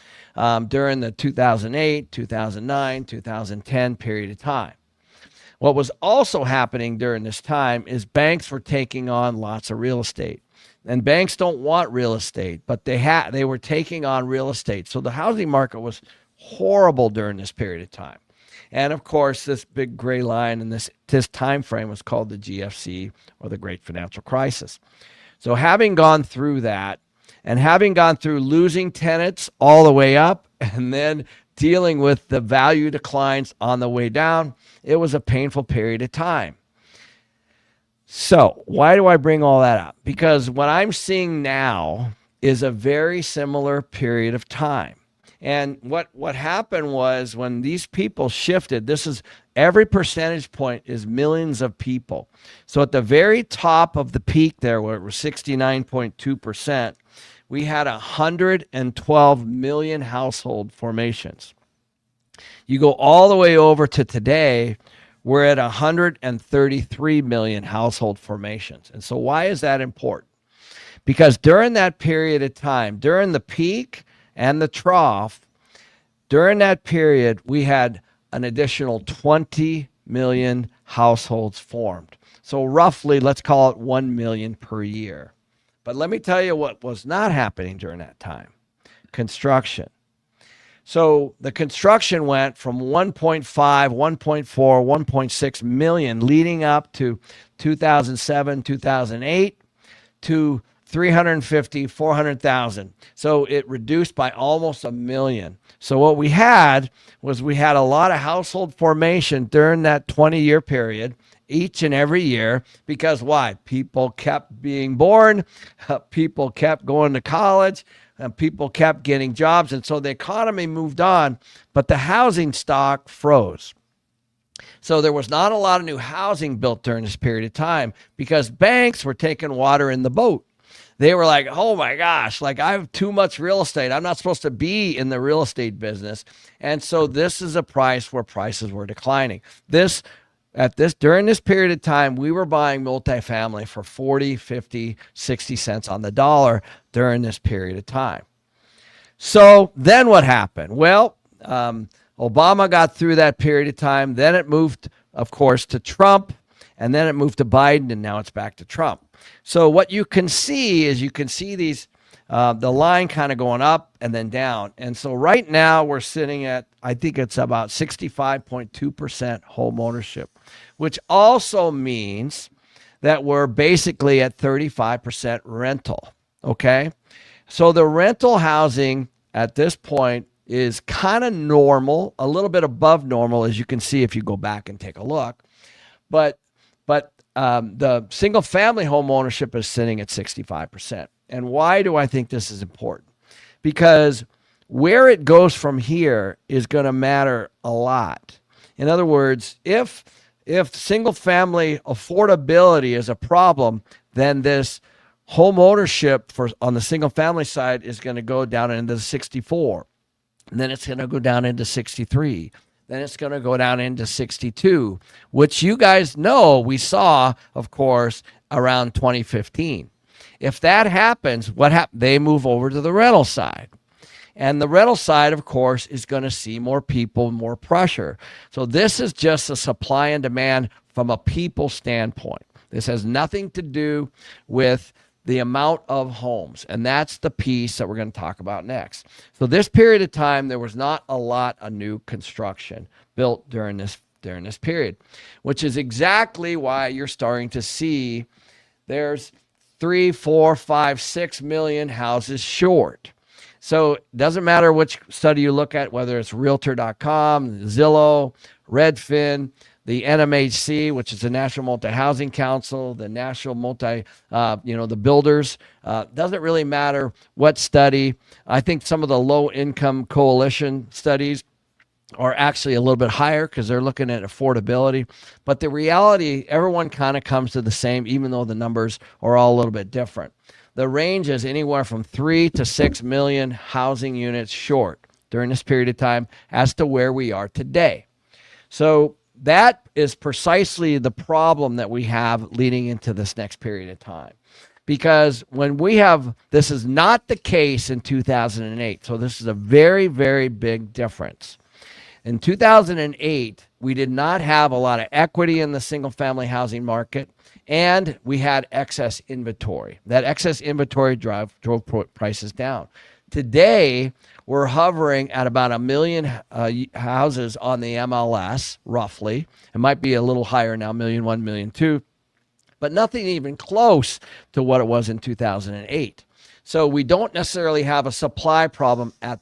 during the 2008, 2009, 2010 period of time. What was also happening during this time is banks were taking on lots of real estate. And banks don't want real estate, but they were taking on real estate. So the housing market was horrible during this period of time. And of course, this big gray line in this time frame was called the GFC, or the Great Financial Crisis. So having gone through that, and having gone through losing tenants all the way up, and then dealing with the value declines on the way down, it was a painful period of time. So why do I bring all that up? Because what I'm seeing now is a very similar period of time. And what happened was when these people shifted, every percentage point is millions of people. So at the very top of the peak there, where it was 69.2%, we had 112 million household formations. You go all the way over to today, we're at 133 million household formations. And so why is that important? Because during that period of time, during the peak and the trough, during that period, we had an additional 20 million households formed. So roughly, let's call it 1 million per year. But let me tell you what was not happening during that time. Construction. So the construction went from 1.5, 1.4, 1.6 million leading up to 2007, 2008 to 350, 400,000. So it reduced by almost a million. So what we had was a lot of household formation during that 20-year period, each and every year, because why? People kept being born, people kept going to college, and people kept getting jobs. And so the economy moved on, but the housing stock froze. So there was not a lot of new housing built during this period of time because banks were taking water in the boat. They were like, oh my gosh, like I have too much real estate. I'm not supposed to be in the real estate business. And so this is a price where prices were declining. During this period of time, we were buying multifamily for 40, 50, 60 cents on the dollar during this period of time. So then what happened? Well, Obama got through that period of time. Then it moved, of course, to Trump, and then it moved to Biden, and now it's back to Trump. So what you can see is these, the line kind of going up and then down. And so right now we're sitting at, I think it's about 65.2% home ownership, which also means that we're basically at 35% rental. Okay. So the rental housing at this point is kind of normal, a little bit above normal, as you can see if you go back and take a look. But the single family home ownership is sitting at 65%. And why do I think this is important? Because where it goes from here is going to matter a lot. In other words, if single family affordability is a problem, then this home ownership on the single family side is going to go down into 64. And then it's going to go down into 63. Then it's going to go down into 62, which you guys know we saw, of course, around 2015. If that happens, they move over to the rental side. And the rental side, of course, is going to see more people, more pressure. So this is just a supply and demand from a people standpoint. This has nothing to do with the amount of homes. And that's the piece that we're going to talk about next. So this period of time, there was not a lot of new construction built during this period, which is exactly why you're starting to see there's 3, 4, 5, 6 million houses short. So it doesn't matter which study you look at, whether it's Realtor.com, Zillow, Redfin, the NMHC, which is the National Multi-Housing Council, the National the builders. Doesn't really matter what study. I think some of the low-income coalition studies are actually a little bit higher because they're looking at affordability. But the reality, everyone kind of comes to the same, even though the numbers are all a little bit different. The range is anywhere from 3 to 6 million housing units short during this period of time as to where we are today. So that is precisely the problem that we have leading into this next period of time. Because this is not the case in 2008. So this is a very, very big difference. In 2008, we did not have a lot of equity in the single family housing market, and we had excess inventory. That excess inventory drove prices down. Today, we're hovering at about 1 million houses on the MLS, roughly. It might be a little higher now, 1.1 million, 1.2 million, but nothing even close to what it was in 2008. So we don't necessarily have a supply problem at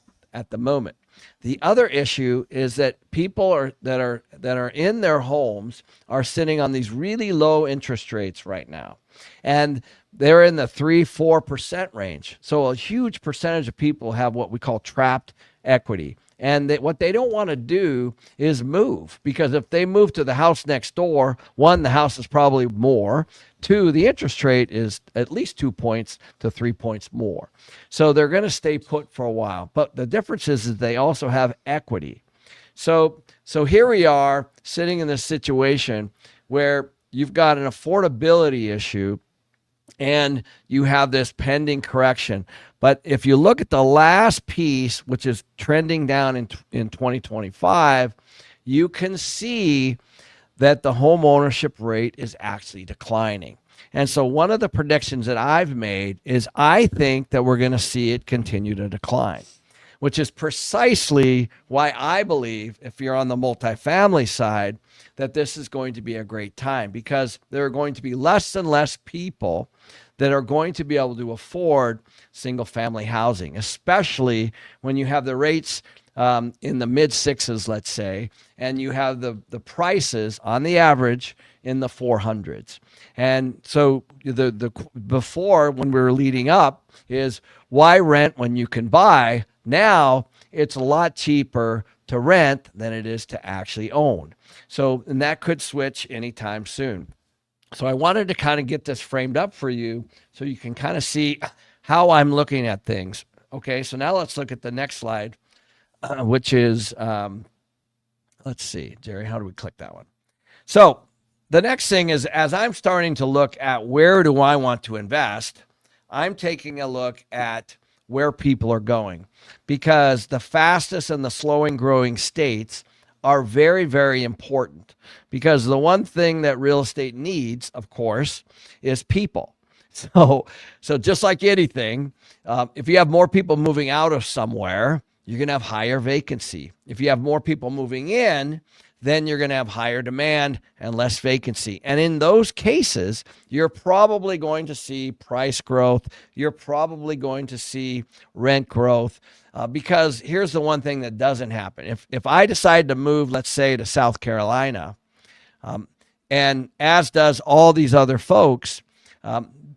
the moment. The other issue is that people that are in their homes are sitting on these really low interest rates right now. And they're in the 3-4% range. So a huge percentage of people have what we call trapped equity. And what they don't want to do is move, because if they move to the house next door, 1, the house is probably more. 2, the interest rate is at least 2 points to 3 points more. So they're going to stay put for a while. But the difference is they also have equity. So here we are sitting in this situation where you've got an affordability issue and you have this pending correction. But if you look at the last piece, which is trending down in 2025, you can see that the home ownership rate is actually declining. And so one of the predictions that I've made is I think that we're going to see it continue to decline, which is precisely why I believe, if you're on the multifamily side, that this is going to be a great time, because there are going to be less and less people that are going to be able to afford single family housing, especially when you have the rates in the mid sixes, let's say, and you have the prices on the average in the 400s. And so the before, when we were leading up, is why rent when you can buy? Now it's a lot cheaper to rent than it is to actually own. So, and that could switch anytime soon. So I wanted to kind of get this framed up for you so you can kind of see how I'm looking at things. Okay, so now let's look at the next slide, which is, let's see, Jerry, how do we click that one? So the next thing is, as I'm starting to look at where do I want to invest, I'm taking a look at where people are going, because the fastest and the slowing growing states are very, very important, because the one thing that real estate needs, of course, is people. So just like anything, if you have more people moving out of somewhere, you're going to have higher vacancy. If you have more people moving in, then you're going to have higher demand and less vacancy. And in those cases, you're probably going to see price growth. You're probably going to see rent growth. Because here's the one thing that doesn't happen. If I decide to move, let's say, to South Carolina, and as does all these other folks,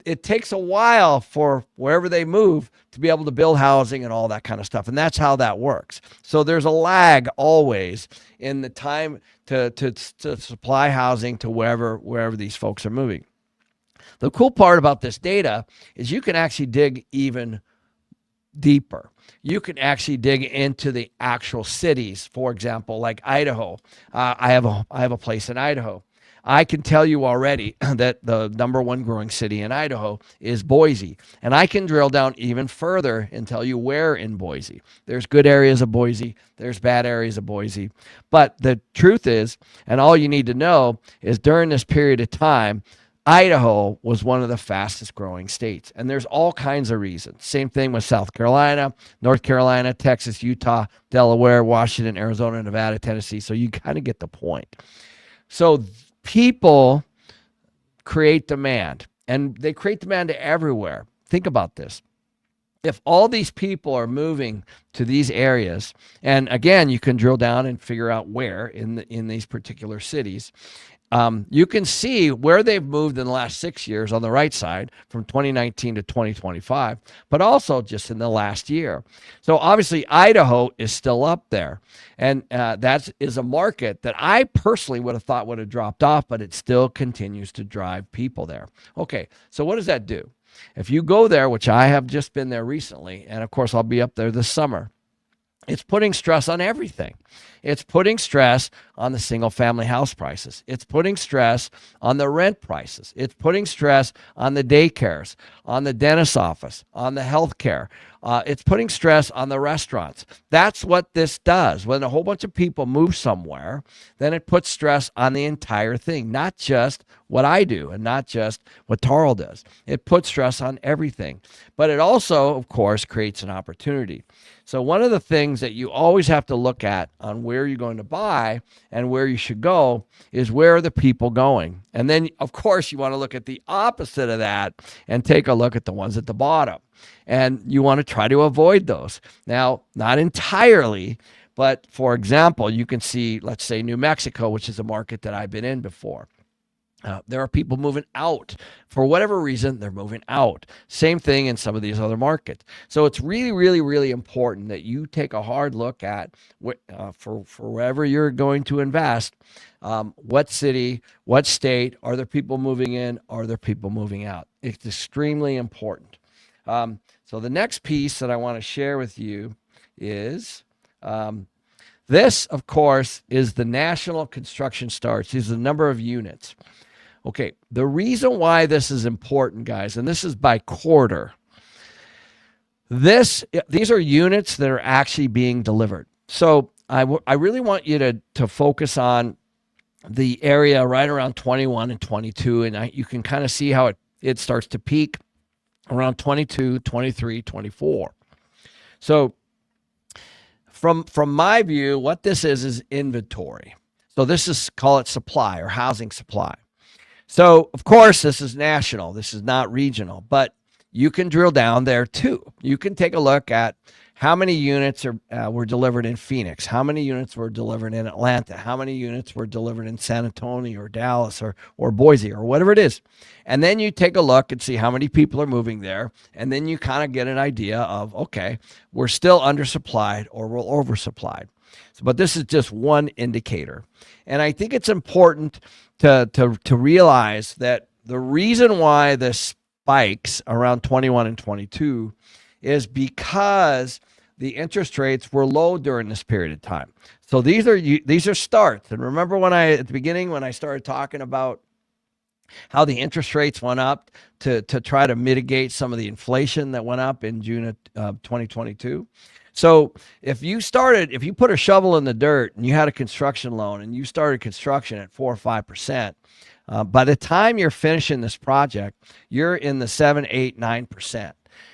it takes a while for wherever they move to be able to build housing and all that kind of stuff. And that's how that works. So there's a lag always in the time to supply housing to wherever these folks are moving. The cool part about this data is you can actually dig even deeper. You can actually dig into the actual cities. For example, like Idaho. I have a place in Idaho. I can tell you already that the number one growing city in Idaho is Boise. And I can drill down even further and tell you where in Boise. There's good areas of Boise. There's bad areas of Boise. But the truth is, and all you need to know, is during this period of time, Idaho was one of the fastest growing states. And there's all kinds of reasons. Same thing with South Carolina, North Carolina, Texas, Utah, Delaware, Washington, Arizona, Nevada, Tennessee. So you kind of get the point. So people create demand, and they create demand everywhere. Think about this. If all these people are moving to these areas, and again, you can drill down and figure out where in these particular cities, you can see where they've moved in the last 6 years on the right side from 2019 to 2025, but also just in the last year. So obviously Idaho is still up there. And that is a market that I personally would have thought would have dropped off, but it still continues to drive people there. Okay, so what does that do? If you go there, which I have just been there recently, and of course I'll be up there this summer, it's putting stress on everything. It's putting stress on the single family house prices. It's putting stress on the rent prices. It's putting stress on the daycares, on the dentist's office, on the healthcare. It's putting stress on the restaurants. That's what this does. When a whole bunch of people move somewhere, then it puts stress on the entire thing, not just what I do and not just what Tarl does. It puts stress on everything. But it also, of course, creates an opportunity. So one of the things that you always have to look at on where you're going to buy and where you should go is where are the people going? And then, of course, you want to look at the opposite of that and take a look at the ones at the bottom. And you want to try to avoid those. Now, not entirely, but for example, you can see, let's say, New Mexico, which is a market that I've been in before. There are people moving out. For whatever reason, they're moving out. Same thing in some of these other markets. So it's really, really, really important that you take a hard look at for wherever you're going to invest, what city, what state, are there people moving in, are there people moving out? It's extremely important. So the next piece that I want to share with you is this, of course, is the national construction starts. These are the number of units. Okay, the reason why this is important, guys, and this is by quarter, these are units that are actually being delivered. So I really want you to focus on the area right around 21 and 22. And you can kind of see how it starts to peak around 22, 23, 24. So from my view, what this is inventory. So this is, call it supply or housing supply. So of course, this is national. This is not regional, but you can drill down there too. You can take a look at how many units were delivered in Phoenix, how many units were delivered in Atlanta, how many units were delivered in San Antonio or Dallas or Boise or whatever it is. And then you take a look and see how many people are moving there. And then you kind of get an idea of, okay, we're still undersupplied or we're oversupplied. So, but this is just one indicator. And I think it's important to realize that the reason why this spikes around 21 and 22 is because the interest rates were low during this period of time. So these are starts. And remember at the beginning when I started talking about how the interest rates went up to try to mitigate some of the inflation that went up in June of 2022. So if you put a shovel in the dirt and you had a construction loan and you started construction at 4 or 5%, by the time you're finishing this project, you're in the 7, 8, 9%.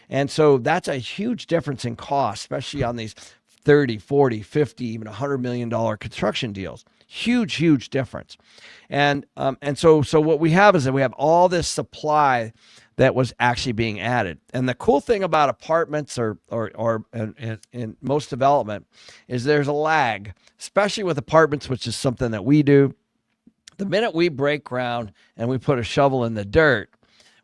And so that's a huge difference in cost, especially on these 30, 40, 50, even $100 million construction deals. Huge, huge difference. And so what we have is that we have all this supply that was actually being added. And the cool thing about apartments or in most development is there's a lag, especially with apartments, which is something that we do. The minute we break ground and we put a shovel in the dirt,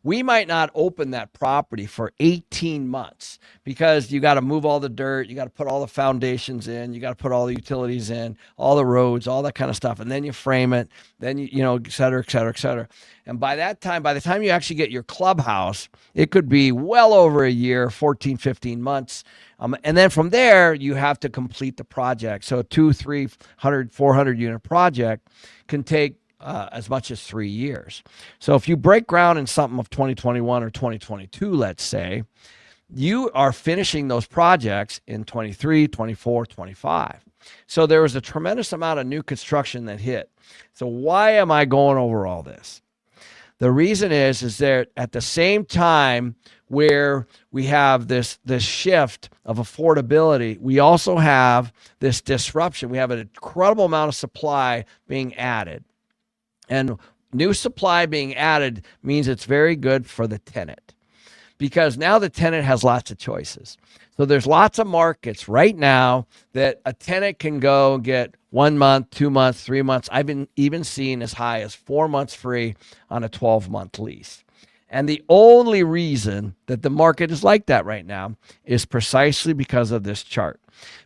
we might not open that property for 18 months because you got to move all the dirt, you got to put all the foundations in, you got to put all the utilities in, all the roads, all that kind of stuff. And then you frame it, then you know, et cetera, et cetera, et cetera. And by the time you actually get your clubhouse, it could be well over a year, 14, 15 months. And then from there, you have to complete the project. So a 200, 300, 400 unit project can take as much as 3 years. So if you break ground in something of 2021 or 2022, let's say, you are finishing those projects in 23, 24, 25. So there was a tremendous amount of new construction that hit. So why am I going over all this? The reason is that at the same time where we have this shift of affordability, we also have this disruption. We have an incredible amount of supply being added. And new supply being added means it's very good for the tenant because now the tenant has lots of choices. So there's lots of markets right now that a tenant can go and get 1 month, 2 months, 3 months. I've been even seen as high as 4 months free on a 12-month lease. And the only reason that the market is like that right now is precisely because of this chart.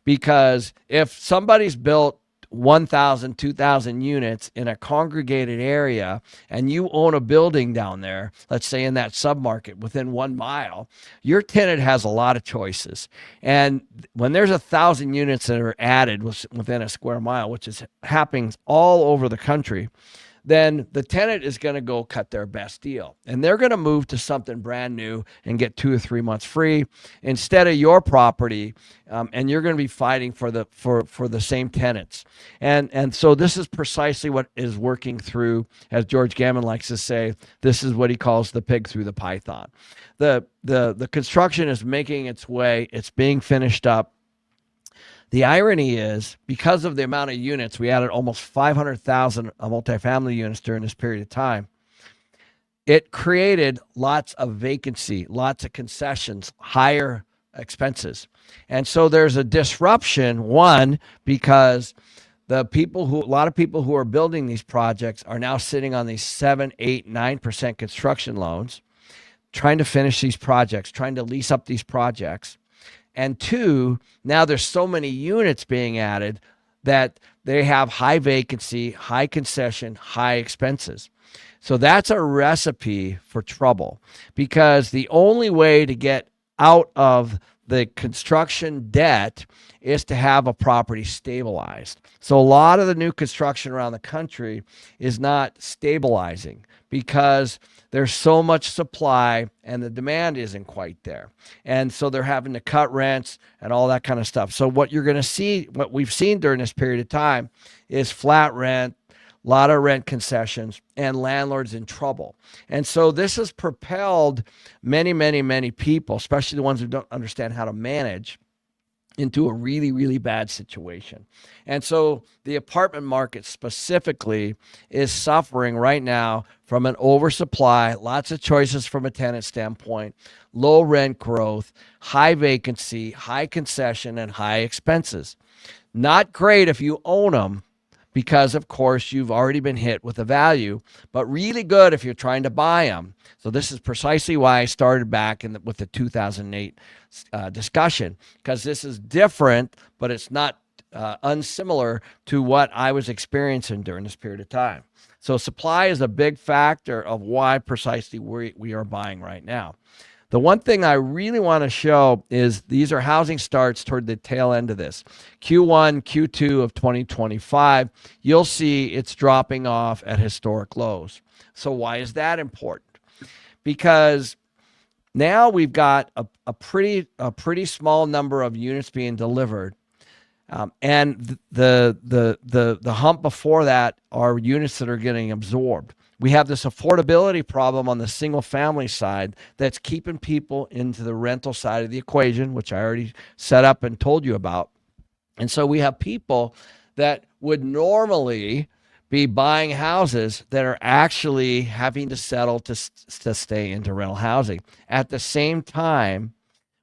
Because if somebody's built 1,000, 2,000 units in a congregated area and you own a building down there, let's say in that submarket within 1 mile, your tenant has a lot of choices. And when there's 1,000 units that are added within a square mile, which is happening all over the country, then the tenant is going to go cut their best deal. And they're going to move to something brand new and get 2 or 3 months free instead of your property. And you're going to be fighting for the same tenants. And so this is precisely what is working through, as George Gammon likes to say, this is what he calls the pig through the python. The construction is making its way. It's being finished up. The irony is, because of the amount of units, we added almost 500,000 multifamily units during this period of time. It created lots of vacancy, lots of concessions, higher expenses. And so there's a disruption, one, because a lot of people who are building these projects are now sitting on these 7, 8, 9% construction loans, trying to finish these projects, trying to lease up these projects. And two, now there's so many units being added that they have high vacancy, high concession, high expenses. So that's a recipe for trouble because the only way to get out of the construction debt is to have a property stabilized. So a lot of the new construction around the country is not stabilizing because there's so much supply and the demand isn't quite there. And so they're having to cut rents and all that kind of stuff. So what you're going to see, what we've seen during this period of time is flat rent, a lot of rent concessions, and landlords in trouble. And so this has propelled many, many, many people, especially the ones who don't understand how to manage, into a really, really bad situation. And so the apartment market specifically is suffering right now from an oversupply, lots of choices from a tenant standpoint, low rent growth, high vacancy, high concession, and high expenses. Not great if you own them, because of course you've already been hit with the value, but really good if you're trying to buy them. So this is precisely why I started back with the 2008 discussion, because this is different, but it's not unsimilar to what I was experiencing during this period of time. So supply is a big factor of why precisely we are buying right now. The one thing I really want to show is these are housing starts toward the tail end of this. Q1, Q2 of 2025, you'll see it's dropping off at historic lows. So why is that important? Because now we've got a pretty small number of units being delivered. And the hump before that are units that are getting absorbed. We have this affordability problem on the single family side that's keeping people into the rental side of the equation, which I already set up and told you about. And so we have people that would normally be buying houses that are actually having to settle to stay into rental housing. At the same time,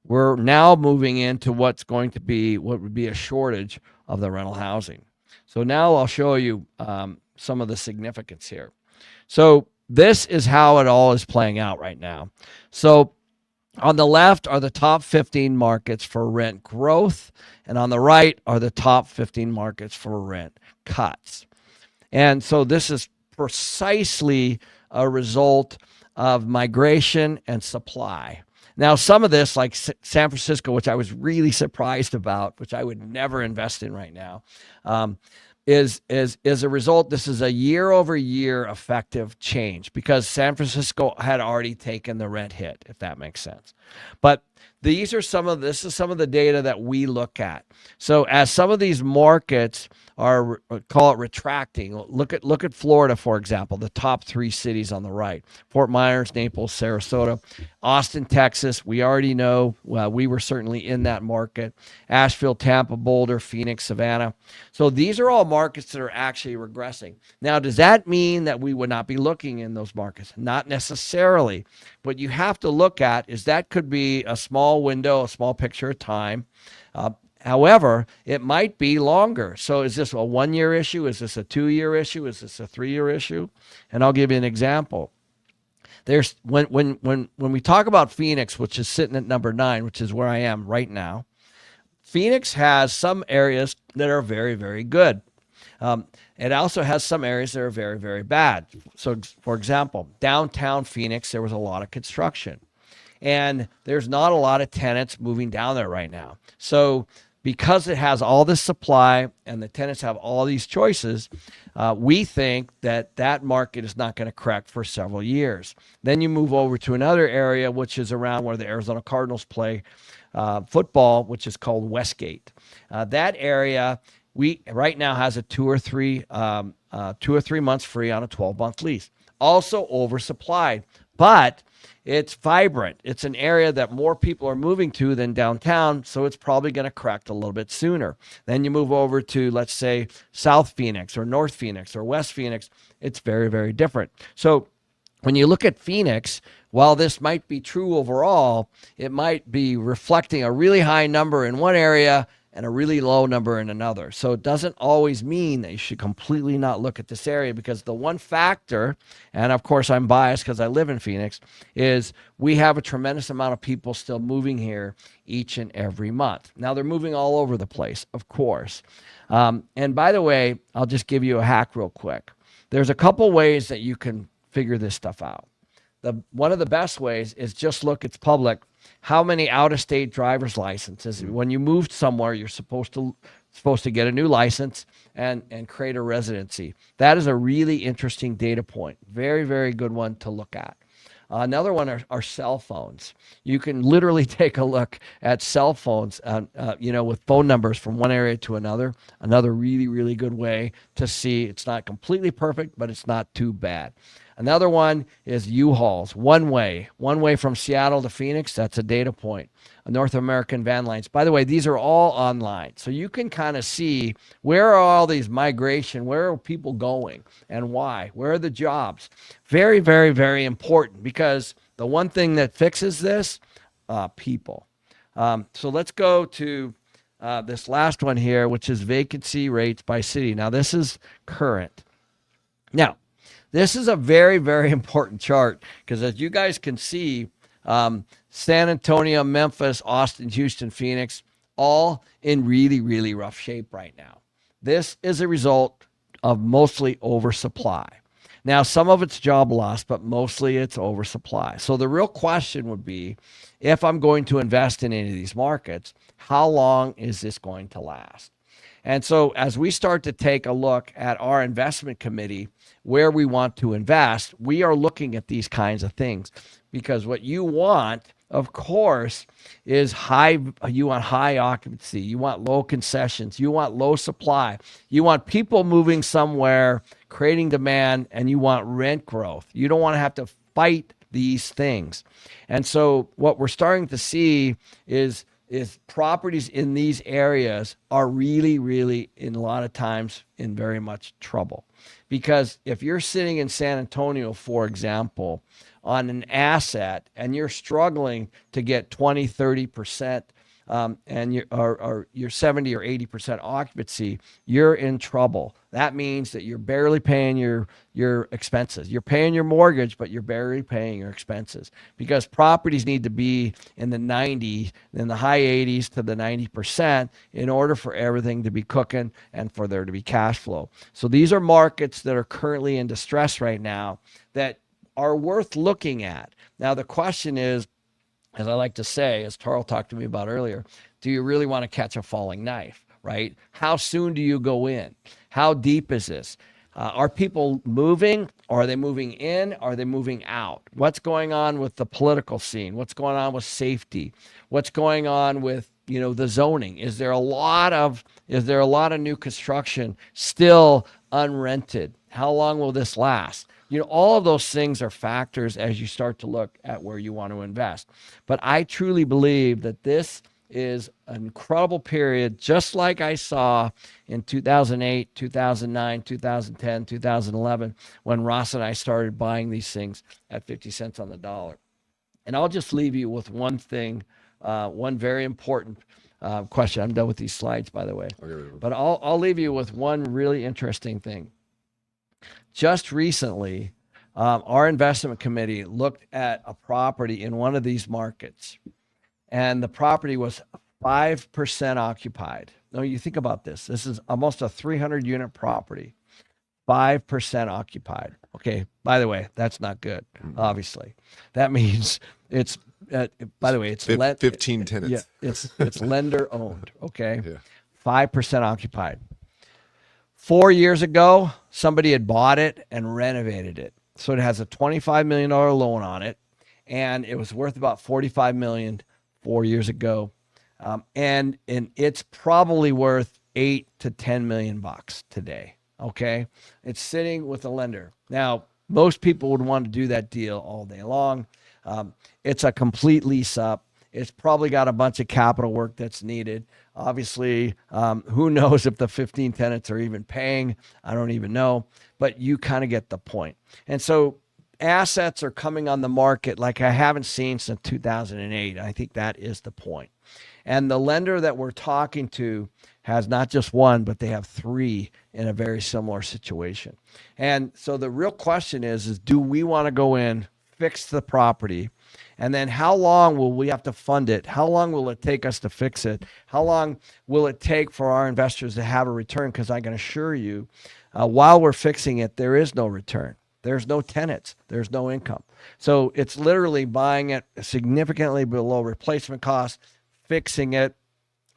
we're now moving into what would be a shortage of the rental housing. So now I'll show you some of the significance here. So this is how it all is playing out right now. So on the left are the top 15 markets for rent growth, and on the right are the top 15 markets for rent cuts. And so this is precisely a result of migration and supply. Now, some of this, like San Francisco, which I was really surprised about, which I would never invest in right now, is a result. This is a year-over-year effective change because San Francisco had already taken the rent hit, if that makes sense. But this is some of the data that we look at. So as some of these markets are, call it retracting, look at Florida, for example, the top 3 cities on the right: Fort Myers, Naples, Sarasota. Austin, Texas, we already know, we were certainly in that market. Asheville, Tampa, Boulder, Phoenix, Savannah. So these are all markets that are actually regressing. Now, does that mean that we would not be looking in those markets? Not necessarily. What you have to look at is that could be a small window, a small picture of time. However, it might be longer. So is this a 1-year issue? Is this a 2-year issue? Is this a 3-year issue? And I'll give you an example. There's when we talk about Phoenix, which is sitting at number 9, which is where I am right now, Phoenix has some areas that are very, very good. It also has some areas that are very, very bad. So, for example, downtown Phoenix, there was a lot of construction. And there's not a lot of tenants moving down there right now. So because it has all this supply and the tenants have all these choices, we think that market is not going to correct for several years. Then you move over to another area, which is around where the Arizona Cardinals play football, which is called Westgate. That area, right now has a 2 or 3 months free on a 12-month lease. Also oversupplied, but it's vibrant. It's an area that more people are moving to than downtown, so it's probably going to correct a little bit sooner. Then you move over to, let's say, South Phoenix or North Phoenix or West Phoenix. It's very, very different. So when you look at Phoenix, while this might be true overall, it might be reflecting a really high number in one area and a really low number in another. So it doesn't always mean that you should completely not look at this area, because the one factor, and of course I'm biased because I live in Phoenix, is we have a tremendous amount of people still moving here each and every month. Now they're moving all over the place, of course. And by the way, I'll just give you a hack real quick. There's a couple ways that you can figure this stuff out. one of the best ways is just look, it's public. How many out-of-state driver's licenses? When you moved somewhere, you're supposed to get a new license and create a residency. That is a really interesting data point. Very, very good one to look at. Another one are cell phones. You can literally take a look at cell phones, with phone numbers from one area to another. Another really, really good way to see. It's not completely perfect, but it's not too bad. Another one is U-Hauls, one way from Seattle to Phoenix. That's a data point. North American Van Lines. By the way, these are all online. So you can kind of see where are all these migration, where are people going and why, where are the jobs? Very, very, very important, because the one thing that fixes this, people. So let's go to this last one here, which is vacancy rates by city. Now this is current. Now, this is a very, very important chart, because as you guys can see, San Antonio, Memphis, Austin, Houston, Phoenix, all in really, really rough shape right now. This is a result of mostly oversupply. Now, some of it's job loss, but mostly it's oversupply. So the real question would be, if I'm going to invest in any of these markets, how long is this going to last? And so as we start to take a look at our investment committee, where we want to invest, we are looking at these kinds of things, because what you want, of course, is you want high occupancy, you want low concessions, you want low supply, you want people moving somewhere, creating demand, and you want rent growth. You don't want to have to fight these things. And so what we're starting to see is properties in these areas are really, really, in a lot of times, in very much trouble. Because if you're sitting in San Antonio, for example, on an asset and you're struggling to get 20, 30%, and you're 70 or 80% occupancy, you're in trouble. That means that you're barely paying your expenses. You're paying your mortgage, but you're barely paying your expenses, because properties need to be in the 90s, in the high 80s to the 90% in order for everything to be cooking and for there to be cash flow. So these are markets that are currently in distress right now that are worth looking at. Now, the question is, as I like to say, as Tarl talked to me about earlier, do you really want to catch a falling knife, right? How soon do you go in? How deep is this? Are people moving? Or are they moving in? Are they moving out? What's going on with the political scene? What's going on with safety? What's going on with, the zoning? Is there a lot of new construction still unrented? How long will this last? All of those things are factors as you start to look at where you want to invest. But I truly believe that this is an incredible period, just like I saw in 2008, 2009, 2010, 2011, when Ross and I started buying these things at 50 cents on the dollar. And I'll just leave you with one thing, one very important question. I'm done with these slides, by the way. Okay. But I'll leave you with one really interesting thing. Just recently, our investment committee looked at a property in one of these markets, and the property was 5% occupied. Now, you think about this. This is almost a 300-unit property, 5% occupied. Okay, by the way, that's not good, obviously. That means it's, by the way, it's 15 tenants. Yeah, it's lender owned, okay? Yeah. 5% occupied. 4 years ago, somebody had bought it and renovated it. So it has a $25 million loan on it, and it was worth about $45 million 4 years ago. And it's probably worth $8 to $10 million today. Okay. It's sitting with a lender. Now, most people would want to do that deal all day long. It's a complete lease up. It's probably got a bunch of capital work that's needed. Obviously, who knows if the 15 tenants are even paying? I don't even know, but you kind of get the point. And so assets are coming on the market like I haven't seen since 2008. I think that is the point. And the lender that we're talking to has not just one, but they have three in a very similar situation. And so the real question is do we want to go in, fix the property, and then how long will we have to fund it? How long will it take us to fix it? How long will it take for our investors to have a return? Because I can assure you, while we're fixing it, there is no return. There's no tenants. There's no income. So it's literally buying it significantly below replacement cost, fixing it,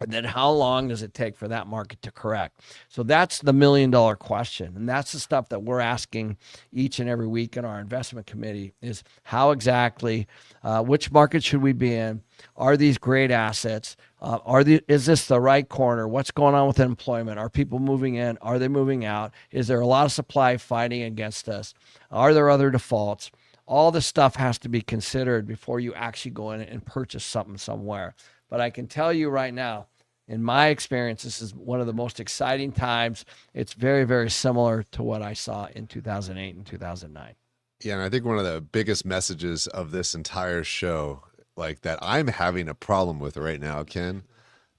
and then how long does it take for that market to correct? So that's the $1 million question. And that's the stuff that we're asking each and every week in our investment committee is how exactly, which market should we be in? Are these great assets? Is this the right corner? What's going on with employment? Are people moving in? Are they moving out? Is there a lot of supply fighting against us? Are there other defaults? All this stuff has to be considered before you actually go in and purchase something somewhere. But I can tell you right now, in my experience, this is one of the most exciting times. It's very, very similar to what I saw in 2008 and 2009. Yeah, and I think one of the biggest messages of this entire show, like that I'm having a problem with right now, Ken,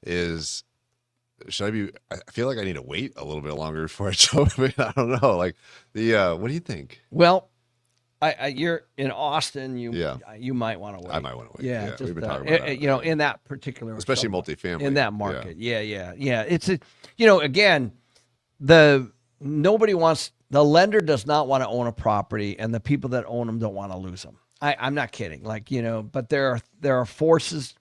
is I feel like I need to wait a little bit longer before I show up. I don't know. Like what do you think? Well, you're in Austin. You might want to wait. I might want to wait. Yeah, we've been talking about that. You know, in that particular, especially multifamily in that market. Yeah. It's again, the lender does not want to own a property, and the people that own them don't want to lose them. I'm not kidding. But there are forces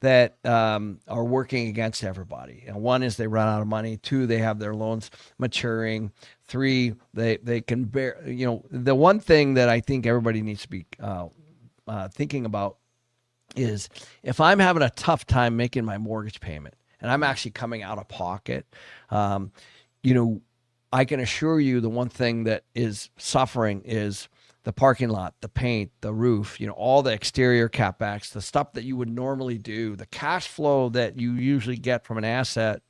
that are working against everybody. And one is they run out of money. Two, they have their loans maturing. Three, they can bear. The one thing that I think everybody needs to be thinking about is if I'm having a tough time making my mortgage payment and I'm actually coming out of pocket, I can assure you the one thing that is suffering is the parking lot, the paint, the roof, all the exterior CapEx, the stuff that you would normally do, the cash flow that you usually get from an asset.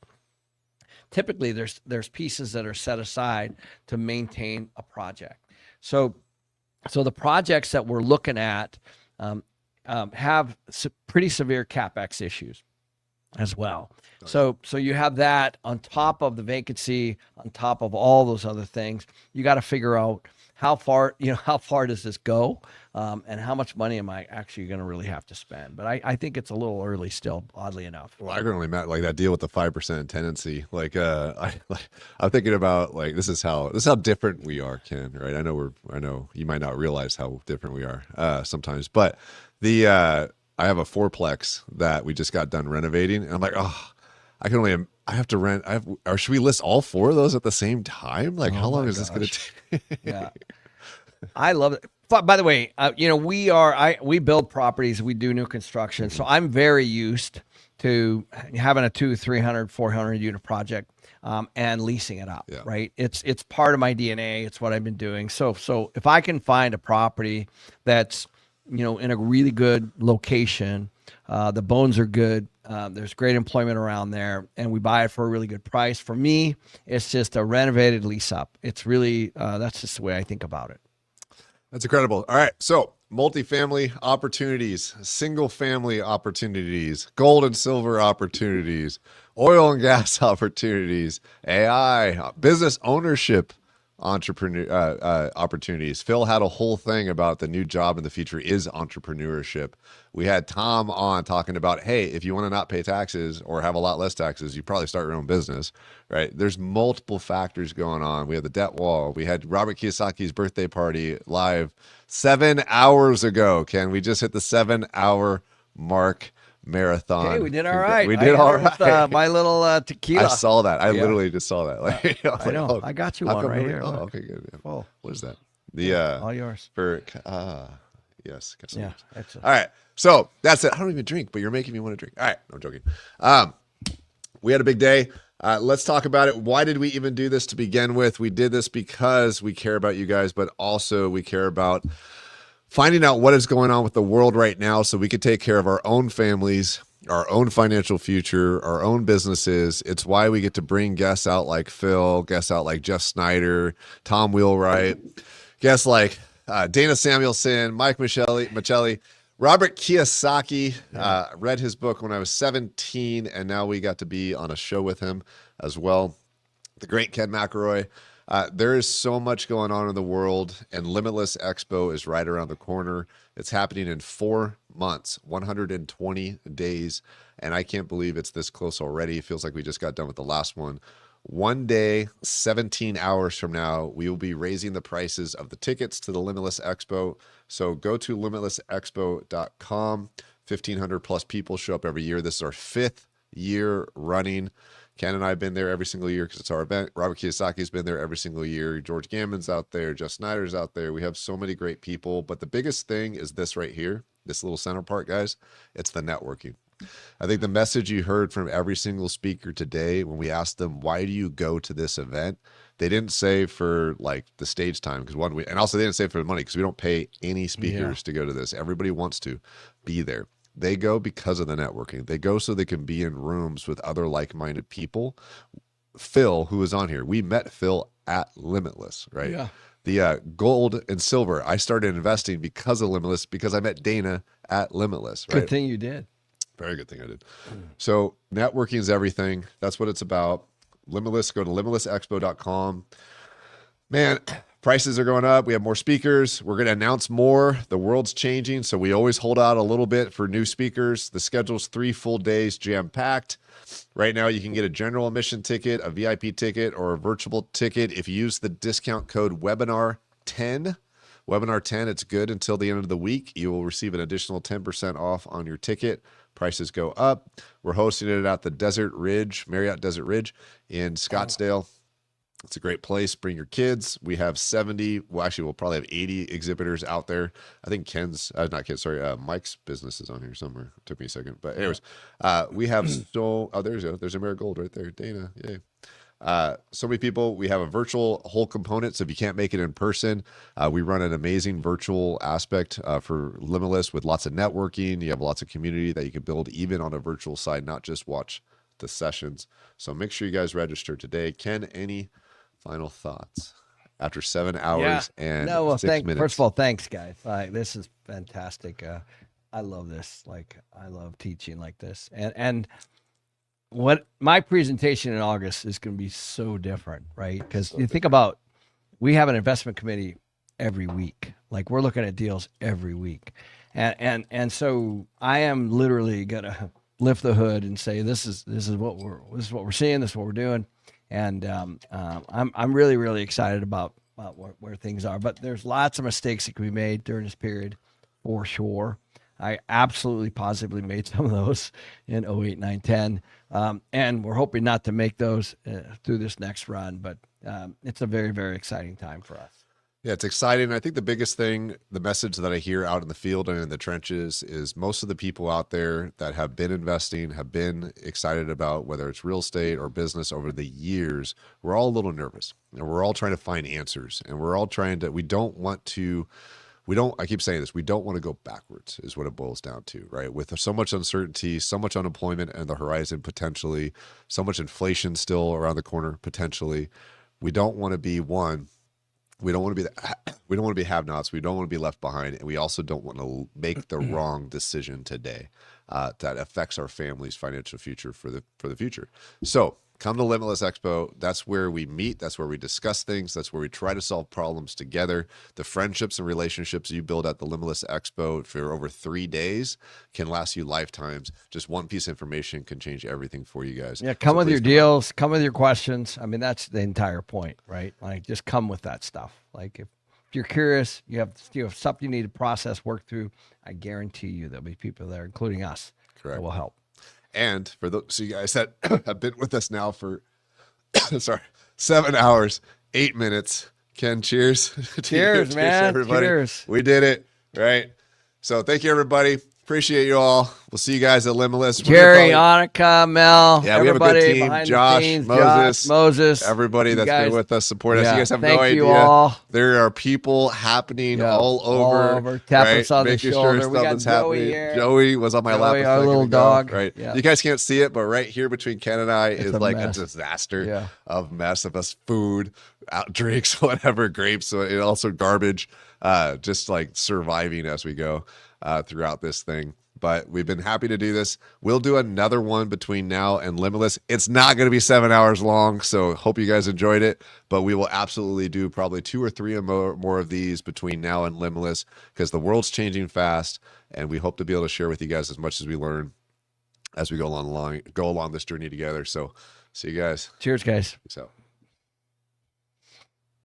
Typically, there's pieces that are set aside to maintain a project. So the projects that we're looking at have pretty severe CapEx issues as well. So you have that on top of the vacancy, on top of all those other things. You got to figure out how far does this go, and how much money am I actually going to really have to spend? But I think it's a little early still, oddly enough. Well, I can only imagine like that deal with the 5% tenancy. I'm thinking about this is how different we are, Ken. Right? I know you might not realize how different we are sometimes, but I have a fourplex that we just got done renovating, and I'm like, I have to rent. Or should we list all four of those at the same time? Like, how long is this going to take? Yeah, I love it. By the way, we build properties. We do new construction, so I'm very used to having a 200, 300, 400 unit project and leasing it out. Yeah. Right? It's part of my DNA. It's what I've been doing. So if I can find a property that's in a really good location, the bones are good. There's great employment around there, and we buy it for a really good price. For me, it's just a renovated lease up. It's really, that's just the way I think about it. That's incredible. All right. So multifamily opportunities, single family opportunities, gold and silver opportunities, oil and gas opportunities, AI, business ownership opportunities. Phil had a whole thing about the new job in the future is entrepreneurship. We had Tom on talking about, hey, if you want to not pay taxes or have a lot less taxes, you probably start your own business, right? There's multiple factors going on. We had the debt wall. We had Robert Kiyosaki's birthday party live 7 hours ago. Ken, we just hit the 7-hour mark. Marathon. Hey, we did all right. We did all right. With, my little tequila. I saw that. I literally just saw that. I know. I got you one right here. Oh, okay, good. Oh. What is that? All yours. Yes. Yeah. All right. So that's it. I don't even drink, but you're making me want to drink. All right. No, I'm joking. We had a big day. Let's talk about it. Why did we even do this to begin with? We did this because we care about you guys, but also we care about finding out what is going on with the world right now so we could take care of our own families, our own financial future, our own businesses. It's why we get to bring guests out like Phil, guests out like Jeff Snyder, Tom Wright, guests like Dana Samuelson, Mike Machelli, Robert Kiyosaki. Read his book when I was 17, and now we got to be on a show with him as well. The great Ken McElroy. There is so much going on in the world, and Limitless Expo is right around the corner. It's happening in 4 months, 120 days, and I can't believe it's this close already. It feels like we just got done with the last one. one day, 17 hours from now, we will be raising the prices of the tickets to the Limitless Expo. So go to limitlessexpo.com. 1,500 plus people show up every year. This is our 5th year running. Ken and I have been there every single year because it's our event. Robert Kiyosaki's been there every single year. George Gammon's out there. Jeff Snyder's out there. We have so many great people. But the biggest thing is this right here, this little center part, guys. It's the networking. I think the message you heard from every single speaker today, when we asked them, why do you go to this event? They didn't say for like the stage time, because and also they didn't say for the money, because we don't pay any speakers to go to this. Everybody wants to be there. They go because of the networking. They go so they can be in rooms with other like-minded people. Phil, who was on here, we met Phil at Limitless, right? Yeah. The gold and silver, I started investing because of Limitless, because I met Dana at Limitless, right? Good thing you did. Very good thing I did. So networking is everything. That's what it's about. Limitless, go to limitlessexpo.com. Man, prices are going up. We have more speakers. We're going to announce more. The world's changing, so we always hold out a little bit for new speakers. The schedule's 3 full days, jam-packed. Right now, you can get a general admission ticket, a VIP ticket, or a virtual ticket if you use the discount code WEBINAR10. Webinar 10, it's good until the end of the week. You will receive an additional 10% off on your ticket. Prices go up. We're hosting it at the Desert Ridge, Marriott Desert Ridge in Scottsdale. It's a great place. Bring your kids. We have 70, well, actually, we'll probably have 80 exhibitors out there. I think Mike's business is on here somewhere. It took me a second. But anyways, we have there's a Marigold right there. Dana, yay. So many people. We have a virtual whole component, so if you can't make it in person, we run an amazing virtual aspect for Limitless with lots of networking. You have lots of community that you can build even on a virtual side, not just watch the sessions. So make sure you guys register today. Ken, any final thoughts after 7 hours and 6 minutes? First of all, thanks, guys. This is fantastic. I love this. I love teaching like this, and what my presentation in August is going to be so different, right? Because you think about, we have an investment committee every week. Like, we're looking at deals every week. And so I am literally going to lift the hood and say, this is what we're seeing, this is what we're doing. And I'm really, really excited about where things are. But there's lots of mistakes that can be made during this period, for sure. I absolutely positively made some of those in 08, 9, 10. And we're hoping not to make those through this next run, but it's a very, very exciting time for us. Yeah, it's exciting. I think the biggest thing, the message that I hear out in the field and in the trenches, is most of the people out there that have been investing, have been excited about whether it's real estate or business over the years, we're all a little nervous, and we're all trying to find answers, and we're all trying to, I keep saying this, we don't want to go backwards is what it boils down to, right? With so much uncertainty, so much unemployment on the horizon, potentially, so much inflation still around the corner, potentially. We don't want to be we don't want to be have-nots. We don't want to be left behind. And we also don't want to make the wrong decision today that affects our family's financial future for the future. So come to Limitless Expo. That's where we meet. That's where we discuss things. That's where we try to solve problems together. The friendships and relationships you build at the Limitless Expo for over 3 days can last you lifetimes. Just one piece of information can change everything for you guys. Yeah, come with your deals. Come with your questions. I mean, that's the entire point, right? Like, just come with that stuff. Like, if you're curious, you have something you need to process, work through, I guarantee you there'll be people there, including us, that will help. And for those of you guys that have been with us now for 7 hours, 8 minutes, Ken, cheers. Cheers, man. Everybody. Cheers. We did it, right? So thank you, everybody. Appreciate you all. We'll see you guys at Limitless. Jerry, Annika, Mel, yeah, we have a good team. Josh, scenes, Moses, everybody that's been with us, support us. You guys have no idea. All. There are people happening all over. Tap us on Making the shoulder. sure We got something's Joey happening. here. Joey was on my lap. Our little dog. Right. Yeah. You guys can't see it, but right here between Ken and I is like mess. a disaster of mess of us, food, drinks, whatever, grapes, and also garbage, just like surviving as we go throughout this thing. But we've been happy to do this. We'll do another one between now and Limitless. It's not going to be 7 hours long, so hope you guys enjoyed it. But we will absolutely do probably 2 or 3 or more of these between now and Limitless, because the world's changing fast, and we hope to be able to share with you guys as much as we learn as we go along this journey together. So see you guys. Cheers, guys. Peace out.